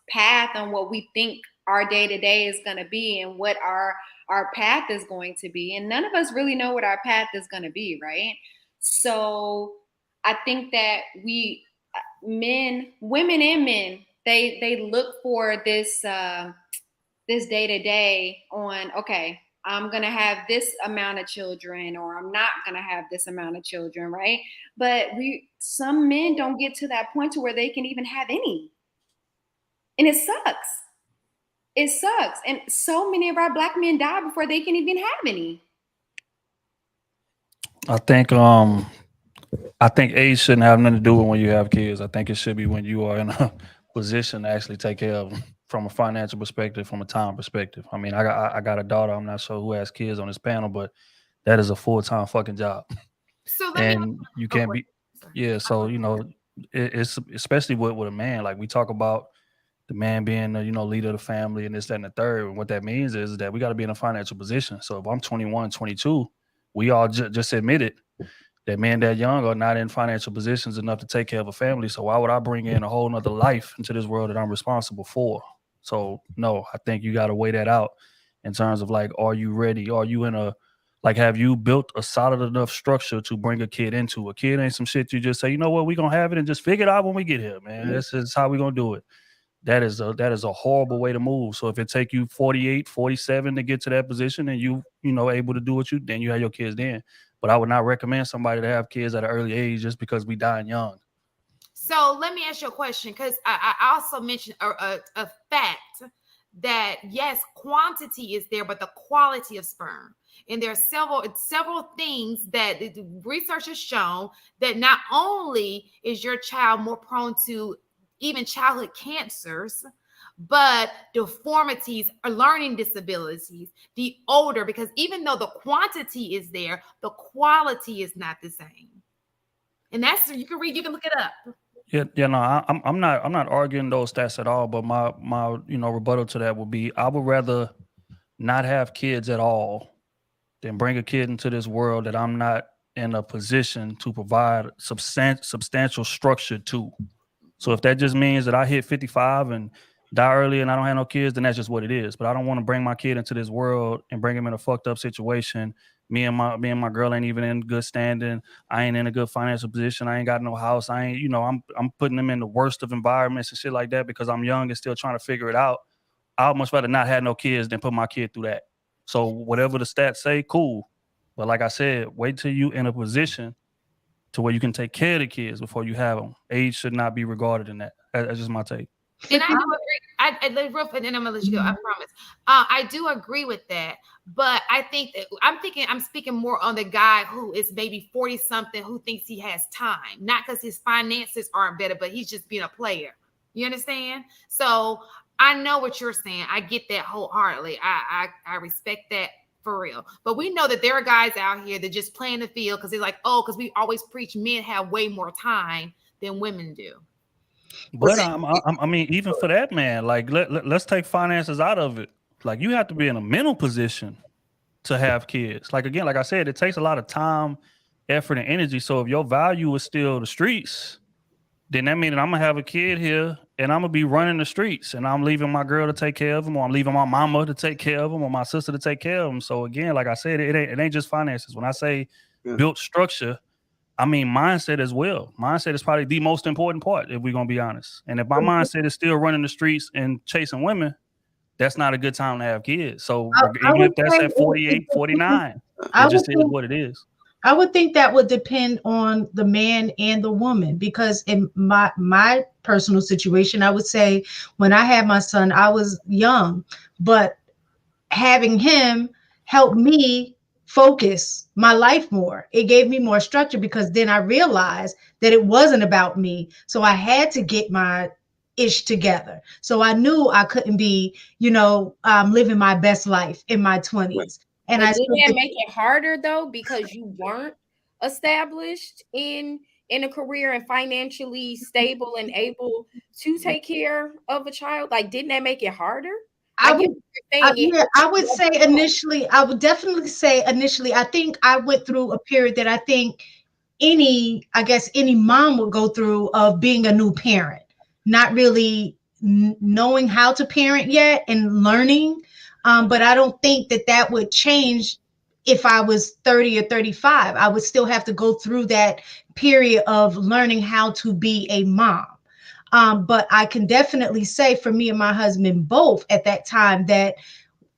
K: path on what we think our day-to-day is going to be and what our path is going to be. And none of us really know what our path is going to be, right? So I think that women and men, they look for this this day-to-day on, okay, I'm going to have this amount of children, or I'm not going to have this amount of children, right? But some men don't get to that point to where they can even have any. And it sucks. It sucks. And so many of our Black men die before they can even have any.
I: I think age shouldn't have nothing to do with when you have kids. I think it should be when you are in a position to actually take care of them from a financial perspective, from a time perspective. I mean, I got a daughter. I'm not sure who has kids on this panel, but that is a full-time fucking job.
A: So
I: and you can't be, yeah. So, it's especially with a man, like we talk about the man being the, leader of the family and this, that, and the third. And what that means is that we got to be in a financial position. So if I'm 21, 22, we all just admitted that men that young are not in financial positions enough to take care of a family. So why would I bring in a whole nother life into this world that I'm responsible for? So no, I think you got to weigh that out in terms of like, are you ready? Are you in a, like, have you built a solid enough structure to bring a kid into? A kid ain't some shit you just say, you know what, we're going to have it and just figure it out when we get here, man. This is how we're going to do it. That is a horrible way to move. So if it take you 48, 47 to get to that position and you able to do what then you have your kids then. But I would not recommend somebody to have kids at an early age just because we dying young.
A: So let me ask you a question, because I also mentioned a fact that yes, quantity is there, but the quality of sperm. And there are several things that the research has shown that not only is your child more prone to even childhood cancers, but deformities or learning disabilities, the older, because even though the quantity is there, the quality is not the same. And that's, you can look it up.
I: Yeah, no, I'm not arguing those stats at all. But my rebuttal to that would be, I would rather not have kids at all than bring a kid into this world that I'm not in a position to provide substantial structure to. So if that just means that I hit 55 and die early and I don't have no kids, then that's just what it is. But I don't want to bring my kid into this world and bring him in a fucked up situation. Me and my girl ain't even in good standing. I ain't in a good financial position. I ain't got no house. I ain't, I'm putting them in the worst of environments and shit like that because I'm young and still trying to figure it out. I'd much rather not have no kids than put my kid through that. So whatever the stats say, cool. But like I said, wait till you in a position to where you can take care of the kids before you have them. Age should not be regarded in that. That's just my take.
A: And I do agree. And then I'm gonna let you go. I promise. I do agree with that, but I think I'm speaking more on the guy who is maybe 40 something who thinks he has time, not because his finances aren't better, but he's just being a player. You understand? So I know what you're saying. I get that wholeheartedly. I respect that. For real. But we know that there are guys out here that just play in the field because they're like, oh, because we always preach men have way more time than women do.
I: But I mean, even for that, man, like let's take finances out of it. Like you have to be in a mental position to have kids. Like again, like I said, it takes a lot of time, effort, and energy. So if your value is still the streets, then that means that I'm gonna have a kid here and I'm gonna be running the streets and I'm leaving my girl to take care of him, or I'm leaving my mama to take care of him, or my sister to take care of him. So again, like I said, it ain't just finances. When I say built structure, I mean mindset as well. Mindset is probably the most important part, if we're gonna be honest. And if my mindset is still running the streets and chasing women, that's not a good time to have kids. So even if that's at 48, 49, it just is what it is.
D: I would think that would depend on the man and the woman, because in my personal situation, I would say when I had my son, I was young, but having him helped me focus my life more. It gave me more structure because then I realized that it wasn't about me. So I had to get my ish together. So I knew I couldn't be, living my best life in my 20s. And
B: but didn't that make it harder though, because you weren't established in a career and financially stable and able to take care of a child? Like, didn't that make it harder?
D: I would say initially, I would definitely say initially, I think I went through a period that I think any mom would go through of being a new parent, not really knowing how to parent yet and learning. But I don't think that would change if I was 30 or 35. I would still have to go through that period of learning how to be a mom. But I can definitely say for me and my husband both at that time that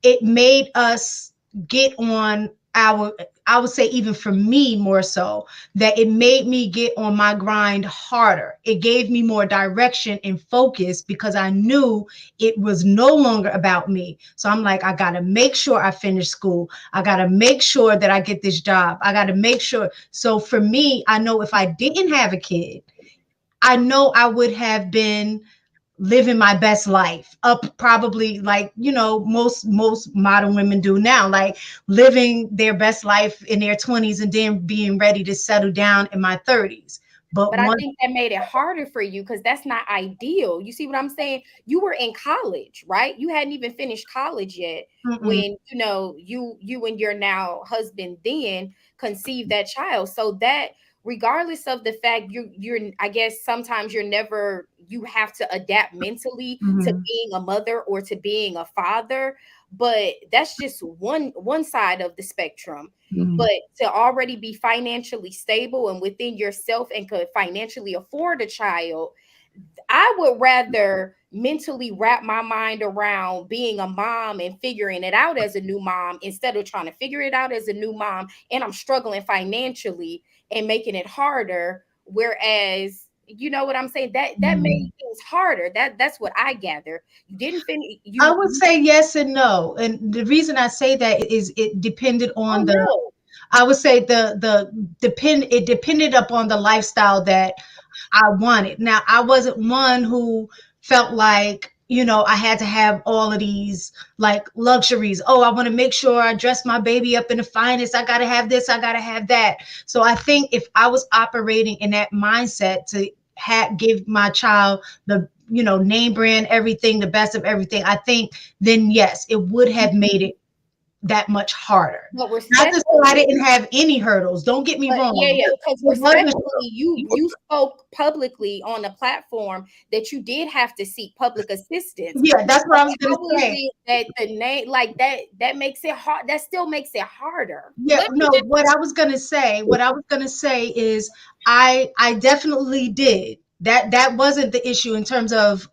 D: it made us get on I would say even for me more so, that it made me get on my grind harder. It gave me more direction and focus because I knew it was no longer about me. So I'm like, I got to make sure I finish school. I got to make sure that I get this job. I got to make sure. So for me, I know if I didn't have a kid, I know I would have been living my best life up probably like, most modern women do now, like living their best life in their 20s and then being ready to settle down in my 30s.
B: But I think that made it harder for you because that's not ideal. You see what I'm saying? You were in college, right? You hadn't even finished college yet when you and your now husband then conceived that child. So that regardless of the fact you're I guess sometimes you have to adapt mentally to being a mother or to being a father, but that's just one side of the spectrum. But to already be financially stable and within yourself and could financially afford a child, I would rather mentally wrap my mind around being a mom and figuring it out as a new mom instead of trying to figure it out as a new mom and I'm struggling financially and making it harder. Whereas, you know what I'm saying? That made things harder. That's what I gather. You didn't finish.
D: I would say yes and no. And the reason I say that is it depended on I would say it depended upon the lifestyle that I wanted. Now, I wasn't one who felt like, I had to have all of these like luxuries. Oh, I want to make sure I dress my baby up in the finest. I got to have this. I got to have that. So I think if I was operating in that mindset to give my child the, name brand, everything, the best of everything, I think then yes, it would have made it that much harder. Not to say I didn't have any hurdles. Don't get me wrong.
B: Yeah, because respectfully, you spoke publicly on the platform that you did have to seek public assistance.
D: Yeah, that's what I was going to say.
B: That the name like that makes it hard. That still makes it harder.
D: Yeah, no. What I was going to say is I definitely did. That wasn't the issue in terms of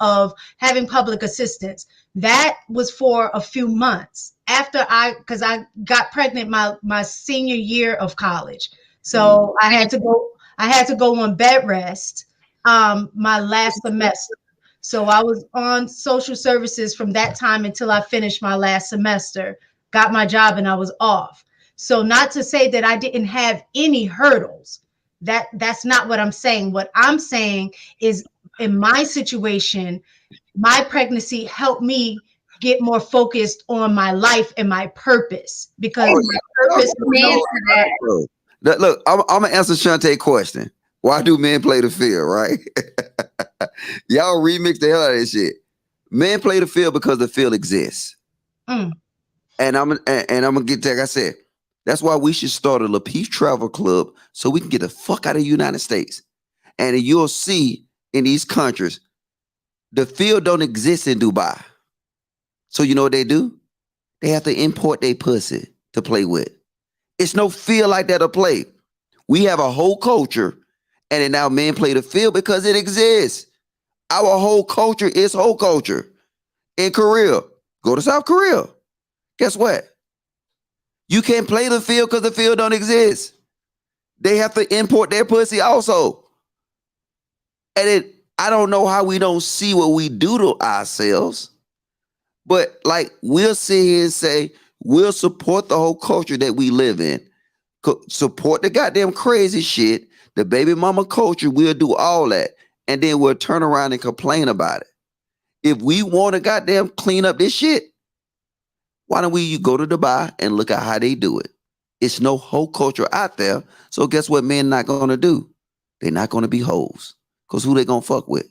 D: having public assistance. That was for a few months after because I got pregnant my senior year of college. So I had to go on bed rest my last semester. So I was on social services from that time until I finished my last semester, got my job, and I was off. So not to say that I didn't have any hurdles. That's not what I'm saying. What I'm saying is in my situation, my pregnancy helped me get more focused on my life and my purpose because my purpose was
H: Look, I'm gonna answer Shantae's question. Why do men play the field, right? Y'all remix the hell out of this shit. Men play the field because the field exists. And I'm gonna get like I said, that's why we should start a LaPeace Travel Club so we can get the fuck out of the United States. And you'll see in these countries, the field don't exist in Dubai. So you know what they do? They have to import their pussy to play with. It's no field like that to play. We have a whole culture, and then now men play the field because it exists. Our whole culture is whole culture. In Korea, go to South Korea. Guess what? You can't play the field because the field don't exist. They have to import their pussy also. And I don't know how we don't see what we do to ourselves. But like we'll sit here and say, we'll support the whole culture that we live in. Support the goddamn crazy shit, the baby mama culture, we'll do all that. And then we'll turn around and complain about it. If we want to goddamn clean up this shit, why don't you go to Dubai and look at how they do it? It's no whole culture out there. So guess what men not going to do? They're not going to be hoes. Because who they going to fuck with?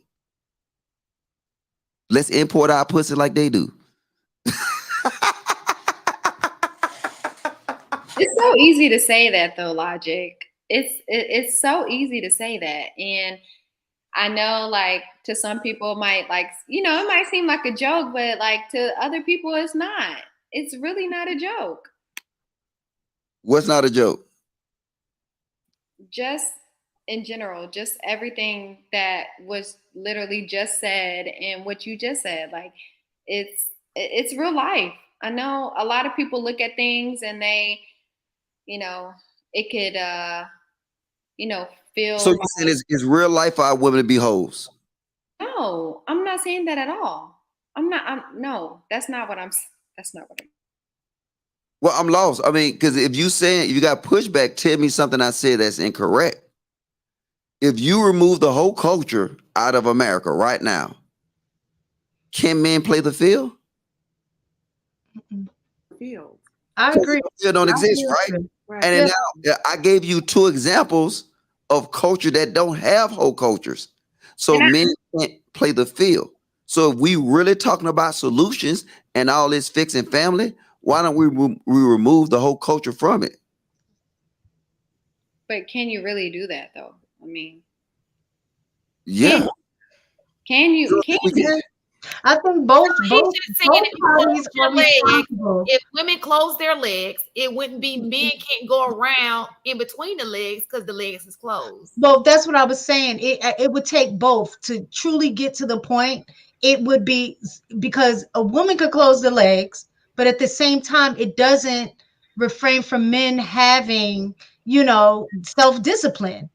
H: Let's import our pussy like they do.
K: It's so easy to say that though, Logic. It's so easy to say that. And I know like to some people it might it might seem like a joke, but like to other people it's not. It's really not a joke.
H: What's not a joke?
K: Just in general, just everything that was literally just said and what you just said. Like it's real life. I know a lot of people look at things and they, it could feel
H: so you're saying it's real life for our women to be hoes?
K: No, I'm not saying that at all. No, that's not what I'm.
H: Well, I'm lost. I mean, because if you got pushback, tell me something I said that's incorrect. If you remove the whole culture out of America right now, can men play the field?
C: Field.
D: I agree.
H: The field don't exist, right? And then now I gave you two examples of culture that don't have whole cultures. So men can't play the field. So if we really talking about solutions and all this fixing family, why don't we remove the whole culture from it?
K: But can you really do that though? I mean,
H: Yeah.
K: can you? Can you?
D: I think both
A: He's just saying if
D: parties
A: you
D: are
A: close their legs,
D: responsible.
A: if women close their legs, it wouldn't be men can't go around in between the legs because the legs is closed.
D: Well, that's what I was saying. It would take both to truly get to the point. It would be because a woman could close the legs, but at the same time, it doesn't refrain from men having, self-discipline.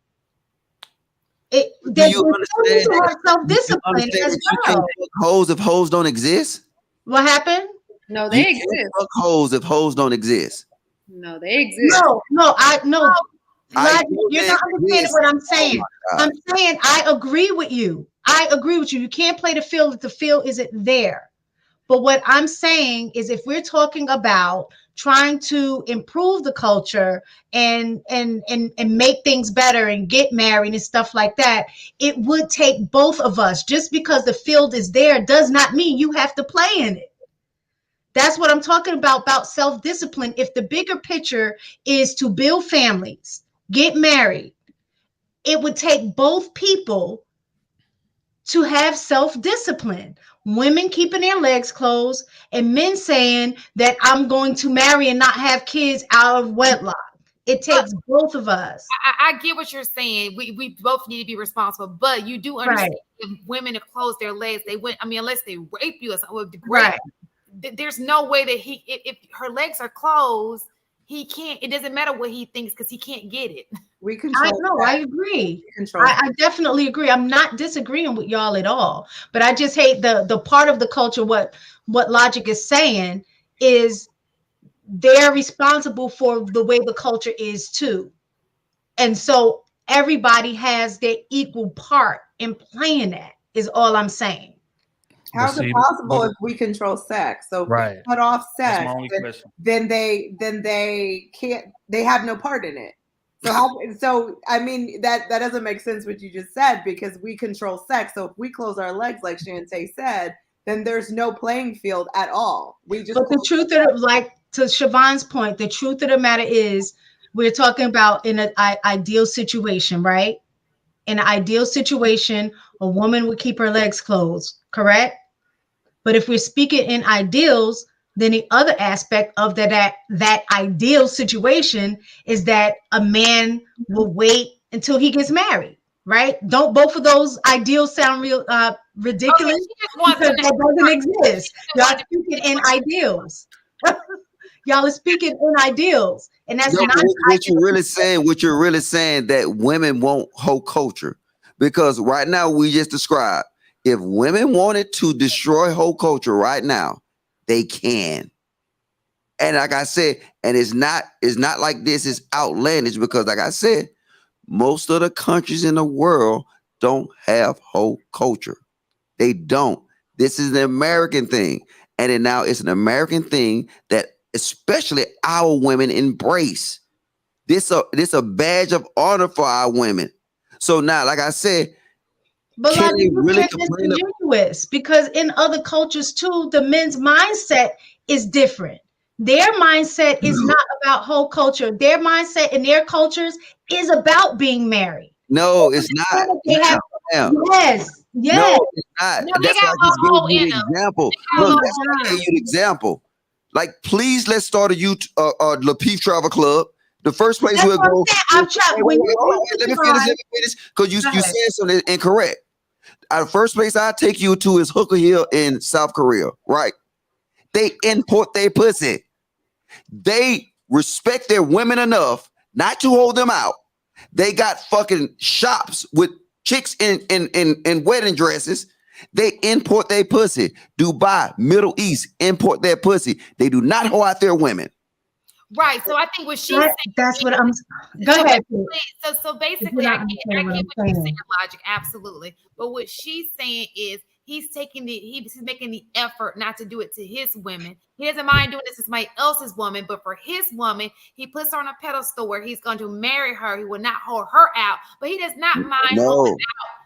H: Do you understand?
D: Self-discipline as
H: You can't
D: well.
H: fuck hoes if hoes don't exist?
D: What happened?
K: No,
H: You
K: they
H: can't
K: exist.
H: fuck hoes if hoes don't exist.
K: No, they exist.
D: No.
H: I
D: You're not understanding what I'm saying. I'm saying I agree with you. I agree with you. You can't play the field if the field isn't there. But what I'm saying is if we're talking about trying to improve the culture and make things better and get married and stuff like that, it would take both of us. Just because the field is there does not mean you have to play in it. That's what I'm talking about self-discipline. If the bigger picture is to build families, get married, it would take both people to have self-discipline. Women keeping their legs closed and men saying that I'm going to marry and not have kids out of wedlock. It takes both of us.
A: I get what you're saying. We both need to be responsible, but you do understand if women have closed their legs, they wouldn't. I mean, unless they rape you or something.
D: Right.
A: There's no way that if her legs are closed, he can't. It doesn't matter what he thinks because he can't get it.
C: We control.
D: I know. I agree.
C: Control.
D: I definitely agree. I'm not disagreeing with y'all at all, but I just hate the part of the culture. What Logic is saying is they're responsible for the way the culture is too, and so everybody has their equal part in playing that. Is all I'm saying.
C: How's it possible if we control sex? So if we cut off sex, then they can't. They have no part in it. So I mean that doesn't make sense what you just said because we control sex. So if we close our legs, like Shantae said, then there's no playing field at all. We just.
D: But the truth of it, like to Siobhan's point, the truth of the matter is we're talking about in an ideal situation, right? In an ideal situation, a woman would keep her legs closed, correct? But if we're speaking in ideals, then the other aspect of that ideal situation is that a man will wait until he gets married, right? Don't both of those ideals sound real ridiculous? Because that doesn't exist. Y'all are speaking in ideals. Y'all are speaking in ideals, and that's not
H: what you're really saying. What you're really saying that women won't hold culture, because right now we just described. If women wanted to destroy whole culture right now, they can. And like I said, and it's not like this is outlandish because like I said, most of the countries in the world don't have whole culture. They don't. This is an American thing. And then now it's an American thing that especially our women embrace. This a badge of honor for our women. So now, like I said,
D: but like really disingenuous because in other cultures too, the men's mindset is different. Their mindset is not about whole culture. Their mindset in their cultures is about being married.
H: No, it's not.
D: Yes.
H: No, it's not.
A: No,
H: that's why I just gave you the example. Look, that's why I gave you the example. Like, please, let's start a Lapeef Travel Club. The first place we'll go. Let me finish, because you said something incorrect. The first place I take you to is Hooker Hill in South Korea, right? They import their pussy. They respect their women enough not to hold them out. They got fucking shops with chicks in wedding dresses. They import their pussy. Dubai, Middle East, import their pussy. They do not hold out their women.
A: Right. So I think what she's saying.
D: That's what I'm. Go ahead.
A: So basically, I get what you're saying, Logic. Absolutely. But what she's saying is, he's making the effort not to do it to his women. He doesn't mind doing this to somebody else's woman, but for his woman, he puts her on a pedestal where he's going to marry her. He will not hold her out, but he does not mind holding out.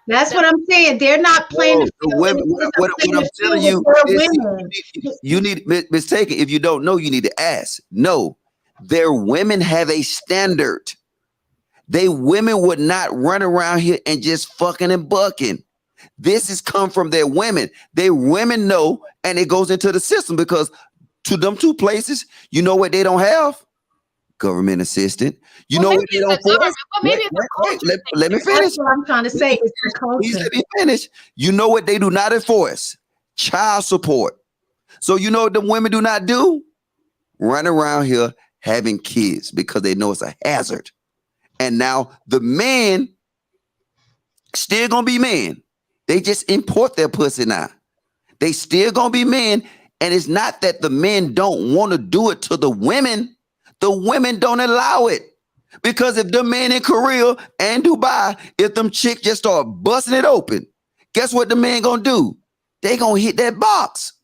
D: That's what I'm saying. They're not playing the
H: women. What I'm telling you is, you need mistaken. If you don't know, you need to ask. No, their women have a standard. They women would not run around here and just fucking and bucking. This has come from their women. They women know, and it goes into the system because to them two places, you know what they don't have? Government assistant. You know what they don't force? Let me finish.
D: That's what I'm trying to say. It's the culture.
H: Please let me finish. You know what they do not enforce? Child support. So you know what the women do not do? Run around here having kids because they know it's a hazard. And now the men still gonna be men. They just import their pussy now. They still gonna be men. And it's not that the men don't want to do it to the women. The women don't allow it. Because if the men in Korea and Dubai, if them chicks just start busting it open, guess what the men gonna do? They gonna hit that box.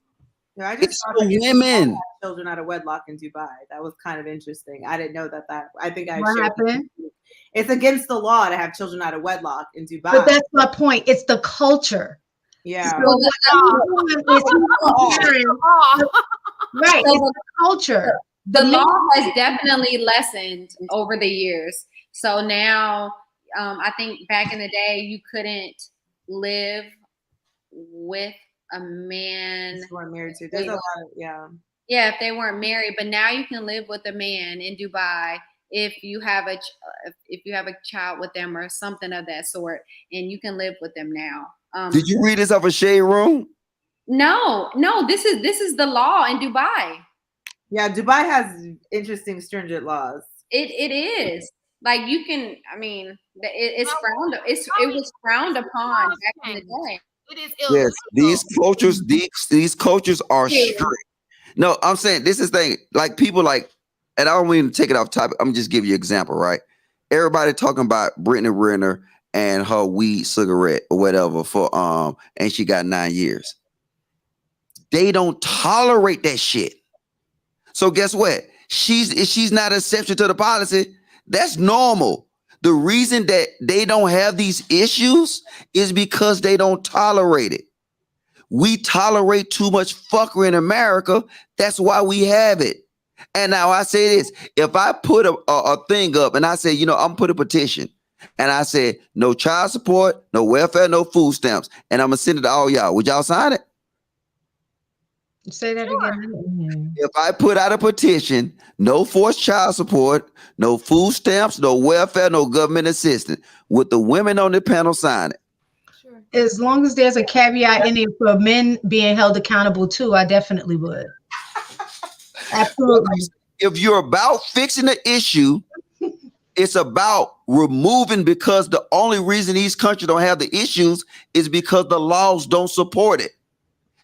C: Yeah, I just
H: It's
C: saw
H: the
C: that
H: women.
C: had children out of wedlock in Dubai. That was kind of interesting. I didn't know that. I think I
D: What
C: shared
D: happened?
C: it's against the law to have children out of wedlock in Dubai.
D: But that's my point. It's the culture.
C: Yeah.
D: So what I'm doing is right. It's the culture.
K: The law has definitely lessened over the years. So now, I think back in the day, you couldn't live with a man.
C: If you weren't married to. There's a lot of, yeah.
K: Yeah, if they weren't married, but now you can live with a man in Dubai if you have a child with them or something of that sort, and you can live with them now.
H: Did you read this off a shade room?
K: No, this is the law in Dubai.
C: Yeah, Dubai has interesting, stringent laws.
K: It is like you can. I mean, it was frowned upon back in the day.
A: It is illegal.
H: Yes, these cultures are strict. No, I'm saying this is thing like people like, and I don't mean to take it off topic. I'm just giving you an example, right? Everybody talking about Brittany Renner and her weed cigarette or whatever for and she got 9 years. They don't tolerate that shit. So guess what? She's not an exception to the policy. That's normal. The reason that they don't have these issues is because they don't tolerate it. We tolerate too much fuckery in America. That's why we have it. And now I say this, if I put a thing up and I say, I'm gonna put a petition and I say no child support, no welfare, no food stamps, and I'm gonna send it to all y'all, would y'all sign it?
D: Say that again.
H: If I put out a petition, no forced child support, no food stamps, no welfare, no government assistance, would the women on the panel sign it?
A: Sure.
D: As long as there's a caveat in it for men being held accountable too, I definitely would. Absolutely.
H: If you're about fixing the issue, it's about removing, because the only reason these countries don't have the issues is because the laws don't support it.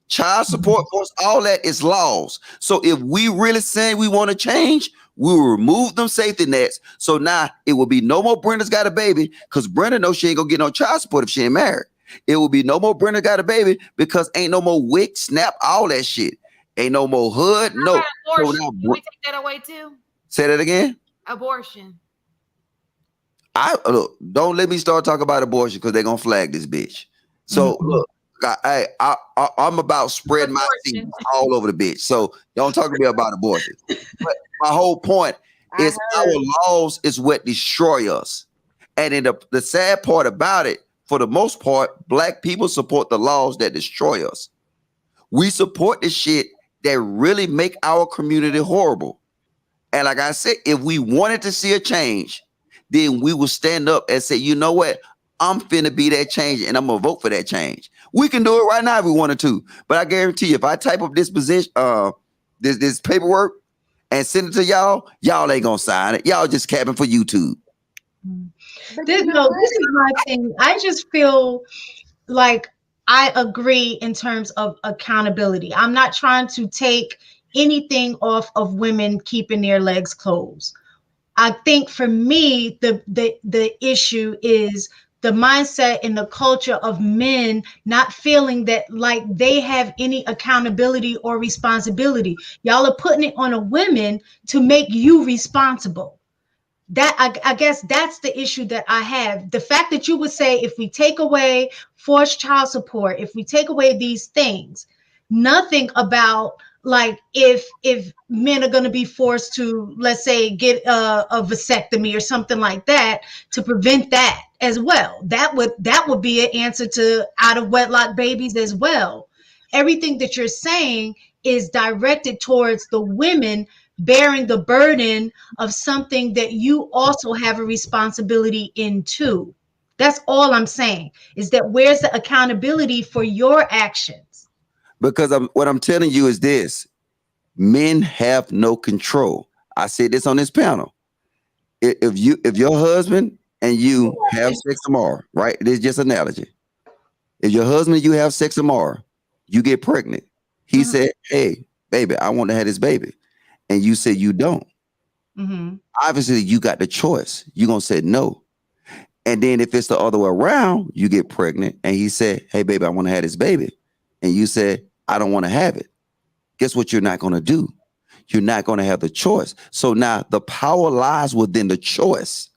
H: Child support, all that is laws. So if we really saying we want to change, we will remove them safety nets. So now it will be no more Brenda's got a baby because Brenda knows she ain't gonna get no child support if she ain't married. It will be no more Brenda got a baby because ain't no more WIC, SNAP, all that shit. Ain't no more hood. No.
A: Abortion. Can we take that away too?
H: Say that again.
A: Abortion.
H: Look, don't let me start talking about abortion because they're gonna flag this bitch. So look. I'm about spreading my seeds all over the bitch. So don't talk to me about abortion. But my whole point is our laws is what destroy us. And in the sad part about it, for the most part, Black people support the laws that destroy us. We support the shit that really make our community horrible. And like I said, if we wanted to see a change, then we will stand up and say, you know what? I'm finna be that change and I'm gonna vote for that change. We can do it right now if we wanted to. But I guarantee you, if I type up this position, this paperwork and send it to y'all, y'all ain't gonna sign it. Y'all just capping for YouTube.
D: This is my thing. I just feel like I agree in terms of accountability. I'm not trying to take anything off of women keeping their legs closed. I think for me, the issue is the mindset and the culture of men not feeling that like they have any accountability or responsibility. Y'all are putting it on a women to make you responsible. That I guess that's the issue that I have. The fact that you would say if we take away forced child support, if we take away these things, nothing about like if men are going to be forced to, let's say, get a vasectomy or something like that to prevent that as well. That would be an answer to out of wedlock babies as well. Everything that you're saying is directed towards the women bearing the burden of something that you also have a responsibility in too. That's all I'm saying, is that where's the accountability for your actions?
H: Because what I'm telling you is this: men have no control. I said this on this panel. If your husband and you have sex tomorrow, right? It is just an analogy. If your husband and you have sex tomorrow, you get pregnant. He said, "Hey, baby, I want to have this baby," and you said you don't. Obviously, you got the choice. You're gonna say no. And then if it's the other way around, you get pregnant, and he said, "Hey, baby, I want to have this baby," and you said, "I don't want to have it." Guess what? You're not gonna do. You're not gonna have the choice. So now the power lies within the choice.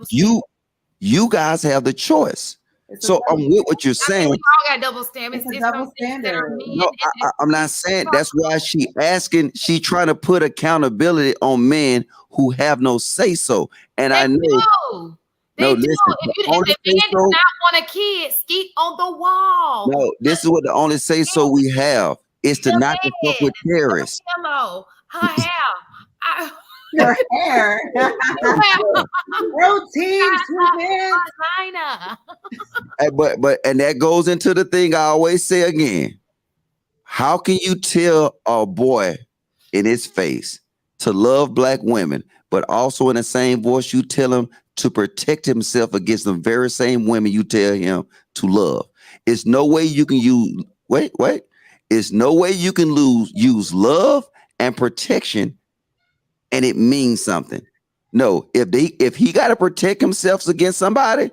H: You guys have the choice. So I'm with what you're saying.
A: We all got double standards.
C: It's a double standard.
H: No, I'm not saying that's why she trying to put accountability on men who have no say so. And I know.
A: They do. If the man does not want a kid, skeet on the wall.
H: No, this is what the only say so we have is to not to fuck with terrorists.
A: Hello, her hair.
C: Your hair. Protein,
H: But and that goes into the thing I always say again. How can you tell a boy in his face to love black women, but also in the same voice you tell him to protect himself against the very same women you tell him to love? It's no way you can use It's no way you can use love and protection and it means something. No, if he got to protect himself against somebody,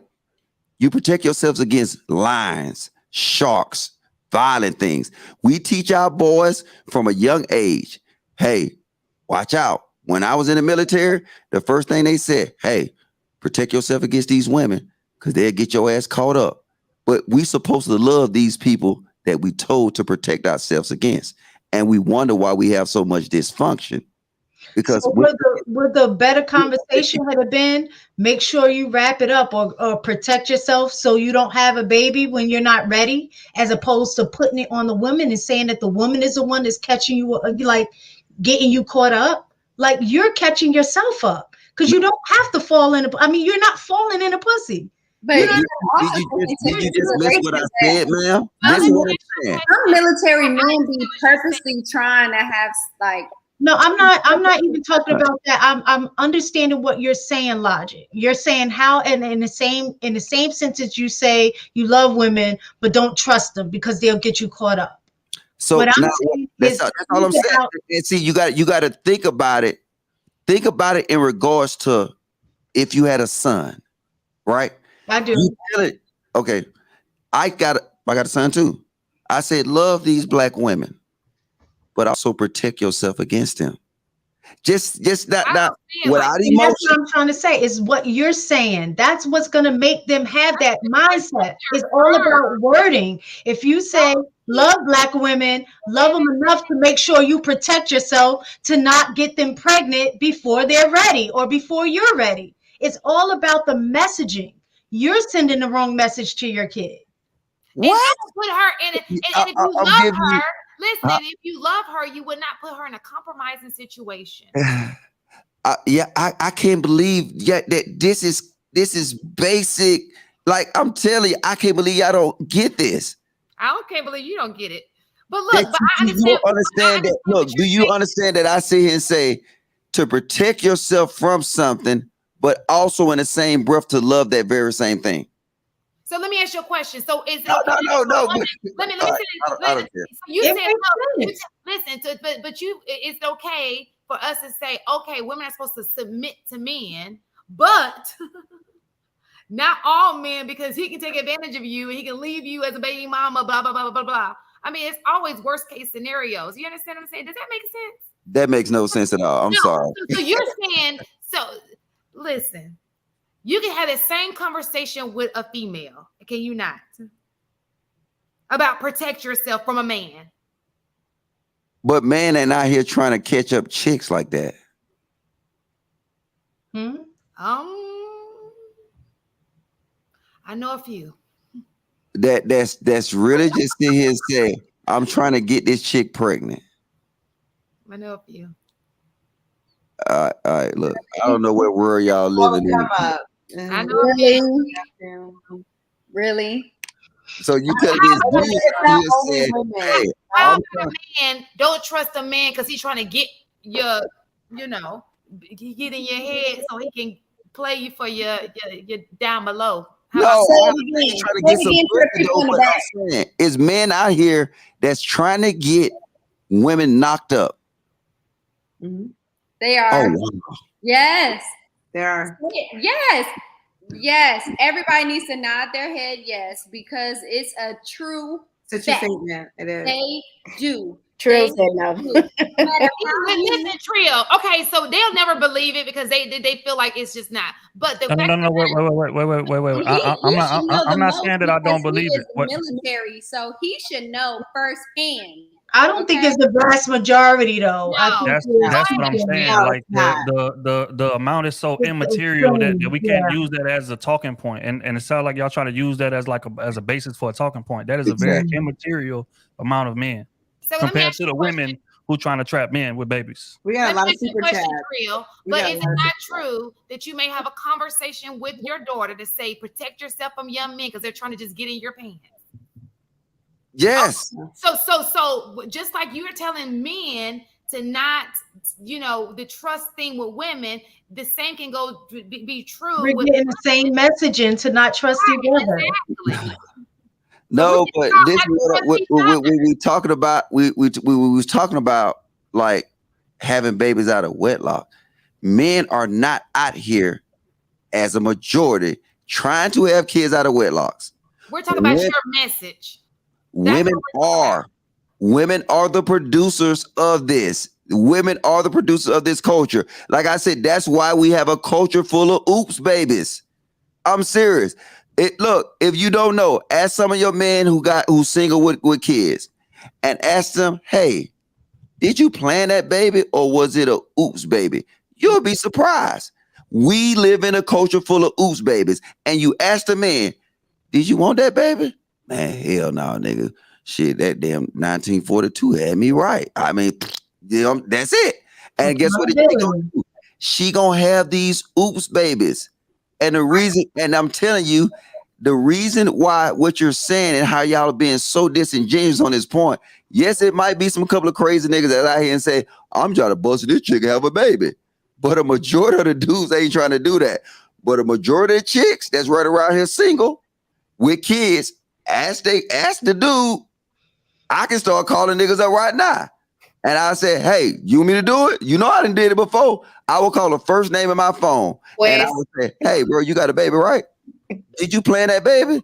H: you protect yourselves against lions, sharks, violent things. We teach our boys from a young age, hey, watch out. When I was in the military, the first thing they said, hey, protect yourself against these women because they'll get your ass caught up. But we supposed to love these people that we told to protect ourselves against. And we wonder why we have so much dysfunction. Because
D: so would the better conversation have been make sure you wrap it up or protect yourself so you don't have a baby when you're not ready, as opposed to putting it on the woman and saying that the woman is the one that's catching you, like getting you caught up. Like you're catching yourself up because you don't have to fall in. You're not falling in a pussy.
K: But
H: did you just miss what I said, ma'am? This is what I'm saying.
K: Some military men be purposely trying to have like.
D: No, I'm not even talking about that. I'm understanding what you're saying, Logic. You're saying how, and in the same sentence you say you love women but don't trust them because they'll get you caught up.
H: So that's all I'm saying. And see, you got to think about it. Think about it in regards to if you had a son, right?
D: I do.
H: Okay, I got a son too. I said, love these black women, but also protect yourself against them. Just not without emotion.
D: That's what I'm trying to say is what you're saying. That's what's going to make them have that mindset. It's all about wording. If you say love black women, love them enough to make sure you protect yourself to not get them pregnant before they're ready or before you're ready. It's all about the messaging. You're sending the wrong message to your kid.
A: What? Put her in it. And if you love her, listen, if you love her, you would not put her in a compromising situation.
H: I can't believe that this is basic. Like I'm telling you, I can't believe y'all don't get this.
A: Can't believe you don't get it. But look, I understand.
H: You understand that. Look, do you understand that I sit here and say to protect yourself from something, but also in the same breath to love that very same thing?
A: So let me ask you a question. So is it
H: no.
A: Let me say this.
H: I don't care.
A: So you said no. Listen, but it's okay for us to say, okay, women are supposed to submit to men, but Not all men, because he can take advantage of you and he can leave you as a baby mama, blah, blah, blah, blah, blah, blah. I mean, it's always worst case scenarios. You understand what I'm saying? Does that make sense?
H: That makes no sense at all. I'm sorry.
A: So you're saying, listen, you can have the same conversation with a female, can you not? About protect yourself from a man.
H: But man ain't out here trying to catch up chicks like that.
A: I know a few.
H: That's really just sit here and say, I'm trying to get this chick pregnant.
A: I know a few.
H: All right, look, I don't know what world y'all living in.
A: I know a few.
K: Really?
H: So you tell me hey,
A: how a man don't trust a man because he's trying to get your, get in your head so he can play you for your down below.
H: No, I'm trying to get some pussy, though, but I'm saying is men out here that's trying to get women knocked up.
K: They are.
H: Oh, wow.
K: Yes.
C: There are.
K: Yes. Everybody needs to nod their head yes, because it's a true
C: statement. It is.
K: They do.
B: Trill said no.
A: Listen, Trill. Okay, so they'll never believe it because they feel like it's just not. But the
I: wait. I'm not saying that I don't believe it.
K: Military, so he should know firsthand.
D: I don't think it's the vast majority though.
A: No.
I: That's what I'm saying. Like the amount is so immaterial that we can't use that as a talking point. And it sounds like y'all trying to use that as as a basis for a talking point. That is a very immaterial amount of men compared to the women who trying to trap men with babies.
C: We got a lot of super chats.
A: But is it not true that you may have a conversation with your daughter to say protect yourself from young men because they're trying to just get in your pants?
H: Yes.
A: So just like you're telling men to not, the trust thing with women, the same can go be true.
D: We're getting the same messaging to not trust each other.
A: Exactly.
H: No, but this we talking about. We was talking about like having babies out of wedlock. Men are not out here as a majority trying to have kids out of wedlocks.
A: We're talking about your message.
H: Women are the producers of this. Women are the producers of this culture. Like I said, that's why we have a culture full of oops babies. I'm serious. Look, if you don't know, ask some of your men who's single with kids and ask them, hey, did you plan that baby or was it a oops baby? You'll be surprised. We live in a culture full of oops babies. And you ask the man, did you want that baby? Man, hell no, nigga. Shit, that damn 1942 had me right. I mean, that's it. And guess what? She gonna have these oops babies. And the reason, and I'm telling you, the reason why what you're saying and how y'all are being so disingenuous on this point, yes, it might be some couple of crazy niggas that out here and say, I'm trying to bust this chick and have a baby. But a majority of the dudes ain't trying to do that. But a majority of chicks that's right around here single with kids, ask the dude, I can start calling niggas up right now. And I said, hey, you want me to do it? You know I done did it before. I will call the first name in my phone. And I would say, hey, bro, you got a baby, right? Did you plan that baby?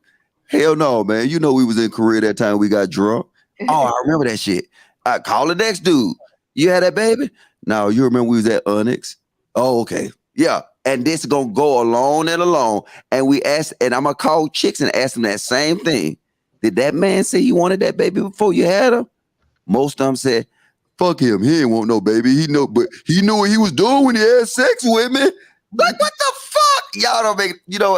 H: Hell no, man. You know we was in Korea that time we got drunk. Oh, I remember that shit. I call the next dude. You had that baby? No, you remember we was at Onyx? Oh, okay. Yeah. And this is gonna go along and along. And we asked, and I'm gonna call chicks and ask them that same thing. Did that man say you wanted that baby before you had her? Most of them said, fuck him. He ain't want no baby. He knew what he was doing when he had sex with me. Like, what the fuck? Y'all don't make,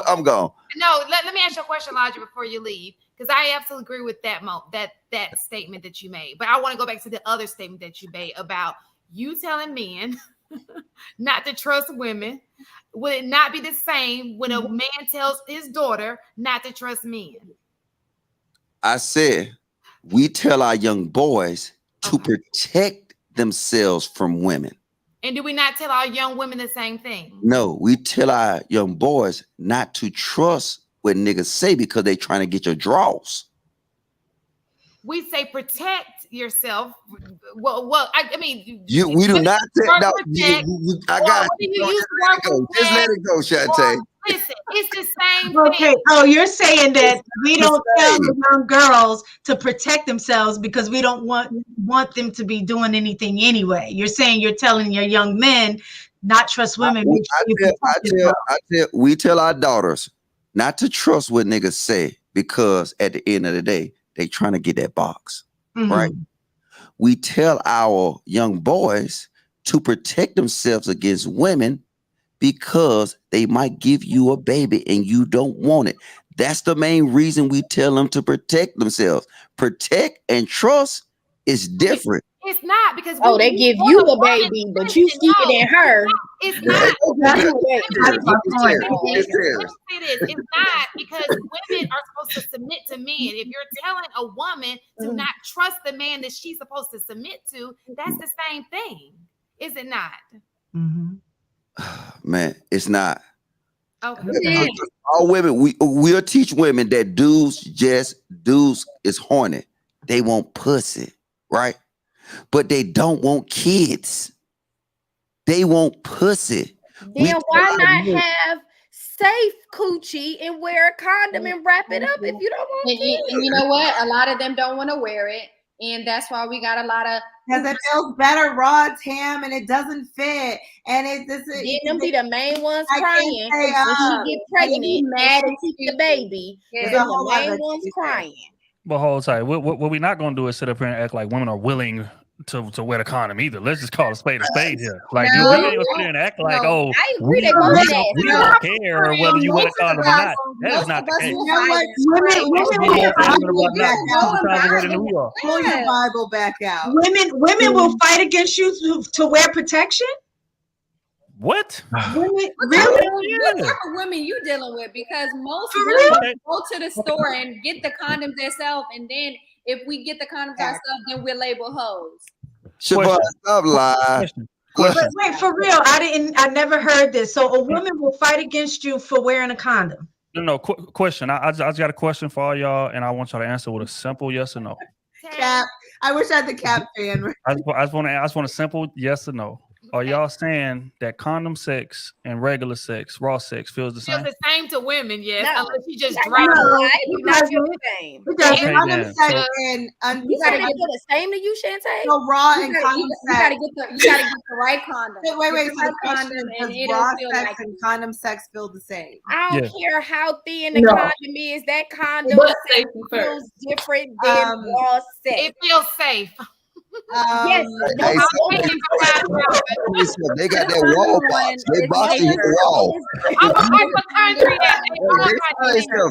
H: I'm gone.
A: No, let me ask you a question, Elijah, before you leave, because I absolutely agree with that statement that you made. But I want to go back to the other statement that you made about you telling men not to trust women. Would it not be the same when a man tells his daughter not to trust men?
H: I said, we tell our young boys to protect themselves from women.
A: And do we not tell our young women the same thing?
H: No, we tell our young boys not to trust what niggas say because they trying to get your draws.
A: We say protect yourself. Well, I mean,
H: we do not. I got
A: you.
H: Just let it go, Shantae.
A: Listen, It's the same
D: Okay.
A: thing.
D: Oh, you're saying that we don't tell
H: same.
D: the young girls to protect themselves because we don't want them to be doing anything anyway. You're saying you're telling your young men not trust women. Make sure you protect yourself.
H: We tell our daughters not to trust what niggas say because at the end of the day, they trying to get that box, right? We tell our young boys to protect themselves against women because they might give you a baby and you don't want it. That's the main reason we tell them to protect themselves. Protect and trust is different.
A: It's not because
B: they give you a baby, but you scared in her.
A: It's not. It's not because women are supposed to submit to men. If you're telling a woman to not trust the man that she's supposed to submit to, that's the same thing, is it not?
H: Man, it's not.
A: Okay.
H: All women, we'll teach women that dudes is horny. They want pussy, right? But they don't want kids. They want pussy.
B: Then why not have safe coochie and wear a condom and wrap it up if you don't want kids?
K: And you know what? A lot of them don't want to wear it. And that's why we got a lot of
C: because it feels better raw, Tam, and it doesn't fit. And
B: then them be the main ones crying when she get pregnant, mad to keep the baby. Yeah. The main ones crying.
I: But hold tight. What we're not gonna do is sit up here and act like women are willing to wear the condom either. Let's just call a spade here. Like we ain't gonna sit there and act like, oh, we don't care whether you wear the condom or not. That is not the case.
C: Pull your Bible back out.
D: Women will fight against you to wear protection.
I: What?
D: Women,
K: what type of women you dealing with? Because most women go to the store and get the condoms themselves, and then if we get the condoms ourselves, then we're labeled hoes.
H: Shabbat, stop lying.
D: Wait, for real? I never heard this. So a woman will fight against you for wearing a condom?
I: No. Question. I just got a question for all y'all, and I want y'all to answer with a simple yes or no.
C: Cap. I wish I had the Cap fan.
I: I just want a simple yes or no. Are y'all saying that condom sex and regular sex, raw sex, feels the same?
A: Feels the same to women, yes.
B: No.
A: Unless you just
B: drop it.
A: it.
B: Not feel the same.
C: Condom sex and
B: you gotta get the same to you, Shantae.
C: So raw and condom sex.
K: You gotta get the right condom.
C: Wait. So the question is, raw sex and condom sex feel the same?
B: I don't care how thin the condom is. That condom feels different than raw sex.
A: It feels safe.
B: Yes,
H: they got that wall box. They box hit the wall.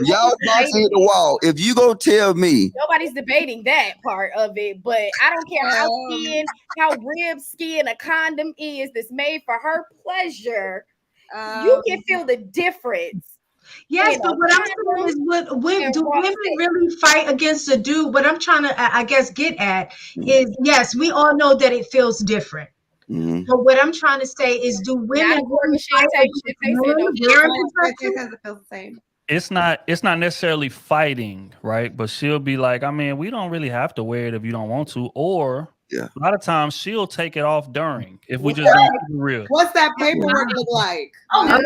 H: Y'all box hit the wall. If you go tell me,
B: nobody's debating that part of it, but I don't care how thin, how rib skin a condom is that's made for her pleasure. You can feel the difference.
D: Yes, but what I'm saying is, do women really fight against a dude? What I'm trying to, I guess, get at is, yes, we all know that it feels different. But what I'm trying to say is, do women really fight against
I: it's not necessarily fighting, right? But she'll be like, I mean, we don't really have to wear it if you don't want to, or a lot of times she'll take it off during if we just don't keep it real.
C: What's that paperwork look like?
D: I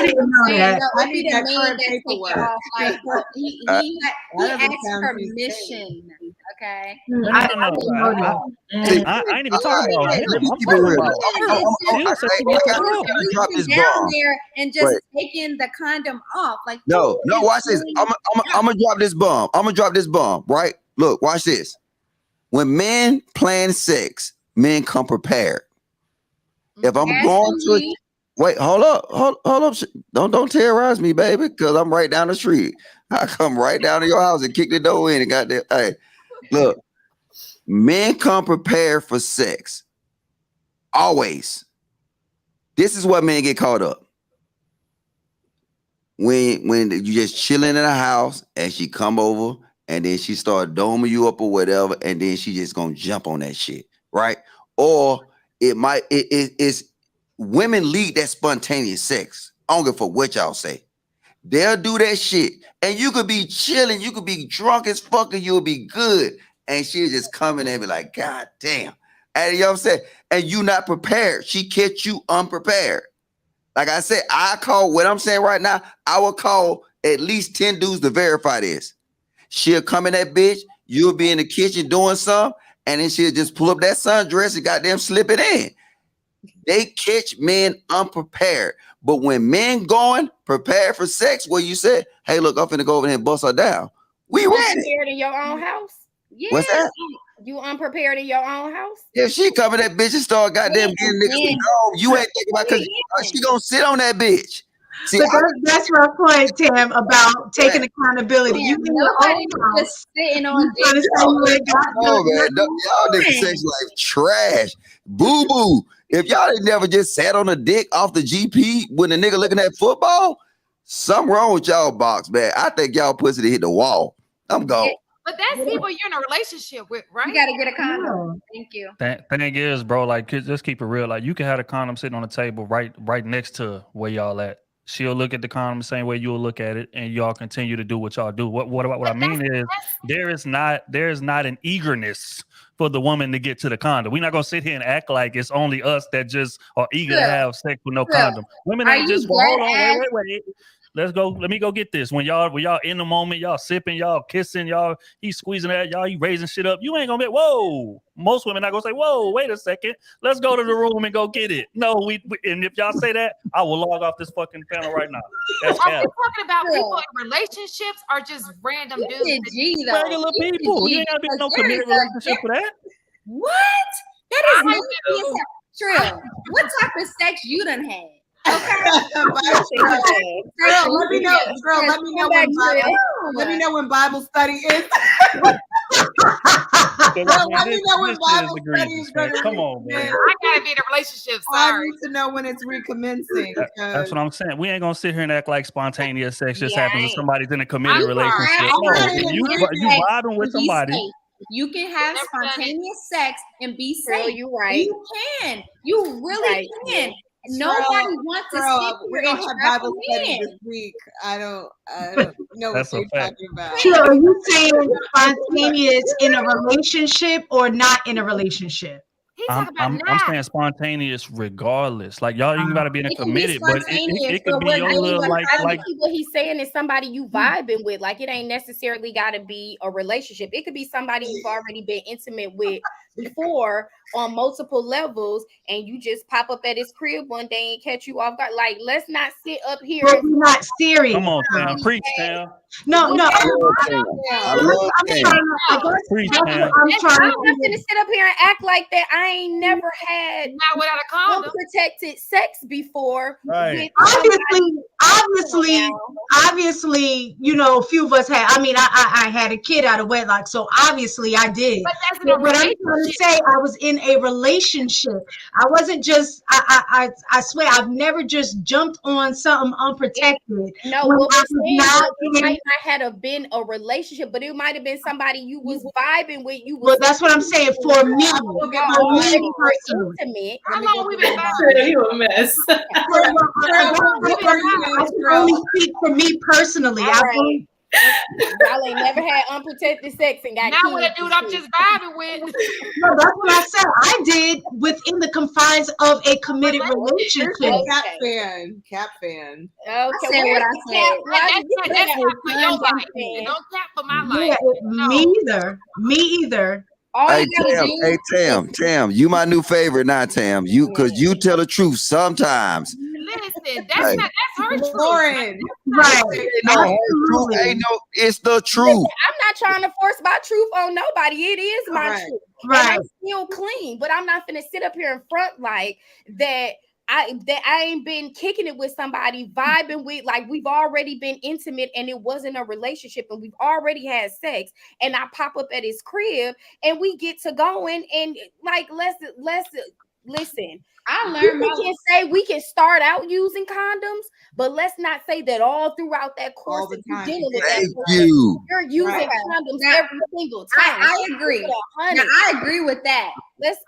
D: didn't know that.
K: I need that current paperwork. Like, he asked permission. Okay.
I: I ain't even talking about him.
H: I'm drop this bomb
K: there and just taking the condom off. Like
H: no, watch this. I'm gonna drop this bomb. I'm gonna drop this bomb. Right? Look, watch this. When men plan sex, men come prepared. If I'm going to wait, hold up. Don't terrorize me, baby, because I'm right down the street. I come right down to your house and kick the door in and got there. Hey, look, men come prepared for sex. Always. This is what men get caught up. When you just chilling in a house and she come over and then she start doming you up or whatever, and then she just gonna jump on that shit, right? Or it's women lead that spontaneous sex. I don't give a fuck what y'all say. They'll do that shit, and you could be chilling, you could be drunk as fuck, and you'll be good, and she'll just come in and be like, God damn, and you know what I'm saying? And you not prepared. She catch you unprepared. Like I said, I call what I'm saying right now. I will call at least 10 dudes to verify this. She'll come in that bitch. You'll be in the kitchen doing something, and then she'll just pull up that sundress and goddamn slip it in. They catch men unprepared. But when men going prepared for sex, where you said, hey, look, I'm finna go over here and bust her down. We ready.
B: Unprepared in your own house?
K: Yeah.
H: What's that?
B: You unprepared in your own house?
H: If she come in that bitch and start goddamn getting niggas to go, you ain't thinking about because she gonna sit on that bitch. See,
D: But that's my point, Tim, about taking accountability. You in your
K: Nobody
D: own
K: just sitting
D: house.
K: on
D: You trying to
K: dick.
D: say you ain't got
H: oh
D: no-
H: man, y'all niggas sex life trash. Boo boo. If y'all ain't never just sat on a dick off the GP when the nigga looking at football, something wrong with y'all box, man. I think y'all pussy to hit the wall. I'm gone.
A: But that's people you're in a relationship with, right?
K: You gotta get a condom. Thank you.
I: Thing is, bro, like just keep it real. Like you can have a condom sitting on the table right next to where y'all at. She'll look at the condom the same way you'll look at it, and y'all continue to do what y'all do. What I mean is there is not an eagerness for the woman to get to the condom. We're not gonna sit here and act like it's only us that just are eager to have sex with no condom. Women ain't just hold on, wait. Let's go. Let me go get this. When y'all in the moment, y'all sipping, y'all kissing, y'all he's squeezing that, y'all he raising shit up. You ain't gonna be whoa. Most women not gonna say, whoa, wait a second. Let's go to the room and go get it. No, we and if y'all say that, I will log off this fucking panel right now. That's
A: Are we talking about people in relationships or just random dudes?
I: Regular people. You ain't gotta be in no committed relationship for that.
K: What? That is not Trill. What type of sex you done had? Okay.
C: Girl, let me know. Girl, let me know when Bible study is. Girl, let me know when Bible study is going to.
I: Come on, man.
A: I gotta be in a relationship. Sorry.
C: I need to know when it's recommencing.
I: That's what I'm saying. We ain't gonna sit here and act like spontaneous sex just happens if somebody's in a committed relationship. You vibing with somebody.
K: You can have spontaneous sex and be safe.
B: Girl, you right.
K: You can. You really can. Nobody wants to sit
C: We're
K: here and
C: gonna have
K: trap
C: Bible
K: a
C: study
K: man.
C: this week. I don't know what you're talking about.
D: Sure, are you saying spontaneous in a relationship or not in a relationship?
I: I'm saying spontaneous regardless. Like y'all, you gotta be in a committed, but it could be your little like.
B: What he's saying is somebody you vibing with. Like it ain't necessarily got to be a relationship. It could be somebody you've already been intimate with before on multiple levels, and you just pop up at his crib one day and catch you off guard. Like let's not sit up here.
D: But we're not serious.
I: Come on, Sam. Preach, Sam.
D: No.
H: I'm
B: not gonna sit up here and act like that. I ain't never had
A: not without a condom
B: unprotected sex before.
I: Right.
D: Obviously, you know, a few of us had. I mean, I had a kid out of wedlock, so obviously I did. But what I'm trying to say, I was in a relationship. I wasn't just. I swear, I've never just jumped on something unprotected.
B: No, what we're saying, it might not have been a relationship, but it might have been somebody you was vibing with.
D: Well, that's what I'm saying. For me, personally.
B: Intimate.
A: How long we been vibing?
G: You a mess.
D: I only speak for me personally.
B: Y'all ain't never had unprotected sex and got
A: now with a dude I'm just vibing with.
D: No, that's what I said. I did within the confines of a committed relationship.
C: Cap fan.
B: Okay,
K: I said what I said.
A: That's not for your life. Don't cap for my life.
D: Yeah, me either.
H: Hey Tam, you my new favorite, not Tam. Because you tell the truth sometimes.
A: Listen, that's her truth.
C: Lauren.
D: Right.
H: It's the truth.
B: Listen, I'm not trying to force my truth on nobody. It is my truth.
D: Right.
B: And I'm still clean, but I'm not gonna sit up here in front like that. I ain't been kicking it with somebody, vibing with, like we've already been intimate and it wasn't a relationship and we've already had sex, and I pop up at his crib and we get to going and like let's listen.
K: I learned
B: we can start out using condoms, but let's not say that all throughout that course that you're dealing with you're using condoms every single time.
K: I agree. Now, I agree with that.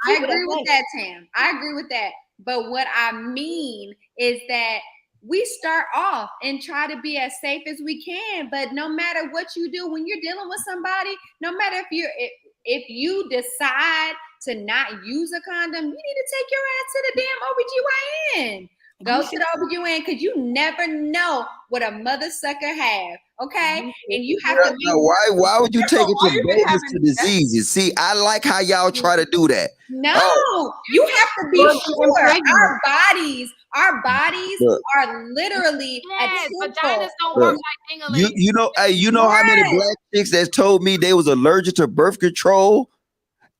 K: I agree with that, Tam. I agree with that. But what I mean is that we start off and try to be as safe as we can. But no matter what you do, when you're dealing with somebody, no matter if you decide to not use a condom, you need to take your ass to the damn OBGYN. Go to the OBGYN because you never know what a mother sucker have. Okay, and you have to.
H: Now, why would you take it from babies to diseases? See, I like how y'all try to do that.
K: No, you have to be sure. Our bodies
H: Look.
K: are literally
A: Yes,
K: a
A: vaginas don't
H: Look,
A: work like dingling.
H: you know, hey, you know how many black chicks that told me they was allergic to birth control,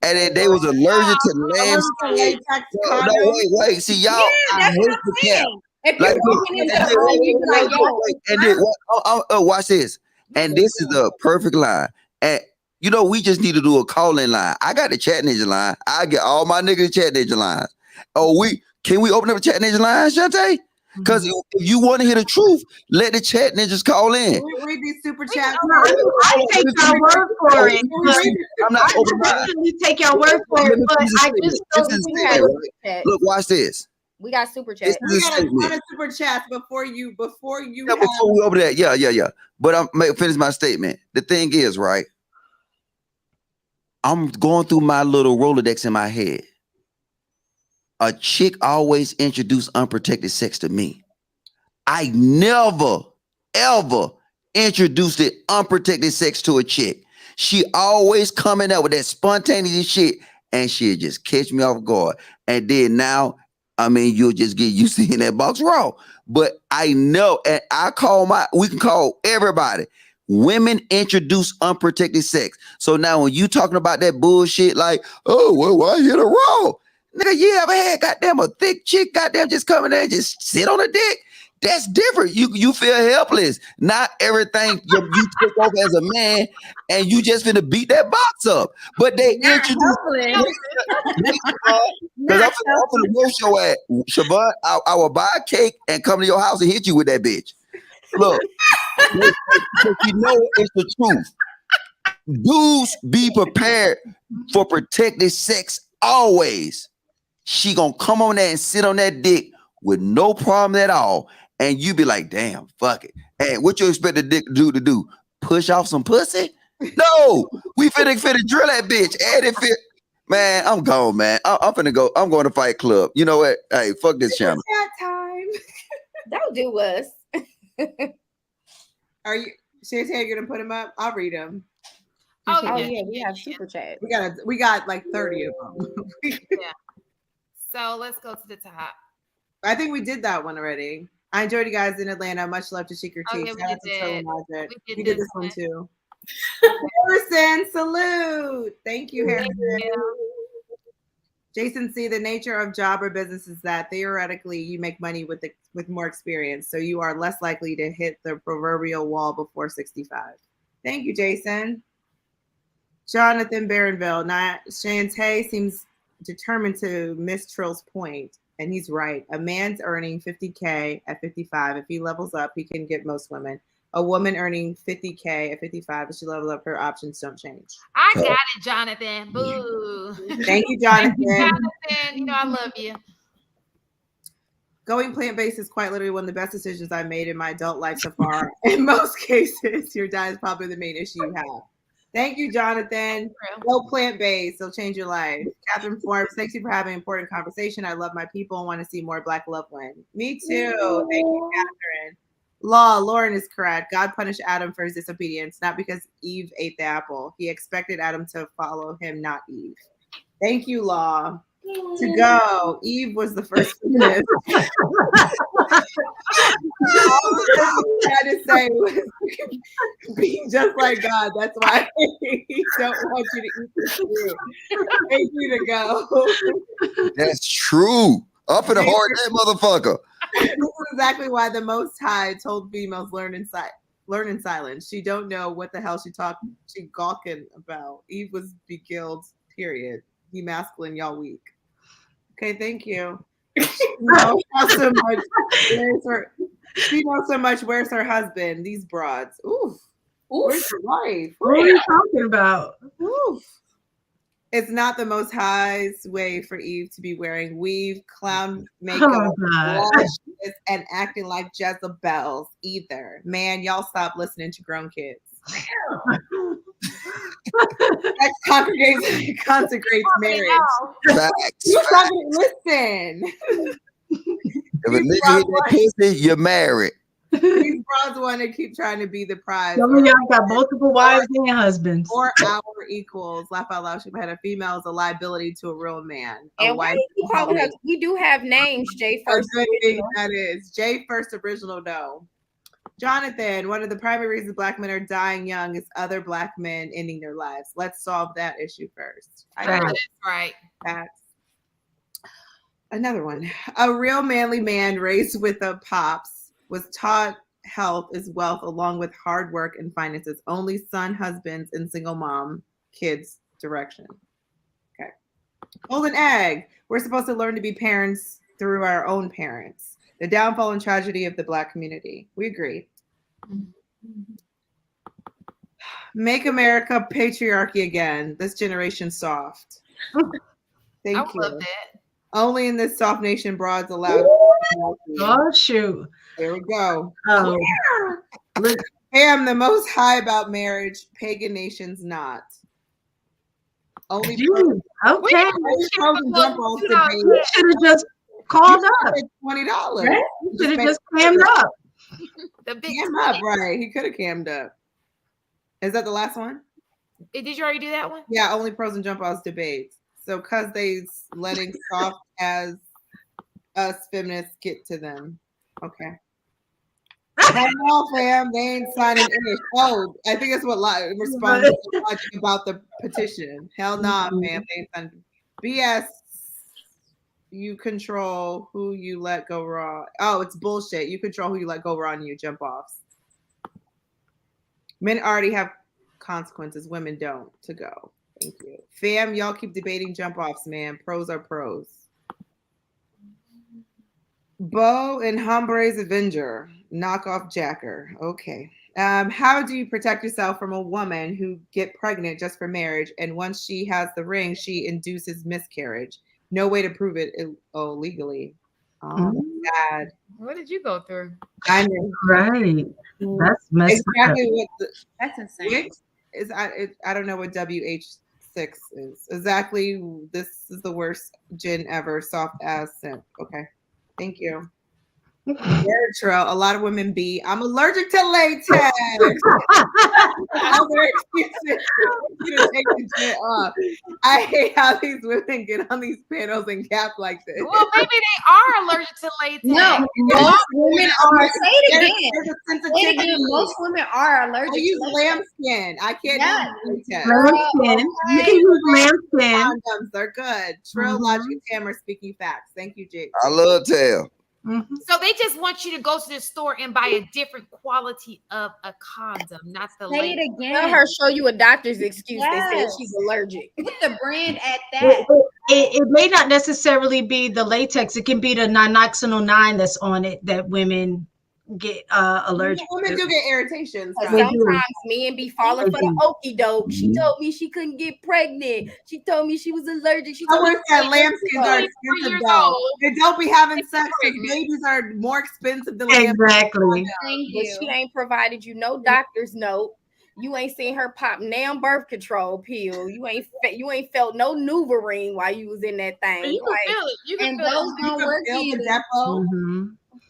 H: and then they was allergic to lambskin. No, wait. See, y'all, I
K: that's
H: hate
K: what I'm
H: the
K: saying.
H: cap.
K: If you're
H: Like,
K: walking into
H: and
K: the room, you be like, yo,
H: and then watch this. And this is the perfect line. And you know, we just need to do a call-in line. I got the chat ninja line. I get all my niggas chat ninja lines. Oh, can we open up a chat ninja line, Shantae? Because if you want to hear the truth, let the chat ninjas call in.
C: We read these super chats.
D: I take your word for it.
H: I'm not
D: I definitely take your word for it, but I just don't think
H: Look, watch this.
B: We got super chat.
C: We got a ton of super chats before you.
H: Before we over there, yeah. But I'm finish my statement. The thing is, right? I'm going through my little Rolodex in my head. A chick always introduced unprotected sex to me. I never, ever introduced the unprotected sex to a chick. She always coming up with that spontaneous shit, and she'll just catch me off guard. And then now, I mean, you'll just get used to hitting that box raw. But I know, and we can call everybody. Women introduce unprotected sex. So now when you talking about that bullshit, like, oh, well, why hit a raw? Nigga, you ever had goddamn a thick chick goddamn just coming there and just sit on a dick? That's different. You feel helpless. Not everything you take over as a man and you just finna beat that box up. But they introduce because I'm finna roast your ass. Siobhan, I will buy a cake and come to your house and hit you with that bitch. Look, you know it's the truth. Dudes be prepared for protected sex always. She gonna come on there and sit on that dick with no problem at all. And you be like, damn, fuck it. And what you expect the dick to do? Push off some pussy? No, we finna drill that bitch. And it fit. Man, I'm gone, man. I'm finna go. I'm going to Fight Club. You know what? Hey, fuck this channel.
B: Time. Don't do us.
C: Are you, Shantae, gonna put them up? I'll read them.
B: Oh yeah, we have super chat.
C: We got like 30 of them.
A: Yeah. So let's go to the top.
C: I think we did that one already. I enjoyed you guys in Atlanta. Much love to Chic.
A: Oh, yeah,
C: we did this one too. Harrison, salute. Thank you, Harrison. Jason C, the nature of job or business is that theoretically you make money with more experience, so you are less likely to hit the proverbial wall before 65. Thank you, Jason. Jonathan Barronville. Now, Shantae seems determined to miss Trill's point, and he's right. A man's earning 50K at 55. If he levels up, he can get most women. A woman earning 50K at 55, if she levels up, her options don't change.
A: I got it, Jonathan. Boo.
C: Thank you, Jonathan.
A: Jonathan, you know I love you.
C: Going plant-based is quite literally one of the best decisions I've made in my adult life so far. In most cases, your diet is probably the main issue you have. Thank you, Jonathan. Go plant-based. It'll change your life. Catherine Forbes, thanks you for having an important conversation. I love my people and want to see more Black love win. Me too. Thank you, Catherine. Lauren is correct. God punished Adam for his disobedience, not because Eve ate the apple. He expected Adam to follow him, not Eve. Thank you, Law. To go. Eve was the first feminist. All I had to say was be just like God. That's why he don't want you to eat this fruit. Thank you to go.
H: That's true. Up in the heart, that motherfucker.
C: This is exactly why the Most High told females learn in silence. She don't know what the hell she gawking about. Eve was beguiled, period. He masculine, y'all weak. Okay, thank you. She knows so much. Where's her husband? These broads. Oof. Where's your wife?
D: What are you talking about?
C: Oof. It's not the Most High's way for Eve to be wearing weave, clown makeup, lashes, and acting like Jezebels either. Man, y'all stop listening to grown kids. That consecrates marriage. Listen.
H: If a nigga hit that pussy, you're married.
C: These bros want to keep trying to be the prize.
D: Some of y'all got multiple wives and husbands.
C: Or our equals. Laugh out loud. She had a female is a liability to a real man. A
B: And why
C: wife.
B: do you calling her? We do have names, Jay First.
C: Good thing that is Jay First Original. No. Jonathan, one of the primary reasons Black men are dying young is other Black men ending their lives. Let's solve that issue first.
A: That's right.
C: That's another one. A real manly man raised with a pops was taught health is wealth along with hard work and finances. Only son, husbands, and single mom kids direction. Okay. Golden egg. We're supposed to learn to be parents through our own parents. The downfall and tragedy of the Black community. We agree. Make America patriarchy again. This generation soft. Thank you.
A: Love that.
C: Only in this soft nation broads allowed.
D: Oh shoot.
C: There we go.
D: Oh.
C: Hey, I'm the most high about marriage. Pagan nations not. Only
D: Okay. You should have just called up.
C: $20.
D: You should have just cammed up.
C: Cam up, right? He could have cammed up. Is that the last one?
A: Did you already do that one?
C: Yeah, only pros and jump offs debates. So, cause they letting soft as us feminists get to them. Okay. No, fam, they ain't signing English. Oh, I think that's what responded so much about the petition. Hell nah, fam, they ain't signing. BS. You control who you let go raw. Oh, it's bullshit. You control who you let go raw and you jump offs. Men already have consequences. Women don't. To go. Thank you. Fam, y'all keep debating jump offs, man. Pros are pros. Bo and Hombre's Avenger. Knockoff Jacker. Okay. How do you protect yourself from a woman who get pregnant just for marriage and once she has the ring, she induces miscarriage? No way to prove it legally. Bad.
A: What did you go through?
C: I know.
D: Right. That's messed
C: exactly
D: up.
K: That's insane.
C: I don't know what WH6 is. Exactly. This is the worst gin ever. Soft ass simp. Okay. Thank you. Trail. A lot of women be. I'm allergic to latex. I hate how these women get on these panels and cap like this.
A: Well, maybe they are allergic to latex.
K: No, most women are. Say it again.
C: There's a
K: Say it
C: sensitivity.
K: again. Most women are allergic.
C: I use
K: to
C: lambskin. I can't use latex.
D: Lambskin. You can use lambskin.
C: Condoms, they're good. Trill, Logic, Tamara speaking facts. Thank you, Jake.
H: I love tail.
A: So they just want you to go to the store and buy a different quality of a condom, not the
K: Say
A: latex.
K: it again.
B: Let her show you a doctor's excuse.
K: Yes.
B: They said she's allergic.
K: Put the brand at that.
D: It may not necessarily be the latex. It can be the ninoxynol 9 that's on it that women get allergic
C: Women
D: to.
C: do get irritations.
B: Sometimes men be falling for the okie doke. She told me she couldn't get pregnant. She told me she was allergic. She
C: I
B: told me
C: work that lambskins are expensive though. They don't be having sex because babies are more expensive than lambskins.
D: Exactly.
K: Thank
B: but
K: you.
B: she ain't provided you no doctor's note. You ain't seen her pop now birth control pill. You ain't felt no NuvaRing while you was in that thing.
A: You can feel it. You can
K: And
A: feel
K: those
A: it.
K: don't work either.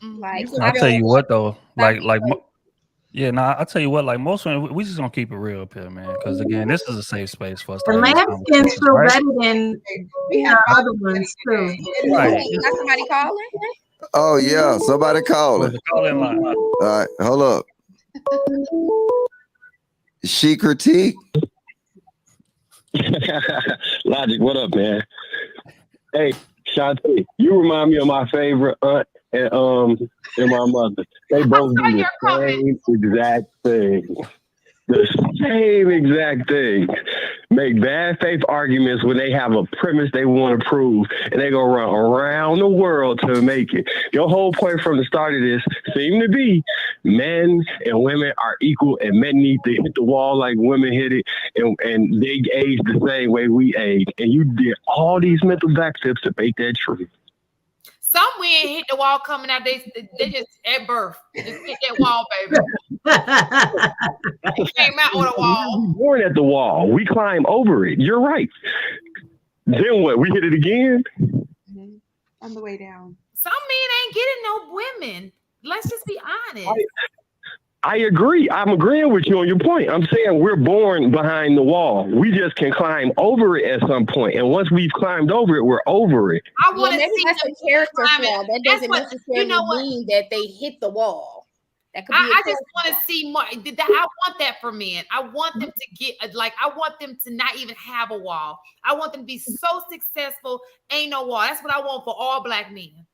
B: Like
I: I'll tell you what though, I'll tell you what, like most women, we just gonna keep it real up here, man. Because again, this is a safe space for us.
D: The lambskins feel better than other ones too.
I: Right.
B: Got somebody calling?
H: Oh yeah, somebody calling.
I: Call in line.
H: All right, hold up. Chic critique.
L: Logic, what up, man? Hey, Shantae, you remind me of my favorite aunt and my mother. They both do the same exact thing. The same exact thing. Make bad faith arguments when they have a premise they want to prove, and they go run around the world to make it. Your whole point from the start of this seemed to be men and women are equal, and men need to hit the wall like women hit it, and they age the same way we age. And you did all these mental backflips to make that true.
A: Some men hit the wall coming out. They just at birth just hit that wall, baby. Came out on the wall.
L: We born at the wall. We climb over it. You're right. Then what? We hit it again.
C: On the way down.
A: Some men ain't getting no women. Let's just be honest.
L: I agree. I'm agreeing with you on your point. I'm saying we're born behind the wall. We just can climb over it at some point. And once we've climbed over it, we're over it.
A: I want to
B: maybe
A: see
B: that's
A: them
B: a character
A: climbing.
B: flaw. That
A: That's
B: doesn't
A: what-
B: necessarily
A: you know what?
B: mean that they hit the wall. That could be.
A: I just want to see more. I want that for men. I want them to get like. I want them to not even have a wall. I want them to be so successful. Ain't no wall. That's what I want for all black men.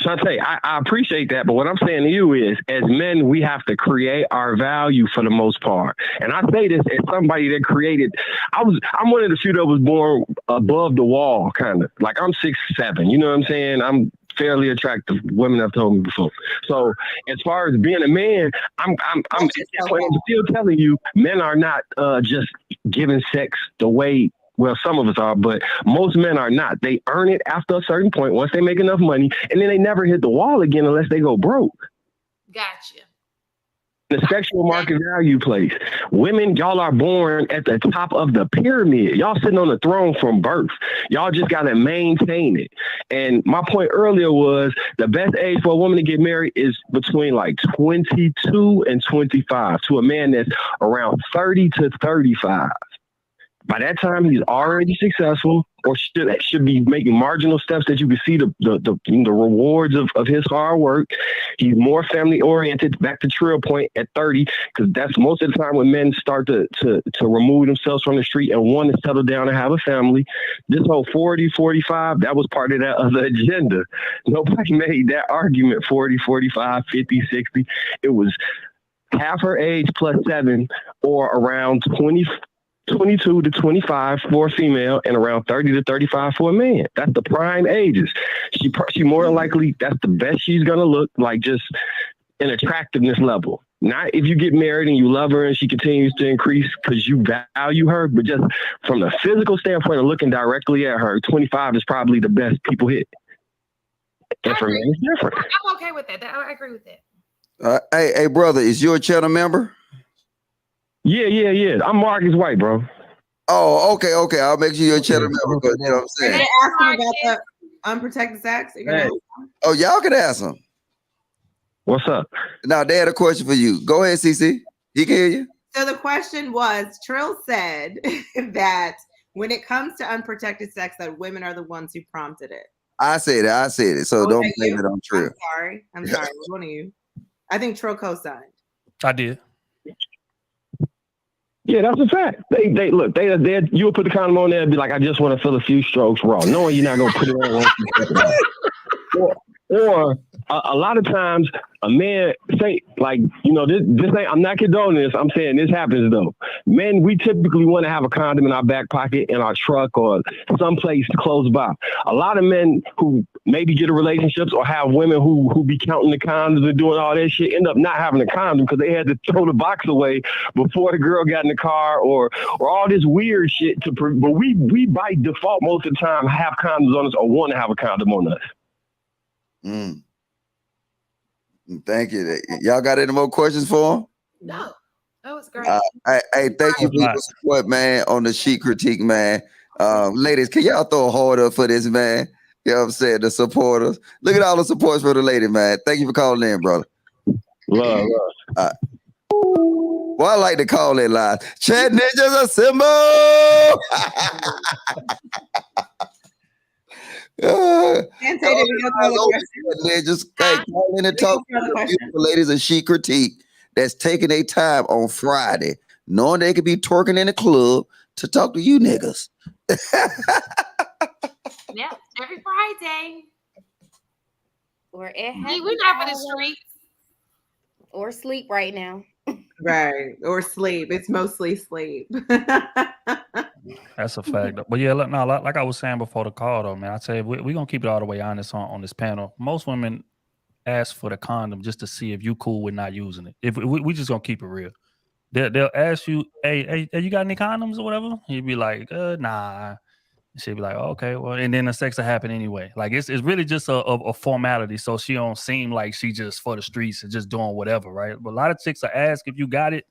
L: Shantae, I appreciate that, but what I'm saying to you is, as men, we have to create our value for the most part. And I say this as somebody that created. I'm one of the few that was born above the wall, kind of. Like I'm 6'7". You know what I'm saying? I'm fairly attractive. Women have told me before. So as far as being a man, I'm still telling you, men are not just giving sex the way. Well, some of us are, but most men are not. They earn it after a certain point once they make enough money, and then they never hit the wall again unless they go broke.
A: Gotcha.
L: The sexual market value place. Women, y'all are born at the top of the pyramid. Y'all sitting on the throne from birth. Y'all just got to maintain it. And my point earlier was the best age for a woman to get married is between like 22 and 25 to a man that's around 30 to 35. By that time, he's already successful, or should be making marginal steps that you can see the rewards of his hard work. He's more family oriented. Back to Trill point at 30, because that's most of the time when men start to remove themselves from the street and want to settle down and have a family. This whole 40, 45, that was part of that other agenda. Nobody made that argument 40, 45, 50, 60. It was half her age plus 7, or around 22 to 25 for a female and around 30 to 35 for a man. That's the prime ages. She more than likely, that's the best she's going to look, like just an attractiveness level. Not if you get married and you love her and she continues to increase because you value her, but just from the physical standpoint of looking directly at her, 25 is probably the best people hit. And for men, it's different.
A: I'm okay with that. I agree with that.
H: Hey, brother, is you a channel member?
L: Yeah. I'm Marcus White, bro.
H: Oh, okay. I'll make sure you're a channel member. But you know what I'm saying?
C: They ask him about the unprotected sex.
H: Oh, y'all can ask him.
L: What's up?
H: Now, they had a question for you. Go ahead, CC. He can hear you.
C: So the question was, Trill said that when it comes to unprotected sex, that women are the ones who prompted it.
H: I said it. So don't blame it on Trill.
C: I'm sorry. One of you. I think Trill co-signed.
I: I did.
L: Yeah, that's a fact. They look, you would put the condom on there and be like, I just want to feel a few strokes raw, knowing you're not gonna put it on. Or a lot of times a man say, like, this ain't, I'm not condoning this, I'm saying this happens though. Men, we typically want to have a condom in our back pocket, in our truck, or someplace close by. A lot of men who maybe get in relationships or have women who be counting the condoms and doing all that shit end up not having a condom because they had to throw the box away before the girl got in the car, or all this weird shit. But we by default most of the time have condoms on us or want to have a condom on us.
H: Thank you. Y'all got any more questions for him?
A: No, that was great.
H: Hey, thank you for your support, man, on the Chic critique, man. Ladies, can y'all throw a heart up for this, man? You know what I'm saying? The supporters. Look at all the supports for the lady, man. Thank you for calling in, brother.
L: Love.
H: Well, I like to call it live. Chat ninjas assemble. Just call in and talk to the beautiful ladies of Chic critique that's taking their time on Friday, knowing they could be twerking in the club to talk to you niggas.
A: Yeah, every Friday.
B: We're
A: not for the streets.
B: Or sleep right now.
C: Right. Or sleep. It's mostly sleep.
I: That's a fact. But yeah, like I was saying before the call, though, man, I tell you, we're going to keep it all the way honest on this panel. Most women ask for the condom just to see if you cool with not using it. If we just going to keep it real. They'll ask you, hey, you got any condoms or whatever? You'd be like, nah. She'd be like, okay, well, and then the sex will happen anyway. Like it's really just a formality, so she don't seem like she just for the streets and just doing whatever, right? But a lot of chicks will ask if you got it,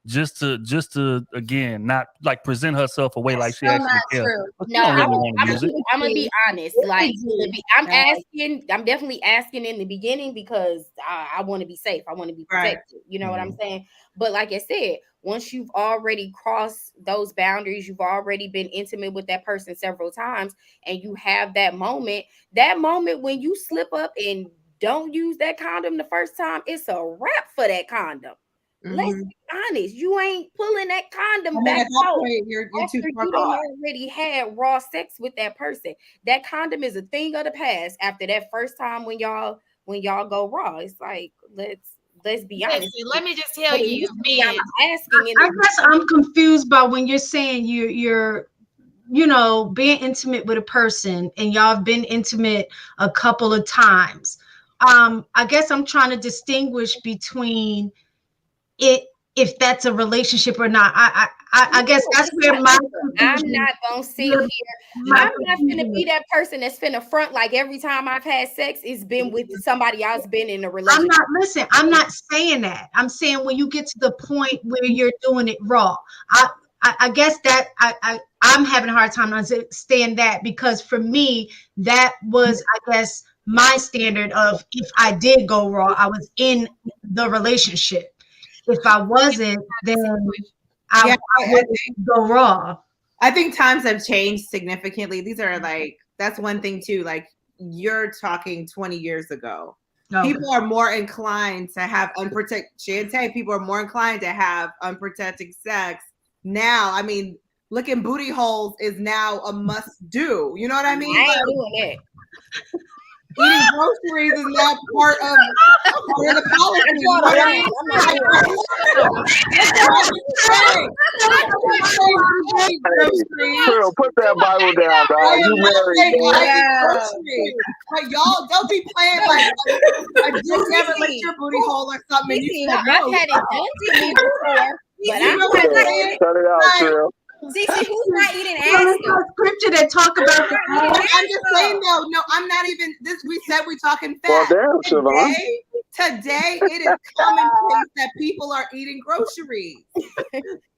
I: just to again not like present herself away like she
B: So
I: actually
B: not
I: cares.
B: true.
I: But she
B: No,
I: don't really
B: I'm
I: want to use it.
B: gonna be honest. Like I'm definitely asking in the beginning because I want to be safe. I want to be protected. You know what I'm saying? But like I said, once you've already crossed those boundaries, you've already been intimate with that person several times, and you have that moment when you slip up and don't use that condom the first time, it's a wrap for that condom. Let's be honest. You ain't pulling that condom back
C: at that
B: out
C: point, you're
B: after
C: too far
B: you done
C: off.
B: already had raw sex with that person. That condom is a thing of the past. After that first time when y'all go raw, it's like let's be honest.
A: Let me just tell you,
B: I'm asking.
D: I guess I'm confused by when you're saying you're being intimate with a person and y'all have been intimate a couple of times. I guess I'm trying to distinguish between it if that's a relationship or not. I guess that's where my
B: I'm not gonna sit here. I'm not gonna be that person that's finna front like every time I've had sex, it's been with somebody else, been in a relationship.
D: I'm not saying that. I'm saying when you get to the point where you're doing it raw. I guess that I'm having a hard time understanding that, because for me, that was, I guess, my standard of if I did go raw, I was in the relationship. If I wasn't, then I would go raw.
C: I think times have changed significantly. These are that's one thing too. Like you're talking 20 years ago. Okay. People are more inclined to have unprotected. Shantae, people are more inclined to have unprotected sex now. I mean, licking booty holes is now a must do. You know what I mean?
B: I ain't doing that.
C: Eating groceries is now part of the policy. You know what I mean?
L: Girl, put that Bible down, dog. You
C: married. But y'all don't be playing like I just never licked your booty hole or something.
B: I've had it done to me before, but I'm not saying.
L: Cut it out, Trill.
K: See, who's not eating ass?
D: Scripture that talk about the
C: I'm just saying though. No, I'm not even this. We said we're talking fat.
L: Well, damn, Siobhan.
C: Today it is commonplace that people are eating groceries.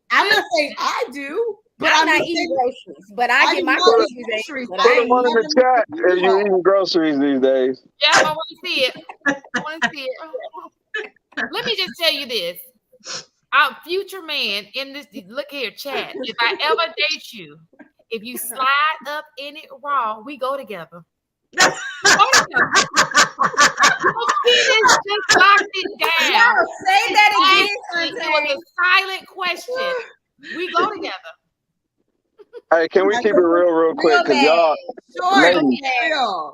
C: I'm not saying I do, but
B: I'm not eating groceries. But I get my groceries.
L: Put them on in the chat if you're eating groceries these days.
A: Yeah, I want to see it. I want to see it. Let me just tell you this. Our future man in this, look here, chat. If I ever date you, if you slide up in it raw, we go together. He just locked it down.
K: No, say that again.
A: It was a silent question. We go together.
L: Hey, can we keep it real quick? Because y'all,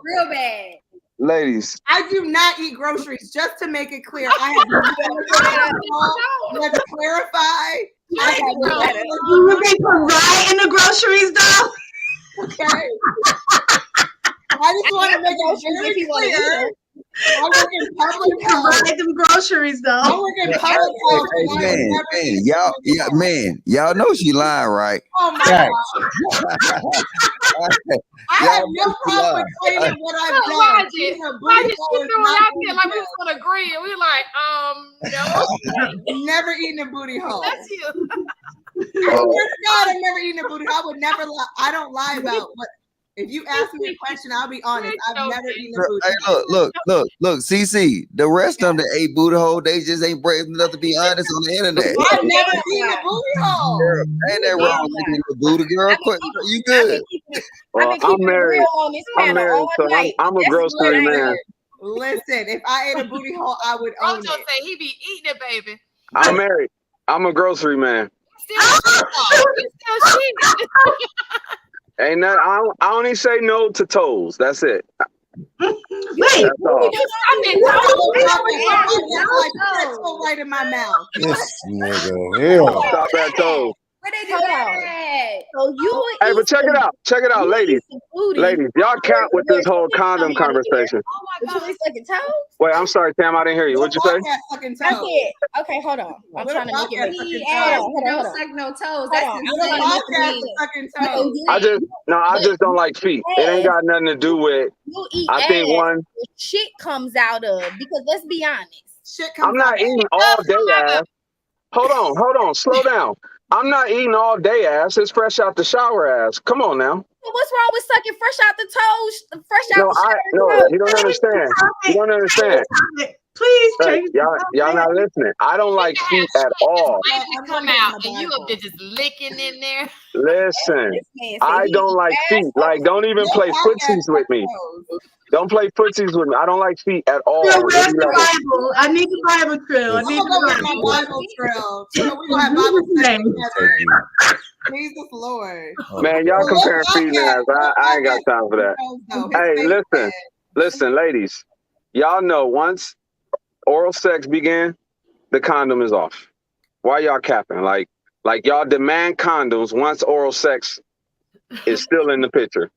C: real bad.
L: Ladies,
C: I do not eat groceries. Just to make it clear, I have let's clarify.
D: You be put right in the groceries, though.
C: Okay. I just want to make it very clear. I work in public health.
D: Provide them groceries, though.
C: I work in public health.
H: Y'all know she lying, right?
C: Oh my God. I have no problem claiming what I've done.
A: Roger, you threw it out there like we was gonna agree, and we like, no.
C: Never eaten a booty hole.
A: That's you.
C: I swear to God, I've never eaten a booty hole. I would never lie. I don't lie about what. If you ask me a question, I'll be honest. I've never eaten a booty hole.
H: Hey, look, CC. The rest of them that ate booty hole, they just ain't brave enough to be honest on the internet.
C: I've never eaten a booty hole.
H: Girl, ain't that wrong with eating a booty, girl? You good?
L: Well, I'm married. So I'm a grocery man.
C: Listen, if I ate a booty hole, I would own it.
A: Say he be eating it, baby.
L: I'm married. I'm a grocery man.
A: Still
L: Ain't that I only say no to toes. That's it.
D: Wait,
L: that's all.
C: Right in my mouth.
M: This nigga,
L: Stop that toes.
K: Where they do that?
B: So you
L: Hey, but check it out, ladies. Ladies, y'all count with this whole condom conversation. Wait, I'm sorry, Tam, I didn't hear you. What'd you say?
B: Okay, hold on. I'm trying to make it.
K: Don't suck no toes.
L: I just don't like feet. It ain't got nothing to do with. I think one
B: shit comes out of, because let's be honest.
C: Shit comes
L: I'm not eating all day ass. Hold on, slow down. I'm not eating all day ass. It's fresh out the shower ass. Come on now.
B: What's wrong with sucking fresh out the toes, fresh out
L: No,
B: the shower?
L: no, you don't understand. You don't understand.
D: Please
L: Hey,
D: change
L: y'all not listening. I don't like feet at all.
A: Waiting to come out, and you up there just licking in there.
L: Listen,
B: This man said
L: I
B: he
L: don't like feet. Like, don't even play footsies with me. Don't play footsies with me. I don't like feet at all.
D: Where's
L: on any
D: the
L: level.
D: Bible? I need the Bible trail. I need
C: I'm gonna go get
D: the
C: my
D: Bible.
C: Bible trail. You know, we're gonna have Bible study together. Jesus Lord.
L: Man, y'all comparing feet and ass. I ain't got time for that. Hey, listen, ladies. Y'all know once oral sex began, the condom is off. Why y'all capping? Like y'all demand condoms once oral sex is still in the picture.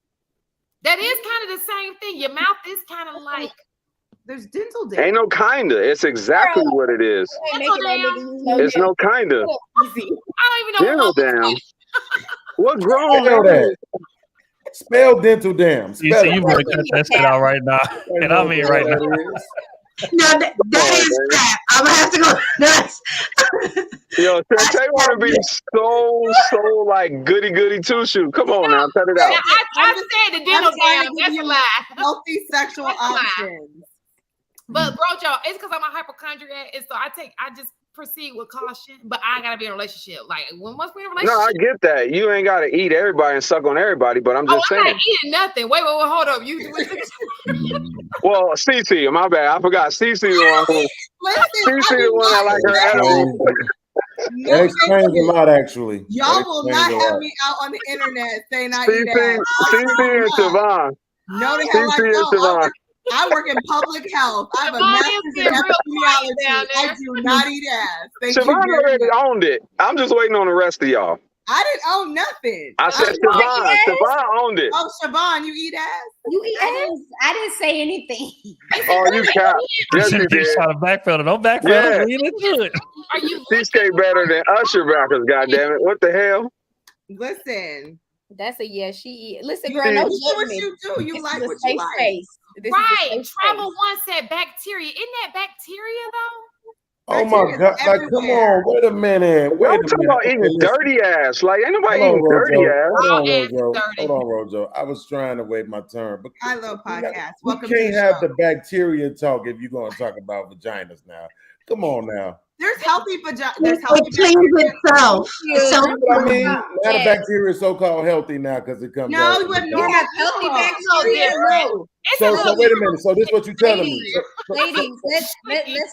A: That is kind of the same thing. Your mouth is kind of like
C: there's dental dam.
L: Ain't no kinda. It's exactly what it is. It's no kinda.
A: I don't even know
L: Dental dam. What grown
M: Spell
L: man?
M: that. Spell dental dam.
I: You
M: Spell
I: see,
M: it.
I: you better cut that shit out right now. And I mean right now.
D: No, that is crap. I'm gonna have to go. That's
L: Yo, Tay want to be so like goody two shoe. Come on now, cut it out.
A: I said the dental dam. That's a lie.
C: Healthy sexual options.
A: But bro, y'all, it's because I'm a hypochondriac, and so I just proceed with caution. But I gotta be in a relationship. Like when once we're in a relationship.
L: No, I get that. You ain't gotta eat everybody and suck on everybody, but I'm just saying.
A: I'm not eating nothing. Wait, hold up. You
L: Well, Cece, my bad. I forgot. Cece the one who. Cece the one that like her edible.
M: That explains a lot, actually.
C: Y'all will not have me out on the internet saying I eat ass.
L: Cece and Siobhan.
C: No, the hell I don't. I work in public health. I have a master's in epidemiology. I do not eat ass.
L: Siobhan already owned it. I'm just waiting on the rest of y'all.
C: I didn't own nothing.
L: I said Siobhan. Siobhan owned it.
C: Oh, Siobhan, you eat ass?
K: You eat ass? I didn't say anything.
L: Oh, you cap. Yes, you did.
I: Trying to backpedal. Don't backpedal.
L: Yeah.
I: Lean into it.
A: Are you
L: Cheesecake better than Usher backers, goddammit. What the hell?
C: Listen.
B: That's a yes. She eat. Listen, girl, no
C: This is what
B: judgment.
C: you do. You
B: This
C: like
B: is a
C: what
B: safe
C: you like.
B: space. This is a
A: right.
B: safe
A: Travel
B: space.
A: one said bacteria. Isn't that bacteria though?
M: Oh my God! Like, come on, wait a minute.
L: I'm talking about eating dirty ass. Like, ain't nobody eating dirty ass.
M: Hold on, Rojo. I was trying to wait my turn, but
C: I love podcasts.
M: We
C: Welcome to
M: can't
C: the
M: have
C: show.
M: the bacteria talk if you're going to talk about vaginas now. Come on now.
C: There's healthy vagina.
D: it cleans itself.
M: So I mean, now the bacteria is so-called healthy now because it comes out.
C: No, but normal
K: healthy
C: bacteria.
K: No.
M: So wait a minute. So this is what you're telling me.
K: Ladies, let's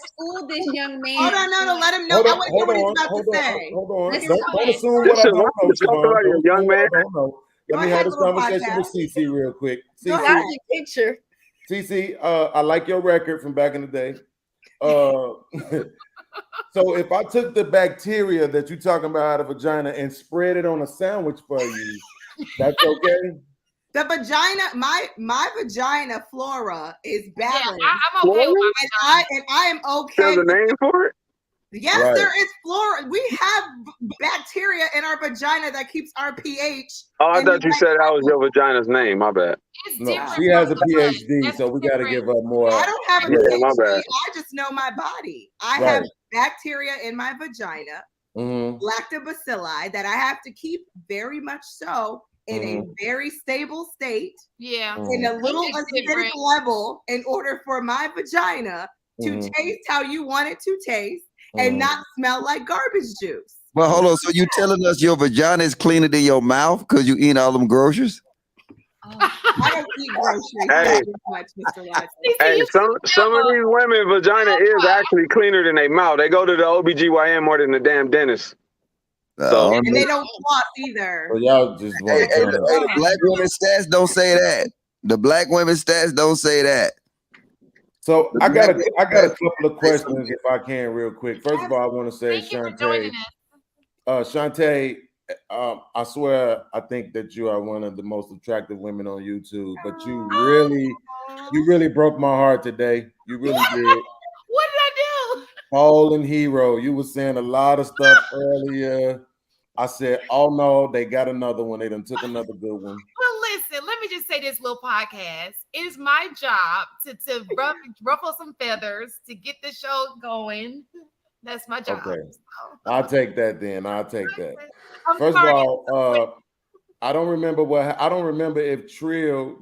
K: school this young man.
C: Hold on, no, let him know. I want to hear what he's about to say.
M: Hold on. Don't assume what I don't know, Siobhan. Don't assume what I don't know. Let me have this conversation with Cece real quick. Cece,
B: picture.
M: Cece, I like your record from back in the day. So if I took the bacteria that you're talking about out of vagina and spread it on a sandwich for you, that's okay?
C: The vagina, my vagina flora is balanced.
A: Yeah, I'm okay with my
C: and I am okay.
L: There's a name for it?
C: Yes,
M: Right.
C: there is flora. We have bacteria in our vagina that keeps our pH.
L: Oh, I thought you said that was your vagina's name. My bad.
M: No, she has a PhD, so we got to give her more.
C: I don't have a
L: Yeah, my
C: PhD.
L: bad.
C: I just know my body. I
M: Right.
C: have bacteria in my vagina, lactobacilli, that I have to keep very much so in a very stable state.
A: Yeah.
C: In a little
A: It's
C: acidic
A: different.
C: level in order for my vagina to taste how you want it to taste and not smell like garbage juice.
H: Well, hold on. So you telling us your vagina is cleaner than your mouth because you eat all them groceries?
C: I don't eat groceries
L: Hey.
C: as much, Mr. Watson.
L: Hey, some of these women vagina is actually cleaner than their mouth. They go to the OBGYN more than the damn dentist. So
C: And they don't floss either.
M: So y'all just want
H: Hey, the black women stats don't say that. The black women stats don't say that.
M: So I got a couple of questions if I can real quick. First of all, I want to say, Shantae, I swear I think that you are one of the most attractive women on YouTube, but you really broke my heart today. You really did.
A: What did I do?
M: Fallen hero. You were saying a lot of stuff earlier. I said, oh no, they got another one. They done took another good one.
A: Well, listen, let me just say this little podcast. It is my job to ruffle some feathers, to get the show going. That's my job.
M: Okay.
A: So.
M: I'll take that then. I'll take that.
A: I'm
M: First of
A: sorry.
M: all, I don't remember if Trill,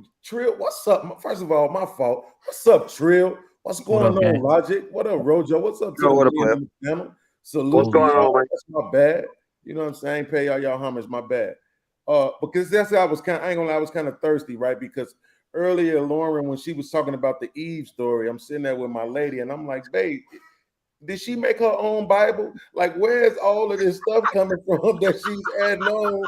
M: what's up? First of all, my fault. What's up, Trill? What's going on,
I: gang?
M: Logic? What up, Rojo? What's up to
H: Yo,
M: the
H: what up,
M: men in the panel? Salute.
L: What's going on, man?
M: That's my bad. You know what I'm saying? Pay y'all homage, my bad. Because that's I ain't gonna lie, I was kind of thirsty, right? Because earlier, Lauren, when she was talking about the Eve story, I'm sitting there with my lady, and I'm like, babe, did she make her own Bible? Like, where's all of this stuff coming from that she's adding on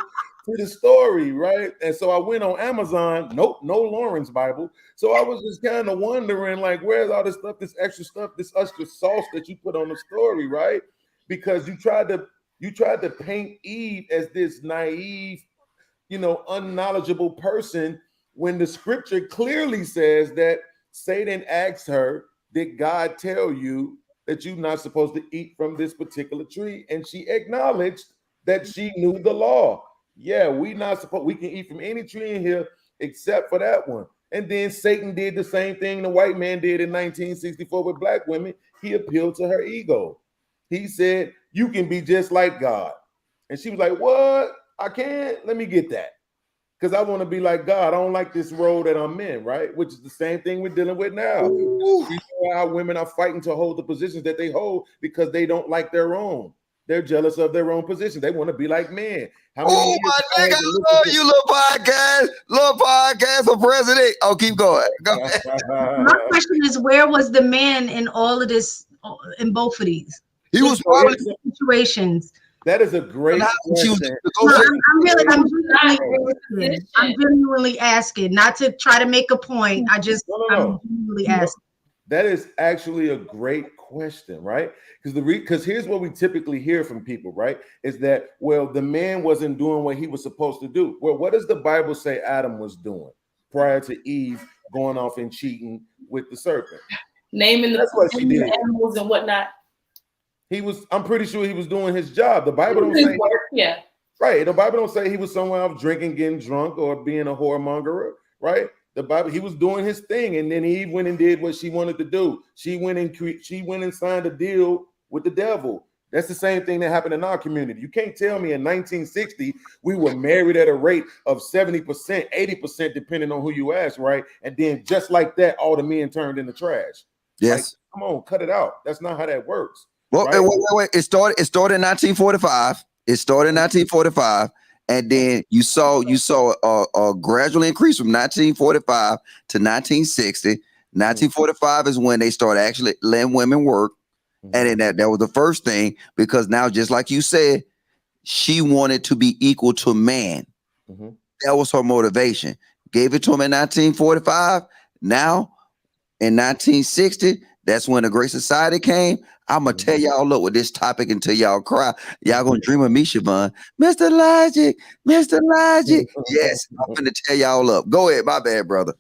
M: to the story, right? And so I went on Amazon. Nope, no Lauren's Bible. So I was just kind of wondering, like, where's all this stuff, this extra sauce that you put on the story, right? Because you tried to paint Eve as this naive, unknowledgeable person when the scripture clearly says that Satan asked her, did God tell you that you're not supposed to eat from this particular tree? And she acknowledged that she knew the law. Yeah, we can eat from any tree in here except for that one. And then Satan did the same thing the white man did in 1964 with black women. He appealed to her ego. He said, you can be just like God. And she was like, what? I can't? Let me get that. Because I want to be like God. I don't like this role that I'm in, right? Which is the same thing we're dealing with now. You know how women are fighting to hold the positions that they hold because they don't like their own. They're jealous of their own position. They want to be like men.
H: Oh my nigga, I love you, little podcast for president. Oh, keep going. Go ahead.
D: My question is, where was the man in all of this, in both of these?
H: He was probably
D: situations.
M: That is a great question.
D: I'm genuinely asking, not to try to make a point. I'm genuinely asking.
M: That is actually a great question, right? Because here's what we typically hear from people, right? Is that, well, the man wasn't doing what he was supposed to do. Well, what does the Bible say Adam was doing prior to Eve going off and cheating with the serpent?
G: Naming the animals and whatnot.
M: I'm pretty sure he was doing his job. The Bible don't say,
G: yeah.
M: Right. The Bible don't say he was somewhere else drinking, getting drunk, or being a whoremonger, right? The Bible, he was doing his thing, and then Eve went and did what she wanted to do. She went and signed a deal with the devil. That's the same thing that happened in our community. You can't tell me in 1960 we were married at a rate of 70%, 80%, depending on who you ask, right? And then just like that, all the men turned into trash.
H: Yes.
M: Like, come on, cut it out. That's not how that works.
H: Well,
M: right?
H: wait. It started in 1945. And then you saw a gradual increase from 1945 to 1960. 1945 is when they started actually letting women work. And then that was the first thing, because now, just like you said, she wanted to be equal to man. That was her motivation. Gave it to him in 1945. Now, in 1960, that's when the Great Society came. I'm going to tell y'all up with this topic until y'all cry. Y'all going to dream of me, Siobhan. Mr. Logic. Yes, I'm going to tell y'all up. Go ahead. My bad, brother.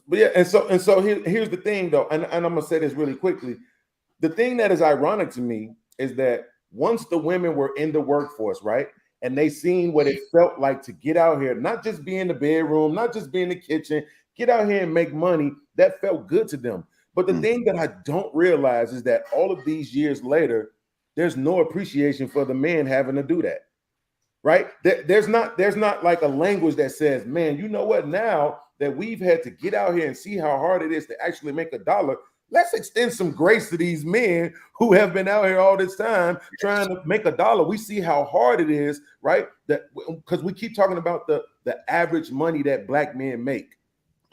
M: But yeah, and so here's the thing, though, and I'm going to say this really quickly. The thing that is ironic to me is that once the women were in the workforce, right, and they seen what it felt like to get out here, not just be in the bedroom, not just be in the kitchen, get out here and make money, that felt good to them. But the thing that I don't realize is that all of these years later, there's no appreciation for the men having to do that, right? There's not like a language that says, man, you know what? Now that we've had to get out here and see how hard it is to actually make a dollar, let's extend some grace to these men who have been out here all this time trying to make a dollar. We see how hard it is, right? That because we keep talking about the average money that black men make.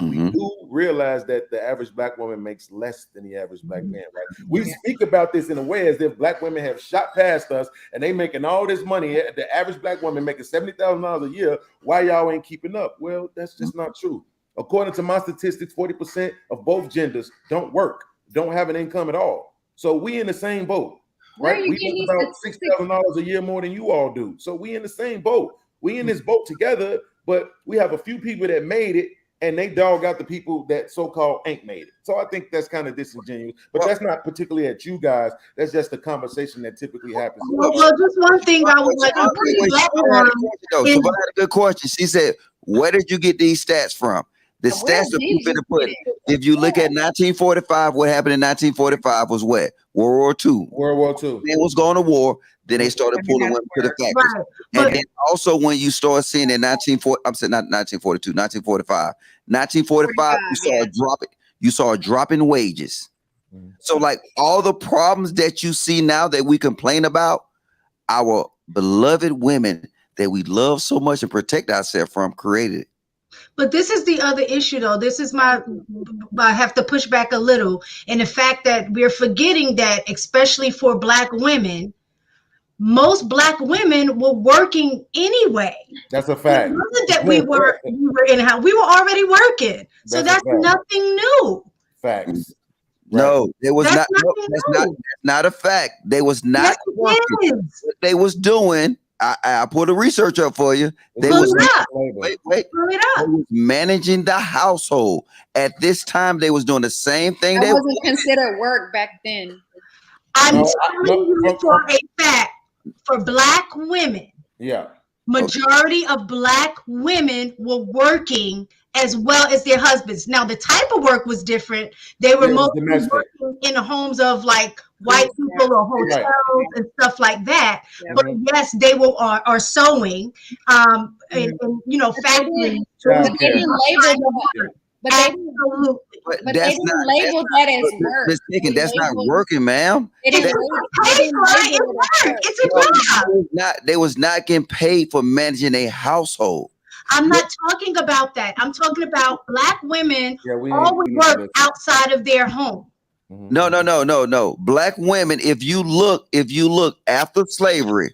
M: We do realize that the average black woman makes less than the average black man, right? We speak about this in a way as if black women have shot past us and they making all this money. The average black woman making $70,000 a year. Why y'all ain't keeping up? Well, that's just not true. According to my statistics, 40% of both genders don't work, don't have an income at all. So we in the same boat, right? We make about $6,000 a year more than you all do. So we in the same boat. We in this boat together, but we have a few people that made it, and they dog out the people that so-called ain't made it. So I think that's kind of disingenuous, but that's not particularly at you guys. That's just the conversation that typically happens.
D: Well, just one thing I would like to
H: Siobhan had a good question. She said, where did you get these stats from? The
K: Where
H: stats that
K: did
H: you
K: you
H: finna put.
K: get it?
H: If you look at 1945, what happened in 1945 was what? World War II.
M: World War II.
H: Man was going to war. Then they started pulling women to the factories.
D: Right.
H: And
D: But
H: then also when you start seeing in 1940, I'm saying not 1942, 1945. 1945, you saw a drop. You saw a drop in wages. So like all the problems that you see now that we complain about, our beloved women that we love so much and protect ourselves from created it.
D: But this is the other issue, though. This is I have to push back a little in the fact that we're forgetting that, especially for Black women, most Black women were working anyway.
M: That's a fact.
D: It wasn't that we were in how we were already working. So that's nothing new.
M: Facts.
H: No, it was
D: That's
H: not. No, that's not a fact. They was not working. What they was doing. I put a research up for you. They was wait. They was managing the household. At this time, they was doing the same thing.
K: That wasn't considered work back then.
D: I'm telling you for a fact, for Black women, majority of Black women were working as well as their husbands. Now, the type of work was different. They were mostly working in the homes of like white people or hotels and stuff like that. But yes, they are sewing, and you know, factories.
K: But they didn't label that. But they didn't label that as work.
H: Mistaken. That's not working, ma'am.
K: It's
D: a job.
H: They was not getting paid for managing a household.
D: I'm not talking about that. I'm talking about Black women always work outside of their home.
H: No. Black women, if you look after slavery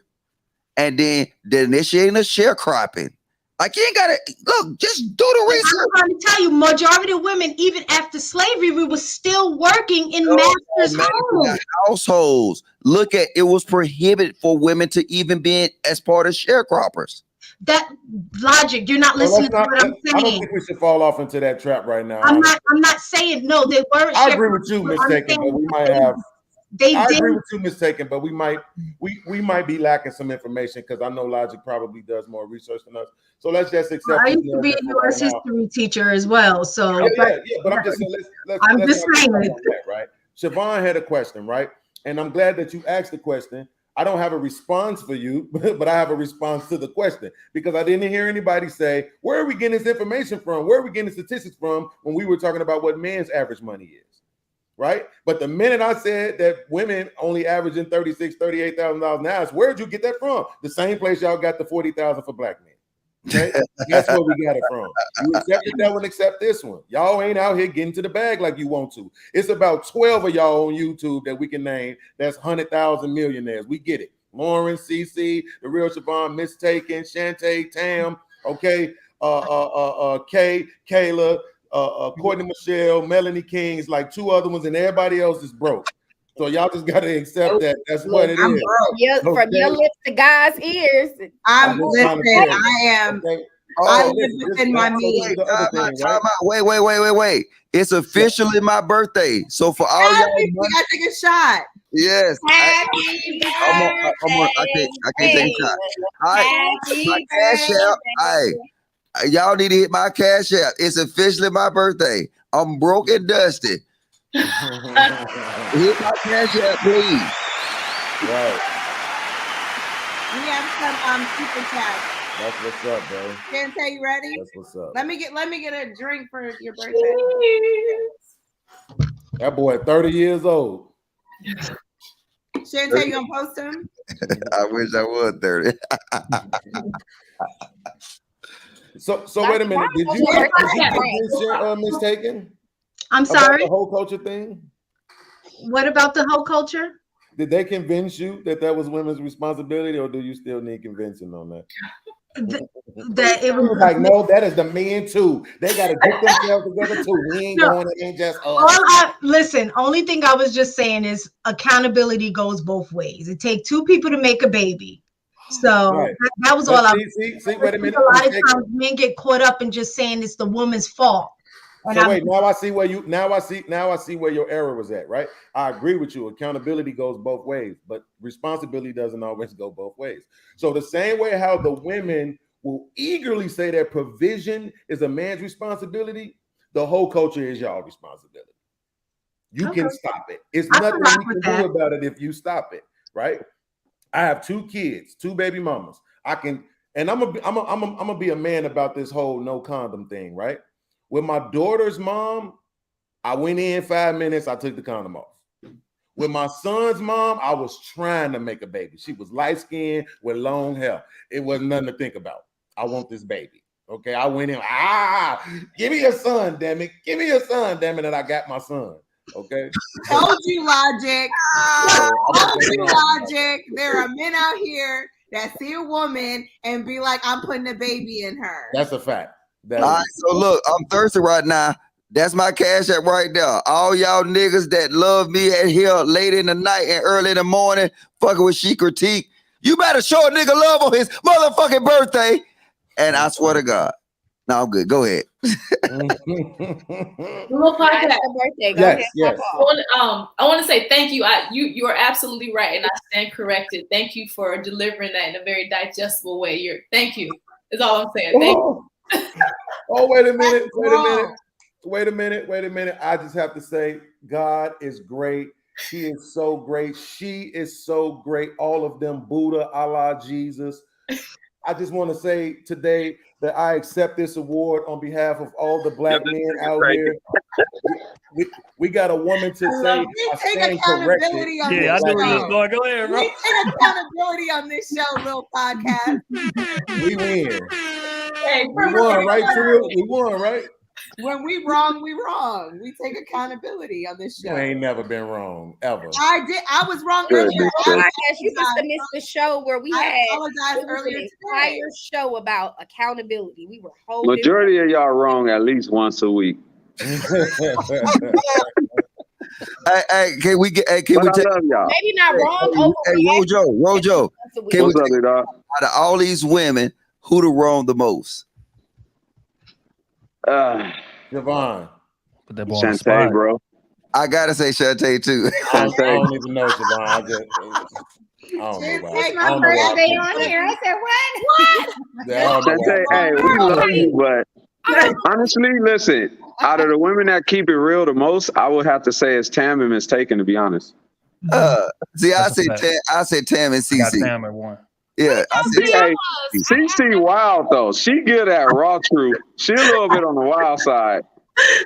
H: and then the initiating of sharecropping, like you ain't gotta look, just do the research.
D: I'm trying to tell you, majority of women, even after slavery, we were still working in masters' homes.
H: Households. Look at it was prohibited for women to even be as part of sharecroppers.
D: That logic, you're not listening to what I'm saying.
M: I don't think we should fall off into that trap right now.
D: I'm not saying no, they weren't.
M: I agree with you, mistaken, but we might have. I agree with you, mistaken, but we might be lacking some information because I know Logic probably does more research than us. So let's just accept.
D: I used to be a U.S. history teacher as well, so
M: yeah. But I'm just saying, let's saying that, right? Siobhan had a question, right? And I'm glad that you asked the question. I don't have a response for you, but I have a response to the question because I didn't hear anybody say, where are we getting this information from? Where are we getting statistics from when we were talking about what men's average money is, right? But the minute I said that women only averaging $36,000, $38,000 an hour, where'd you get that from? The same place y'all got the $40,000 for Black men. Okay? That's where we got it from. You accepted that one, accept this one. Y'all ain't out here getting to the bag like you want to. It's about 12 of y'all on YouTube that we can name that's 100,000 millionaires. We get it. Lauren, CC, The Real Siobhan, Mistaken, Shantae, Tam, okay, Kay, Kayla, Courtney Michelle, Melanie King's like two other ones, and everybody else is broke. So y'all just gotta accept that. That's what it is.
B: From your lips to God's ears.
C: I am. I live within my means.
H: Wait. It's officially my birthday. So for all y'all,
C: we gotta take a shot.
H: Yes.
K: Happy birthday.
H: I can't take a shot. All right. My cash app. Y'all need to hit my cash app. It's officially my birthday. I'm broke and dusty. Hit my cash app, please.
M: Right.
C: We have some super chat.
M: That's what's up, bro.
C: Shantae, you ready?
M: That's what's up.
C: Let me get a drink for your birthday.
M: That boy 30 years old.
C: Shantae, you gonna post him?
H: I wish I was 30.
M: So wait a minute. Did you convince Mistaken?
D: I'm sorry.
M: About the whole culture thing?
D: What about the whole culture?
M: Did they convince you that was women's responsibility, or do you still need convincing on that?
D: That it was
M: like, no, that is the men too. They got to get themselves together too. We ain't going. It ain't just us.
D: Listen, only thing I was just saying is accountability goes both ways. It takes two people to make a baby. So that was all I was.
M: See, wait a minute.
D: A lot of times men get caught up in just saying it's the woman's fault.
M: So wait, now I see where your error was at, right? I agree with you. Accountability goes both ways, but responsibility doesn't always go both ways. So the same way how the women will eagerly say that provision is a man's responsibility, the whole culture is y'all responsibility. You can stop it. It's nothing we can do about it if you stop it, right? I have 2 kids, 2 baby mamas. I can, and I'm gonna be a man about this whole no condom thing, right? With my daughter's mom, I went in 5 minutes, I took the condom off. With my son's mom, I was trying to make a baby. She was light-skinned with long hair. It wasn't nothing to think about. I want this baby. Okay, I went in, give me your son, damn it. Give me your son, damn it. And I got my son. Okay.
C: Told you, Logic. Told you, Logic. There are men out here that see a woman and be like, I'm putting a baby in her.
M: That's a fact.
H: All right, so look, I'm thirsty right now. That's my cash app right there. All y'all niggas that love me at here late in the night and early in the morning, fucking with Chic Critique, you better show a nigga love on his motherfucking birthday. And I swear to God. No, I'm good. Go ahead.
G: Little podcast.
M: Yes, yes.
G: I want to say thank you. You are absolutely right, and I stand corrected. Thank you for delivering that in a very digestible way. Thank you. Is all I'm saying. Thank you.
M: Oh, wait a minute. Wait a minute. I just have to say, God is great. He is so great. She is so great. All of them, Buddha, Allah, Jesus. I just want to say today that I accept this award on behalf of all the black men out here. We got a woman to say I stand corrected.
I: Yeah, I know where you're going. Go ahead, bro.
C: We take accountability on this show, little podcast.
M: We win.
C: Hey,
M: we won, right, Trill? We won, right?
C: When we wrong, we wrong. We take accountability on this show.
M: You ain't never been wrong, ever.
C: I did. I was wrong earlier.
B: You must have missed the show where we had
C: earlier
B: an entire show about accountability. We were holding.
L: Majority of y'all wrong at least once a week.
H: Hey, can we get? Hey, can we take?
B: Maybe not wrong.
H: Hey, Rojo. Can we take, out of all these women, who to wrong the most?
M: Javon.
I: Put that boy
L: on the spot, bro.
H: I gotta say Shantae too.
M: I don't even know Javon. I don't know why.
B: It's my birthday on here. I said what?
L: Shantae, hey, we love you, but honestly, listen. Out of the women that keep it real the most, I would have to say it's Tam and Mistaken. To be honest.
H: See, I said Tam and CC.
I: Got Tam at one.
H: Yeah,
L: CC wild though. She good at raw truth. She a little bit on the wild side.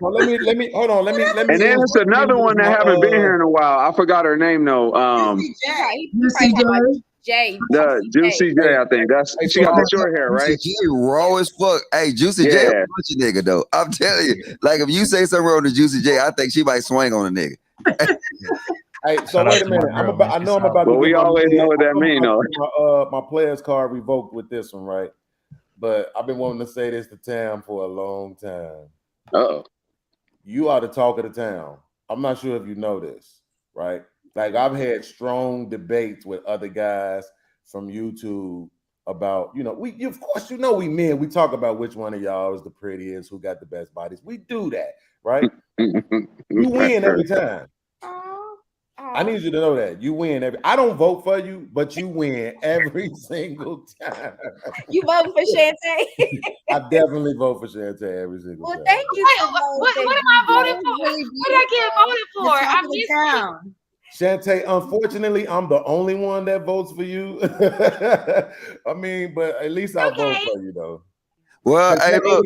M: Well, let me hold on. Let me.
L: And then it's another one that haven't been here in a while. I forgot her name though. Juicy J. I think she got the short hair, right?
H: She raw as fuck. Hey, Juicy J, a bunch of nigga though. I'm telling you, like if you say something wrong to Juicy J, I think she might swing on a nigga.
M: Hey, so wait a minute. I know I'm about to.
L: But we always know what that means, though.
M: My player's card revoked with this one, right? But I've been wanting to say this to Tam for a long time.
L: Uh-oh.
M: You are the talk of the town. I'm not sure if you know this, right? Like I've had strong debates with other guys from YouTube about, we of course we men, we talk about which one of y'all is the prettiest, who got the best bodies. We do that, right? You win every time. I need you to know that you win I don't vote for you, but you win every single time.
B: You voting for Shantae?
M: I definitely vote for Shantae every single time.
B: Well, thank you.
A: What am I voting for? What did I get voted for? I'm just
M: Shantae, unfortunately, I'm the only one that votes for you. I mean, but at least I vote for you, though.
H: Well, hey, look,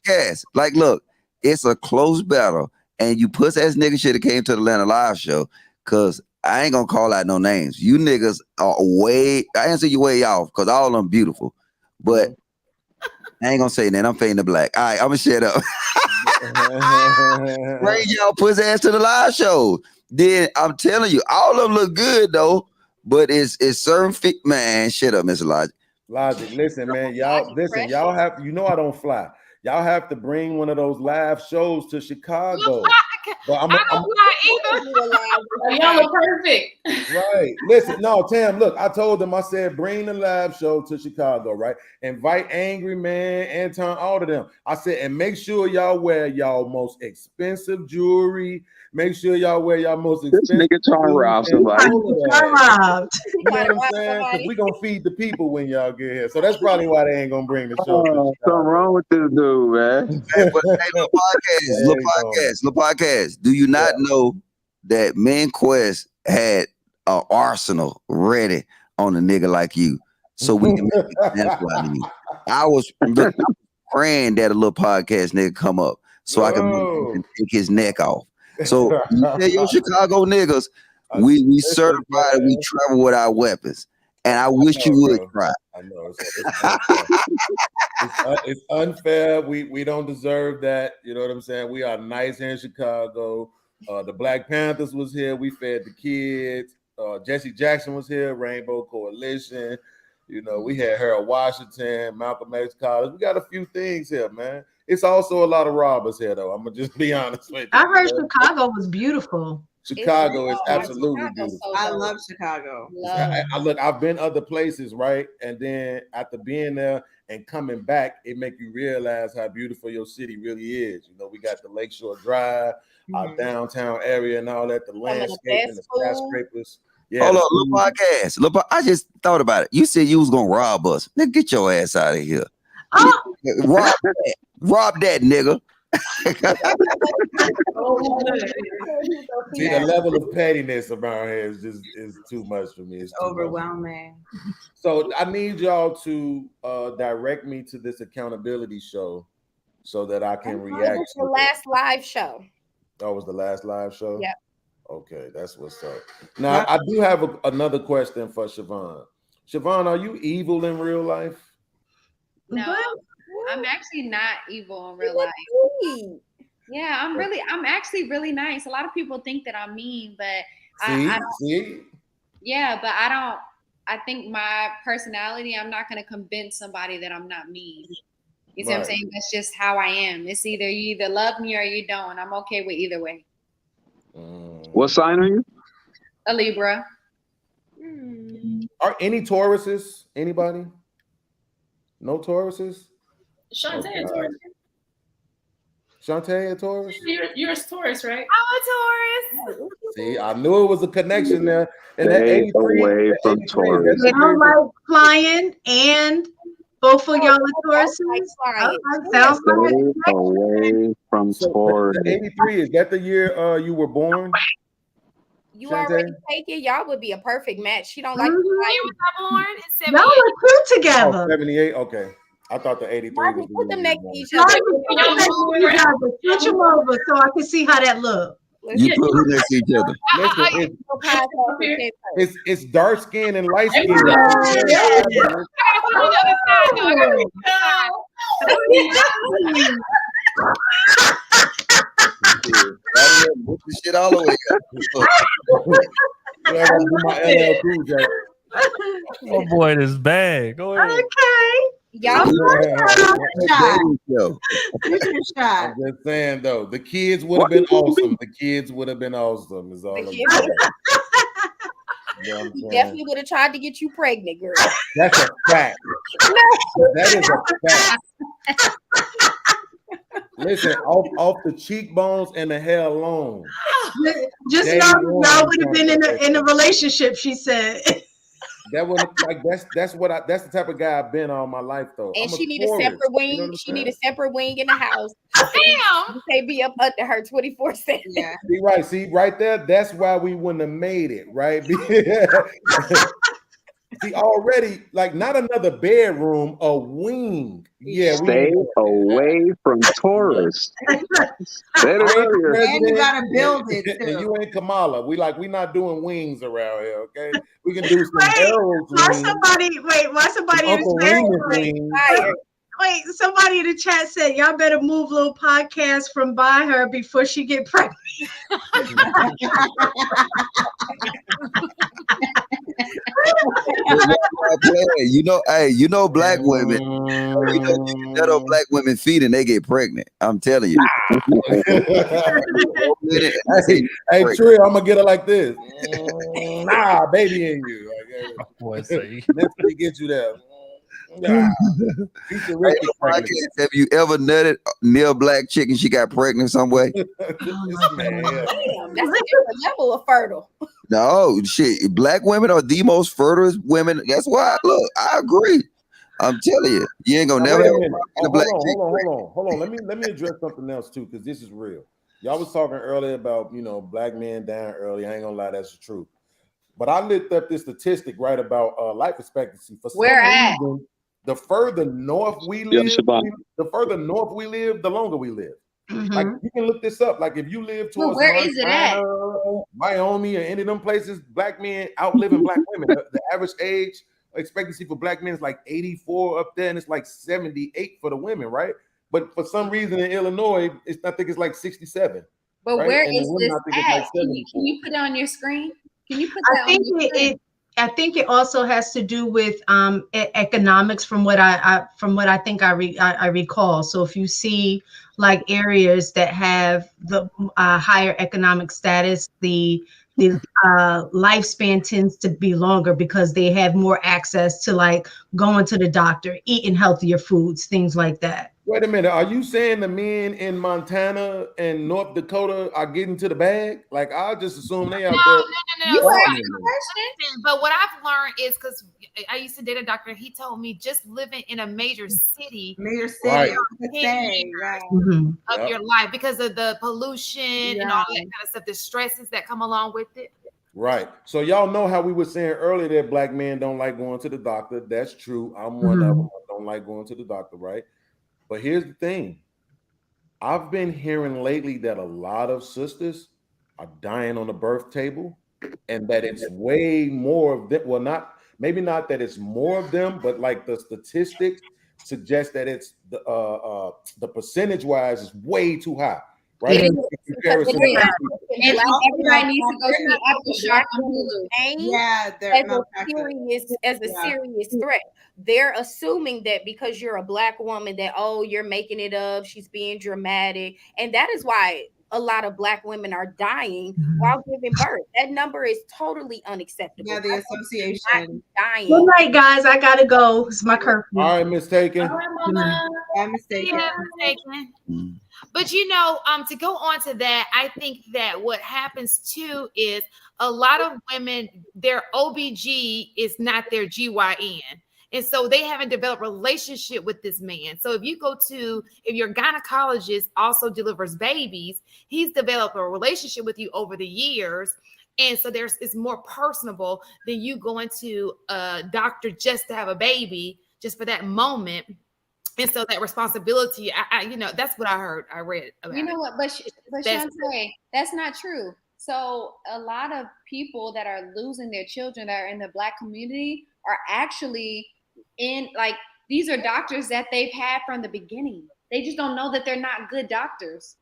H: podcast. Like, look, it's a close battle. And you puss-ass niggas should have came to the Atlanta Live show, because I ain't gonna call out no names. You niggas are I answer you way off, because all of them beautiful. But I ain't gonna say that. I'm fading to black. All right, I'm gonna shut up. Bring y'all puss-ass to the live show. Then I'm telling you, all of them look good, though. But it's certain man. Shut up, Mr. Logic.
M: Logic, listen, man. Y'all have, I don't fly. Y'all have to bring one of those live shows to Chicago. But I'm
A: I don't lie either.
G: Y'all are perfect.
M: right. Listen, no, Tam, look, I told them, I said, bring the live show to Chicago, right? Invite Angry Man, Anton, all of them. I said, and make sure y'all wear y'all most expensive jewelry. Make sure y'all wear y'all most
L: This
M: expensive.
L: nigga trying to rob somebody.
M: You know what I'm saying? Because we gonna feed the people when y'all get here. So that's probably why they ain't gonna bring the show.
L: Oh, something wrong with this dude, man.
H: Hey, but hey, little podcast. Do you not know that Men Quest had an arsenal ready on a nigga like you, so we can make an example out of you? I was praying that a little podcast nigga come up so I can make him take his neck off. So you tell your Chicago niggas, we certified and we travel with our weapons. And I wish you would try.
M: I know it's unfair. We don't deserve that. You know what I'm saying? We are nice here in Chicago. The Black Panthers was here. We fed the kids. Jesse Jackson was here. Rainbow Coalition. You know, we had Harold Washington, Malcolm X College. We got a few things here, man. It's also a lot of robbers here, though. I'm gonna just be honest with you.
D: I heard Chicago was beautiful.
M: Chicago is absolutely beautiful.
C: I love Chicago.
M: Look, I've been other places, right? And then after being there and coming back, it make you realize how beautiful your city really is. You know, we got the Lakeshore Drive, our downtown area and all that, the landscape and the skyscrapers. Yeah.
H: Hold on, little podcast. I just thought about it. You said you was gonna rob us. Nigga, get your ass out of here. Rob that nigga.
M: See, the level of pettiness around here is too much for me. It's
C: overwhelming.
M: So I need y'all to direct me to this accountability show so that I can react.
B: It was the last live show.
M: That was the last live show?
B: Yep.
M: Okay, that's what's up. Now, I do have another question for Siobhan. Siobhan, are you evil in real life?
K: No, I'm actually not evil in real life. Yeah, I'm actually really nice. A lot of people think that I'm mean, but I don't. Yeah, but I think my personality, I'm not going to convince somebody that I'm not mean. You see what I'm saying? That's just how I am. It's either you either love me or you don't. I'm okay with either way.
L: What sign are you?
K: A Libra.
M: Are any Tauruses? Anybody? No Tauruses?
G: Shantae, Taurus.
M: Shantae, a Taurus?
G: You're a Taurus, right?
A: I'm a Taurus.
M: See, I knew it was a connection there. And that
L: Stay
M: 83,
L: away from Taurus.
D: They don't like flying, and both of y'all are Tauruses. Sounds
L: Stay away from Taurus.
M: 83, is that the year you were born?
B: You
M: Shantae?
B: already take it. Y'all would be a perfect match. She don't like.
A: When was I born? It's 78.
D: Y'all are cute together.
M: 78? Okay. I thought the 83 was
B: Put them next to each
D: Y'all
B: other.
D: switch them over so I can see how that look.
H: You put who next to each other.
M: Listen, it's dark skin and light skin.
H: Put the shit all the way
M: Yeah, I gotta do my LL Cool J.
I: Oh boy, this bag. Go ahead.
D: Okay.
B: Y'all
M: I'm just saying though, the kids would have been awesome. The kids would have been awesome. Is all I'm saying. You know what I'm saying?
B: definitely would have tried to get you pregnant, girl.
M: That's a fact. That is a fact. Listen, off the cheekbones and the hair alone.
D: Just know y'all would have been in a relationship, she said.
M: That would that's the type of guy I've been all my life though.
B: And
M: I'm
B: she need
M: Taurus,
B: a separate wing.
M: you know what I'm
B: She need
M: saying?
B: a separate wing in the house.
A: Damn.
B: You can't be up under her 24/7.
C: Yeah.
M: See right there. That's why we wouldn't have made it, right? See, already, like not another bedroom, a wing. Yeah,
L: Stay away from Taurus. Said it earlier.
C: And you gotta build it
M: And
C: too.
M: you ain't Kamala. We not doing wings around here, okay? We can do some arrows.
D: Why somebody in the chat? Wait, somebody in the chat said y'all better move little podcast from by her before she get pregnant.
H: You know, hey, you know, black women. That on black women feet and they get pregnant. I'm telling you.
M: Hey, Trey, I'm gonna get her like this. Nah, baby in you.
I: Boy, say.
M: Let's get you there. Nah.
H: Have you ever nutted near a black chick and she got pregnant some way?
B: Damn, that's a different level of fertile.
H: No, shit. Black women are the most fertile women. That's why. Look, I agree. I'm telling you, you ain't gonna never have a black chick.
M: Hold on. Let me address something else too, because this is real. Y'all was talking earlier about black men dying early. I ain't gonna lie, that's the truth. But I looked up this statistic right about life expectancy. For some reason, the further north we live, the longer we live.
D: Mm-hmm.
M: Like you can look this up. Like if you live towards
K: where is it at?
M: Wyoming or any of them places, black men outliving black women. The average age expectancy for black men is like 84 up there, and it's like 78 for the women, right? But for some reason in Illinois, I think it's like 67.
K: But
M: right?
K: where
M: And
K: is this at? Can you put it on your screen? Can you put that on your screen?
D: I think it also has to do with economics, from what I think I recall. So if you see like areas that have the higher economic status, the lifespan tends to be longer because they have more access to like going to the doctor, eating healthier foods, things like that.
M: Wait a minute. Are you saying the men in Montana and North Dakota are getting to the bag? Like, I just assume they out there.
A: But what I've learned is, because I used to date a doctor, he told me just living in a major city
C: right.
A: of your life because of the pollution and all that kind of stuff, the stresses that come along with it.
M: Right. So y'all know how we were saying earlier that black men don't like going to the doctor. That's true. I'm one of them. I don't like going to the doctor, right? But here's the thing. I've been hearing lately that a lot of sisters are dying on the birth table, and that it's way more of them. Well, maybe not that it's more of them, but like the statistics suggest that it's the percentage wise is way too high. Right?
K: And everybody needs to go see Aftershock on Hulu.
C: Yeah,
B: as a serious threat. They're assuming that because you're a black woman that you're making it up, she's being dramatic, and that is why a lot of black women are dying while giving birth. That number is totally unacceptable.
C: Yeah, the association.
B: Dying.
D: Good night, guys. I gotta go. It's my curfew.
M: All right, mistaken.
C: I'm mistaken.
A: But to go on to that, I think that what happens too is a lot of women, their OBG is not their GYN. And so they haven't developed a relationship with this man. So if your gynecologist also delivers babies, he's developed a relationship with you over the years. And so it's more personable than you going to a doctor just to have a baby, just for that moment. And so that responsibility, that's what I read about.
K: You know what? But Shantae, that's not true. So a lot of people that are losing their children that are in the black community are actually these are doctors that they've had from the beginning. They just don't know that they're not good doctors.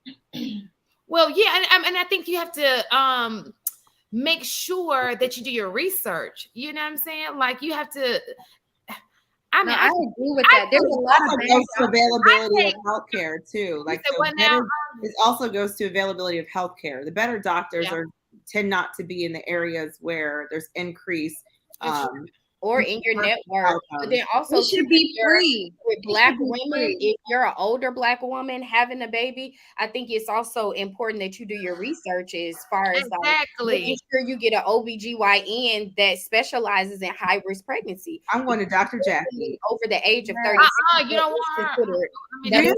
A: Well, yeah, and I think you have to make sure that you do your research. You know what I'm saying? Like you have to. I
K: agree with that. There's a lot of
C: availability of healthcare too. Like it also goes to availability of healthcare. The better doctors tend not to be in the areas where there's increased
B: or in your network. But then also
K: it should be free
B: with black women. If you're an older black woman having a baby, I think it's also important that you do your research as far as making sure you get an OBGYN that specializes in high risk pregnancy.
C: I'm going to Dr. Jackie
B: over the age of 30.
A: You don't want her.
C: Really?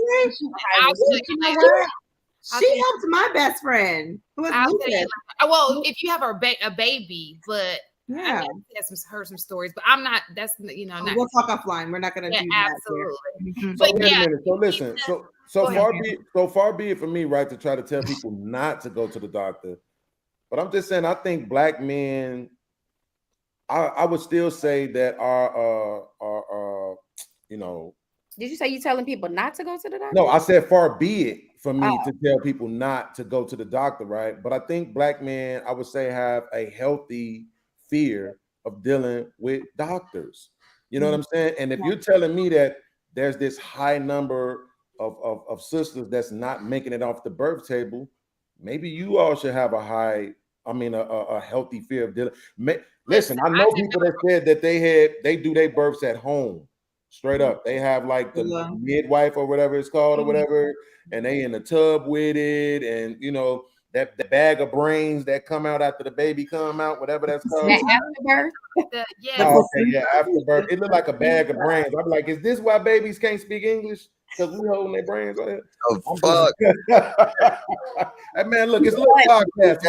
C: She helped my best friend who was lupus.
A: Well, if you have a baby, but I heard some stories, but I'm not. That's not.
C: We'll talk offline. We're not going to do that.
A: Absolutely.
M: So wait a minute. So listen. So far be it for me, right, to try to tell people not to go to the doctor. But I'm just saying, I think black men. I would still say that our
B: Did you say you telling people not to go to the doctor?
M: No, I said far be it for me to tell people not to go to the doctor, right? But I think black men, I would say, have a healthy fear of dealing with doctors. You know what I'm saying? And if you're telling me that there's this high number of sisters that's not making it off the birth table, maybe you all should have a healthy fear of dealing. Listen, I know people that said that they do their births at home. Straight up. They have like the midwife or whatever it's called or whatever, and they in the tub with it, and you know, that bag of brains that come out after the baby come out, whatever that's called.
B: Afterbirth.
M: Oh, okay, yeah, afterbirth. It looked like a bag of brains. I'm like, is this why babies can't speak English? Because we holding their brains on it.
H: Oh, fuck.
M: Hey, man, look, it's a little podcast.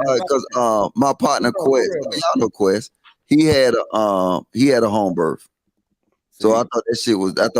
H: Because my partner Quest, y'all know Quest, he had a home birth. So I thought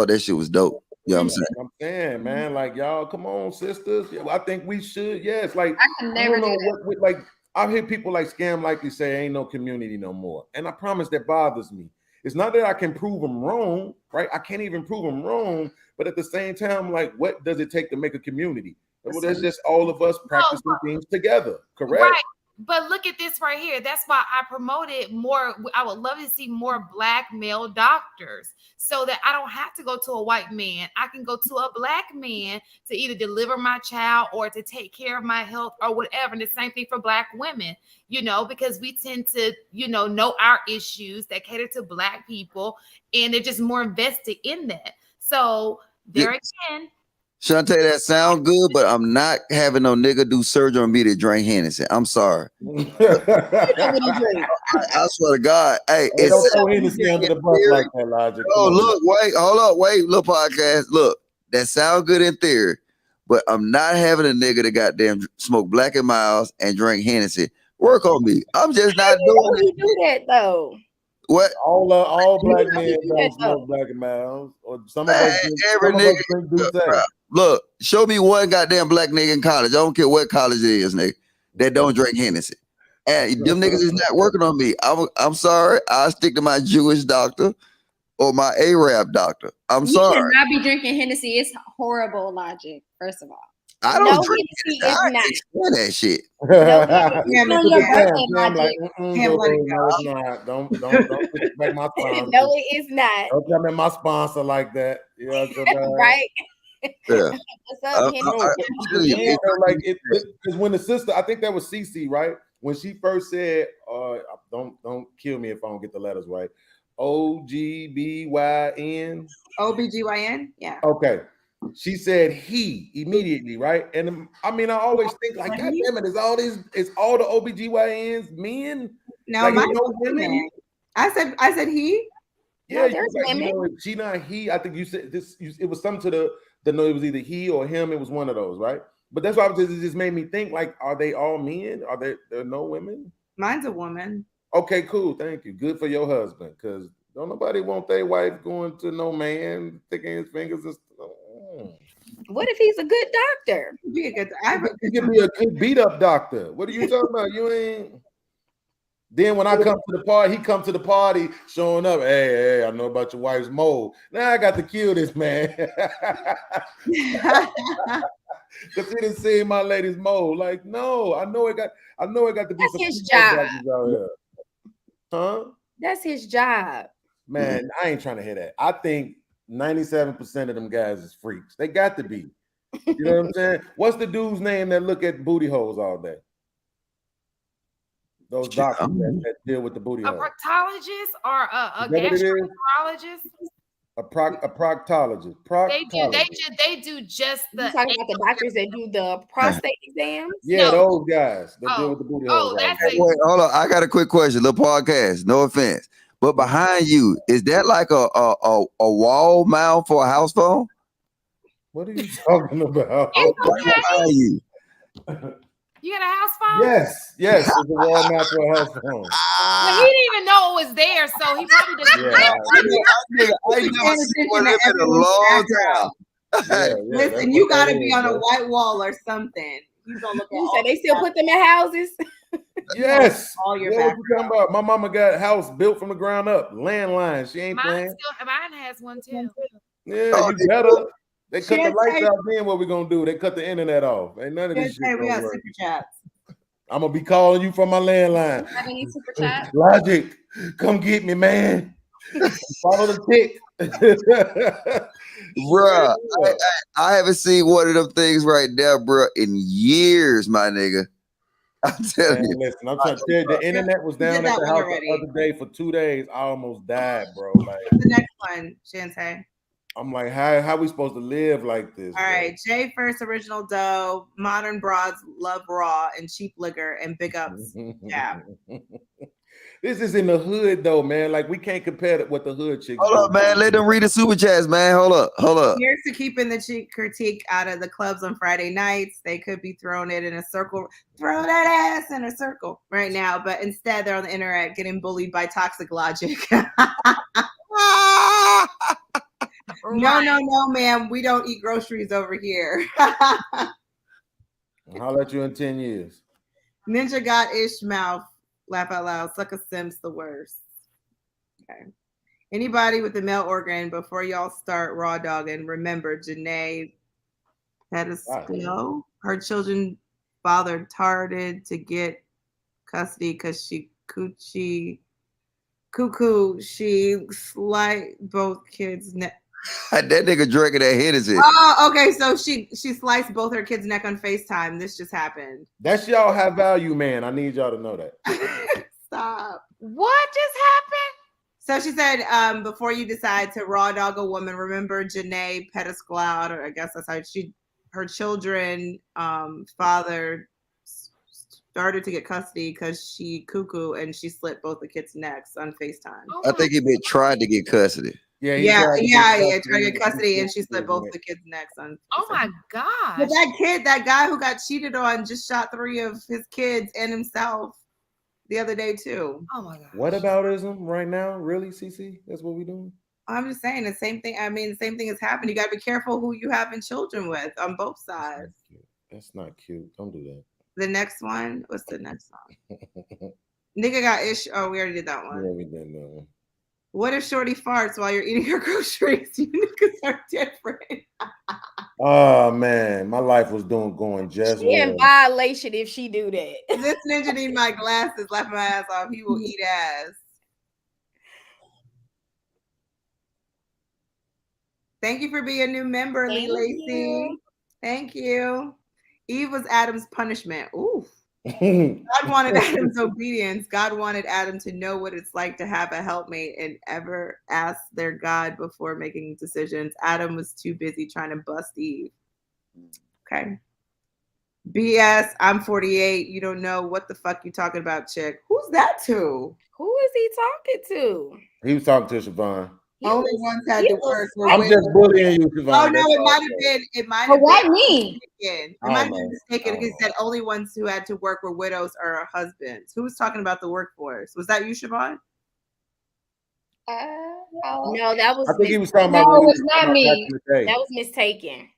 H: that shit was dope. You know what I'm saying?
M: I'm saying, man, like y'all, come on, sisters. Yeah, I think we should. Yes, like
K: I can never do
M: what, like I hear people like Scam likely say ain't no community no more. And I promise that bothers me. It's not that I can prove them wrong, right? I can't even prove them wrong, but at the same time, like, what does it take to make a community? Well, that's just all of us practicing things together, correct?
A: Right. But look at this right here. That's why I promoted more. I would love to see more Black male doctors so that I don't have to go to a white man. I can go to a Black man to either deliver my child or to take care of my health or whatever. And the same thing for Black women, you know, because we tend to, know our issues that cater to Black people, and they're just more invested in that. So there again.
H: Shantae, that sound good, but I'm not having no nigga do surgery on me to drink Hennessy. I'm sorry. I swear to God. Hey,
M: don't throw Hennessy under the bus like that, Logic.
H: Oh, look, wait, hold up, wait, little podcast. Look, that sound good in theory, but I'm not having a nigga that goddamn smoke Black and Miles and drink Hennessy. Work on me. I'm just not doing it.
B: Do that though.
H: What?
M: All Black men don't smoke Black and Miles, or some of us do.
H: Look, show me one goddamn Black nigga in college. I don't care what college it is, nigga, that don't drink Hennessy. And them niggas is not working on me. I'm sorry. I'll stick to my Jewish doctor or my Arab doctor. I'm sorry.
K: You should not be drinking Hennessy. It's horrible, Logic, first of all.
H: I don't drink Hennessy. I can't that shit.
M: Don't disrespect my sponsor.
B: No, it is not.
M: Don't tell me my sponsor like that. You know what I'm saying?
B: Right.
H: Yeah.
B: What's up,
M: because when the sister, I think that was Cece, right? When she first said, don't kill me if I don't get the letters right. OGBYN.
C: OBGYN? Yeah.
M: Okay. She said he immediately, right? And I mean, I always think like, God damn it, is all the OBGYNs men?
C: No,
M: like,
C: no women. I said he.
M: Yeah,
B: no, there's women.
M: She not he. I think you said this. It was something to the no. It was either he or him. It was one of those, right? But that's why it just made me think like, are they all men? Are there no women?
C: Mine's a woman.
M: Okay, cool. Thank you. Good for your husband, because don't nobody want their wife going to no man sticking his fingers and stuff.
B: What if he's a good doctor?
M: He could be a good beat up doctor. What are you talking about? You ain't. Then when I come to the party, he come to the party showing up. Hey, I know about your wife's mole. Now I got to kill this man. Because he didn't see my lady's mole. Like, no, I know it got to be.
B: That's his job.
M: Out here. Huh?
B: That's his job.
M: Man, I ain't trying to hear that. I think 97% of them guys is freaks. They got to be. You know what I'm saying? What's the dude's name that look at booty holes all day? Those doctors that deal with the booty holes.
A: A proctologist or a gastroenterologist?
M: A proctologist.
A: They do just the.
B: You talking about the doctors that do the prostate exams?
M: Yeah, those guys that deal with the booty holes.
H: Wait, hold on. I got a quick question. Little podcast. No offense. But behind you, is that like a wall mount for a house phone?
M: What are you talking about?
H: Behind you.
A: You got a house phone?
M: Yes, it's a wall mount for a house phone.
A: Well, he didn't even know it was there, so he probably didn't.
H: I never seen one of them in a long time.
C: Listen, you got to be on a white wall or something. You don't look.
B: You said they still put them in houses.
M: Yes.
C: All your
M: what you talking about? My mama got a house built from the ground up. Landline. She ain't playing.
A: Mine has one too.
M: Yeah, you better. They cut the lights out. Then what we gonna do? They cut the internet off. Ain't none of this shit.
C: We got super chats.
M: I'm gonna be calling you from my landline.
K: Have any super chat?
M: Logic, come get me, man. Follow the tick.
H: Bruh, I haven't seen one of them things right now, bruh, in years, my nigga. I'm telling you.
M: Listen, I'm trying to tell you, the internet was down at the house the other day for 2 days. I almost died, bro. Like,
C: what's the next one, Shantae?
M: I'm like, how we supposed to live like this?
C: All right, Jay First Original Dough, Modern Broads Love Raw, and Cheap Liquor, and Big Ups. Yeah.
M: This is in the hood though, man. Like we can't compare it with the hood chicks.
H: Hold up, man. Let them read the super chats, man. Hold up.
C: Here's to keeping the cheap critique out of the clubs on Friday nights. They could be throwing it in a circle, throw that ass in a circle right now, but instead they're on the internet getting bullied by toxic logic. No, ma'am. We don't eat groceries over here.
M: I'll let you in 10 years.
C: Ninja got ish mouth. Laugh out loud. Suck a Sims the worst. Okay. Anybody with the male organ, before y'all start raw dogging, remember Janae Pettisco. Her children father tarded to get custody because she cuckoo. She slight both kids' neck.
H: That nigga drinking that Hennessy.
C: Oh, okay. So she sliced both her kids' neck on FaceTime. This just happened.
M: That's y'all have value, man. I need y'all to know that.
C: Stop.
A: What just happened?
C: So she said, before you decide to raw dog a woman, remember Janae Pettiscloud, or I guess that's how her children father started to get custody because she cuckoo and she slit both the kids' necks on FaceTime.
H: I think he been trying to get custody.
C: Yeah, trying to get custody, and she slit both the kids' necks on.
A: Oh my gosh!
C: But that guy who got cheated on, just shot 3 of his kids and himself the other day too.
A: Oh my god!
M: What aboutism right now? Really, CC? That's what we doing?
C: I'm just saying the same thing. I mean, the same thing has happened. You got to be careful who you having children with on both sides.
M: That's not cute. Don't do that.
C: The next one. What's the next one? Nigga got ish. Oh, we already did that one.
M: Yeah, we did that one.
C: What if Shorty farts while you're eating your groceries? You niggas are different.
M: Oh man, my life was going just
B: She in violation if she do that.
C: This ninja need my glasses, laughing my ass off. He will eat ass. Thank you for being a new member, Lee Lacey. Thank you. Eve was Adam's punishment. Ooh. God wanted Adam's obedience. God wanted Adam to know what it's like to have a helpmate and ever ask their God before making decisions. Adam was too busy trying to bust Eve. Okay. BS, I'm 48. You don't know what the fuck you talking about, chick. Who's that to?
B: Who is he talking to?
M: He was talking to Siobhan.
C: Only ones had to work.
M: I'm just bullying you, Siobhan.
C: Oh no, it might have been. It might have been.
K: Why me?
C: It might have been mistaken because he said only ones who had to work were widows or husbands. Who was talking about the workforce? Was that you, Siobhan?
B: No, that was.
M: I think he was talking about.
K: No, it was not me.
B: That was mistaken.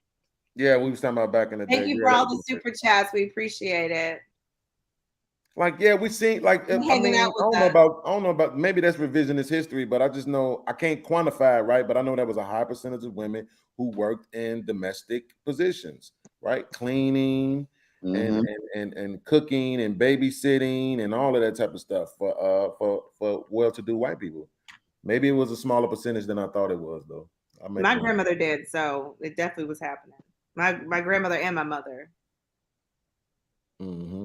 M: Yeah, we was talking about back in the day.
C: Thank you for all the super chats. We appreciate it.
M: Like, yeah, we seen like I mean, I don't know about maybe that's revisionist history, but I just know I can't quantify it, right? But I know there was a high percentage of women who worked in domestic positions, right? Cleaning and cooking and babysitting and all of that type of stuff for well-to-do white people. Maybe it was a smaller percentage than I thought it was, though.
C: My grandmother did, so it definitely was happening. My grandmother and my mother.
M: Mm-hmm.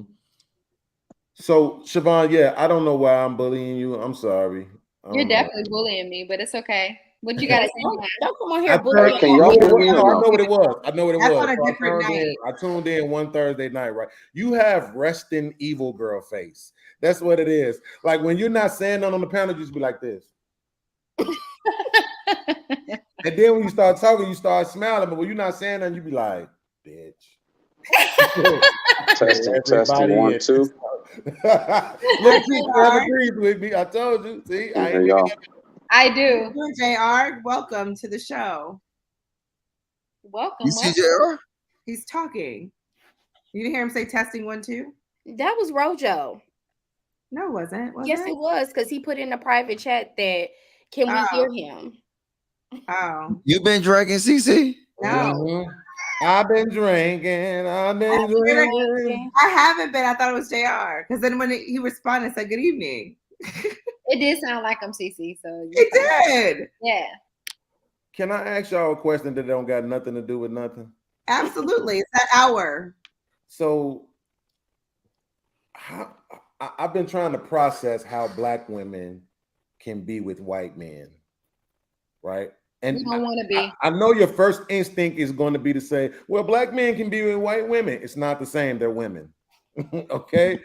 M: So, Siobhan, yeah, I don't know why I'm bullying you. I'm sorry.
K: You're definitely bullying me, but it's okay. What you got to say?
B: Don't come on here
M: bullying.
L: Can y'all hear me?
M: I know what it was. I know what it
C: That's
M: was.
C: on a different night.
M: I tuned in one Thursday night, right? You have resting evil girl face. That's what it is. Like when you're not saying nothing on the panel, you just be like this. And then when you start talking, you start smiling. But when you're not saying nothing, you be like, bitch.
L: Testing 1 2.
M: Look, she agrees with me. I told you. See,
K: I do.
C: JR, welcome to the show.
K: Welcome.
H: You see JR?
C: He's talking. You didn't hear him say testing 1 2?
B: That was Rojo.
C: No, it wasn't.
B: Yes, it was because he put in a private chat that can we hear him?
C: Oh,
H: You been drinking, CC?
C: no.
M: I've been drinking. I've been drinking.
C: I haven't been. I thought it was JR. Because then when he responded, said, good evening.
K: It did sound like I'm CC, so
C: it did.
K: Yeah.
M: Can I ask y'all a question that don't got nothing to do with nothing?
C: Absolutely. It's that hour.
M: So I've been trying to process how Black women can be with white men, right? And
K: you don't want to be.
M: I know your first instinct is going to be to say, well, Black men can be with white women. It's not the same. They're women. Okay?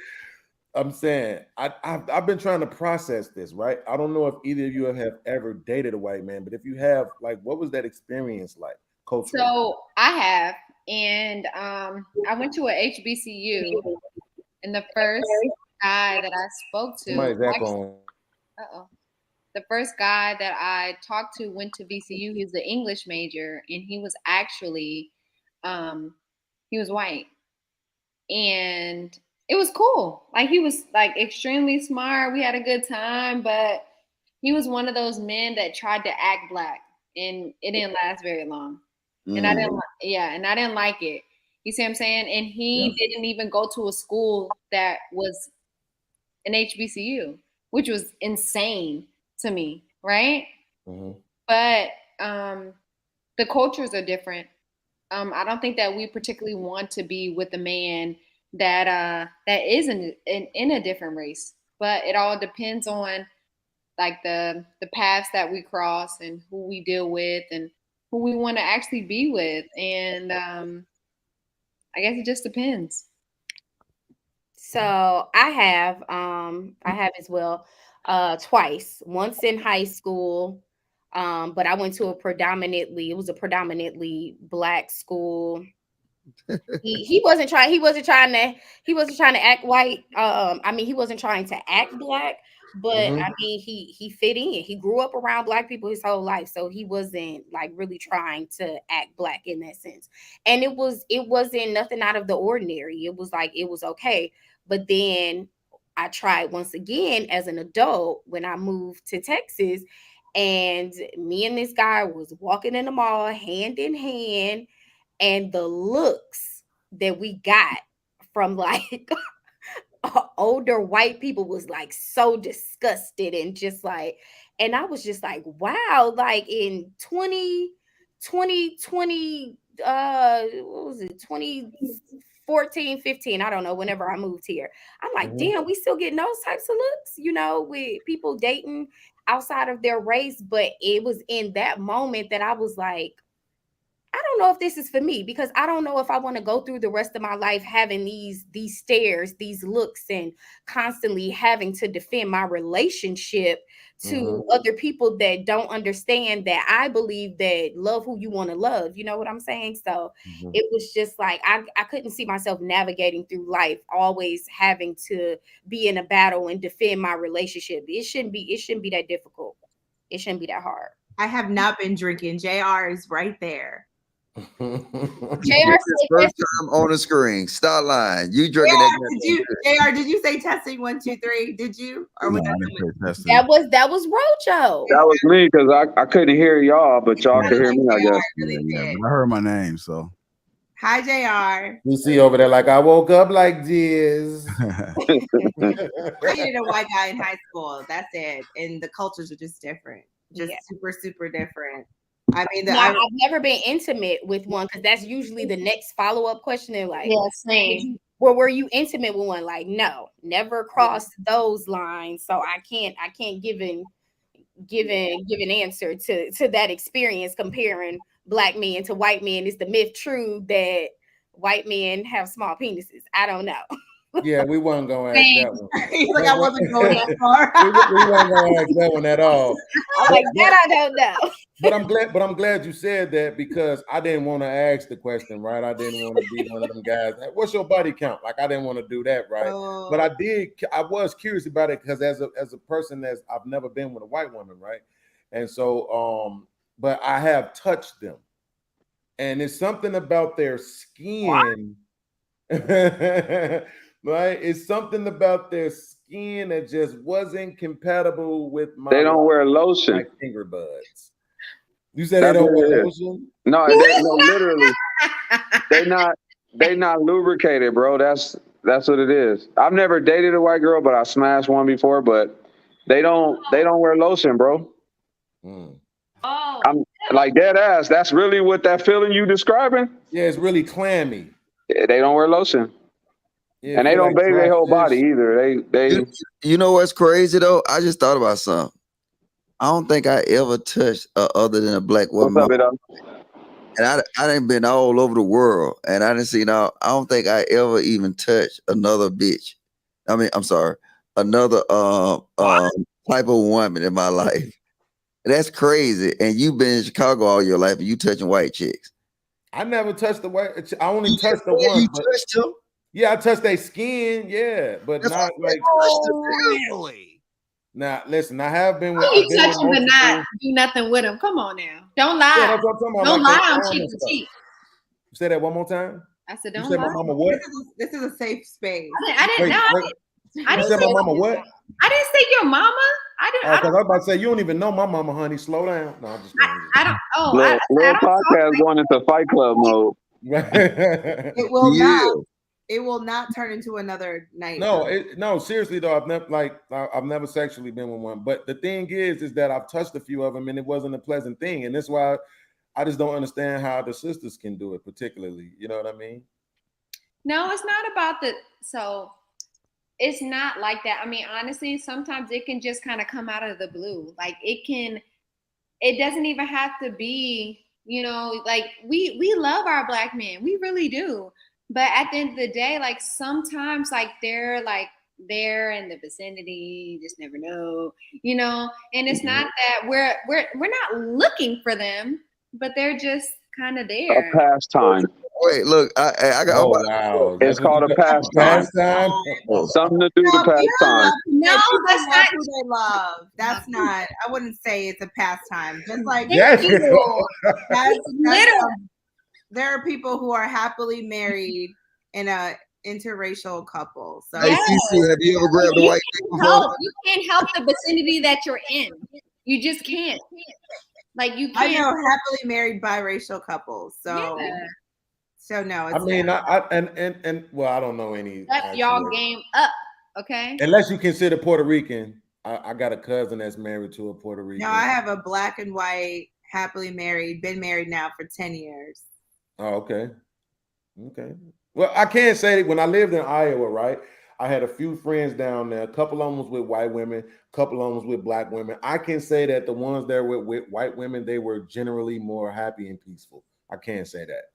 M: I'm saying I've been trying to process this, right? I don't know if either of you have ever dated a white man, but if you have, like, what was that experience like culturally?
K: So I have, and I went to a HBCU, and the first guy that I spoke to, the first guy that I talked to went to VCU. He was an English major, and he was actually, he was white, and it was cool. Like, he was like extremely smart. We had a good time, but he was one of those men that tried to act Black, and it didn't last very long. And I didn't, and I didn't like it. You see what I'm saying? And he didn't even go to a school that was an HBCU, which was insane to me, right? But the cultures are different. I don't think that we particularly want to be with a man that is in a different race. But it all depends on like the paths that we cross and who we deal with and who we want to actually be with. And I guess it just depends.
B: So I have as well, twice. Once in high school, but I went to a predominantly Black school. He wasn't trying to act white. I mean, he wasn't trying to act Black, but I mean, he fit in. He grew up around Black people his whole life, so he wasn't like really trying to act Black in that sense. And it wasn't nothing out of the ordinary. It was like, it was okay. But then I tried once again as an adult when I moved to Texas, and me and this guy was walking in the mall hand in hand, and the looks that we got from like older white people was like so disgusted and just like, and I was just like, wow, like in 2020, what was it, 2014, 15, I don't know, whenever I moved here, I'm like, damn, we still getting those types of looks, you know, with people dating outside of their race. But it was in that moment that I was like, I don't know if this is for me, because I don't know if I want to go through the rest of my life having these stares, these looks, and constantly having to defend my relationship to other people that don't understand that I believe that love who you want to love. You know what I'm saying? So it was just like, I couldn't see myself navigating through life, always having to be in a battle and defend my relationship. It shouldn't be that difficult. It shouldn't be that hard.
C: I have not been drinking. JR is right there.
H: JR, first time on the screen. Start line. You drinking
C: that? Did you say testing 1, 2, 3? Did you? Or was
B: that was Rojo?
L: That was me, because I couldn't hear y'all, but y'all could hear me, I guess.
N: I heard my name, so.
C: Hi, JR.
M: You see over there like, I woke up like this.
C: I dated a white guy in high school. That's it. And the cultures are just different. Just super, super different. I mean,
B: I've never been intimate with one, because that's usually the next follow-up question. They're like,
K: same.
B: Were you intimate with one? Like, no, never crossed those lines. So I can't give an answer to that experience comparing Black men to white men. Is the myth true that white men have small penises? I don't know.
M: Yeah, we weren't gonna ask that one.
C: He's like, I wasn't going that far.
M: we weren't gonna ask that one at all.
B: I'm like, that I don't know.
M: But I'm glad you said that, because I didn't want to ask the question, right? I didn't want to be one of them guys. What's your body count? Like, I didn't want to do that, right? But I was curious about it, because as a person I've never been with a white woman, right? And so but I have touched them, and it's something about their skin. Right? It's something about their skin that just wasn't compatible with my.
L: They don't wear lotion.
M: My finger buds. You said they don't wear lotion?
L: No, literally.
O: they not lubricated, bro. That's what it is. I've never dated a white girl, but I smashed one before. But they don't wear lotion, bro.
B: Oh,
O: I'm like dead ass. That's really what that feeling you describing.
M: Yeah, it's really clammy.
O: Yeah, they don't wear lotion,
M: Yeah,
O: and they
M: feel
O: don't
M: like
O: bathe
M: dry
O: their whole
M: fish.
O: body either. They
H: You know what's crazy though? I just thought about something. I don't think I ever touched other than a black
O: What's
H: woman.
O: up,
H: And I done been all over the world, and I didn't see now. I don't think I ever even touched another bitch. I mean, I'm sorry, another type of woman in my life. That's crazy. And you've been in Chicago all your life, and you touching white chicks.
M: I never touched the white. I only touched the
H: Yeah,
M: one.
H: you touched them.
M: Yeah, I touched their skin. Yeah, but
H: That's
M: not
H: what
M: like.
N: Really?
M: Now, listen, I have been with.
K: How you
M: I've been
K: touch
M: with
K: him but not
M: multiple-
K: do nothing with him? Come on now. Don't lie.
M: Yeah, that's what I'm talking about.
K: Don't
M: like
K: lie
M: they
K: on
M: arm
K: cheek
M: and
K: to
M: stuff.
K: cheek.
M: Say that one more time.
K: I said,
M: You
K: don't
M: said
K: lie.
M: my mama what?
C: This is a safe space.
K: I didn't
M: Wait,
K: know.
M: wait.
K: I
M: You
K: didn't
M: said
K: say
M: my mama what?
K: I didn't say your mama. I didn't.
M: Oh,
K: I
M: because I
K: don't.
M: was about to say you don't even know my mama, honey. Slow down. No, I'm just kidding.
K: I don't. Oh,
O: little
K: I don't talk
O: podcast
K: like
O: going into Fight Club mode.
C: It will
H: Yeah.
C: not. It will not turn into another night.
M: No, seriously though, I've never sexually been with one. But the thing is that I've touched a few of them and it wasn't a pleasant thing, and that's why I just don't understand how the sisters can do it, particularly. You know what I mean?
K: No, it's not about the. So it's not like that. I mean, honestly, sometimes it can just kind of come out of the blue. Like it doesn't even have to be, like we love our black men. We really do. But at the end of the day, like sometimes like they're in the vicinity, you just never know, and it's not that we're not looking for them, but they're just kind of
O: A
K: there.
O: pastime.
H: Wait, look, I got.
M: Oh wow,
O: It's called a pastime. Something to do to pass time.
K: No, that's not
C: who they love. That's not. I wouldn't say it's a pastime. Just like
M: Yes.
C: that's
K: Literal.
C: there are people who are happily married in a interracial couple. So
H: Hey, CC, have you ever grabbed a white chick before?
K: You can't help the vicinity that you're in. You just can't. Like you
C: I
K: can't.
C: know happily married biracial couples. So
K: Yeah.
C: so no,
M: I
C: it's
M: mean, and well, I don't know any.
K: Step y'all
M: actually.
K: game up, okay?
M: Unless you consider Puerto Rican. I got a cousin that's married to a Puerto Rican.
C: no, I have a black and white, happily married, been married now for 10 years.
M: Oh, okay. Okay. Well, I can't say that when I lived in Iowa, right? I had a few friends down there. A couple of them was with white women, a couple of them was with black women. I can say that the ones that were with white women, they were generally more happy and peaceful. I can't say that.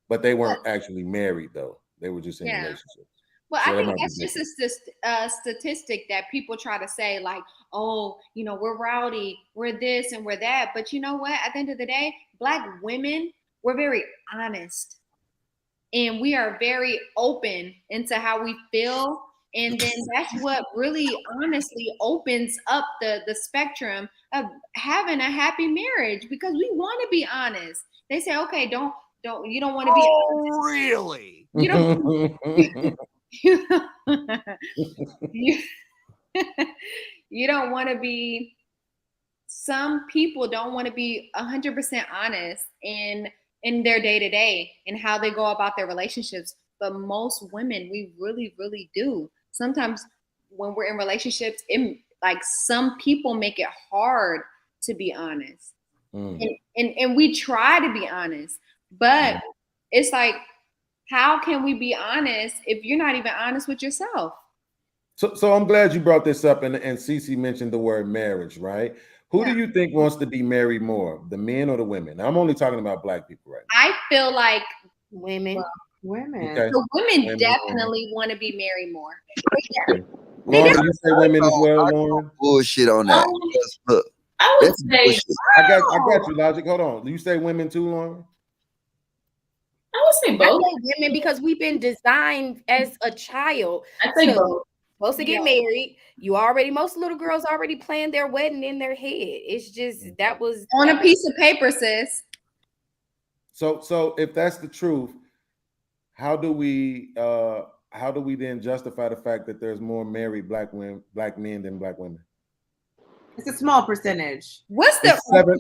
M: But they weren't actually married, though. They were just in relationships.
K: Well,
M: So
K: I
M: that
K: think
M: might
K: that's
M: be
K: just a statistic that people try to say, like, oh, we're rowdy, we're this and we're that. But you know what? At the end of the day, black women, we're very honest. And we are very open into how we feel. And then that's what really honestly opens up the spectrum of having a happy marriage, because we want to be honest. They say, okay, you don't want to be honest.
N: Really?
K: You don't you don't want to be, some people don't want to be 100% honest in their day-to-day and how they go about their relationships. But most women, we really, really do. Sometimes when we're in relationships, like some people make it hard to be honest. And we try to be honest, but it's like, how can we be honest if you're not even honest with yourself?
M: So I'm glad you brought this up, and Cece mentioned the word marriage, right? Who do you think wants to be married more, the men or the women? Now, I'm only talking about black people right now.
K: I feel like
B: women.
C: Women.
M: Okay.
K: So women
M: Women.
K: definitely want to be married more.
M: Lauren, do you say women as well, Lauren?
H: Bullshit on that. Look,
G: I would
H: that's
G: say
H: bullshit.
M: I got you, Logic. Hold on. Do you say women too, Lauren?
G: I would say
B: I
G: both.
B: say women because we've been designed as a child
G: I say both.
B: supposed to get married. Most little girls already planned their wedding in their head. It's just that was
K: on a piece of paper, sis.
M: So if that's the truth, how do we then justify the fact that there's more married black men than black women?
C: It's a small percentage.
K: What's the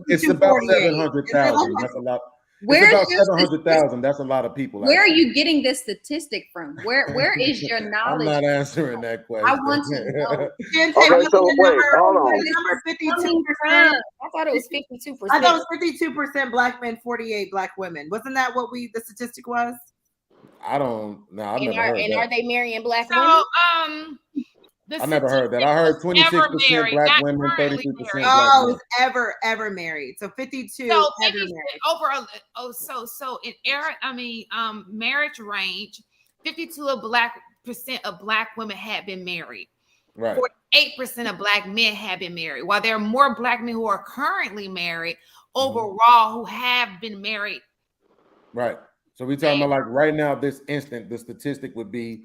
M: It's about
C: 248.
M: 700,000. That's a lot. It's about 700,000. That's a lot of people.
K: Where are you getting this statistic from? Where is your knowledge?
M: I'm not answering that question.
K: I want to know.
O: Okay, so wait, hold on.
C: Number 52%.
B: I thought it was 52%.
C: I thought it was 52% black men, 48 black women. Wasn't that what the statistic was?
M: I don't know. I've never heard
B: and
M: that.
B: are they marrying black
A: So,
B: women?
M: I never heard that. I heard 26% black women, 33% black men.
C: Oh, ever married. So 52
A: so
C: ever
A: 50
C: married.
A: So in marriage range, 52% of black women had been married.
M: Right.
A: 48% of black men have been married. While there are more black men who are currently married overall who have been married.
M: Right. So we're talking about like right now, this instant, the statistic would be,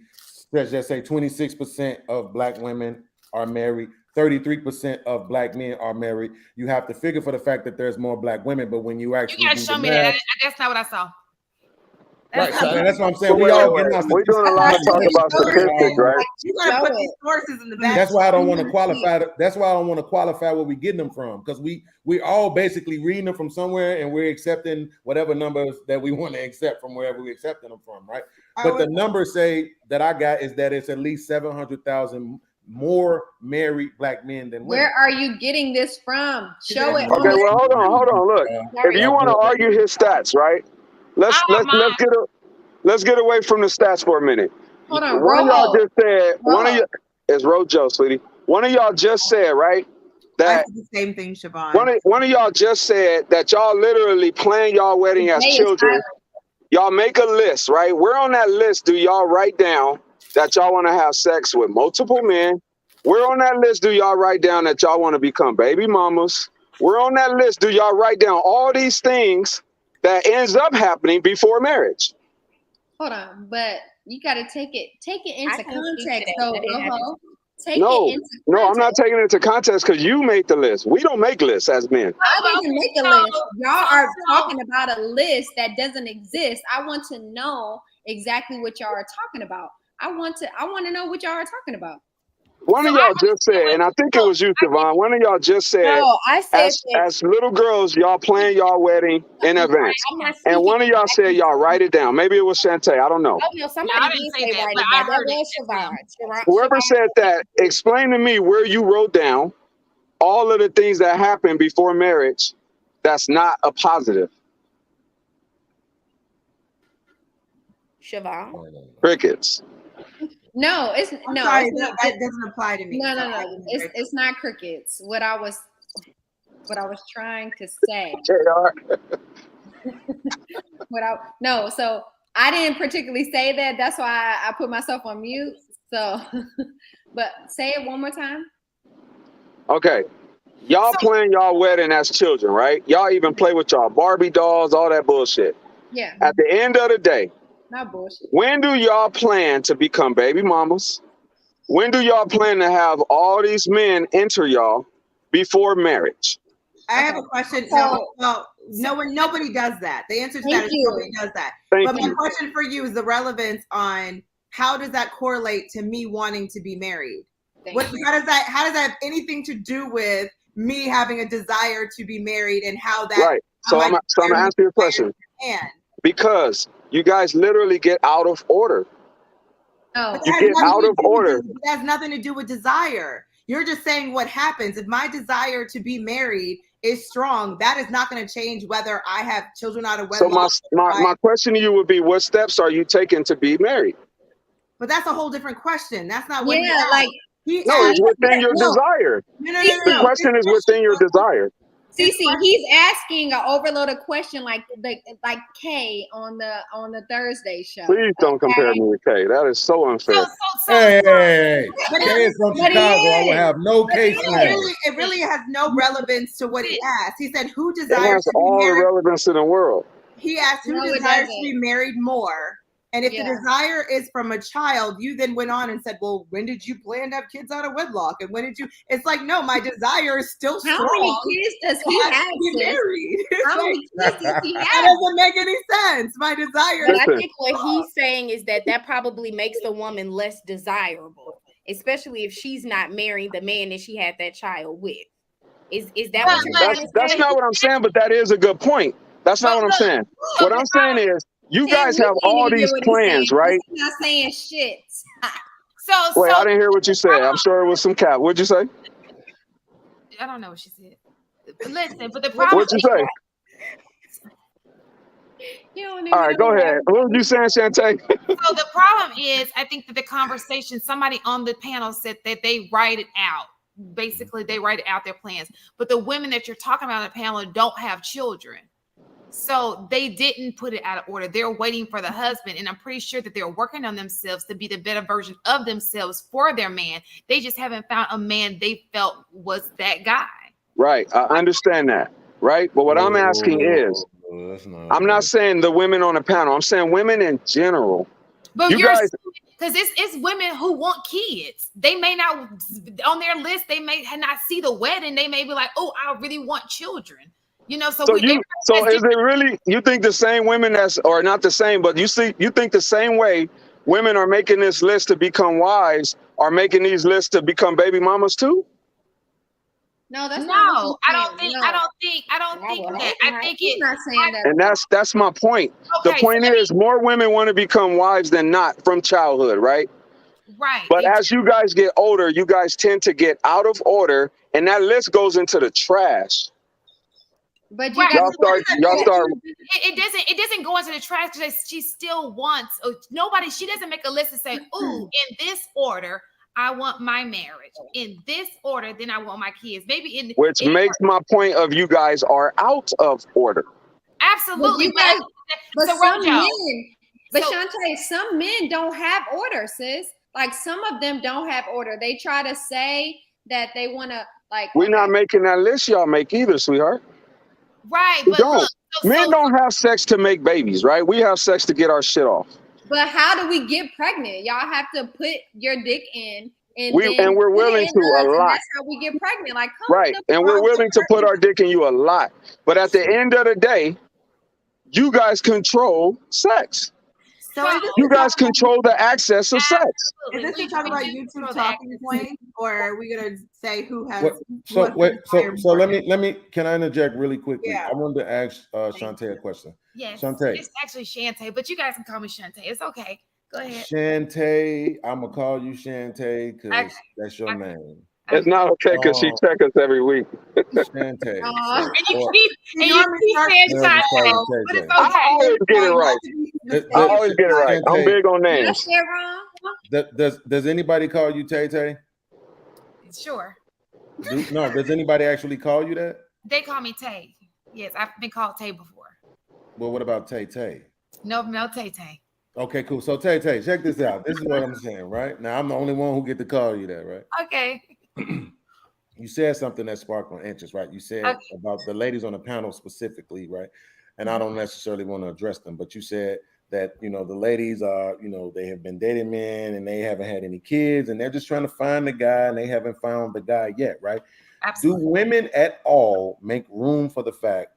M: let's just say 26% of black women are married, 33% of black men are married. You have to figure for the fact that there's more black women, but when you actually
A: You gotta show me that. That's not what I saw.
M: Right, so that's what I'm saying.
O: We're doing a lot of talk about statistics, right?
C: You gotta put these sources in the back.
M: That's why I don't want to qualify. That's why I don't want to qualify where we getting them from, because we all basically reading them from somewhere, and we're accepting whatever numbers that we want to accept from wherever we're accepting them from, right? But the numbers say that I got is that it's at least 700,000 more married black men than women.
K: Where are you getting this from? Show it.
O: Okay, well, hold on. Look, if you want to argue his stats, right? Let's get away from the stats for a minute.
K: Hold on,
O: one of y'all just said it's Rojo, sweetie. One of y'all just said, right, that
C: the same thing, Siobhan.
O: One of y'all just said that y'all literally plan y'all wedding as children. Y'all make a list, right? Where on that list do y'all write down that y'all want to have sex with multiple men? Where on that list do y'all write down that y'all want to become baby mamas? Where on that list do y'all write down all these things that ends up happening before marriage?
K: Hold on, but you got to take it into context.
O: No, I'm not taking it into context because you make the list. We don't make lists as men.
K: I didn't make a list. Y'all are talking about a list that doesn't exist. I want to know exactly what y'all are talking about. I want to know what y'all are talking about.
O: One of y'all just said, and I think it was you, Siobhan. One of y'all just said,
B: I said
O: as little girls, y'all plan y'all wedding in advance. And one of y'all said y'all write it down. Maybe it was Shantae. I don't know.
B: Oh no, somebody did say write it down. That was Siobhan.
O: Whoever said that, explain to me where you wrote down all of the things that happen before marriage that's not a positive.
B: Siobhan.
O: Crickets.
K: No, it's no.
C: Sorry,
K: it's not,
C: that doesn't apply to me.
K: No. It's not crickets. What I was trying to say. So I didn't particularly say that. That's why I put myself on mute. So, but say it one more time.
O: Okay. Y'all plan y'all wedding as children, right? Y'all even play with y'all Barbie dolls, all that bullshit.
K: Yeah.
O: At the end of the day,
K: not bullshit.
O: When do y'all plan to become baby mamas? When do y'all plan to have all these men enter y'all before marriage?
C: I have a question. Nobody does that. The answer to that is nobody does that. But my question for you is the relevance on how does that correlate to me wanting to be married? How does that have anything to do with me having a desire to be married and how that?
O: Right. So I'm gonna answer your question. Because you guys literally get out of order.
K: Oh,
O: you get out of order.
C: That has nothing to do with desire. You're just saying what happens if my desire to be married is strong. That is not going to change whether I have children out of wedlock.
O: So my question to you would be, what steps are you taking to be married?
C: But that's a whole different question. That's not what.
K: Yeah, like
O: it's within your desire.
C: No.
O: The question is within your desire.
K: See, he's asking an overloaded question like Kay on the Thursday show.
O: Please don't compare me with Kay. That is so unfair.
M: Hey, Kay is from Chicago. I will have no case.
C: It really has no relevance to what he asked. He said, "Who desires
O: it has
C: to be
O: all
C: married?"
O: the relevance in the world.
C: He asked, "Who desires to be married more?" And if the desire is from a child, you then went on and said, well, when did you plan to have kids out of wedlock? And when did you? It's like, no, my desire is still strong.
K: How many kids does he have
C: to be married?
K: How many kids does he have?
C: That doesn't make any sense. My desire.
B: But I think what he's saying is that probably makes the woman less desirable, especially if she's not marrying the man that she had that child with. Is that what you're trying to say?
O: That's not what I'm saying, but that is a good point. That's not what I'm saying. What I'm saying is, you guys have all these plans, right?
K: He's not saying shit.
O: Wait, I didn't hear what you said. I'm sure it was some cap. What'd you say?
A: I don't know what she said. Listen, but the problem
O: What'd you say? All right, go ahead. What were you saying, Shantae?
A: So the problem is, I think that the conversation, somebody on the panel said that they write it out. Basically, they write out their plans. But the women that you're talking about on the panel don't have children. So they didn't put it out of order. They're waiting for the husband. And I'm pretty sure that they're working on themselves to be the better version of themselves for their man. They just haven't found a man they felt was that guy.
O: Right. I understand that. Right. But what I'm asking is, I'm not saying the women on the panel. I'm saying women in general.
A: But
O: you guys,
A: because it's women who want kids. They may not on their list. They may not see the wedding. They may be like, "Oh, I really want children." You know. So
O: is it really? You think the same women or not the same? But you think the same way women are making this list to become wives are making these lists to become baby mamas too?
K: No, that's
A: no. I don't think that. I think
K: he's not saying that.
O: And that's my point.
A: Okay,
O: the point is, more women want to become wives than not from childhood, right?
A: Right.
O: But as you guys get older, you guys tend to get out of order, and that list goes into the trash.
K: But
O: y'all start.
A: It doesn't go into the trash because she still wants. Nobody. She doesn't make a list and say, "Ooh, in this order, I want my marriage. In this order, then I want my kids." Maybe
O: which makes my point of you guys are out of order.
A: Absolutely,
K: Shantae, some men don't have order, sis. Like some of them don't have order. They try to say that they want to like.
O: We're not making that list y'all make either, sweetheart.
A: Right,
O: we
A: but
O: don't.
A: Look,
O: men don't have sex to make babies, right? We have sex to get our shit off.
K: But how do we get pregnant? Y'all have to put your dick in, and
O: we're willing to a lot.
K: That's how we get pregnant. Like,
O: right, and we're willing to put our dick in you a lot. But at the end of the day, you guys control sex.
C: So
O: you guys control the access of sex.
C: Is this to talk about YouTube talking points, or are we gonna say who has?
M: So let me. Can I interject really quickly?
C: Yeah.
M: I wanted to ask Shantae a question.
A: Yes,
M: Shantae.
A: It's actually Shantae, but you guys can call me Shantae. It's okay. Go ahead.
M: Shantae, I'm gonna call you Shantae because that's your name.
O: It's not okay because she checks us every week.
M: Shantae.
A: And you keep saying Shantae, but it's okay.
O: I always get it right. I always get it right. I'm big on names.
M: Does anybody call you Tay Tay?
A: Sure.
M: No, does anybody actually call you that?
A: They call me Tay. Yes, I've been called Tay before.
M: Well, what about Tay Tay?
A: No Tay Tay.
M: Okay, cool. So Tay Tay, check this out. This is what I'm saying, right? Now I'm the only one who get to call you that, right?
A: Okay.
M: You said something that sparked my interest, right? You said about the ladies on the panel specifically, right? And I don't necessarily want to address them, but you said that, the ladies are, they have been dating men and they haven't had any kids and they're just trying to find the guy and they haven't found the guy yet, right?
A: Absolutely.
M: Do women at all make room for the fact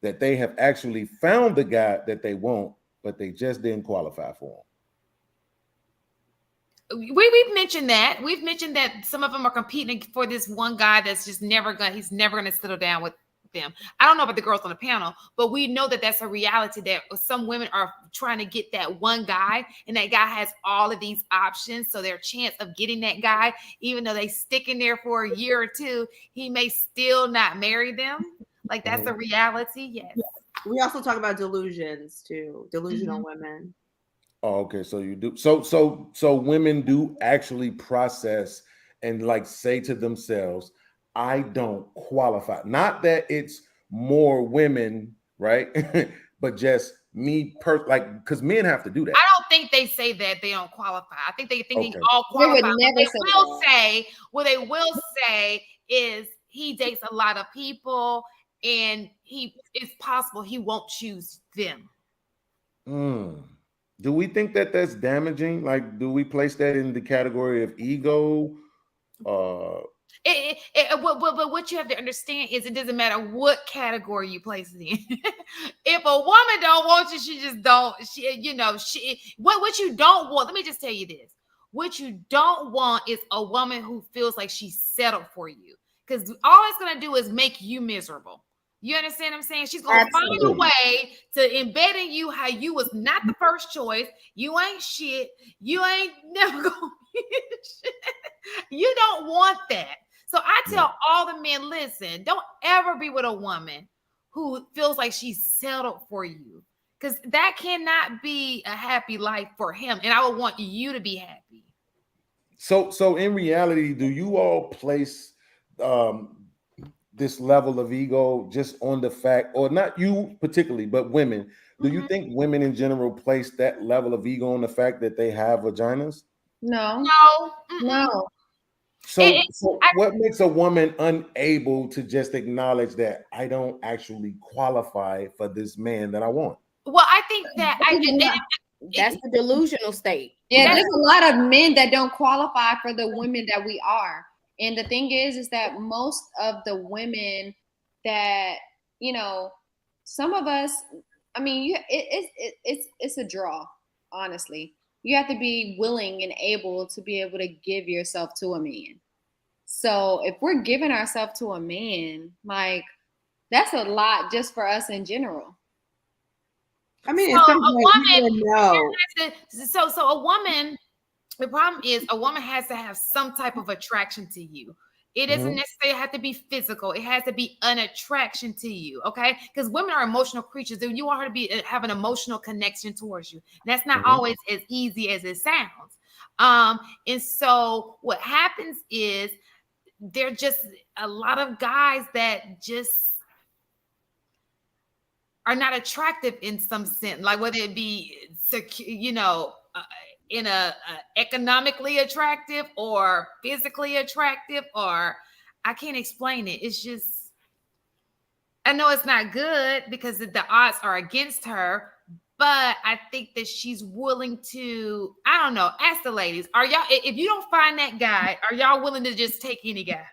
M: that they have actually found the guy that they want, but they just didn't qualify for him?
A: We've mentioned that. We've mentioned that some of them are competing for this one guy that's just he's never gonna settle down with them. I don't know about the girls on the panel, but we know that that's a reality that some women are trying to get that one guy, and that guy has all of these options. So their chance of getting that guy, even though they stick in there for a year or two, he may still not marry them. Like that's a reality. Yes.
C: We also talk about delusions too. Delusional women.
M: Oh, okay. So you do. So women do actually process and like say to themselves, I don't qualify. Not that it's more women, right? But just me because men have to do that.
A: I don't think they say that they don't qualify. I think they think they all
K: They would
A: qualify.
K: never
A: What they will say is he dates a lot of people and it's possible he won't choose them.
M: Do we think that that's damaging? Like, do we place that in the category of ego?
A: But what you have to understand is it doesn't matter what category you place it in. If a woman don't want you, she just don't. What you don't want. Let me just tell you this: what you don't want is a woman who feels like she's settled for you, because all it's gonna do is make you miserable. You understand what I'm saying? She's gonna find a way to embed in you how you was not the first choice. You ain't shit. You ain't never gonna be shit. You don't want that. So I tell all the men, listen, don't ever be with a woman who feels like she's settled for you. Because that cannot be a happy life for him. And I would want you to be happy.
M: So in reality, do you all place this level of ego just on the fact, or not you particularly, but women? Do you think women in general place that level of ego on the fact that they have vaginas?
K: No.
A: No.
M: So what makes a woman unable to just acknowledge that I don't actually qualify for this man that I want?
A: Well, I think that
B: that's the delusional state.
K: Yeah, there's a lot of men that don't qualify for the women that we are. And the thing is that most of the women that, you know, some of us, I mean, it's a draw, honestly. You have to be willing and able to be able to give yourself to a man. So if we're giving ourselves to a man, like, that's a lot just for us in general.
C: I mean,
A: so
C: a woman,
A: so a woman, the problem is a woman has to have some type of attraction to you. It doesn't necessarily have to be physical. It has to be an attraction to you, okay? Because women are emotional creatures. And you want her to have an emotional connection towards you. And that's not always as easy as it sounds. And so what happens is there are just a lot of guys that just are not attractive in some sense, like whether it be, you know, in a economically attractive or physically attractive, or I can't explain it. It's just, I know it's not good because the odds are against her, but I think that she's willing to, I don't know, ask the ladies, are y'all, if you don't find that guy, are y'all willing to just take any guy?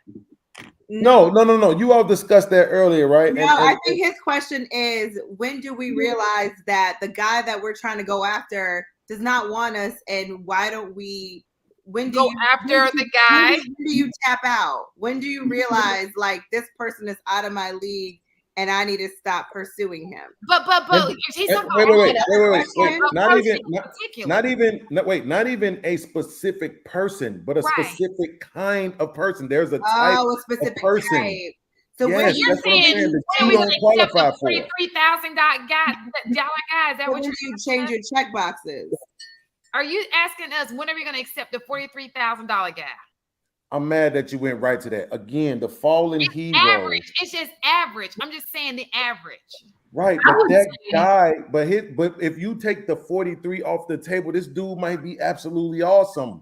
M: No. You all discussed that earlier, right?
C: No, I think his question is, when do we realize that the guy that we're trying to go after does not want us, and why don't we? When do you
A: after the guy?
C: When do you tap out? When do you realize like this person is out of my league and I need to stop pursuing him?
A: But he's
M: wait. Not even a specific person, but a specific kind of person. There's a type
C: a specific
M: of person.
C: type. So
M: yes,
A: you're
M: that's what I'm saying. That you don't qualify for.
A: $43,000 guy. Is that what
C: you change your check boxes?
A: Are you asking us when are we going to accept the $43,000 guy?
M: I'm mad that you went right to that. Again, the fallen hero.
A: Average. It's just average. I'm just saying the average.
M: Right, but that guy, but if you take the 43 off the table, this dude might be absolutely awesome.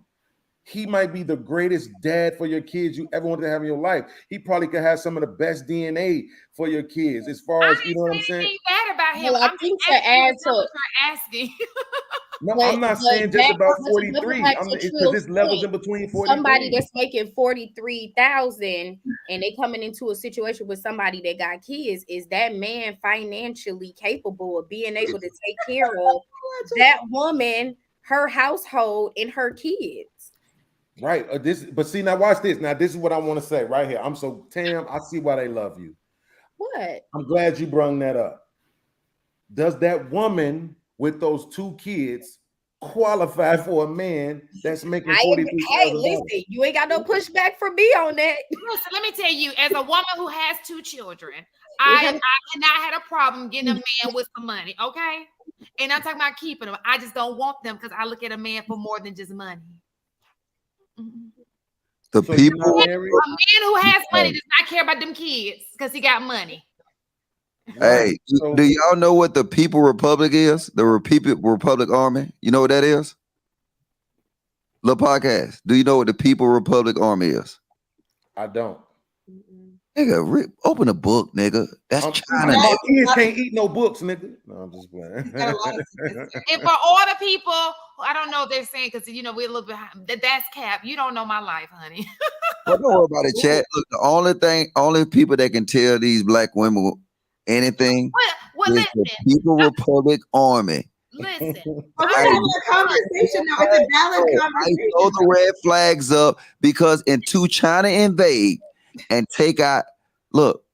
M: He might be the greatest dad for your kids you ever wanted to have in your life. He probably could have some of the best DNA for your kids, as far as, you know what I'm saying?
A: Bad about him.
B: Well, I think to add to
A: asking.
M: No, I'm not saying just about 43. Because there's levels in between 43.
B: Somebody that's making 43,000 and they coming into a situation with somebody that got kids, is that man financially capable of being able to take care of that woman, her household, and her kids?
M: Right. But see, now watch this. Now, this is what I want to say right here. Tam, I see why they love you.
B: What?
M: I'm glad you brung that up. Does that woman with those 2 kids qualify for a man that's making $43,000?
B: Hey, listen, you ain't got no pushback from me on that.
A: Listen, let me tell you, as a woman who has 2 children, I cannot have a problem getting a man with some money, okay? And I'm talking about keeping them. I just don't want them because I look at a man for more than just money.
H: The people,
A: a man who has money does not care about them kids because he got money.
H: Hey, do y'all know what the People Republic is? The People Republic Army. You know what that is? The podcast. Do you know what the People Republic Army is?
M: I don't.
H: Nigga, open a book, nigga. That's China.
M: Kids can't eat no books, nigga. No, I'm just playing.
A: And for all the people, I don't know if they're saying, because you know we're a little bit. That's cap. You don't know my life, honey.
H: Don't worry about it, chat. Look, the only people that can tell these black women anything is the People Republic Army.
A: Listen,
C: we're having a conversation now. It's a valid conversation.
H: I throw the red flags up because until China invade and take out, look,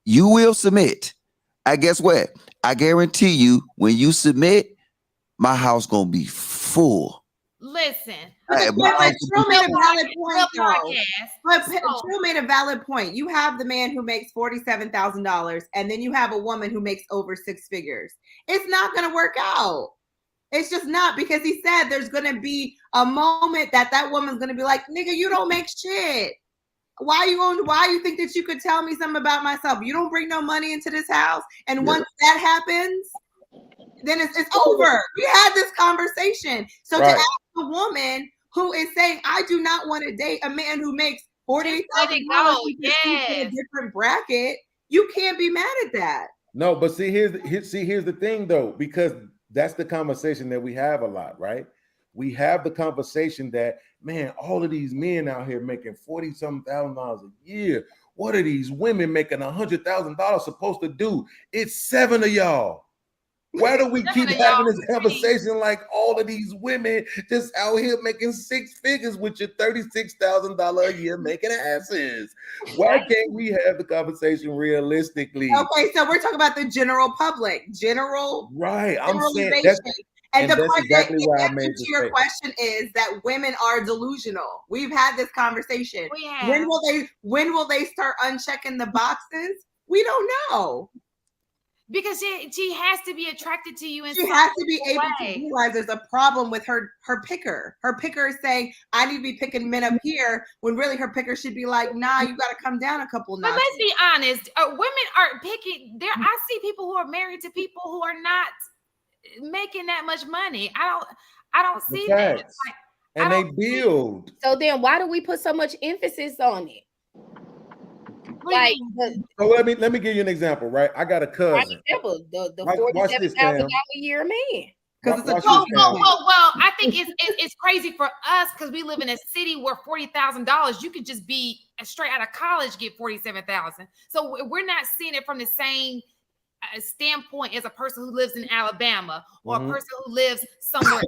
H: You will submit. I guess what? I guarantee you, when you submit, my house gonna be full.
A: Listen,
C: But True made a valid point, though.
A: podcast.
C: But True made a valid point. You have the man who makes $47,000, and then you have a woman who makes over 6 figures. It's not going to work out. It's just not, because he said there's going to be a moment that woman's going to be like, nigga, you don't make shit. Why you think that you could tell me something about myself? You don't bring no money into this house. And once that happens, then it's over. We had this conversation. So to ask a woman who is saying, I do not want to date a man who makes $48,000 in a different bracket, you can't be mad at that.
M: No, but here's the thing, though, because that's the conversation that we have a lot, right? We have the conversation that, man, all of these men out here making $40,000 a year. What are these women making $100,000 supposed to do? It's 7 of y'all. Why do we keep having this conversation like all of these women just out here making 6 figures with your $36,000 a year making asses? Why can't we have the conversation realistically?
C: Okay, so we're talking about the general public,
M: right? I'm saying
C: and the
M: that's
C: part
M: exactly
C: that
M: why I
C: answer
M: made
C: to your question is that women are delusional. We've had this conversation.
A: We have.
C: When will they start unchecking the boxes? We don't know.
A: Because she has to be attracted to you.
C: She has to be able to realize there's a problem with her picker. Her picker is saying, I need to be picking men up here, when really her picker should be like, nah, you got to come down a couple notches.
A: But let's be honest, women aren't picking. I see people who are married to people who are not making that much money. I don't see that. Like,
M: and they build.
B: So then why do we put so much emphasis on it?
C: Like,
M: so let me give you an example, right? I got a cousin.
B: The $47,000 a year man.
A: Well, I think it's crazy for us because we live in a city where $40,000, you could just be straight out of college, get $47,000. So we're not seeing it from the same standpoint as a person who lives in Alabama or a person who lives somewhere else.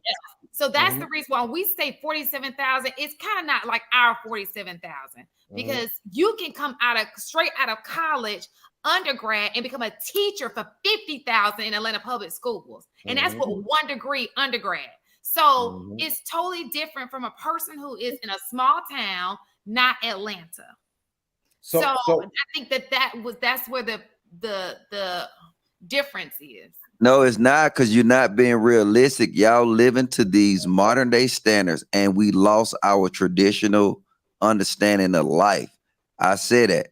A: So that's the reason why we say 47,000. It's kind of not like our 47,000 because you can come straight out of college, undergrad, and become a teacher for 50,000 in Atlanta public schools, and that's with 1 degree undergrad. So it's totally different from a person who is in a small town, not Atlanta. So I think that's where the difference is.
H: No, it's not, because you're not being realistic. Y'all living to these modern day standards, and we lost our traditional understanding of life. I said that.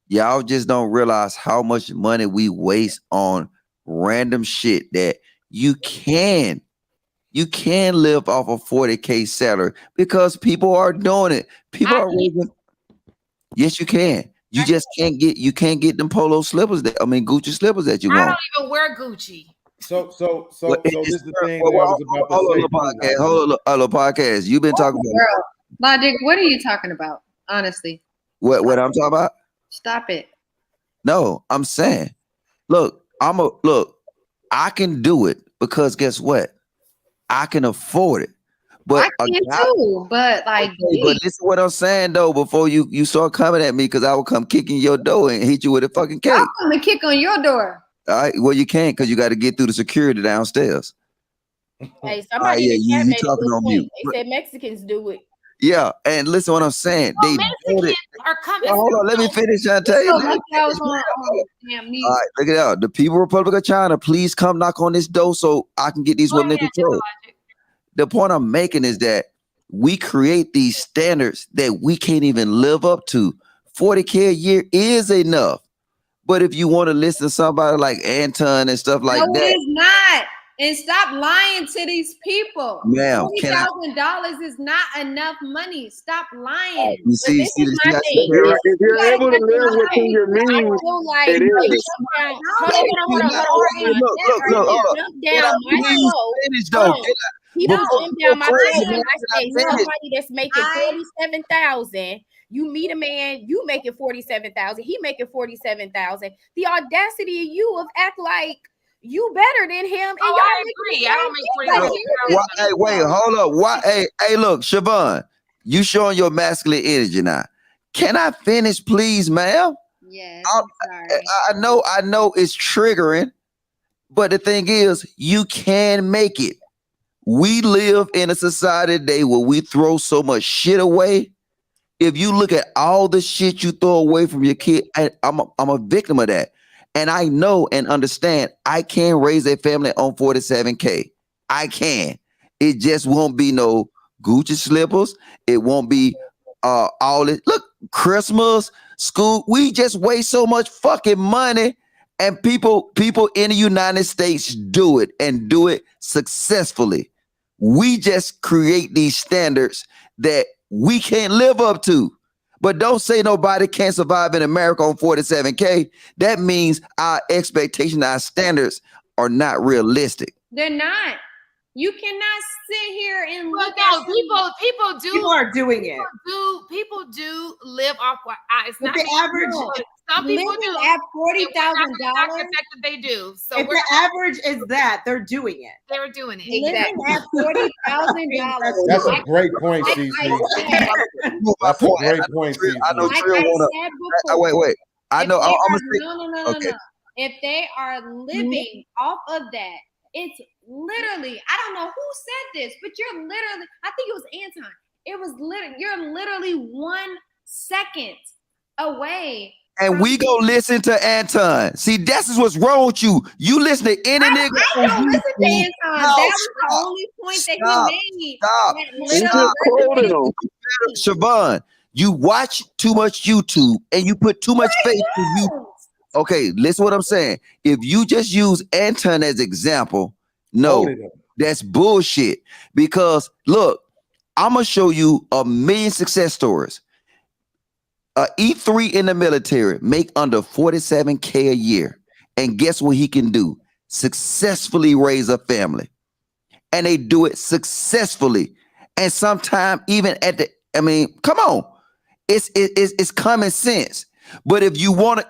H: Y'all just don't realize how much money we waste on random shit that you can live off a 40K salary because people are doing it. People are raising. Yes, you can. You just can't get them polo slippers Gucci slippers that you want.
A: I don't even wear Gucci.
M: So this is the thing that I was about to say.
H: Hold on, podcast. You've been talking about
K: Logic. What are you talking about? Honestly.
H: What I'm talking about?
K: Stop it.
H: No, I'm saying, look, I can do it because guess what? I can afford it. But
K: I can too, but like,
H: but this is what I'm saying though. Before you start coming at me, because I will come kicking your door and hit you with a fucking cake.
K: I'm gonna kick on your door.
H: All right, well you can't, because you got to get through the security downstairs.
B: Hey, somebody
H: you talking on mute.
B: They said Mexicans do it.
H: Yeah, and listen what I'm saying. They
A: Mexicans are coming.
H: Hold on, let me finish. I'll tell you. All right, look it out. The People Republic of China, please come knock on this door so I can get these women in control. The point I'm making is that we create these standards that we can't even live up to. 40K a year is enough. But if you want to listen to somebody like Anton and stuff like that.
K: No, it is not. And stop lying to these people.
H: Ma'am,
K: $20,000 is not enough money. Stop lying.
H: You see,
K: this is my thing.
O: If you're able to live within your means, it is.
B: Hold on.
H: Finish though.
B: People jump down my leg. I say somebody that's making 47,000. You meet a man, you making 47,000. He making 47,000. The audacity of you of act like you better than him. And y'all
A: I agree. I don't make 47,000.
H: Hey, wait, hold up. Why? Hey, look, Siobhan, you showing your masculine energy now. Can I finish, please, ma'am?
K: Yes, I'm sorry.
H: I know it's triggering, but the thing is, you can make it. We live in a society today where we throw so much shit away. If you look at all the shit you throw away from your kid, I'm a victim of that. And I know and understand I can raise a family on 47K. I can. It just won't be no Gucci slippers. It won't be all this. Look, Christmas, school. We just waste so much fucking money. And people in the United States do it and do it successfully. We just create these standards that we can't live up to. But don't say nobody can't survive in America on 47K. That means our expectation, our standards are not realistic.
K: They're not. You cannot sit here and
A: Well,
K: look
A: no,
K: at
A: people do.
C: People are doing it.
A: People do live off what it's
C: But
A: not
C: the average.
A: some people
K: living
A: do.
K: at
A: $40,000
K: $40,000.
A: that they do. So
C: If the average is that, they're doing it.
A: they're doing it.
K: Living at $40,000.
M: That's a great point, CC. That's a great point, CC.
H: I know
K: Like
H: Trill
K: I
H: wanna.
K: said before,
H: Wait. I
K: if
H: know.
K: they
H: I'm
K: are-
H: gonna say.
K: no.
H: Okay.
K: If they are living off of that, it's literally, I don't know who said this, but you're literally, I think it was Anton. It was literally, you're literally 1 second away.
H: And we go listen to Anton. See, that's what's wrong with you. You listen to any nigga.
K: I don't listen to Anton.
H: No,
K: That was the only point that he made.
H: Stop.
K: That literally
H: Siobhan, you watch too much YouTube and you put too much faith in you. Okay, listen what I'm saying. If you just use Anton as example, no, that's bullshit. Because look, I'm gonna show you a million success stories. E3 in the military make under 47K a year, and guess what he can do? Successfully raise a family, and they do it successfully. And sometimes even at the, I mean, come on, it's common sense. But if you wanna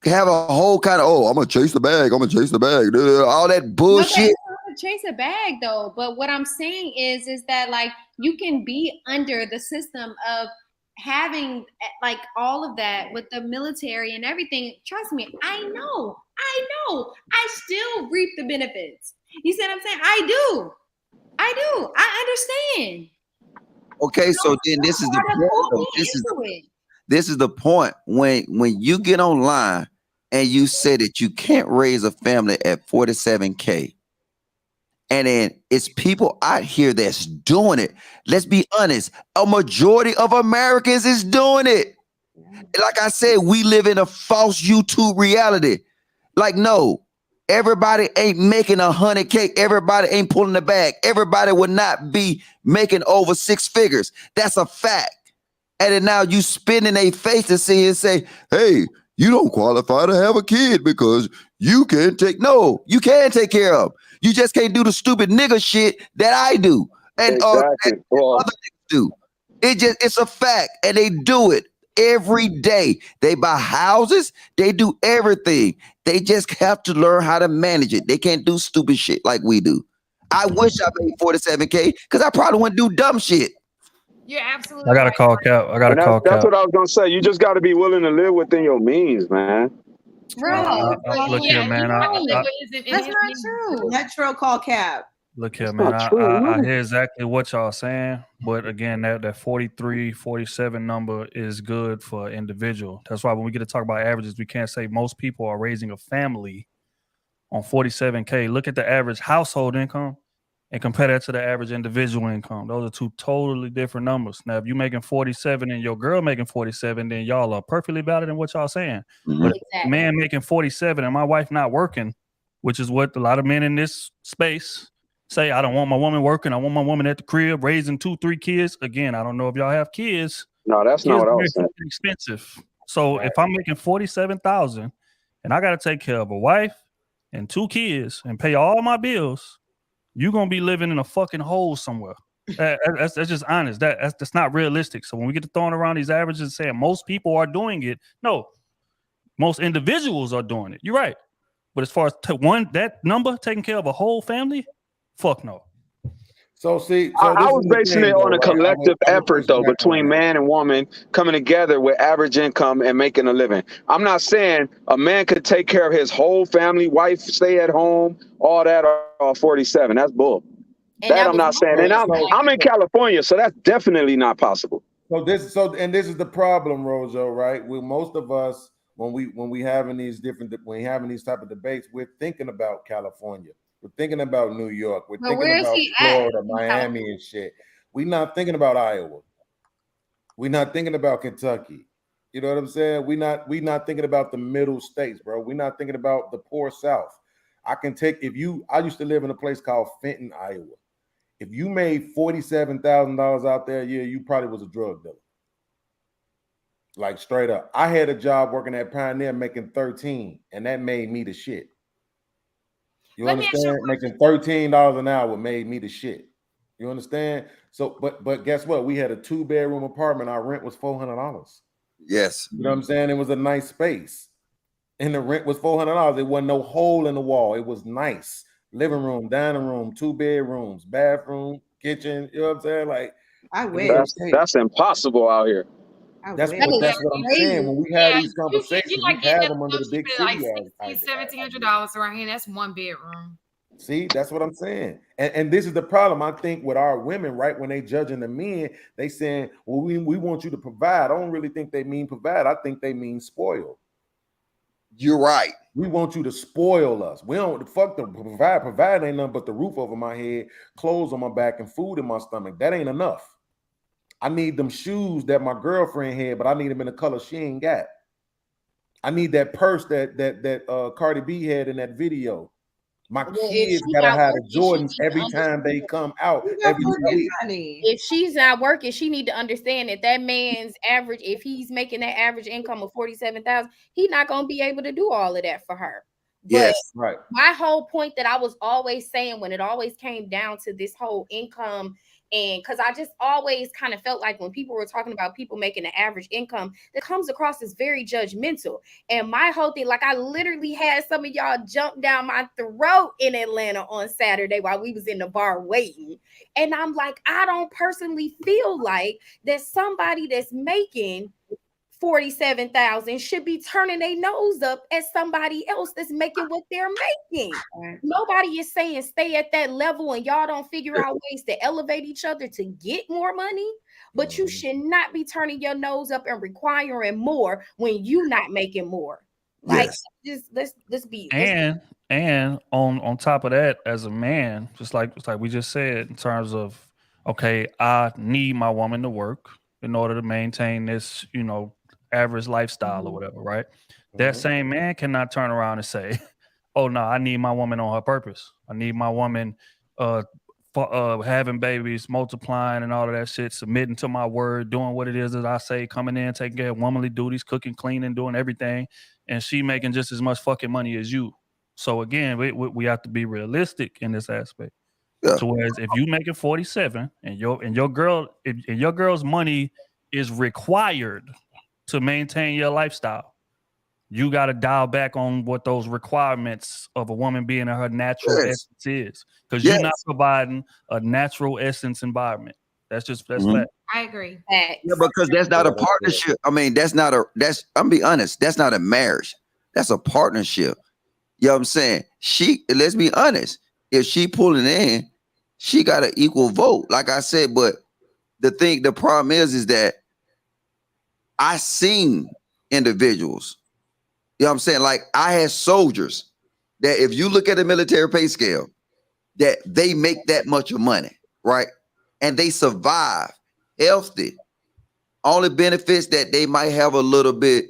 H: have a whole kind of, oh, I'm gonna chase the bag, all that bullshit.
K: No, not to chase a bag though. But what I'm saying is that like you can be under the system of having like all of that with the military and everything. Trust me, I know. I still reap the benefits. You see what I'm saying? I do. I understand.
H: Okay, so then this is the point. This is the point when you get online and you say that you can't raise a family at 47K, and then it's people out here that's doing it. Let's be honest, a majority of Americans is doing it. Like I said, we live in a false YouTube reality. Like, no, everybody ain't making 100K. Everybody ain't pulling the bag. Everybody would not be making over 6 figures. That's a fact. And then now you spin in their face to see and say, hey, you don't qualify to have a kid because you can't take, no, you can take care of. You just can't do the stupid nigga shit that I do. And
O: exactly.
H: other niggas do. It's a fact. And they do it every day. They buy houses. They do everything. They just have to learn how to manage it. They can't do stupid shit like we do. I wish I made 47K because I probably wouldn't do dumb shit.
A: You're absolutely
I: I gotta call Cap.
O: That's what I was gonna say. You just got to be willing to live within your means, man.
K: Bro,
I: look here, man.
K: That's not true.
C: Metro call cab.
I: Look here, man. I hear exactly what y'all saying, but again, that 43, 47 number is good for an individual. That's why when we get to talk about averages, we can't say most people are raising a family on 47K. Look at the average household income and compare that to the average individual income. Those are two totally different numbers. Now, if you're making 47 and your girl making 47, then y'all are perfectly valid in what y'all saying.
H: Mm-hmm.
I: But if a man making 47 and my wife not working, which is what a lot of men in this space say, I don't want my woman working. I want my woman at the crib raising 2-3 kids. Again, I don't know if y'all have kids.
O: No, that's not what I was saying.
I: Expensive. So if I'm making 47,000 and I got to take care of a wife and 2 kids and pay all my bills, you're gonna be living in a fucking hole somewhere. That's just honest. That's not realistic. So when we get to throwing around these averages and saying most people are doing it, no, most individuals are doing it. You're right. But as far as that number taking care of a whole family, fuck no.
M: So see,
O: I was basing it on a collective effort, though, between
M: man.
O: man and woman coming together with average income and making a living. I'm not saying a man could take care of his whole family, wife, stay at home, all that, or 47. That's bull.
B: And
O: That
B: that
O: I'm
B: was
O: not saying. And I'm in California, so that's definitely not possible.
M: This is the problem, Rojo, right? With most of us, when we having these type of debates, we're thinking about California. We're thinking about New York. We're thinking about Florida, Miami, and shit. We're not thinking about Iowa. We're not thinking about Kentucky. You know what I'm saying? We not thinking about the middle states, bro. We're not thinking about the poor South. I used to live in a place called Fenton, Iowa. If you made $47,000 out there a year, you probably was a drug dealer. Like straight up. I had a job working at Pioneer making 13, and that made me the shit. You understand? Making $13 an hour made me the shit. You understand? So, but guess what? We had a 2-bedroom apartment. Our rent was $400.
H: Yes.
M: You know what I'm saying? It was a nice space. And the rent was $400. There wasn't no hole in the wall. It was nice. Living room, dining room, 2 bedrooms, bathroom, kitchen. You know what I'm saying? Like,
C: I wish.
O: That's impossible out here.
M: That's what I'm saying. When we have these conversations,
A: you like
M: we
A: getting
M: have them under the big
A: like
M: city.
A: $1,700 around here. That's 1 bedroom.
M: See, that's what I'm saying. And this is the problem, I think, with our women, right? When they judging the men, they saying, well, we want you to provide. I don't really think they mean provide. I think they mean spoil.
H: You're right.
M: We want you to spoil us. We don't fuck the provide. Provide ain't nothing but the roof over my head, clothes on my back, and food in my stomach. That ain't enough. I need them shoes that my girlfriend had, but I need them in a color she ain't got. I need that purse that Cardi B had in that video. My kids gotta have the Jordans every time they come out. Every 2 weeks.
B: If she's not working, she need to understand that man's average, if he's making that average income of 47,000, he's not gonna be able to do all of that for her.
H: Yes,
B: but
M: right.
B: My whole point that I was always saying when it always came down to this whole income, and because I just always kind of felt like when people were talking about people making an average income, that comes across as very judgmental. And my whole thing, like I literally had some of y'all jump down my throat in Atlanta on Saturday while we was in the bar waiting. And I'm like, I don't personally feel like that somebody that's making 47,000 should be turning their nose up at somebody else that's making what they're making. Nobody is saying stay at that level and y'all don't figure out ways to elevate each other to get more money, but you should not be turning your nose up and requiring more when you not making more. Like just let's be
I: and on top of that, as a man, just like we just said, in terms of, okay, I need my woman to work in order to maintain this, average lifestyle or whatever, right? That same man cannot turn around and say, oh no, I need my woman on her purpose. I need my woman having babies, multiplying and all of that shit, submitting to my word, doing what it is that I say, coming in, taking care of womanly duties, cooking, cleaning, doing everything, and she making just as much fucking money as you. So again, we have to be realistic in this aspect. Yeah. So whereas if you making 47 and your girl's money is required to maintain your lifestyle, you got to dial back on what those requirements of a woman being in her natural essence is, because you're not providing a natural essence environment. That's fact.
A: I agree.
H: Yeah, because that's not a partnership. I mean, I'm be honest, that's not a marriage. That's a partnership. You know what I'm saying? Let's be honest. If she pulling in, she got an equal vote. Like I said, but the problem is that I seen individuals, you know what I'm saying? Like I had soldiers that if you look at the military pay scale, that they make that much of money, right? And they survive healthy. Only benefits that they might have a little bit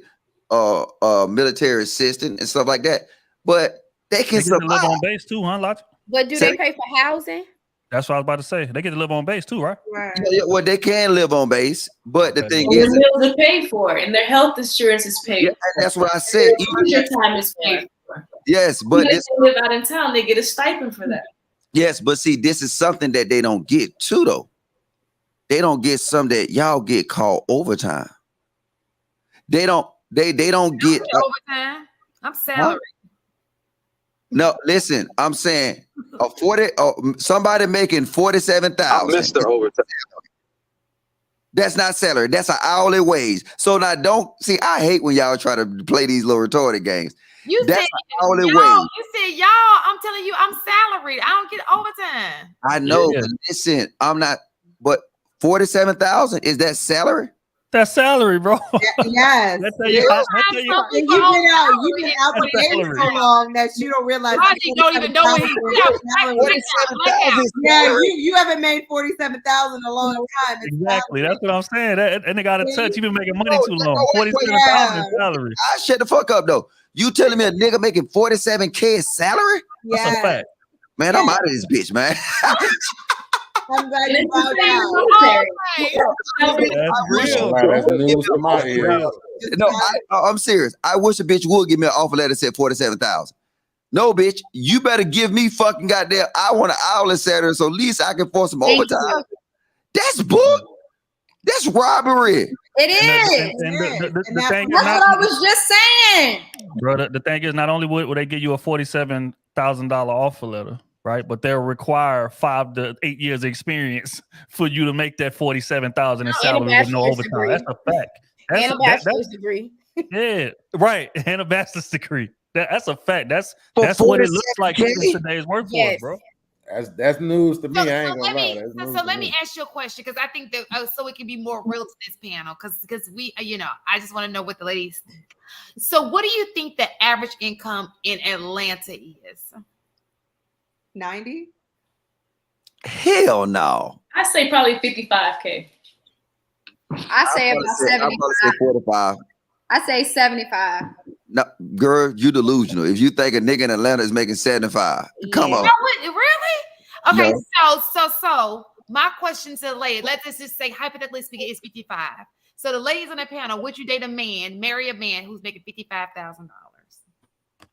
H: military assistance and stuff like that. But they can survive.
I: Live on base too, huh, Logic?
B: But do they pay for housing?
I: That's what I was about to say. They get to live on base too, right?
H: Yeah, well, they can live on base, but the thing is,
G: the bills are paid for, and their health insurance is paid.
H: Yeah, that's what I said.
G: Your time is paid for.
H: Yes, but
G: if they live out in town, they get a stipend for that.
H: Yes, but see, this is something that they don't get too, though. They don't get some that y'all get called overtime. They don't get
A: overtime. I'm salary.
H: No, listen, I'm saying a 40 somebody making 47,000.
O: I missed her overtime.
H: That's not salary. That's an hourly wage. So now don't see. I hate when y'all try to play these little retarded games. That's an hourly wage.
A: You said y'all. I'm telling you, I'm salaried. I don't get overtime.
H: I know, but listen, I'm not. But 47,000 is that salary?
I: That's salary, bro.
C: Yes.
I: You've been
C: out the game so long that you don't realize.
A: You don't even know what he's
C: Yeah, you haven't made 47,000 in a long time.
I: Exactly. That's what I'm saying. That nigga got a touch. You've been making money too long. 47,000 is salary.
H: I shut the fuck up though. You telling me a nigga making 47K is salary?
I: That's a fact.
H: Man, I'm out of this bitch, man.
C: I'm glad you found out.
H: No, I'm serious. I wish a bitch would give me an offer letter that said 47,000. No, bitch, you better give me fucking goddamn. I want an hourly salary, so at least I can force some overtime. That's bull. That's robbery.
K: It is.
I: The thing
K: That's what I was just saying.
I: Bro, the thing is, not only would they give you a $47,000 offer letter, right? But they'll require 5 to 8 years experience for you to make that 47,000 in salary with no overtime. That's a fact.
B: And a bachelor's degree.
I: Yeah, right. And a bachelor's degree. That's a fact. That's what it looks like in today's workforce, bro.
M: That's news to me. I ain't
A: let
M: gonna lie.
A: let me ask you a question, because I think that so it can be more real to this panel, because we, I just want to know what the ladies think. So what do you think the average income in Atlanta is?
C: 90?
H: Hell no.
G: I say probably 55K.
K: I say about 75.
H: I'll probably say 45.
K: I say 75.
H: No, girl, you delusional. If you think a nigga in Atlanta is making 75, come on.
A: Really? Okay,
H: No.
A: so my question to the lady, let's just say hypothetically speaking, is 55. So the ladies on the panel, would you date a man, marry a man who's making $55,000?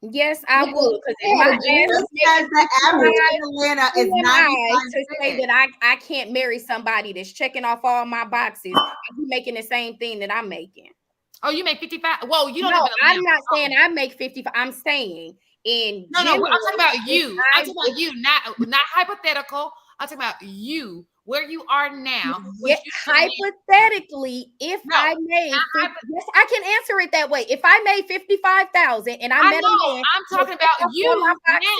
B: Yes, I would. Because the average in Atlanta is 95 to say that I can't marry somebody that's checking off all my boxes and he making the same thing that I'm making.
A: Oh, you make 55? Well, you don't.
B: No, I'm not saying I make 55. I'm saying in
A: no, I'm talking about you. I'm talking about you, not hypothetical. I'm talking about you, where you are now.
B: Yes, hypothetically, if I made, yes, I can answer it that way. If I made 55,000 and I met a man,
A: I'm talking about you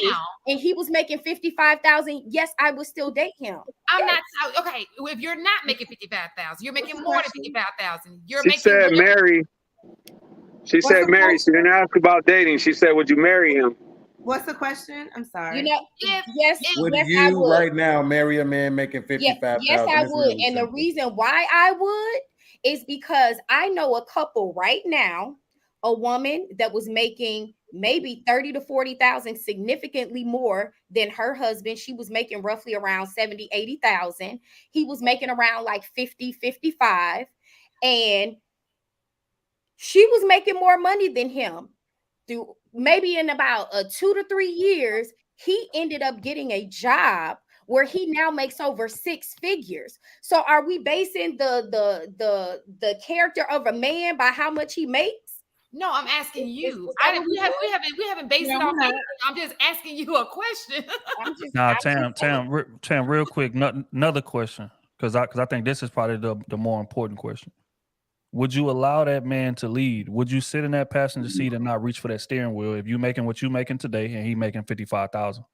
A: now,
B: and he was making 55,000, yes, I would still date him.
A: I'm not okay. If you're not making 55,000, you're making more than 55,000.
O: She said marry. She said marry. She didn't ask about dating. She said, would you marry him?
C: What's the question? I'm sorry.
M: Would you right now marry a man making 55,000?
B: Yes, I would. And the reason why I would is because I know a couple right now, a woman that was making maybe 30 to 40,000, significantly more than her husband. She was making roughly around 70, 80,000. He was making around like 50, 55. And she was making more money than him. Through maybe in about 2 to 3 years, he ended up getting a job where he now makes over 6 figures. So are we basing the character of a man by how much he makes?
A: No, I'm asking you. We haven't based it on anything. I'm just asking you a question.
I: Nah, Tam, real quick, another question, because I think this is probably the more important question. Would you allow that man to lead? Would you sit in that passenger seat and not reach for that steering wheel if you making what you making today and he making 55,000?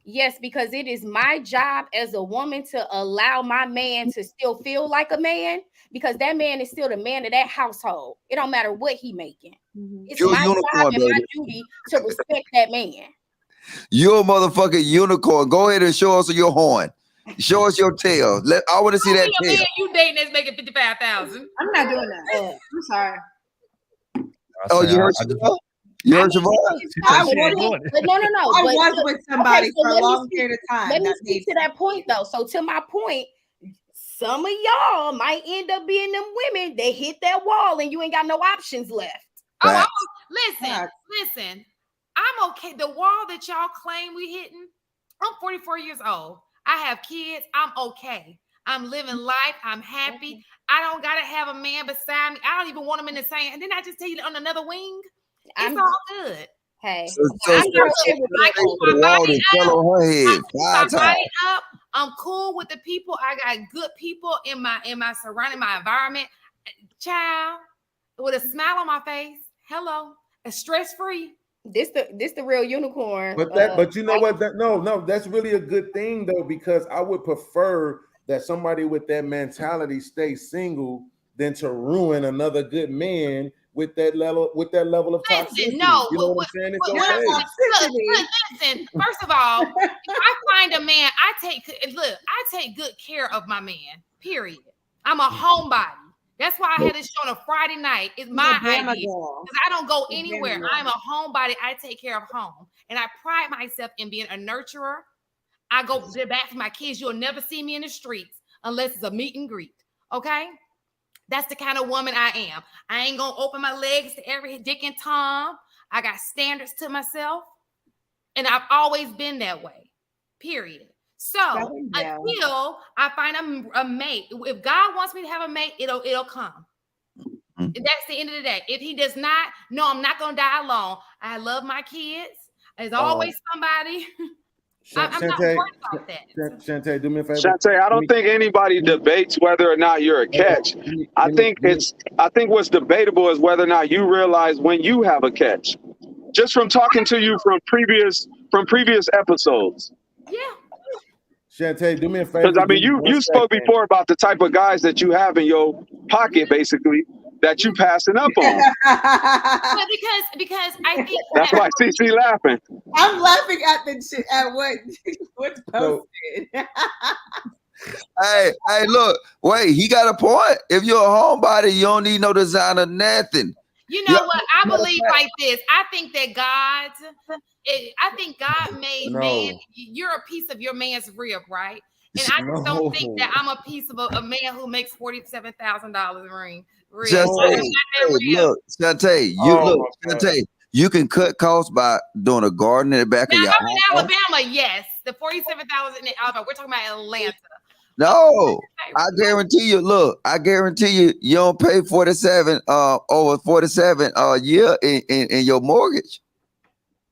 B: Yes, because it is my job as a woman to allow my man to still feel like a man, because that man is still the man of that household. It don't matter what he making. It's my job and my duty to respect that man.
H: You're a motherfucking unicorn. Go ahead and show us your horn. Show us your tail. I want to see that tail.
A: Man you dating that's making 55,000.
K: I'm not doing that. I'm sorry.
H: Oh, you heard Siobhan? You heard Siobhan?
B: No.
C: I was with somebody for a long period of time.
B: Let me speak to that point though. So to my point, some of y'all might end up being them women that hit that wall and you ain't got no options left.
A: Listen. I'm okay. The wall that y'all claim we hitting, I'm 44 years old. I have kids. I'm okay. I'm living life. I'm happy. I don't gotta have a man beside me. I don't even want him in the same. And then I just tell you on another wing. It's all good.
B: Hey,
H: So
B: I'm
H: straight
B: not
H: to
B: okay with that.
H: the wall and fell on her head
A: My
H: 5 times.
A: body up. I'm cool with the people. I got good people in my surrounding, my environment. Child, with a smile on my face. Hello, a stress free.
B: This the real unicorn.
M: But you know what? No, that's really a good thing though, because I would prefer that somebody with that mentality stay single than to ruin another good man with that level of toxicity.
A: No,
M: you know what I'm saying? It's okay.
A: Listen, first of all, if I find a man, I take good care of my man. Period. I'm a homebody. That's why I had this show on a Friday night. It's my idea because I don't go anywhere. I'm a homebody. I take care of home, and I pride myself in being a nurturer. I go back to my kids. You'll never see me in the streets unless it's a meet and greet. Okay. That's the kind of woman I am. I ain't gonna open my legs to every Dick and Tom. I got standards to myself, and I've always been that way. Period. So until I find a mate, if God wants me to have a mate, it'll come. And that's the end of the day. If He does not, no, I'm not gonna die alone. I love my kids. There's always somebody. I'm not worried about that.
M: Shantae, do me a favor.
O: Shantae, I don't think anybody debates whether or not you're a catch. I think what's debatable is whether or not you realize when you have a catch. Just from talking to you from previous episodes.
A: Yeah.
M: Shantae, do me a favor.
O: Because I mean, you spoke before about the type of guys that you have in your pocket, basically, that you passing up on.
A: But because I think
O: that's why CC laughing.
C: I'm laughing at what's posted.
H: Hey, look, wait, he got a point. If you're a homebody, you don't need no designer, nothing.
A: You know what? I believe like this. I think that God made man. You're a piece of your man's rib, right? And I just don't think that I'm a piece of a man who makes $47,000 ring.
H: Look, Shantae, Shantae, you can cut costs by doing a garden in the back of your house.
A: In Alabama, yes. The $47,000 in Alabama. We're talking about Atlanta.
H: No, I guarantee you. Look, I guarantee you, you don't pay 47 over 47 a year in your mortgage.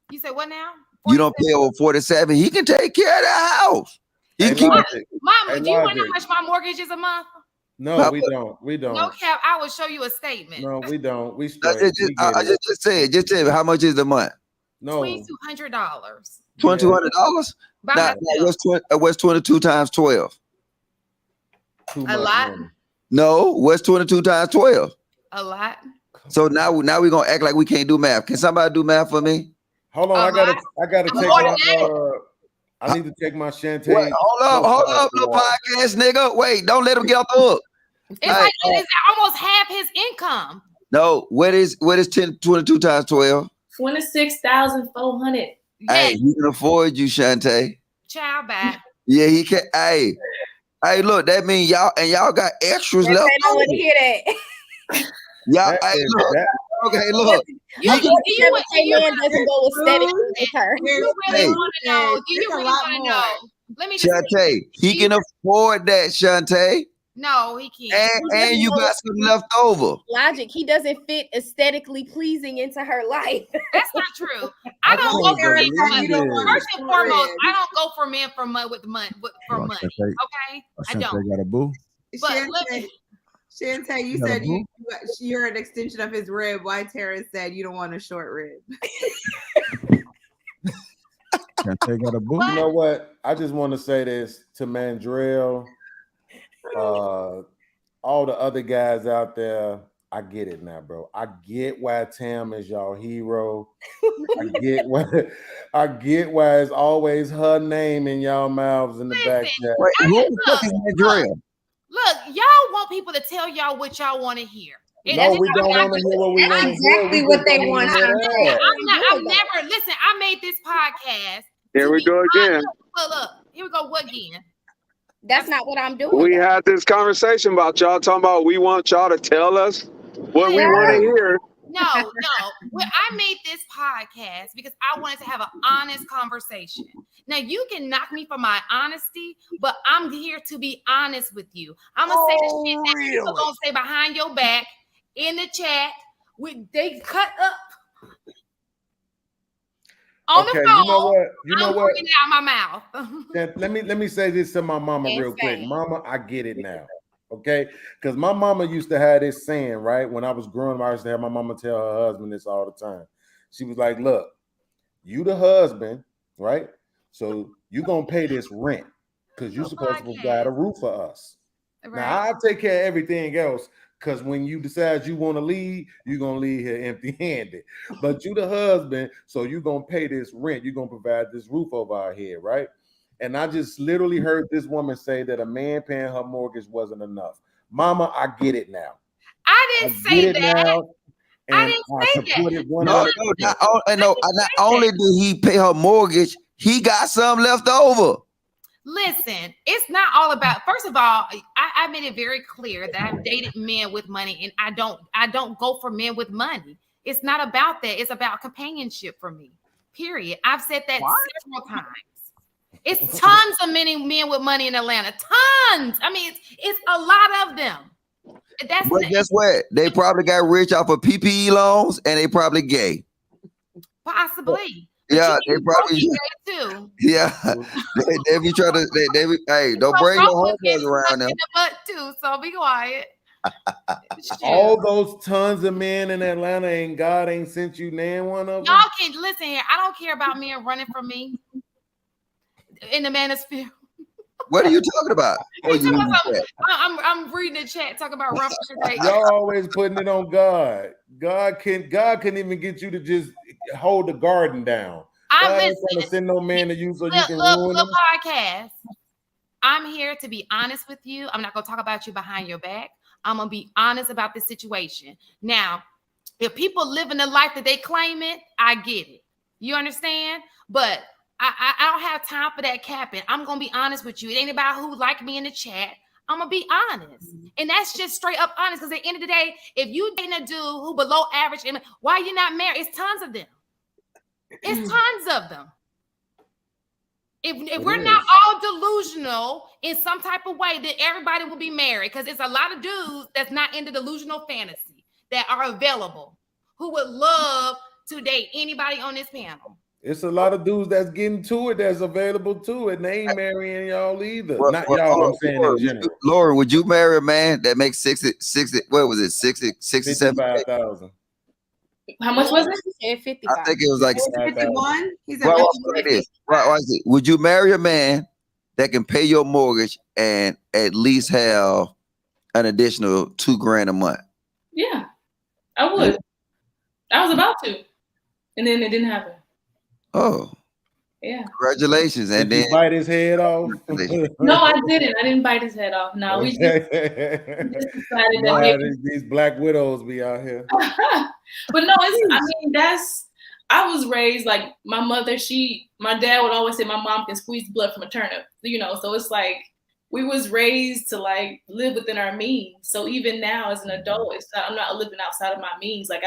A: You said what now? 47?
H: You don't pay over 47. He can take care of the house.
A: Mama, do you want to know how much my mortgage is a month?
M: No, we don't. We don't.
A: No cap. I will show you a statement.
M: No, we don't. We
H: straight. Just say it. Just tell me how much is the month?
M: No,
A: $2,200.
H: $2,200. Now, what's 22 times 12?
A: A lot.
H: No, what's 22 times 12?
A: A lot.
H: So now we're gonna act like we can't do math. Can somebody do math for me?
M: Hold on, I gotta take my I need to take my Shantae.
H: Wait, hold up, little podcast nigga. Wait, don't let him get off the hook.
A: It's almost half his income.
H: No, what is 22 times 12?
G: 26,400.
H: Hey, he can afford you, Shantae.
A: Child back.
H: Yeah, he can. Hey, look, that means y'all got extras left.
B: I don't want to hear that.
H: Y'all, okay, look.
B: You doesn't go aesthetic with her.
A: You really want to know? Do you really want to know? Let me just
H: Shantae, he can afford that, Shantae.
A: No, he can't.
H: And you got some left over.
B: Logic, he doesn't fit aesthetically pleasing into her life.
A: That's not true. I don't go for men for money. First and foremost, I don't go for men for money with money. Okay, I don't.
M: Got a boo.
A: But
C: Shantae, you said you're an extension of his rib. Why Tara said you don't want a short rib.
M: Shantae got a boo. You know what? I just want to say this to Mandrell. All the other guys out there, I get it now, bro. I get why Tam is y'all hero. I get why it's always her name in y'all mouths in the back.
H: Wait, who the fuck is Mandrell?
A: Look, y'all want people to tell y'all what y'all want to hear.
M: No, we don't want to hear what we want to hear.
K: Exactly what they want to hear.
A: I'm never listen. I made this podcast.
O: Here we go again.
A: Look, here we go. What again?
B: That's not what I'm doing.
O: We had this conversation about y'all talking about we want y'all to tell us what we want to hear.
A: No. Well, I made this podcast because I wanted to have an honest conversation. Now, you can knock me for my honesty, but I'm here to be honest with you. I'm going to say the shit that people going to say behind your back in the chat. They cut up. On the
M: Okay,
A: phone.
M: you know what? You know
A: I'm
M: what?
A: bringing it out my mouth.
M: Let me say this to my mama real quick. Mama, I get it now. Okay, because my mama used to have this saying, right? When I was growing up, I used to have my mama tell her husband this all the time. She was like, "Look, you the husband, right? So you gonna pay this rent because you supposed to provide a roof for us.
A: Right.
M: Now I'll take care of everything else. Because when you decide you want to leave, you're gonna leave here empty-handed. But you the husband, so you're gonna pay this rent, you're gonna provide this roof over our head, right?" And I just literally heard this woman say that a man paying her mortgage wasn't enough. Mama, I get it now.
A: I didn't say
M: Get it
A: that.
M: now,
A: I
M: and
A: didn't
M: I
A: say
M: support
A: that.
M: it
H: No,
M: 100%.
H: not only did he pay her mortgage, he got some left over.
A: Listen, it's not all about. First of all, I made it very clear that I've dated men with money, and I don't go for men with money. It's not about that. It's about companionship for me. Period. I've said that several times. It's tons of men with money in Atlanta. Tons. I mean, it's a lot of them.
H: But guess what? They probably got rich off of PPE loans, and they probably gay.
A: Possibly.
H: Yeah, they probably
A: too.
H: Yeah, they be trying to. They be, hey, don't bring your homeboys around them.
A: In the butt too, so be quiet.
M: All those tons of men in Atlanta, and God ain't sent you nan one of them.
A: Y'all can listen here. I don't care about men running from me in the manosphere.
H: What are you talking about? Oh,
A: I'm reading the chat talking about rough today.
M: Y'all always putting it on God. God couldn't even get you to just hold the garden down. God ain't trying to send no man to you so you can ruin them.
A: Podcast. I'm here to be honest with you. I'm not gonna talk about you behind your back. I'm gonna be honest about this situation. Now, if people living the life that they claim it, I get it. You understand? But I don't have time for that capping. I'm gonna be honest with you. It ain't about who like me in the chat. I'm gonna be honest, and that's just straight up honest. Because at the end of the day, if you dating a dude who below average, why you not married? It's tons of them. It's tons of them. If we're not all delusional in some type of way, then everybody will be married. Because it's a lot of dudes that's not into delusional fantasy that are available who would love to date anybody on this panel.
M: It's a lot of dudes that's getting to it that's available to it, and they ain't marrying y'all either.
H: Well,
M: Not y'all, I'm saying
H: Lauren,
M: in general.
H: Lauren, would you marry a man that makes 60, what was it, 67?
M: 55,000.
G: How much was it?
B: 55.
H: I think it was like
C: 51. He's at
H: Would you marry a man that can pay your mortgage and at least have an additional $2,000 a month?
G: Yeah, I would. I was about to, and then it didn't happen.
H: Oh,
G: yeah!
M: Did
H: Congratulations! And then
M: you bite his head off?
G: No, I didn't. I didn't bite his head off. No, we just decided that maybe
M: these black widows be out here.
G: But no, I mean, I was raised like my mother. My dad would always say my mom can squeeze blood from a turnip. So it's like we was raised to like live within our means. So even now as an adult, I'm not living outside of my means. Like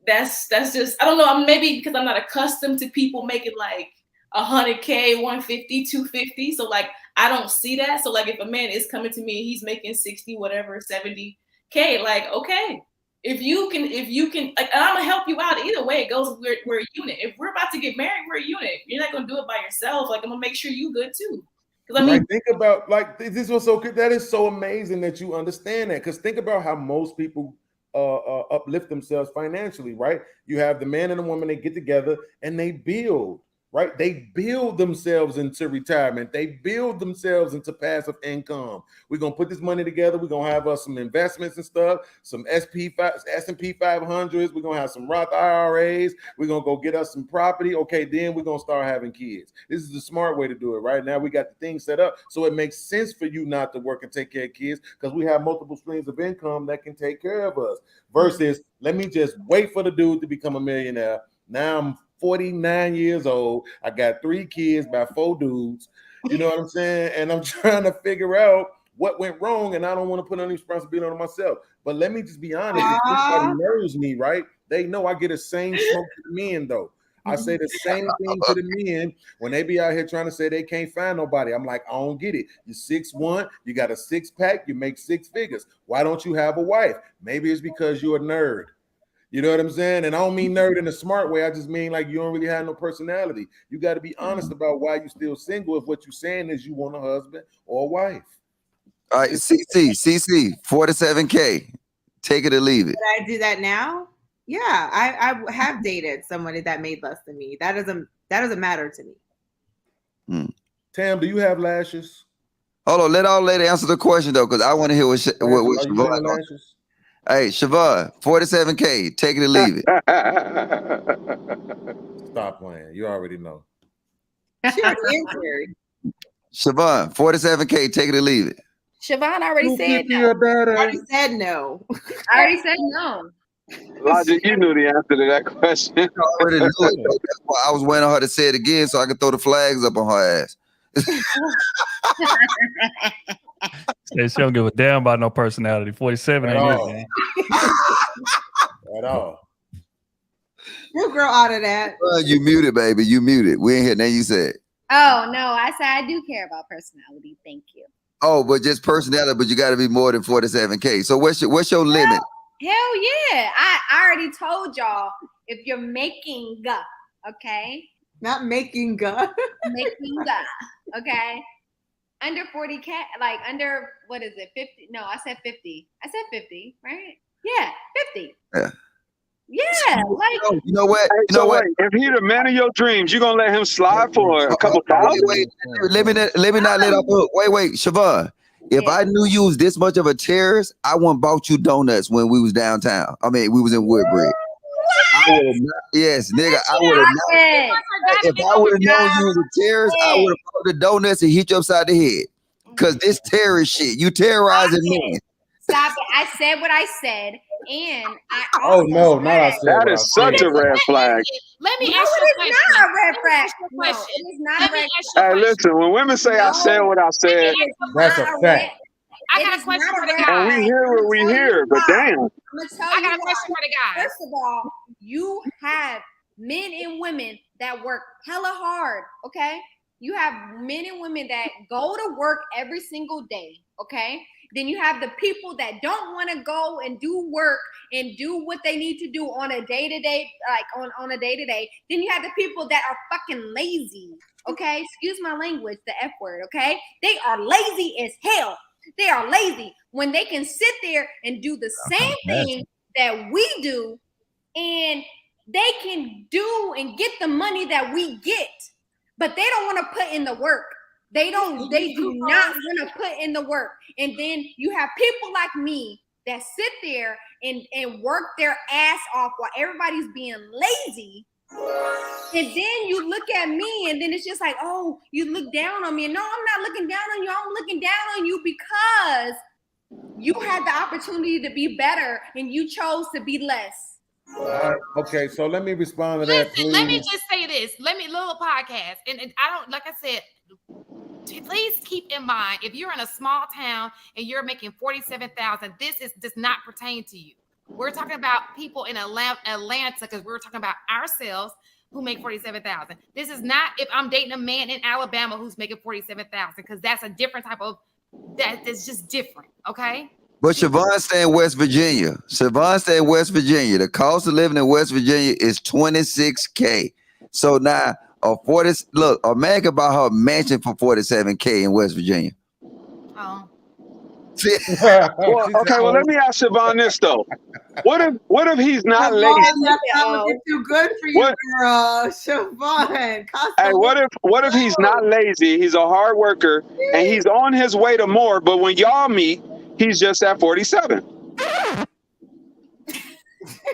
G: that's just, I don't know. Maybe because I'm not accustomed to people making like $100K, 150, 250. So like, I don't see that. So like, if a man is coming to me and he's making 60, whatever, 70K, like, okay, if you can, like, I'm gonna help you out. Either way it goes, we're a unit. If we're about to get married, we're a unit. You're not gonna do it by yourself. Like, I'm gonna make sure you good too. Because I mean,
M: think about like this was so good. That is so amazing that you understand that. Because think about how most people uplift themselves financially, right? You have the man and the woman, they get together and they build, right? They build themselves into retirement. They build themselves into passive income. We're going to put this money together. We're going to have some investments and stuff, some S&P 500s. We're going to have some Roth IRAs. We're going to go get us some property. Okay, then we're going to start having kids. This is the smart way to do it, right? Now we got the thing set up. So it makes sense for you not to work and take care of kids because we have multiple streams of income that can take care of us versus let me just wait for the dude to become a millionaire. Now I'm 49 years old. I got 3 kids by 4 dudes. You know what I'm saying? And I'm trying to figure out what went wrong, and I don't want to put any responsibility on myself. But let me just be honest. If somebody knows me, right? They know I get the same smoke to the men, though. I say the same thing to the men when they be out here trying to say they can't find nobody. I'm like, I don't get it. You're 6'1", you got a 6-pack, you make 6 figures. Why don't you have a wife? Maybe it's because you're a nerd. You know what I'm saying? And I don't mean nerd in a smart way. I just mean like you don't really have no personality. You got to be honest about why you still single if what you're saying is you want a husband or a wife.
H: All right, CC, 47K. Take it or leave it.
C: Would I do that now? Yeah, I have dated somebody that made less than me. That doesn't matter to me.
M: Tam, do you have lashes?
H: Hold on, let all lady answer the question though, because I want to hear what
M: Are you
H: Siobhan
M: wearing
H: gonna-
M: lashes?
H: Hey, Siobhan, 47K. Take it or leave it.
M: Stop playing. You already know.
C: She already answered.
H: Siobhan, 47K. Take it or leave it.
B: Siobhan already said no.
C: I already said no.
K: I already said no.
O: Logic, you knew the answer to that question.
H: I already knew it. That's why I was waiting on her to say it again so I could throw the flags up on her ass.
I: Say she don't give a damn about no personality. 47
M: At
I: ain't
M: all.
I: it, man.
M: At all.
C: You girl out of that.
H: You muted, baby. You muted. We ain't hear nothing you said.
K: Oh no, I said I do care about personality. Thank you.
H: Oh, but just personality, but you got to be more than 47K. So what's your limit?
K: Hell yeah. I already told y'all if you're making okay?
C: Not making
K: Making okay? Under 40K, like under, what is it, 50? No, I said 50. I said 50, right? Yeah, 50.
H: Yeah.
K: Yeah, like
H: You know what?
O: Hey,
H: You know
O: so
H: what?
O: wait, if he the man of your dreams, you gonna let him slide for a couple thousand?
H: Wait, let me not let up. Wait, Siobhan. If I knew you was this much of a terrorist, I wouldn't bought you donuts when we was downtown. I mean, we was in Woodbridge. I would have not. Yes, nigga, I would have not. If I would have known you was a terrorist, I would have bought the donuts and hit you upside the head. Cause this terrorist shit, you terrorizing men.
K: Stop it. I said what I said, and I
M: Oh no, not I said.
O: That is such a red flag.
A: Let me
K: No,
A: ask you a
K: it is
A: question.
K: not a red flag.
A: No,
K: No, it is not
A: Let
K: a
A: me
K: red
A: ask you a
O: Hey,
A: question.
O: listen, when women say I said what I said,
M: That's a fact.
A: I got a question for the
O: and
A: guys.
O: we hear what we hear, but damn.
K: I'm gonna tell
A: I
K: you
A: got a
K: why.
A: question for the guys.
K: First of all, you have men and women that work hella hard, okay? You have men and women that go to work every single day, okay? Then you have the people that don't want to go and do work and do what they need to do on a day-to-day, like on a day-to-day. Then you have the people that are fucking lazy, okay? Excuse my language, the F word, okay? They are lazy as hell. They are lazy when they can sit there and do the same thing that we do, and they can do and get the money that we get, but they don't want to put in the work. They do not want to put in the work. And then you have people like me that sit there and work their ass off while everybody's being lazy. And then you look at me and then it's just like, oh, you look down on me. And no, I'm not looking down on you. I'm looking down on you because you had the opportunity to be better and you chose to be less.
M: All right. Okay, so let me respond to that, please.
A: Let me just say this. Little podcast. And I don't, like I said, please keep in mind, if you're in a small town and you're making $47,000, does not pertain to you. We're talking about people in Atlanta because we're talking about ourselves who make $47,000. This is not if I'm dating a man in Alabama who's making $47,000 because that's a different type of that's just different. Okay.
H: But Siobhan stay in West Virginia. Siobhan stay in West Virginia. The cost of living in West Virginia is $26K. So now a man can buy her a mansion for $47K in West Virginia.
A: Oh.
O: Well, okay, well, let me ask Siobhan this though. What if he's not lazy?
C: That's probably too good for you, girl. Siobhan.
O: Hey, what if he's not lazy? He's a hard worker and he's on his way to more, but when y'all meet, he's just at 47.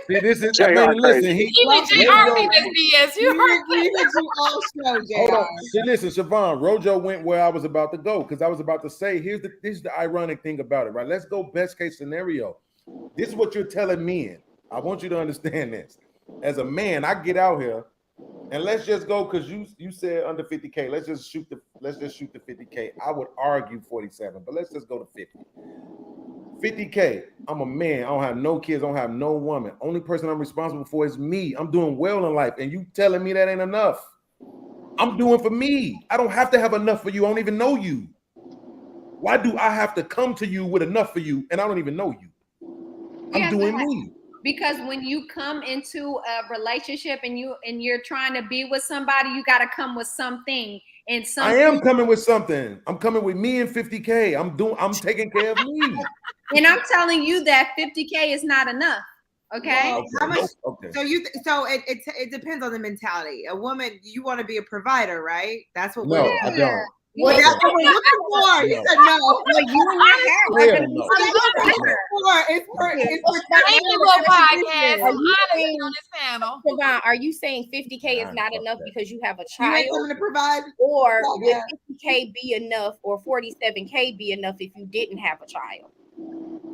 M: See, this is.
O: JR
M: Listen,
O: crazy.
A: Even JR think that's BS. You heard
C: you all show, JR.
M: Hold on. See, listen, Siobhan, Rojo went where I was about to go because I was about to say, here's the ironic thing about it, right? Let's go best case scenario. This is what you're telling men. I want you to understand this. As a man, I get out here and let's just go because you said under 50K. Let's just shoot the 50K. I would argue 47, but let's just go to 50. 50K. I'm a man. I don't have no kids. I don't have no woman. Only person I'm responsible for is me. I'm doing well in life. And you telling me that ain't enough. I'm doing for me. I don't have to have enough for you. I don't even know you. Why do I have to come to you with enough for you and I don't even know you? I'm doing me.
K: Because when you come into a relationship and you're trying to be with somebody, you got to come with something. And
M: I am coming with something. I'm coming with me and 50K. I'm taking care of me.
K: And I'm telling you that 50K is not enough. Okay.
C: Well, how much?
M: Okay.
C: So it depends on the mentality. A woman, you want to be a provider, right? That's what.
M: No, I don't.
C: Well, that's what we're looking for. He said no.
K: Well, you and your hair are
M: Hell
K: going to be
M: no.
C: It's for
A: Thank you, little podcast.
B: Are
A: I'm
B: you
A: honored to be
B: saying-
A: on this panel.
B: Siobhan, are you saying 50K is not enough because you have a
C: You ain't
B: child?
C: coming to provide.
B: Or
C: Oh,
B: would
C: yeah.
B: 50K be enough or 47K be enough if you didn't have a child?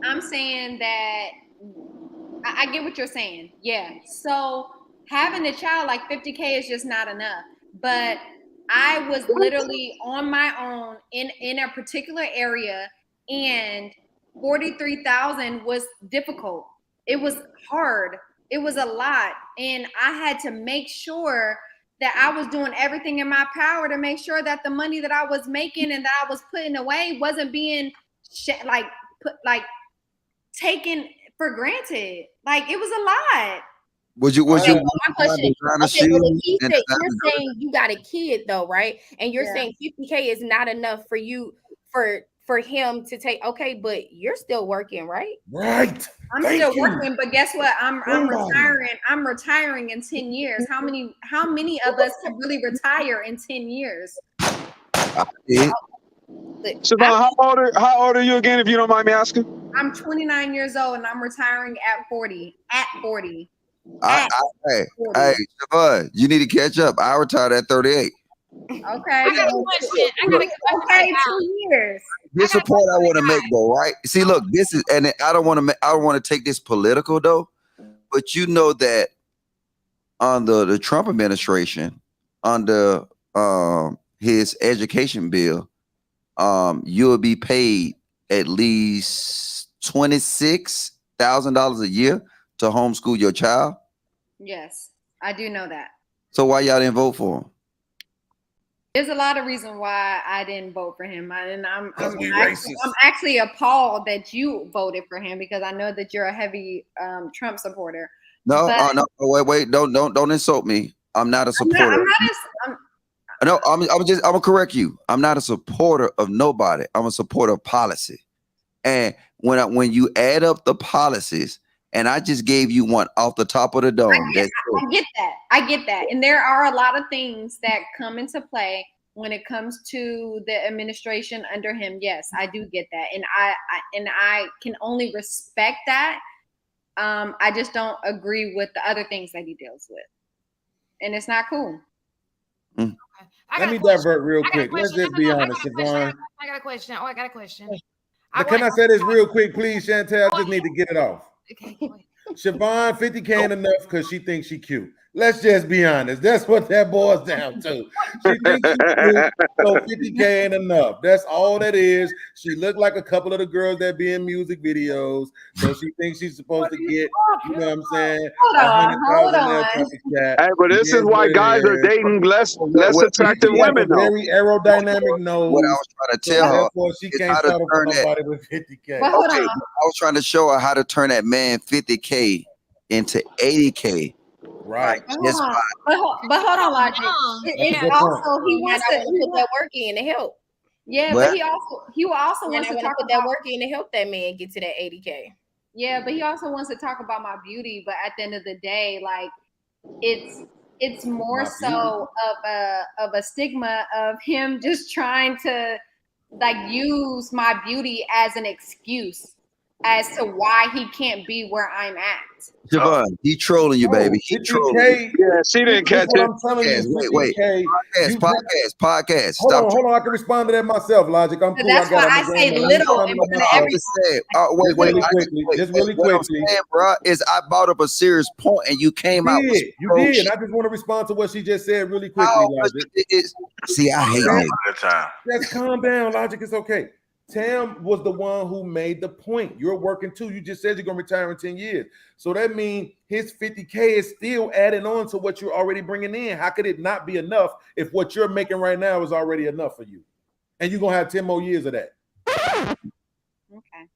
K: I'm saying that I get what you're saying. Yeah. So having a child like 50K is just not enough. But I was literally on my own in a particular area, and 43,000 was difficult. It was hard. It was a lot. And I had to make sure that I was doing everything in my power to make sure that the money that I was making and that I was putting away wasn't being taken for granted. Like, it was a lot.
H: Was you
B: My question.
H: designer
B: Okay, well,
H: shoes
B: if
H: and
B: you're
H: designer-
B: saying you got a kid though, right? And you're
K: Yeah.
B: saying 50K is not enough for you for him to take. Okay, but you're still working, right?
M: Right.
K: I'm
M: Thank
K: still
M: you.
K: working, but guess what? I'm
M: Somebody.
K: retiring. I'm retiring in 10 years. How many of us can really retire in 10 years?
H: Yeah.
O: Siobhan, how old are you again, if you don't mind me asking?
K: I'm 29 years old and I'm retiring at 40. At 40.
H: Hey, Siobhan, you need to catch up. I retired at 38.
K: Okay.
A: I got a question.
K: Okay, 2 years.
H: This is the point I want to make, though, right? See, look, this is, and I don't want to take this political, though, but you know that under the Trump administration, under his education bill, you'll be paid at least $26,000 a year to homeschool your child.
K: Yes, I do know that.
H: So why y'all didn't vote for him?
K: There's a lot of reason why I didn't vote for him, I'm
M: racist.
K: actually appalled that you voted for him because I know that you're a heavy Trump supporter.
H: No,
K: But-
H: no, wait, don't insult me. I'm not a supporter. I'm gonna correct you. I'm not a supporter of nobody. I'm a supporter of policy. And when you add up the policies, and I just gave you one off the top of the dome.
K: I get that. And there are a lot of things that come into play when it comes to the administration under him. Yes, I do get that. And I can only respect that. I just don't agree with the other things that he deals with. And it's not cool.
M: Let me divert real quick. Let's just be honest, Siobhan.
A: I got a question. I got a question.
M: Can I say this real quick, please, Chantel? I just need to get it off.
A: Okay, go ahead.
M: Siobhan, 50K ain't enough because she thinks she cute. Let's just be honest. That's what that boils down to. She thinks she's cute, so 50K ain't enough. That's all that is. She looked like a couple of the girls that be in music videos, so she thinks she's supposed to get, you know what I'm saying?
K: Hold on.
O: Hey, but this is why guys are dating less attractive
M: She has
O: women,
M: a
O: though.
M: very aerodynamic nose.
H: What I was trying to tell her
M: therefore she
H: is
M: can't
H: how to
M: settle for
H: turn that.
M: nobody with 50K.
K: But hold
H: Okay,
K: on.
H: I was trying to show her how to turn that man 50K into 80K.
M: Right.
H: Just
K: Hold on. But hold on, Logic. It
M: good
K: also he
B: He
K: wants
B: might
K: to
B: not put that work in to help.
K: Yeah,
H: What?
K: but he also
B: And
K: wants
B: I
K: to
B: want to
K: talk
B: put that
K: about
B: work in to help that man get to that 80K.
K: Yeah, but he also wants to talk about my beauty. But at the end of the day, like it's more
M: My
K: so of a stigma of him just trying to like use my beauty as an excuse as to why he can't be where I'm at.
H: Siobhan, he trolling you, baby. He trolling you.
M: 50K.
O: Yeah, she didn't catch
M: What
O: it.
M: I'm telling
H: Yes,
M: you,
H: wait.
M: 50K.
H: Podcast.
M: Hold on. I can respond to that myself, Logic. I'm
K: So
M: cool.
K: that's
M: I got
K: why
M: it.
K: I say little in front of everything.
H: Wait.
M: Just really
H: What I'm
M: quickly.
H: saying, bro, is I brought up a serious point and you came out with
M: You did. I just want to respond to what she just said really quickly, Logic.
H: See, I hate it.
M: Just calm down, Logic. It's okay. Tam was the one who made the point. You're working too. You just said you're going to retire in 10 years. So that means his 50K is still adding on to what you're already bringing in. How could it not be enough if what you're making right now is already enough for you? And you're going to have 10 more years of that.
K: Okay.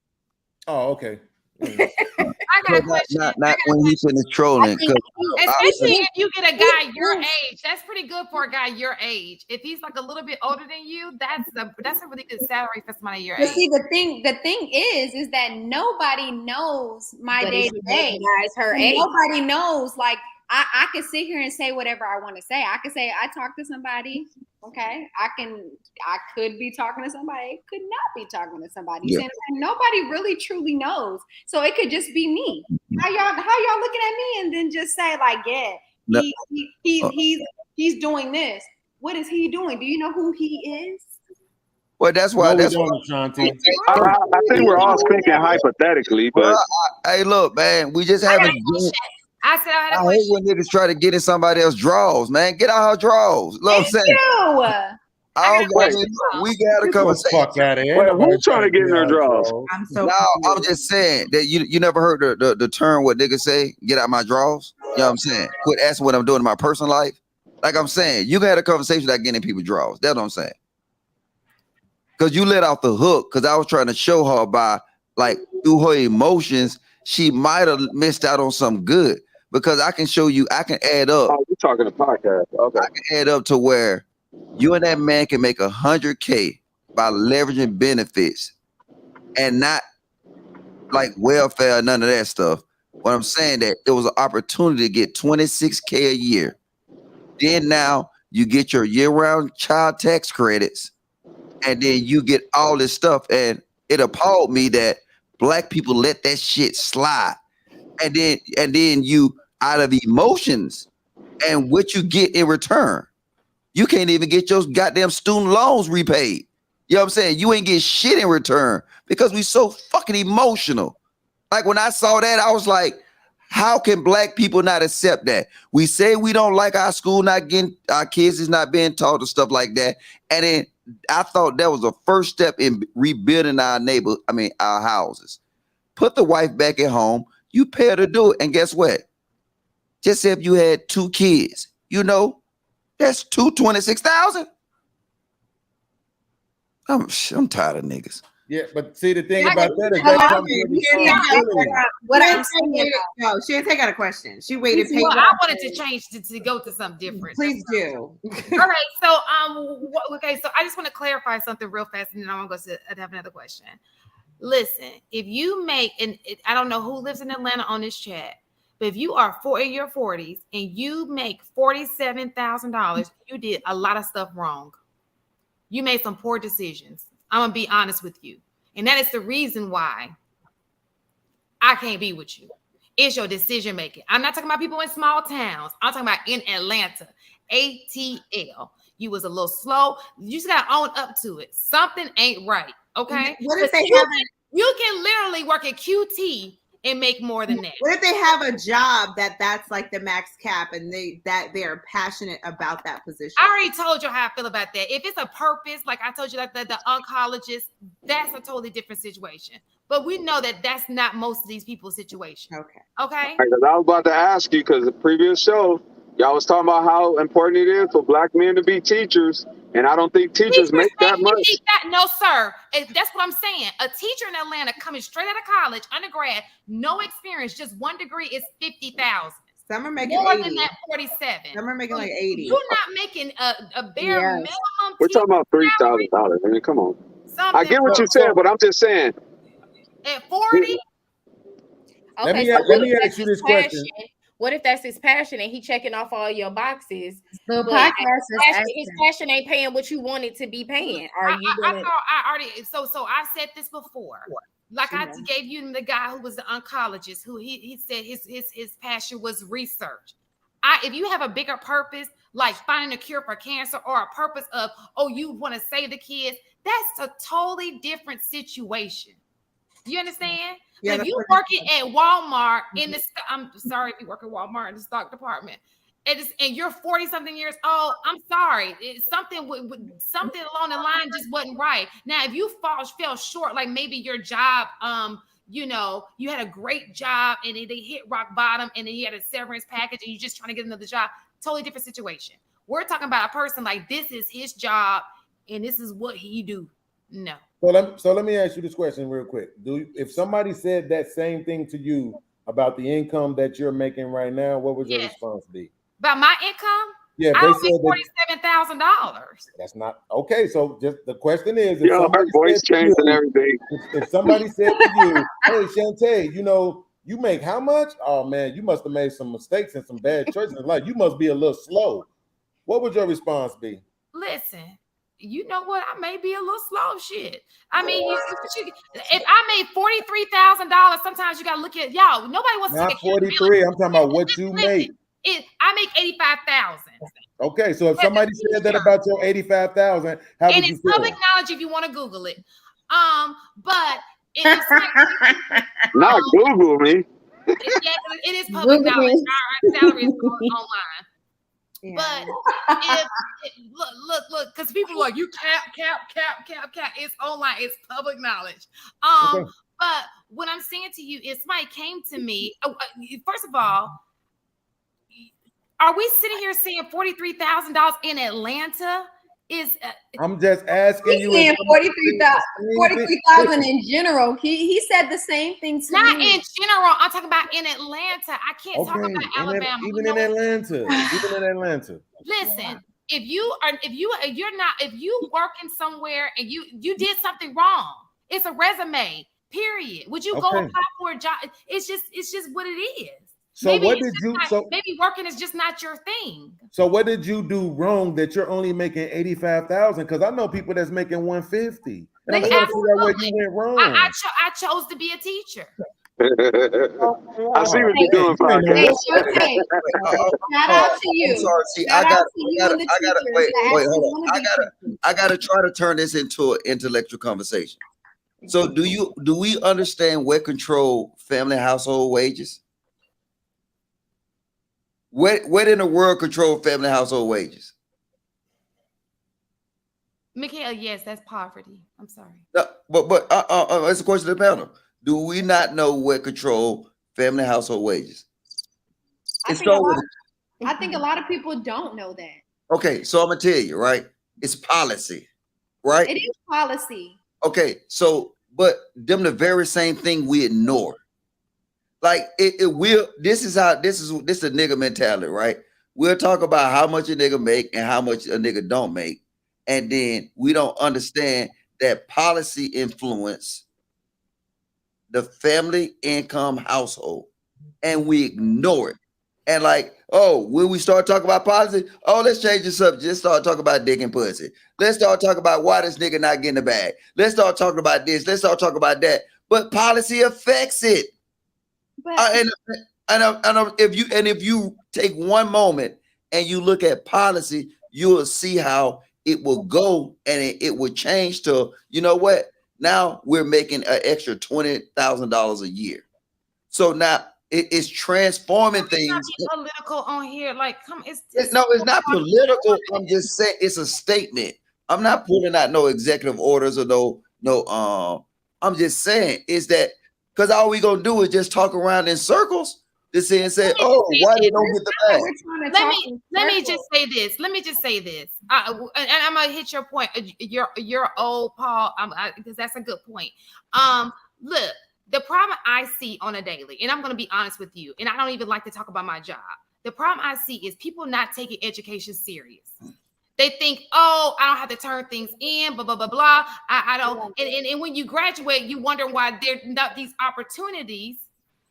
M: Oh, okay.
A: I got a question.
H: Not when he finished trolling.
A: Especially if you get a guy your age, that's pretty good for a guy your age. If he's like a little bit older than you, that's a really good salary for somebody your age.
K: See, the thing is that nobody knows my day to day.
B: Her age.
K: Nobody knows. Like I can sit here and say whatever I want to say. I can say I talked to somebody. Okay, I could be talking to somebody. Could not be talking to somebody.
H: Yeah.
K: And nobody really truly knows. So it could just be me. How y'all looking at me and then just say like, yeah, he's doing this. What is he doing? Do you know who he is?
H: Well, that's why.
M: No,
H: that's
M: we
H: why.
M: don't, Ashanti.
O: I think we're all speaking hypothetically, but
H: Hey, look, man, we just haven't.
A: I said I had a
H: I hate
A: question.
H: when niggas try to get in somebody else's draws, man. Get out her draws. You know what I'm saying? I don't we got a conversation.
M: Fuck out of here.
O: Wait, who's trying to get in their draws?
C: I'm so
H: No, I'm just saying that you never heard the term what niggas say, get out my draws. You know what I'm saying? Quit asking what I'm doing in my personal life. Like I'm saying, you can have a conversation without getting in people's draws. That's what I'm saying. Because you let off the hook, because I was trying to show her by like through her emotions, she might have missed out on something good. Because I can show you, I can add up.
O: Oh, you're talking to podcast. Okay.
H: I can add up to where you and that man can make $100K by leveraging benefits and not like welfare, none of that stuff. What I'm saying that it was an opportunity to get $26K a year. Then now you get your year-round child tax credits, and then you get all this stuff. And it appalled me that black people let that shit slide. And then you, out of emotions and what you get in return, you can't even get your goddamn student loans repaid. You know what I'm saying? You ain't get shit in return because we so fucking emotional. Like when I saw that, I was like, how can black people not accept that? We say we don't like our school not getting, our kids is not being taught and stuff like that. And then I thought that was the first step in rebuilding our houses. Put the wife back at home. You pay her to do it. And guess what? Just say if you had 2 kids, you know, that's $26,000. I'm tired of niggas.
M: Yeah, but see the thing about that is that comes
C: no, she didn't take out a question. She waited.
A: Well, I wanted to change to go to something different.
C: Please do.
A: All right, so okay, so I just want to clarify something real fast, and then I want to go to have another question. Listen, if you make, and I don't know who lives in Atlanta on this chat, but if you are in your 40s and you make $47,000, you did a lot of stuff wrong. You made some poor decisions. I'm gonna be honest with you, and that is the reason why I can't be with you. It's your decision making. I'm not talking about people in small towns. I'm talking about in Atlanta, ATL. You was a little slow. You just gotta own up to it. Something ain't right. Okay.
C: What if they
A: you can literally work at QT and make more than that.
C: What if they have a job that's like the max cap and they're passionate about that position?
A: I already told you how I feel about that. If it's a purpose, like I told you, like the oncologist, that's a totally different situation. But we know that that's not most of these people's situation.
C: Okay.
A: Okay.
O: I was about to ask you because the previous show, y'all was talking about how important it is for black men to be teachers. And I don't think teachers make that much.
A: No, sir. That's what I'm saying. A teacher in Atlanta coming straight out of college, undergrad, no experience, just 1 degree is $50,000.
C: Some are making
A: more
C: 80.
A: than that 47.
C: Some are making like 80.
A: You're not making a bare minimum.
O: We're talking about $3,000. I mean, come on. I get what you're saying, but I'm just saying.
A: At 40.
M: Let me ask you this question.
B: What if that's his passion and he checking off all your boxes?
K: The
B: but
K: podcast
B: his passion ain't paying what you want it to be paying. Are you gonna?
A: I already so I've said this before. Like I gave you the guy who was the oncologist, who he said his passion was research. If you have a bigger purpose, like finding a cure for cancer, or a purpose of you want to save the kids, that's a totally different situation. You understand?
C: Yeah,
A: if you're working at Walmart I'm sorry if you work at Walmart in the stock department, and you're 40-something years old, I'm sorry. Something along the line just wasn't right. Now, if you fell short, like maybe your job, you had a great job and they hit rock bottom and then you had a severance package and you're just trying to get another job, totally different situation. We're talking about a person like this is his job and this is what he do. No,
M: So let me ask you this question real quick. If somebody said that same thing to you about the income that you're making right now, what would your response be?
A: About my income?
M: Yeah,
A: I
M: they
A: don't
M: said
A: make $47,000.
M: that's not okay. So just the question is,
O: Yo, her voice changed and everything.
M: if somebody said to you, "Hey, Shantae, you make how much? Oh man, you must have made some mistakes and some bad choices in life. You must be a little slow." What would your response be?
A: Listen, you know what? I may be a little slow. Shit. I mean, if I made $43,000, sometimes you gotta look at y'all. Nobody wants to
M: Not
A: take
M: 43. I'm talking about what you make.
A: I make 85,000.
M: Okay, so if somebody said that about your 85,000, how would you
A: it's
M: feel?
A: public knowledge if you want to Google it. But if
O: not Google me.
A: It is public knowledge. Our salary is online. Yeah. But look, because people are like, you cap. It's online. It's public knowledge.
M: Okay.
A: But what I'm saying to you is, somebody came to me. First of all, are we sitting here saying $43,000 in Atlanta?
M: I'm just asking you.
K: Saying 43,000 in general. He said the same thing to
A: Not
K: me.
A: in general. I'm talking about in Atlanta. I can't talk about Alabama.
M: Even in Atlanta.
A: Listen, if you working somewhere and you did something wrong, it's a resume. Period. Would you go apply for a job? It's just what it is.
M: So
A: maybe
M: what did you?
A: Maybe working is just not your thing.
M: So what did you do wrong that you're only making 85,000? Because I know people that's making 150, and I'm trying to figure out where you went wrong.
A: I chose to be a teacher.
O: I see what you're doing, podcast.
K: Shout out to you.
H: I'm sorry. See, I gotta wait, hold on. I gotta try to turn this into an intellectual conversation. So do we understand what control family household wages? What in the world control family household wages?
A: Mikhail, yes, that's poverty. I'm sorry.
H: No, but it's a question to the panel. Do we not know what control family household wages?
K: I think a lot of people don't know that.
H: Okay, so I'm gonna tell you, right? It's policy, right?
K: It is policy.
H: Okay, so but them the very same thing we ignore. Like it will. This is a nigga mentality, right? We'll talk about how much a nigga make and how much a nigga don't make, and then we don't understand that policy influence the family income household, and we ignore it. And like, oh, when we start talking about policy, oh, let's change the subject. Let's start talking about dick and pussy. Let's start talking about why this nigga not getting the bag. Let's start talking about this. Let's start talking about that. But policy affects it. If you take one moment and you look at policy, you will see how it will go, and it will change to, you know what? Now we're making an extra $20,000 a year. So now it's transforming things.
A: It's not political on here. Like,
H: it's not political. I'm just saying it's a statement. I'm not putting out no executive orders or no. I'm just saying is that because all we gonna do is just talk around in circles to say and say, oh, why they don't get the bag?
A: Let me just say this. And I'm gonna hit your point. You're old, Paul, because that's a good point. Look, the problem I see on a daily, and I'm gonna be honest with you, and I don't even like to talk about my job. The problem I see is people not taking education serious. They think, oh, I don't have to turn things in, blah, blah, blah, blah. I don't. And when you graduate, you wonder why there are not these opportunities,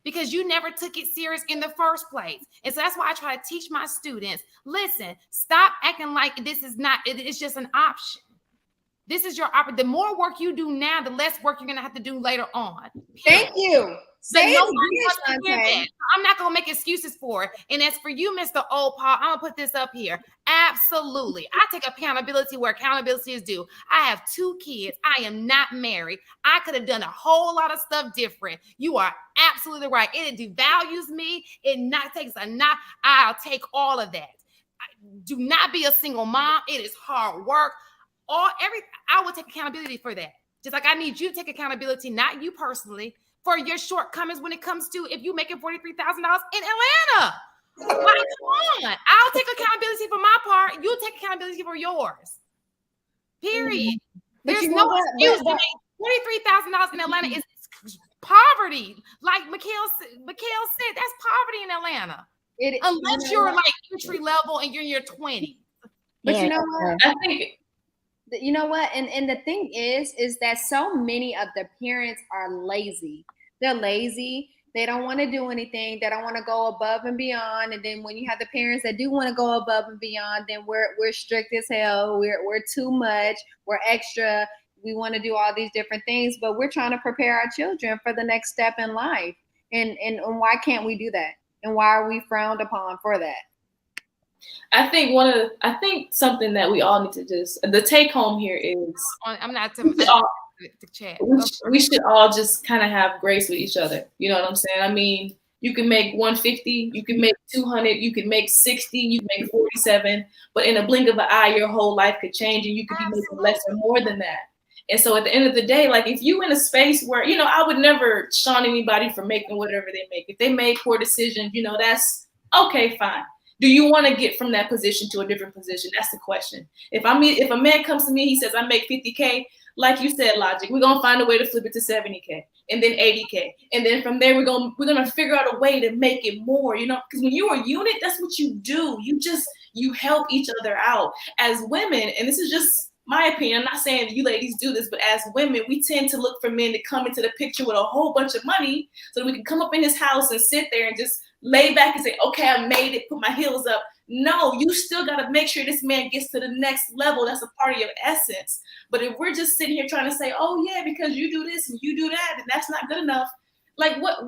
A: because you never took it serious in the first place. And so that's why I try to teach my students, listen, stop acting like this is not, it's just an option. This is your opportunity. The more work you do now, the less work you're going to have to do later on.
K: Thank you.
A: I'm not going to make excuses for it. And as for you, Mr. Old Paul, I'm going to put this up here. Absolutely. I take accountability where accountability is due. I have 2 kids. I am not married. I could have done a whole lot of stuff different. You are absolutely right. It devalues me. I'll take all of that. Do not be a single mom. It is hard work. I will take accountability for that. Just like I need you to take accountability, not you personally, for your shortcomings when it comes to if you making $43,000 in Atlanta. Like, come on. I'll take accountability for my part. You take accountability for yours. Period. There's
K: you know
A: no
K: what?
A: excuse to make $23,000 in Atlanta is poverty. Like Mikhail said, that's poverty in Atlanta. Unless you're like entry level and you're in your 20s.
K: But you know what?
G: I think
K: you know what? And the thing is that so many of the parents are lazy. They're lazy. They don't want to do anything. They don't want to go above and beyond. And then when you have the parents that do want to go above and beyond, then we're strict as hell. We're too much. We're extra. We want to do all these different things, but we're trying to prepare our children for the next step in life. And why can't we do that? And why are we frowned upon for that?
G: I think something that we all need to just, the take home here is,
A: I'm not to chat.
G: We should all just kind of have grace with each other. You know what I'm saying? I mean, you can make 150, you can make 200, you can make 60, you can make 47, but in a blink of an eye, your whole life could change and you could be making less or more than that. And so at the end of the day, like if you in a space where, you know, I would never shun anybody for making whatever they make. If they made poor decisions, you know, that's okay, fine. Do you want to get from that position to a different position? That's the question. If a man comes to me, he says, I make 50K, like you said, Logic, we're gonna find a way to flip it to 70K and then 80K. And then from there, we're gonna figure out a way to make it more, you know, because when you're a unit, that's what you do. You help each other out. As women, and this is just my opinion, I'm not saying that you ladies do this, but as women, we tend to look for men to come into the picture with a whole bunch of money so that we can come up in his house and sit there and just lay back and say, okay, I made it, put my heels up. No, you still got to make sure this man gets to the next level. That's a part of your essence. But if we're just sitting here trying to say, oh yeah, because you do this and you do that, and that's not good enough, like what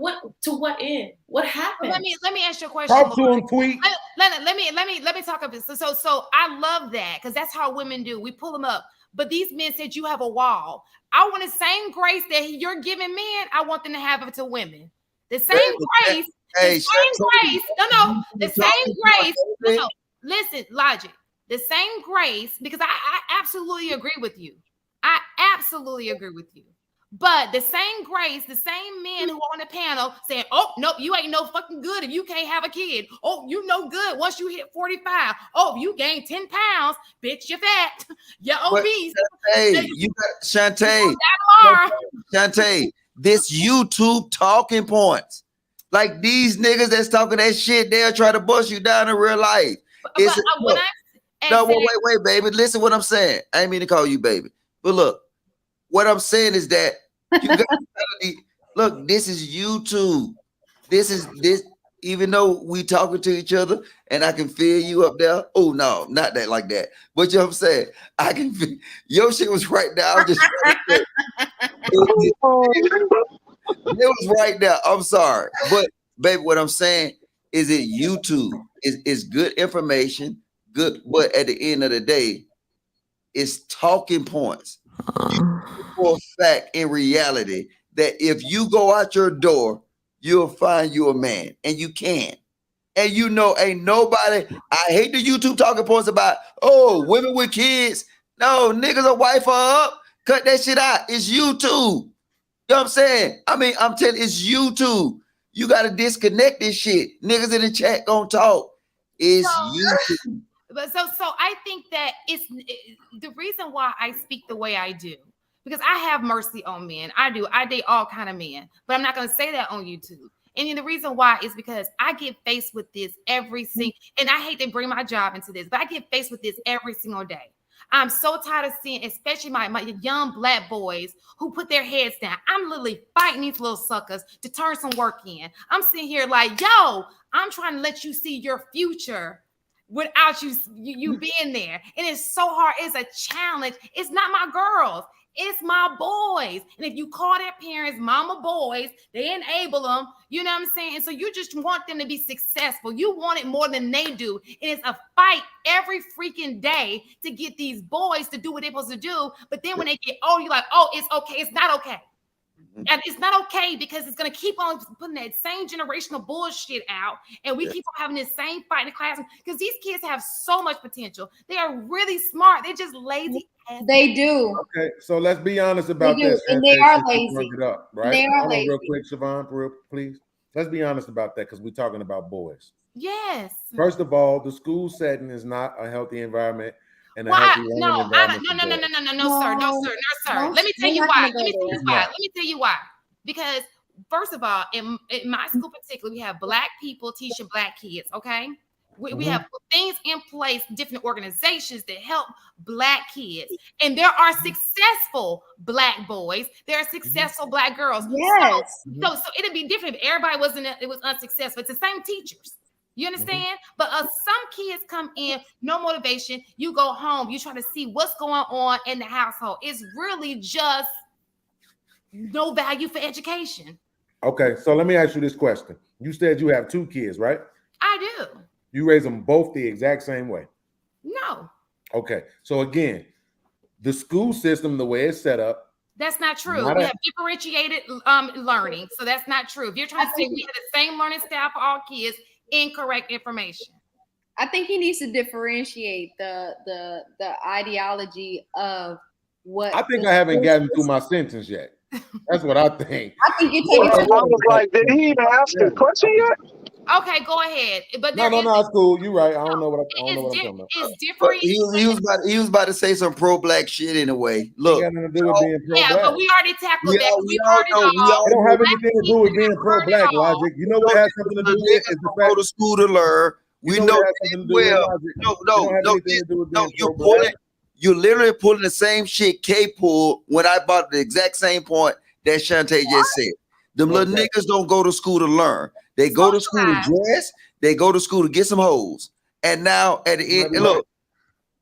G: to what end? What happened?
A: Well, let me ask you a question.
M: Talk to him, Tweet.
A: Let me talk about this. So I love that because that's how women do. We pull them up. But these men said you have a wall. I want the same grace that you're giving men. I want them to have it to women. The same grace. The same grace. No, listen, Logic. The same grace, because I absolutely agree with you. I absolutely agree with you. But the same grace, the same men who are on the panel saying, oh, nope, you ain't no fucking good if you can't have a kid. Oh, you no good once you hit 45. Oh, if you gain 10 pounds, bitch, you're fat. You're obese.
H: Hey, you got Shantae, this YouTube talking points. Like these niggas that's talking that shit, they'll try to bust you down in real life. Wait, baby. Listen what I'm saying. I ain't mean to call you baby. But look, what I'm saying is that you got look, this is YouTube. This even though we talking to each other and I can feel you up there. Oh no, not that like that. But you know what I'm saying? I can feel your shit was right now. I'm just it was right there. I'm sorry. But baby, what I'm saying is that YouTube is good information, good, but at the end of the day, it's talking points. For a fact in reality that if you go out your door, you'll find you a man, and you can. And you know, ain't nobody, I hate the YouTube talking points about, oh, women with kids. No, niggas will wife her up. Cut that shit out. It's YouTube. You know what I'm saying? I mean, I'm telling you, it's YouTube. You got to disconnect this shit. Niggas in the chat gonna talk. It's YouTube.
A: But so I think that it's the reason why I speak the way I do, because I have mercy on men. I do. I date all kind of men, but I'm not going to say that on YouTube. And the reason why is because I get faced with this every single, and I hate to bring my job into this, but I get faced with this every single day. I'm so tired of seeing, especially my young Black boys who put their heads down. I'm literally fighting these little suckers to turn some work in. I'm sitting here like, yo, I'm trying to let you see your future without you being there. And it's so hard. It's a challenge. It's not my girls. It's my boys. And if you call their parents mama boys, they enable them. You know what I'm saying? And so you just want them to be successful. You want it more than they do. And it's a fight every freaking day to get these boys to do what they're supposed to do. But then when they get old, you're like, oh, it's okay. It's not okay. And it's not okay because it's going to keep on putting that same generational bullshit out. And we keep on having this same fight in the classroom because these kids have so much potential. They are really smart. They're just lazy.
K: They do.
M: Okay, so let's be honest about this.
K: And they are lazy.
M: It up, right?
K: They are lazy.
M: Real quick, Siobhan, please. Let's be honest about that because we're talking about boys.
A: Yes.
M: First of all, the school setting is not a healthy environment and a
A: Well,
M: healthy learning
A: no,
M: environment.
A: no, sir, no, sir, no, sir. Let me tell you why. Let me tell you why. Because first of all, in my school particularly, we have Black people teaching Black kids. Okay, we have things in place, different organizations that help Black kids, and there are successful Black boys. There are successful Black girls.
K: Yes.
A: So it'd be different if everybody it was unsuccessful. It's the same teachers. You understand? But some kids come in, no motivation. You go home, you try to see what's going on in the household. It's really just no value for education.
M: Okay, so let me ask you this question. You said you have 2 kids, right?
A: I do.
M: You raise them both the exact same way?
A: No.
M: Okay, so again, the school system, the way it's set up.
A: That's not true. We have differentiated learning. So that's not true. If you're trying to say we have the same learning style for all kids, incorrect information.
K: I think he needs to differentiate the ideology of what.
M: I think I haven't gotten through my sentence yet. That's what I think.
K: I think you're taking.
O: I was like, did he even ask the question yet?
A: Okay, go ahead. But
M: no, it's cool. You're right. I don't know what I'm talking about.
A: It's different.
H: He was about to say some pro-Black shit in a way. Look,
M: got nothing to do with being pro-Black.
A: Yeah, but we already tackled that.
H: We all know.
M: It don't have anything to do with being pro-Black, Logic. You know what it has something to do with is the fact
H: go to school to learn. We know well. You're literally pulling the same shit K pulled when I bought the exact same point that Shantae just said. Them little niggas don't go to school to learn. They go to school to dress. They go to school to get some hoes. And now at the end, look.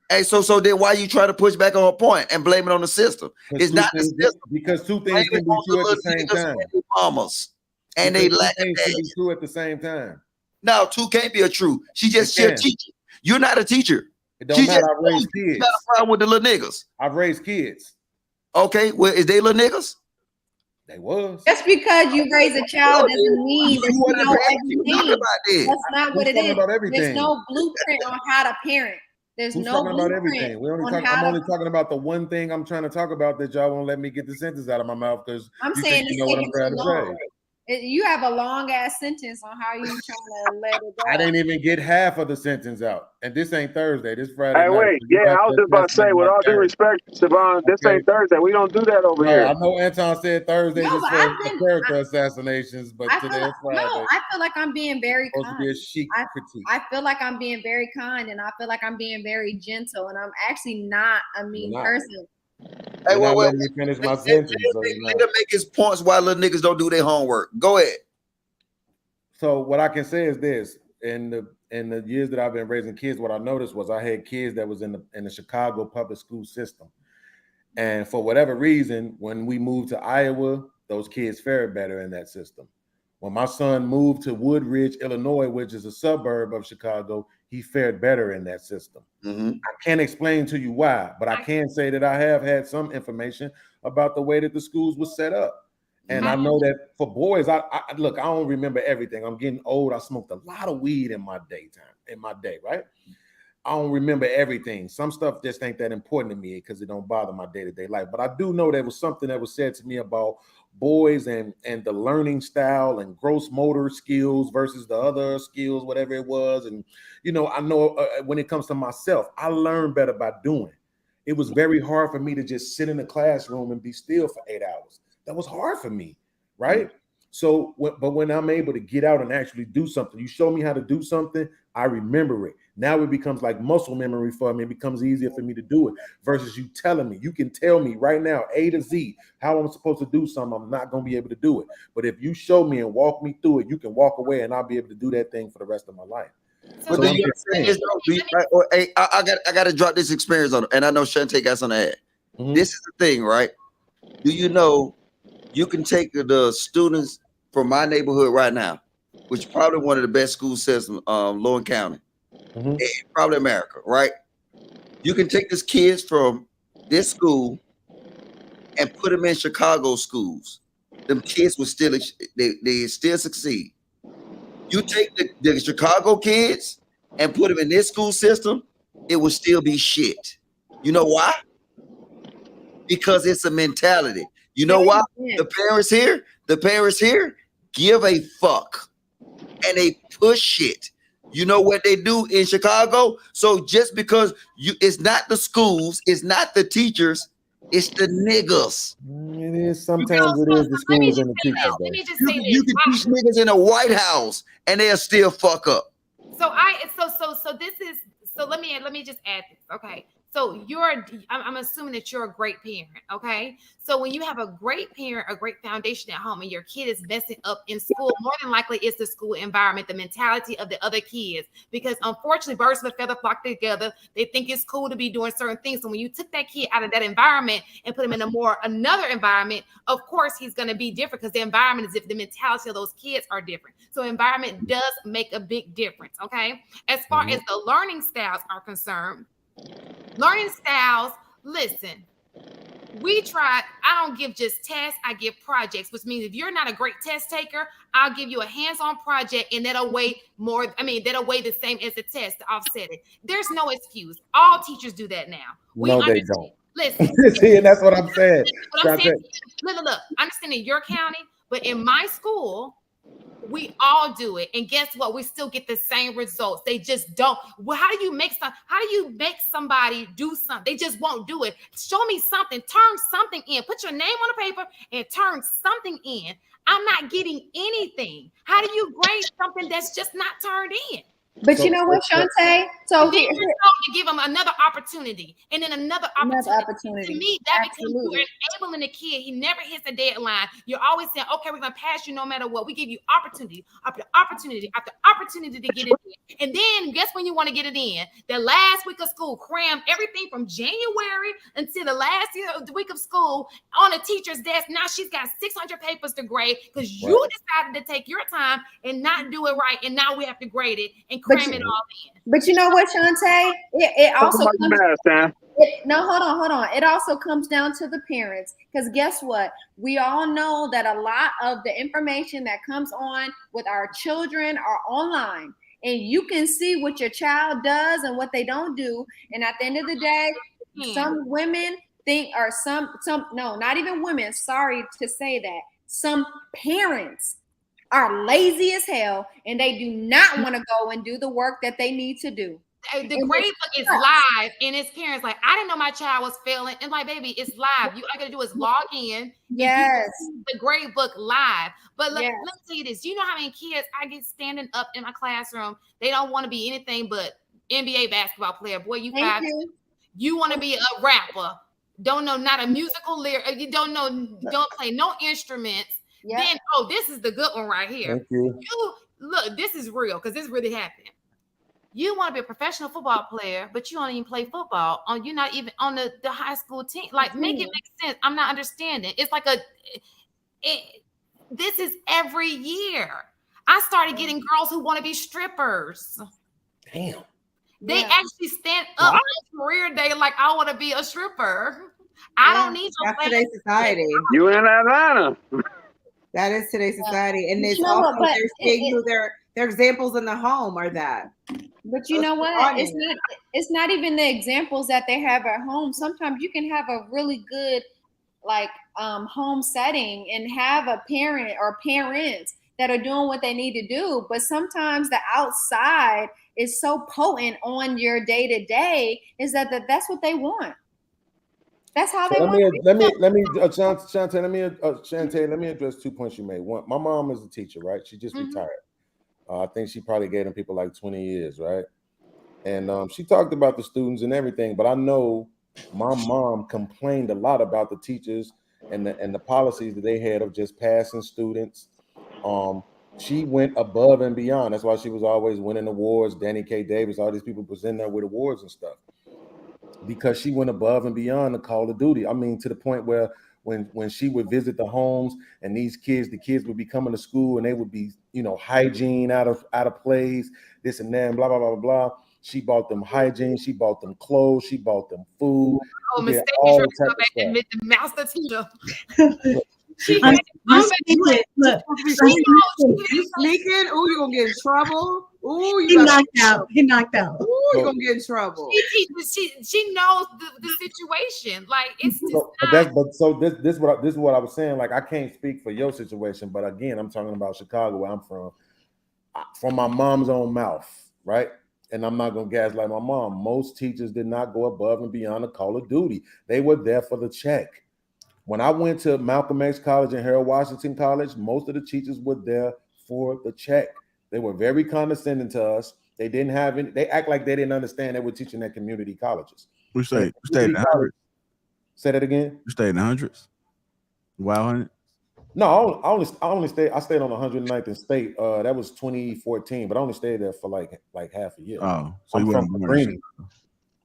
H: Hey, so then why you try to push back on a point and blame it on the system? It's not the system.
M: Because 2 things can be true at the same time.
H: Mamas and they lack
M: can be true at the same time.
H: No, 2 can't be a true. She's a teacher. You're not a teacher.
M: It don't matter. I've raised kids.
H: You got a problem with the little niggas.
M: I've raised kids.
H: Okay, well, is they little niggas?
M: They was.
K: Just because you raise a child doesn't mean that you know everything. That's not what it is. There's no blueprint on how to parent. There's no
M: talking about everything. I'm only talking about the one thing I'm trying to talk about that y'all won't let me get the sentence out of my mouth because
K: I'm saying
M: you know what I'm trying to say.
K: You have a long ass sentence on how you trying to let it go.
M: I didn't even get half of the sentence out, and this ain't Thursday. This Friday.
O: Hey, wait, I was just about to say, with all due respect, Savon, this ain't Thursday. We don't do that over here.
M: I know Anton said Thursday just for character assassinations, but today is Friday.
K: No, I feel like I'm being very kind.
M: Supposed to be a chic critique.
K: I feel like I'm being very kind, and I feel like I'm being very gentle, and I'm actually not a mean person.
H: Hey,
M: let me finish my sentence.
H: Let him make his points why little niggas don't do their homework. Go ahead.
M: So what I can say is this: in the years that I've been raising kids, what I noticed was I had kids that was in the Chicago public school system, and for whatever reason, when we moved to Iowa, those kids fared better in that system. When my son moved to Woodridge, Illinois, which is a suburb of Chicago, he fared better in that system. I can't explain to you why, but I can say that I have had some information about the way that the schools were set up. And I know that for boys, I look, I don't remember everything. I'm getting old. I smoked a lot of weed in my day, right? I don't remember everything. Some stuff just ain't that important to me because it don't bother my day-to-day life. But I do know there was something that was said to me about boys and the learning style and gross motor skills versus the other skills, whatever it was. And, I know when it comes to myself, I learn better by doing. It was very hard for me to just sit in the classroom and be still for 8 hours. That was hard for me, right? So, but when I'm able to get out and actually do something, you show me how to do something, I remember it. Now it becomes like muscle memory for me. It becomes easier for me to do it versus you telling me. You can tell me right now, A to Z, how I'm supposed to do something. I'm not going to be able to do it. But if you show me and walk me through it, you can walk away and I'll be able to do that thing for the rest of my life.
H: But I got to drop this experience on it. And I know Shantae got something to add. This is the thing, right? Do you know you can take the students from my neighborhood right now, which is probably one of the best school systems, Lowen County, probably America, right? You can take these kids from this school and put them in Chicago schools. Them kids will still they still succeed. You take the Chicago kids and put them in this school system, it will still be shit. You know why? Because it's a mentality. You know why? The parents here give a fuck and they push it. You know what they do in Chicago? So just because it's not the schools, it's not the teachers, it's the niggas.
M: It is sometimes it is the schools and the teachers.
A: Let me just
H: You,
A: say this.
H: you can teach niggas in a White House and they'll still fuck up.
A: So let me just add this, okay? So I'm assuming that you're a great parent, okay? So when you have a great parent, a great foundation at home, and your kid is messing up in school, more than likely it's the school environment, the mentality of the other kids. Because unfortunately, birds of a feather flock together. They think it's cool to be doing certain things. So when you took that kid out of that environment and put him in another environment, of course he's going to be different because the environment is if the mentality of those kids are different. So environment does make a big difference, okay? As far as the learning styles are concerned, listen, I don't give just tests, I give projects, which means if you're not a great test taker, I'll give you a hands-on project and that'll weigh the same as the test to offset it. There's no excuse. All teachers do that now.
M: No, they don't.
A: Listen.
M: See, and that's what I'm saying.
A: Look, I understand in your county, but in my school, we all do it, and guess what? We still get the same results. They just don't. Well, how do you make somebody do something? They just won't do it. Show me something. Turn something in. Put your name on a paper and turn something in. I'm not getting anything. How do you grade something that's just not turned in?
K: But you know what, Shantae? So
A: then you're told to give them another opportunity, and then another opportunity. To me, that becomes you're enabling the kid. He never hits a deadline. You're always saying, "Okay, we're gonna pass you no matter what." We give you opportunity after opportunity after opportunity to get it in, and then guess when you want to get it in? The last week of school, cram everything from January until the last week of school on a teacher's desk. Now she's got 600 papers to grade because you decided to take your time and not do it right, and now we have to grade it and cram it all in.
K: But you know what, Shantae? It also hold on. It also comes down to the parents, because guess what? We all know that a lot of the information that comes on with our children are online, and you can see what your child does and what they don't do. And at the end of the day, some women think, or no, not even women. Sorry to say that. Some parents are lazy as hell, and they do not want to go and do the work that they need to do.
A: The grade book is live, and his parents like, I didn't know my child was failing. And like, baby, it's live. You all I gotta do is log in.
K: Yes,
A: the grade book live. But let me tell you this: you know how many kids I get standing up in my classroom? They don't want to be anything but NBA basketball player. Boy, you want to be a rapper? Don't know not a musical lyric. You don't play no instruments. Yep. Then, this is the good one right here.
M: Thank you.
A: Look, this is real because this really happened. You want to be a professional football player, but you don't even play football. You're not even on the high school team. Like, make it make sense. I'm not understanding. It's like this is every year. I started getting girls who want to be strippers.
M: Damn.
A: They actually stand up on career day like, I want to be a stripper. I don't need your
C: today's society.
O: You in Atlanta.
C: That is today's society, and it's also their examples in the home are that.
K: But you know what? It's not even the examples that they have at home. Sometimes you can have a really good home setting and have a parent or parents that are doing what they need to do. But sometimes the outside is so potent on your day to day is that's what they want. That's how they want.
M: Shantae, let me address 2 points you made. One, my mom is a teacher, right? She just retired. I think she probably gave them people like 20 years, right? And she talked about the students and everything, but I know my mom complained a lot about the teachers and the policies that they had of just passing students. She went above and beyond. That's why she was always winning awards. Danny K. Davis, all these people presenting her with awards and stuff, because she went above and beyond the call of duty. I mean, to the point where when she would visit the homes and the kids would be coming to school and they would be, hygiene out of place, this and that, and blah, blah, blah, blah. She bought them hygiene. She bought them clothes. She bought them food.
A: Mistake
M: all
A: is
M: type of stuff.
A: the master teacher.
C: You sneaking? Oh, you're gonna get in trouble. Oh,
D: he knocked out.
C: Oh, you're gonna get in trouble.
A: She knows the situation. Like it's
M: this is what I was saying. Like, I can't speak for your situation, but again, I'm talking about Chicago, where I'm from. From my mom's own mouth, right? And I'm not gonna gaslight my mom. Most teachers did not go above and beyond the call of duty. They were there for the check. When I went to Malcolm X College and Harold Washington College, most of the teachers were there for the check. They were very condescending to us. They didn't have any, they act like they didn't understand they were teaching at community colleges.
N: We stayed in the hundreds.
M: Say that again.
N: You stayed in the hundreds. Wow, 100.
M: No, I stayed on 109th and State. That was 2014, but I only stayed there for like half a year.
N: Oh, so
M: I'm
N: you
M: from
N: weren't born in
M: Cabrini.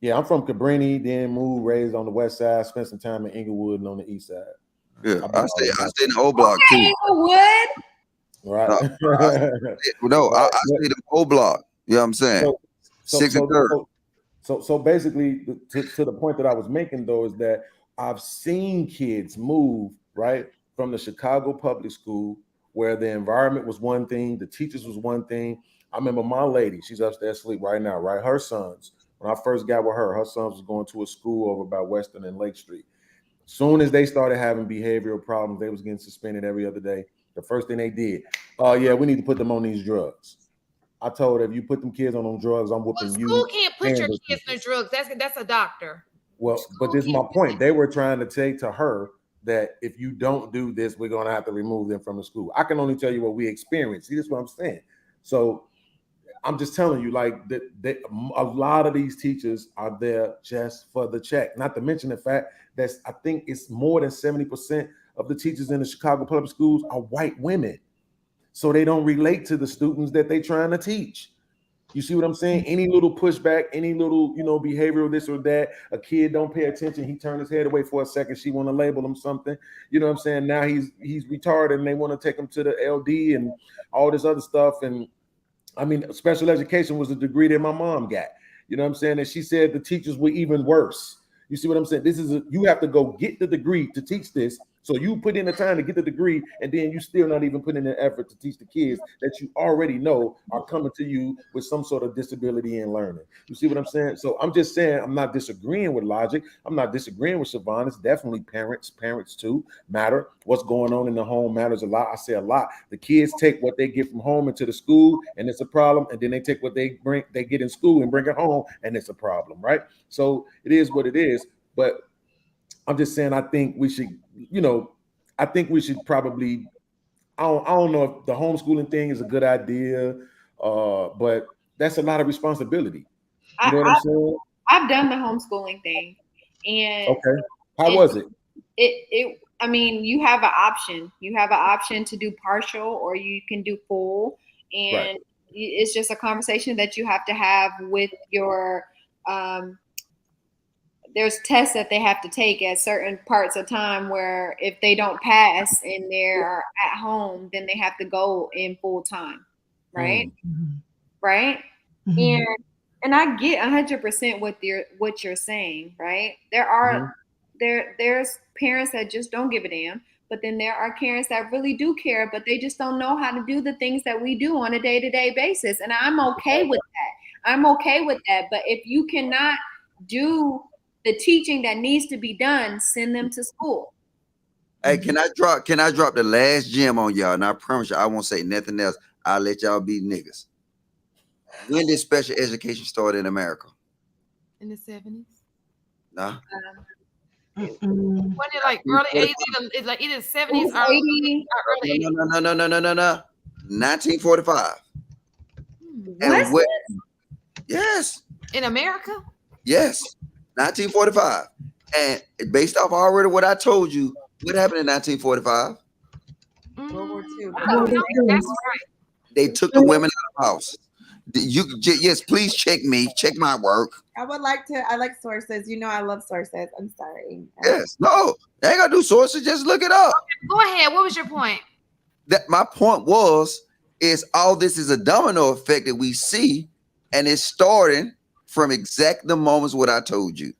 M: Yeah, I'm from Cabrini, then moved, raised on the west side, spent some time in Inglewood and on the east side.
H: Yeah, I stay in the old block too.
K: Inglewood.
M: Right.
H: I stayed in the old block. You know what I'm saying? Sixth and third.
M: So basically, to the point that I was making though is that I've seen kids move right from the Chicago public school where the environment was one thing, the teachers was one thing. I remember my lady, she's upstairs asleep right now, right? Her sons, when I first got with her sons was going to a school over by Western and Lake Street. Soon as they started having behavioral problems, they was getting suspended every other day. The first thing they did, yeah, we need to put them on these drugs. I told her, if you put them kids on them drugs, I'm whooping you.
A: School can't put your kids on drugs. That's a doctor.
M: Well, but this is my point. They were trying to take to her that if you don't do this, we're going to have to remove them from the school. I can only tell you what we experienced. See, this is what I'm saying. So I'm just telling you, like, a lot of these teachers are there just for the check. Not to mention the fact that I think it's more than 70% of the teachers in the Chicago public schools are white women. So they don't relate to the students that they're trying to teach. You see what I'm saying? Any little pushback, any little, behavioral this or that, a kid don't pay attention. He turned his head away for a second. She want to label him something. You know what I'm saying? Now he's retarded and they want to take him to the LD and all this other stuff. And I mean, special education was a degree that my mom got. You know what I'm saying? And she said the teachers were even worse. You see what I'm saying? You have to go get the degree to teach this. So you put in the time to get the degree, and then you still not even putting in the effort to teach the kids that you already know are coming to you with some sort of disability in learning. You see what I'm saying? So I'm just saying I'm not disagreeing with logic. I'm not disagreeing with Siobhan. It's definitely parents too matter. What's going on in the home matters a lot. I say a lot. The kids take what they get from home into the school, and it's a problem. And then they take what they get in school and bring it home, and it's a problem, right? So it is what it is. But I'm just saying, I think we should, probably, I don't know if the homeschooling thing is a good idea, but that's a lot of responsibility. You know what I'm saying?
K: I've done the homeschooling thing. And
M: okay. How was it?
K: I mean, you have an option. You have an option to do partial or you can do full. And right. It's just a conversation that you have to have with your, there's tests that they have to take at certain parts of time where if they don't pass and they're at home, then they have to go in full time. Right. Mm-hmm. Right. Mm-hmm. And I get 100% what you're saying. Right. There are, there's parents that just don't give a damn, but then there are parents that really do care, but they just don't know how to do the things that we do on a day-to-day basis. And I'm okay with that. But if you cannot do the teaching that needs to be done, send them to school.
H: Hey, can I drop the last gem on y'all? And I promise you, I won't say nothing else. I'll let y'all be niggas. When did special education start in America?
A: In the 70s.
H: Nah.
A: When it like early 80s, it's like either 70s or early 80s.
H: No. 1945.
K: What?
H: Yes.
A: In America?
H: Yes. 1945. And based off already what I told you, what happened in 1945?
C: World War II.
A: That's right.
H: They took the women out of the house. Yes, please check me. Check my work.
C: I like sources. I love sources. I'm sorry.
H: Yes. No, they ain't gotta do sources. Just look it up.
A: Okay, go ahead. What was your point?
H: My point is all this is a domino effect that we see, and it's starting from exact the moments what I told you.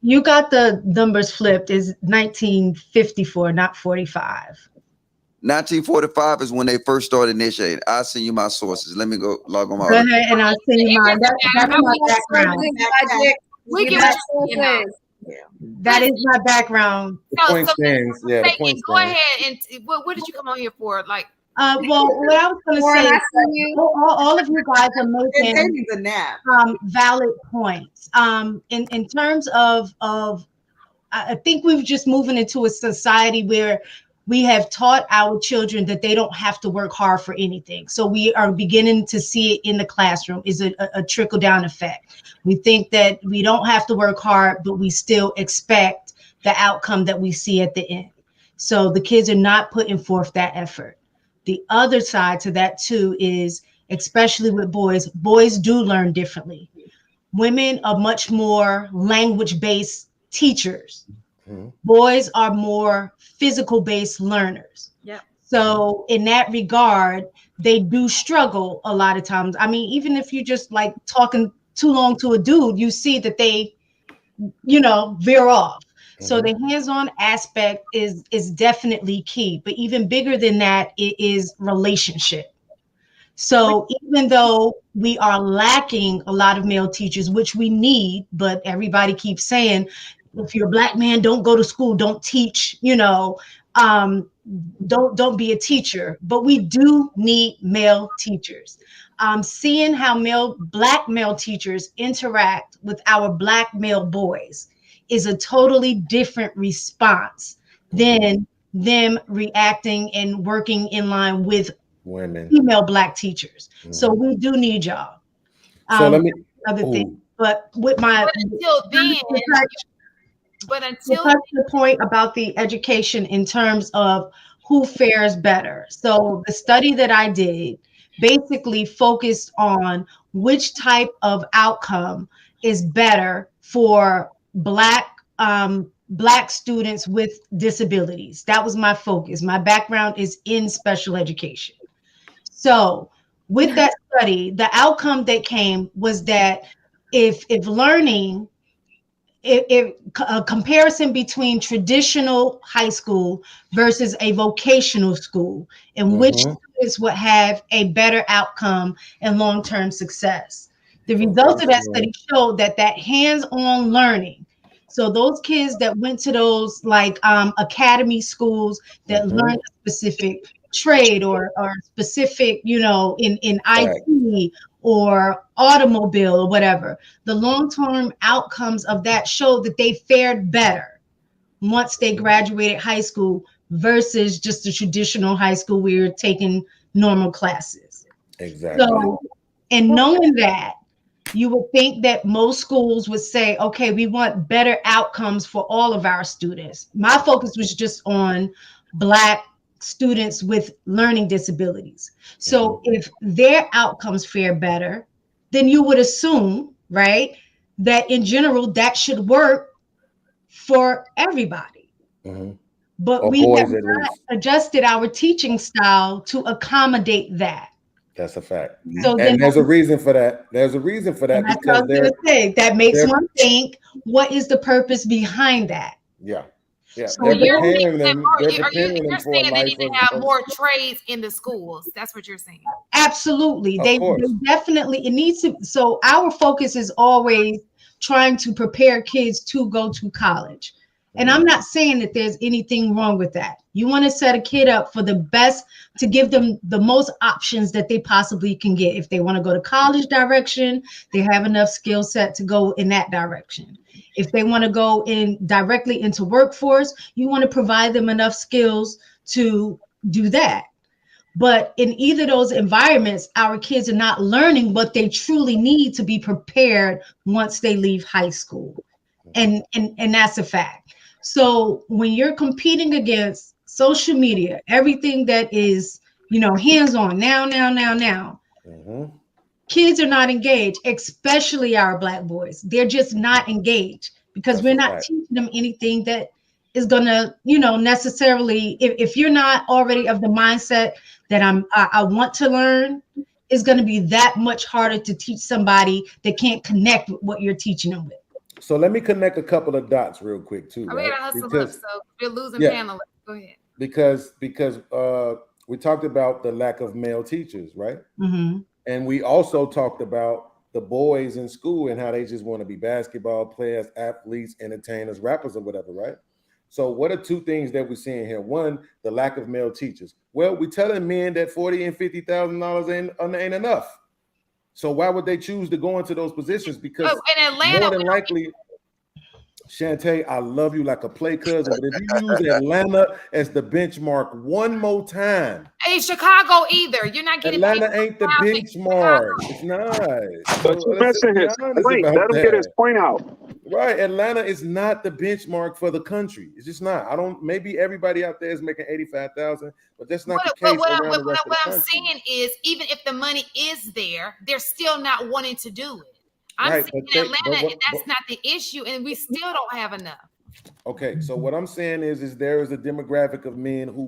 D: You got the numbers flipped. Is 1954, not 45.
H: 1945 is when they first started initiating. I'll send you my sources. Let me go log on my.
D: Go ahead, and I'll send you mine. That's my background. That is my background.
M: The point stands. Yeah, the point
A: go ahead and what did you come on here for? Like,
D: Well, what I was going to
K: Lauren,
D: say
K: I
D: is
K: see
D: that
K: you.
D: all of you guys are
C: They
D: making
C: needs a nap.
D: valid points. In terms of I think we've just moving into a society where we have taught our children that they don't have to work hard for anything. So we are beginning to see it in the classroom is a trickle down effect. We think that we don't have to work hard, but we still expect the outcome that we see at the end. So the kids are not putting forth that effort. The other side to that too is, especially with boys do learn differently. Women are much more language-based teachers. Boys are more physical-based learners.
A: Yep.
D: So in that regard, they do struggle a lot of times. I mean, even if you just like talking too long to a dude, you see that they, veer off. So the hands-on aspect is definitely key. But even bigger than that, it is relationship. So even though we are lacking a lot of male teachers, which we need, but everybody keeps saying, if you're a black man, don't go to school, don't teach, don't be a teacher. But we do need male teachers. Seeing how black male teachers interact with our black male boys is a totally different response than them reacting and working in line with
M: women,
D: female black teachers. So we do need y'all.
M: So let me.
D: Other thing, but with my
A: But until then,
D: to touch the point about the education in terms of who fares better. So the study that I did basically focused on which type of outcome is better for black students with disabilities. That was my focus. My background is in special education. So with that study, the outcome that came was that if learning, if a comparison between traditional high school versus a vocational school, in which students would have a better outcome and long-term success. The results of that study showed that hands-on learning, so those kids that went to those academy schools that learned a specific trade or specific, in IT or automobile or whatever, the long-term outcomes of that showed that they fared better once they graduated high school versus just a traditional high school where you're taking normal classes.
M: Exactly.
D: So, and knowing that, you would think that most schools would say, okay, we want better outcomes for all of our students. My focus was just on Black students with learning disabilities. So if their outcomes fare better, then you would assume, right, that in general, that should work for everybody. But
M: Or
D: we
M: boys
D: have
M: at
D: not
M: least.
D: adjusted our teaching style to accommodate that.
M: That's a fact.
D: So
M: And there's a reason for that. There's a reason for that
D: and that's what I
M: because
D: was gonna say. That makes
M: they're
D: one think, what is the purpose behind that?
M: yeah. Yeah,
D: So
M: they're
A: you're
M: preparing them. They're
A: you're
M: preparing them for a
A: saying they
M: life
A: need to have more trades in the schools. That's what you're saying.
D: Absolutely.
M: Of
D: They
M: course.
D: definitely, it needs to. So our focus is always trying to prepare kids to go to college. And I'm not saying that there's anything wrong with that. You want to set a kid up for the best, to give them the most options that they possibly can get. If they want to go to college direction, they have enough skill set to go in that direction. If they want to go in directly into workforce, you want to provide them enough skills to do that. But in either of those environments, our kids are not learning what they truly need to be prepared once they leave high school. And that's a fact. So when you're competing against social media, everything that is, hands-on now, kids are not engaged, especially our Black boys. They're just not engaged because we're not teaching them anything that is gonna, necessarily, if you're not already of the mindset that I want to learn, it's gonna be that much harder to teach somebody that can't connect with what you're teaching them with.
M: So let me connect a couple of dots real quick too,
A: We
M: right?
A: gotta hustle up, so we're losing
M: yeah,
A: panelists. Go ahead.
M: Because we talked about the lack of male teachers, right? And we also talked about the boys in school and how they just want to be basketball players, athletes, entertainers, rappers, or whatever, right? So what are two things that we're seeing here? One, the lack of male teachers. Well, we're telling men that $40,000 and $50,000 ain't enough. So why would they choose to go into those positions? Because
A: in Atlanta,
M: more than likely, Shantae, I love you like a play cousin, but if you use Atlanta as the benchmark one more time,
A: ain't Chicago either. You're not getting
M: Atlanta
A: paid
M: ain't the benchmark. It's not.
O: But
M: So
O: you
M: let's just
O: missing
M: be
O: his
M: honest
O: point.
M: about
O: Let him get his
M: that.
O: point out.
M: Right, Atlanta is not the benchmark for the country. It's just not. I don't. Maybe everybody out there is making 85,000, but that's not the case around the rest of the
A: I'm
M: country.
A: saying is, even if the money is there, they're still not wanting to do it. I'm
M: Right,
A: saying in Atlanta, that's not the issue, and we still don't have enough.
M: Okay, so what I'm saying is there is a demographic of men who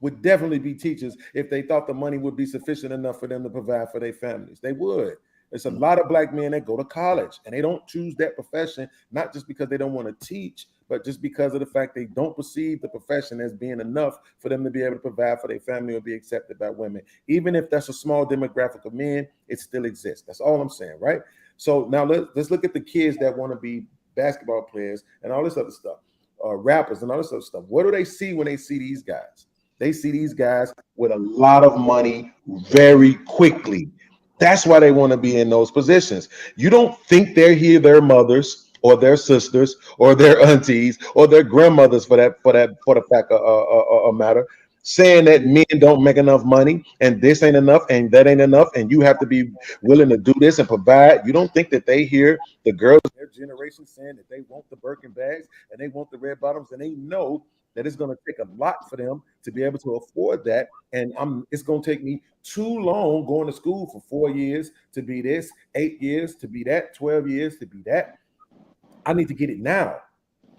M: would definitely be teachers if they thought the money would be sufficient enough for them to provide for their families. They would. There's a lot of black men that go to college and they don't choose that profession, not just because they don't want to teach, but just because of the fact they don't perceive the profession as being enough for them to be able to provide for their family or be accepted by women. Even if that's a small demographic of men, it still exists. That's all I'm saying, right? So now let's look at the kids that want to be basketball players and all this other stuff, rappers and all this other stuff. What do they see when they see these guys? They see these guys with a lot of money very quickly. That's why they want to be in those positions. You don't think they're here, their mothers or their sisters or their aunties or their grandmothers for the fact of matter, saying that men don't make enough money and this ain't enough and that ain't enough and you have to be willing to do this and provide. You don't think that they hear the girls of their generation saying that they want the Birkin bags and they want the red bottoms and they know that it's going to take a lot for them to be able to afford that. And it's going to take me too long going to school for 4 years to be this, 8 years to be that, 12 years to be that. I need to get it now.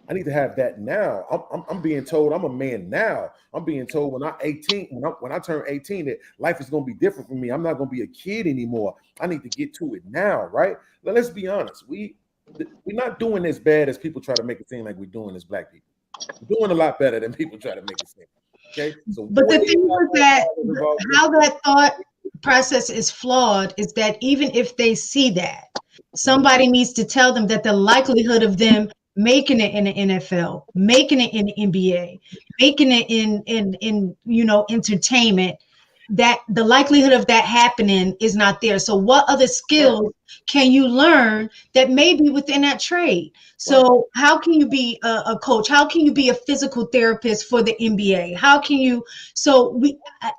M: I need to have that now. I'm being told I'm a man now. I'm being told when I turn 18 that life is going to be different for me. I'm not going to be a kid anymore. I need to get to it now, right? Now, let's be honest. We're not doing as bad as people try to make it seem like we're doing as black people. We're doing a lot better than people try to make it seem. Okay, so
D: but the thing with that, how that thought process is flawed is that even if they see that, somebody needs to tell them that the likelihood of them making it in the NFL, making it in the NBA, making it in entertainment, that the likelihood of that happening is not there. So what other skills can you learn that may be within that trade? So how can you be a coach? How can you be a physical therapist for the NBA? How can you? So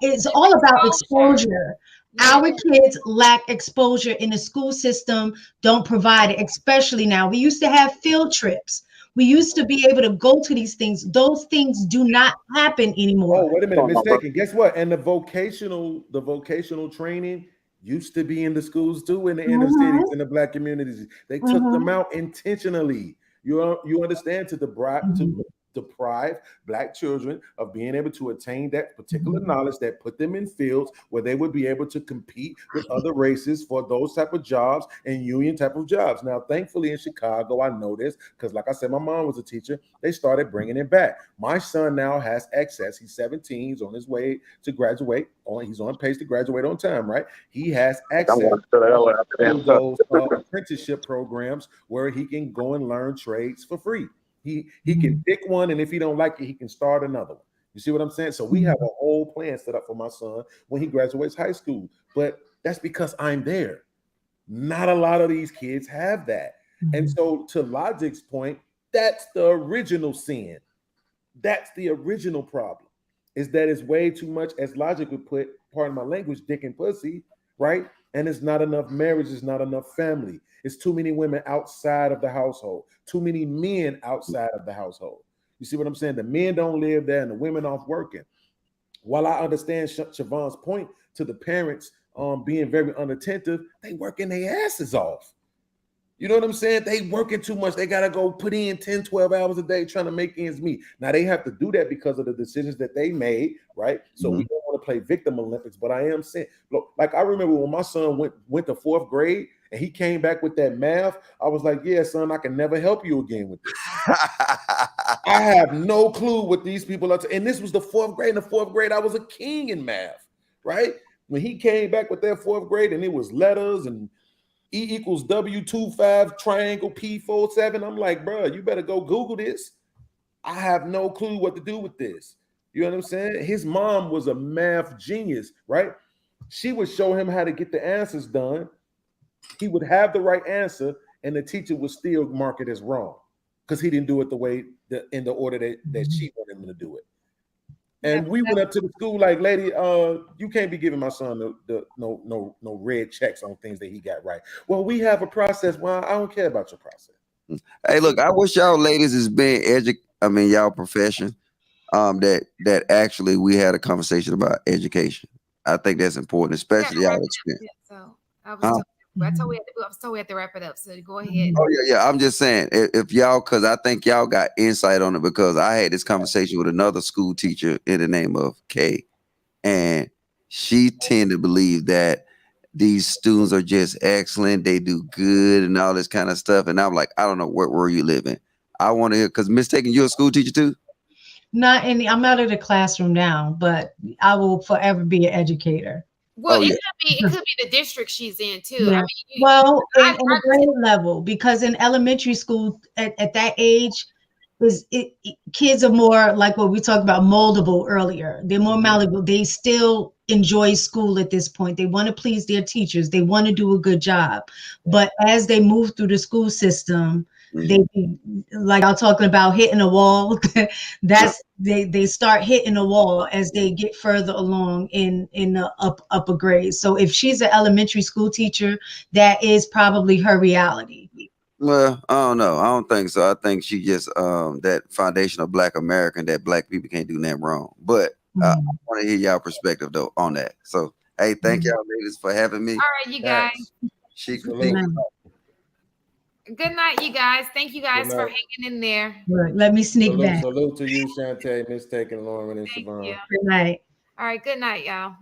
D: it's all about exposure. Our kids lack exposure in the school system, don't provide it, especially now. We used to have field trips. We used to be able to go to these things. Those things do not happen anymore.
M: Oh, wait a minute, mistaken. Guess what? And the vocational training used to be in the schools too, in the inner cities, in the black communities. They took them out intentionally. You understand, to deprive black children of being able to attain that particular knowledge that put them in fields where they would be able to compete with other races for those type of jobs and union type of jobs. Now, thankfully in Chicago, I know this because, like I said, my mom was a teacher. They started bringing it back. My son now has access. He's 17. He's on his way to graduate. He's on pace to graduate on time, right? He has access to those apprenticeship programs where he can go and learn trades for free. He can pick one, and if he don't like it, he can start another one. You see what I'm saying? So we have a whole plan set up for my son when he graduates high school. But that's because I'm there. Not a lot of these kids have that. And so to Logic's point, that's the original sin. That's the original problem, is that it's way too much, as Logic would put, pardon my language, dick and pussy, right? And it's not enough marriage, it's not enough family. It's too many women outside of the household, too many men outside of the household. You see what I'm saying? The men don't live there and the women off working. While I understand Siobhan's point to the parents being very unattentive, they working their asses off. You know what I'm saying? They working too much. They got to go put in 10, 12 hours a day trying to make ends meet. Now, they have to do that because of the decisions that they made, right? So we don't want to play victim Olympics, but I am saying, look, like I remember when my son went to 4th grade and he came back with that math, I was like, yeah, son, I can never help you again with this. I have no clue what these people are. And this was the 4th grade. In the 4th grade, I was a king in math, right? When he came back with that 4th grade and it was letters and E = W25 triangle P47. I'm like, bro, you better go Google this. I have no clue what to do with this. You know what I'm saying? His mom was a math genius, right? She would show him how to get the answers done. He would have the right answer, and the teacher would still mark it as wrong because he didn't do it the way in the order that she wanted him to do it. And we went up to the school like, lady, you can't be giving my son no red checks on things that he got right. Well, we have a process. Well, I don't care about your process.
H: Hey, look, I wish y'all ladies is being y'all profession, that actually we had a conversation about education. I think that's important, especially y'all experience.
A: So I was told we had to wrap it up. So go ahead.
H: Oh yeah. I'm just saying, if y'all, because I think y'all got insight on it, because I had this conversation with another school teacher in the name of Kay, and she tended to believe that these students are just excellent, they do good and all this kind of stuff. And I'm like, I don't know where you living. I want to hear, because Mistaken, you're a school teacher too?
D: Not any, I'm out of the classroom now, but I will forever be an educator.
A: Well, it could be the district she's in too.
D: Yeah.
A: I mean,
D: in the grade level, because in elementary school at that age, kids are more like what we talked about, moldable earlier. They're more malleable. They still enjoy school at this point. They want to please their teachers. They want to do a good job. But as they move through the school system, they, like I was talking about hitting a wall, they start hitting a wall as they get further along in the upper grades. So if she's an elementary school teacher, that is probably her reality.
H: Well, I don't know. I don't think so. I think she just that foundation of Black American, that Black people can't do nothing wrong. But I want to hear y'all perspective though on that. So hey, thank y'all ladies for having me.
A: All right, you guys. Good night, you guys. Thank you guys for hanging in there.
D: Right, let me sneak back.
M: Salute to you, Shantae, Mistaken, Lauren, and Siobhan.
D: Good night.
A: All right, good night, y'all.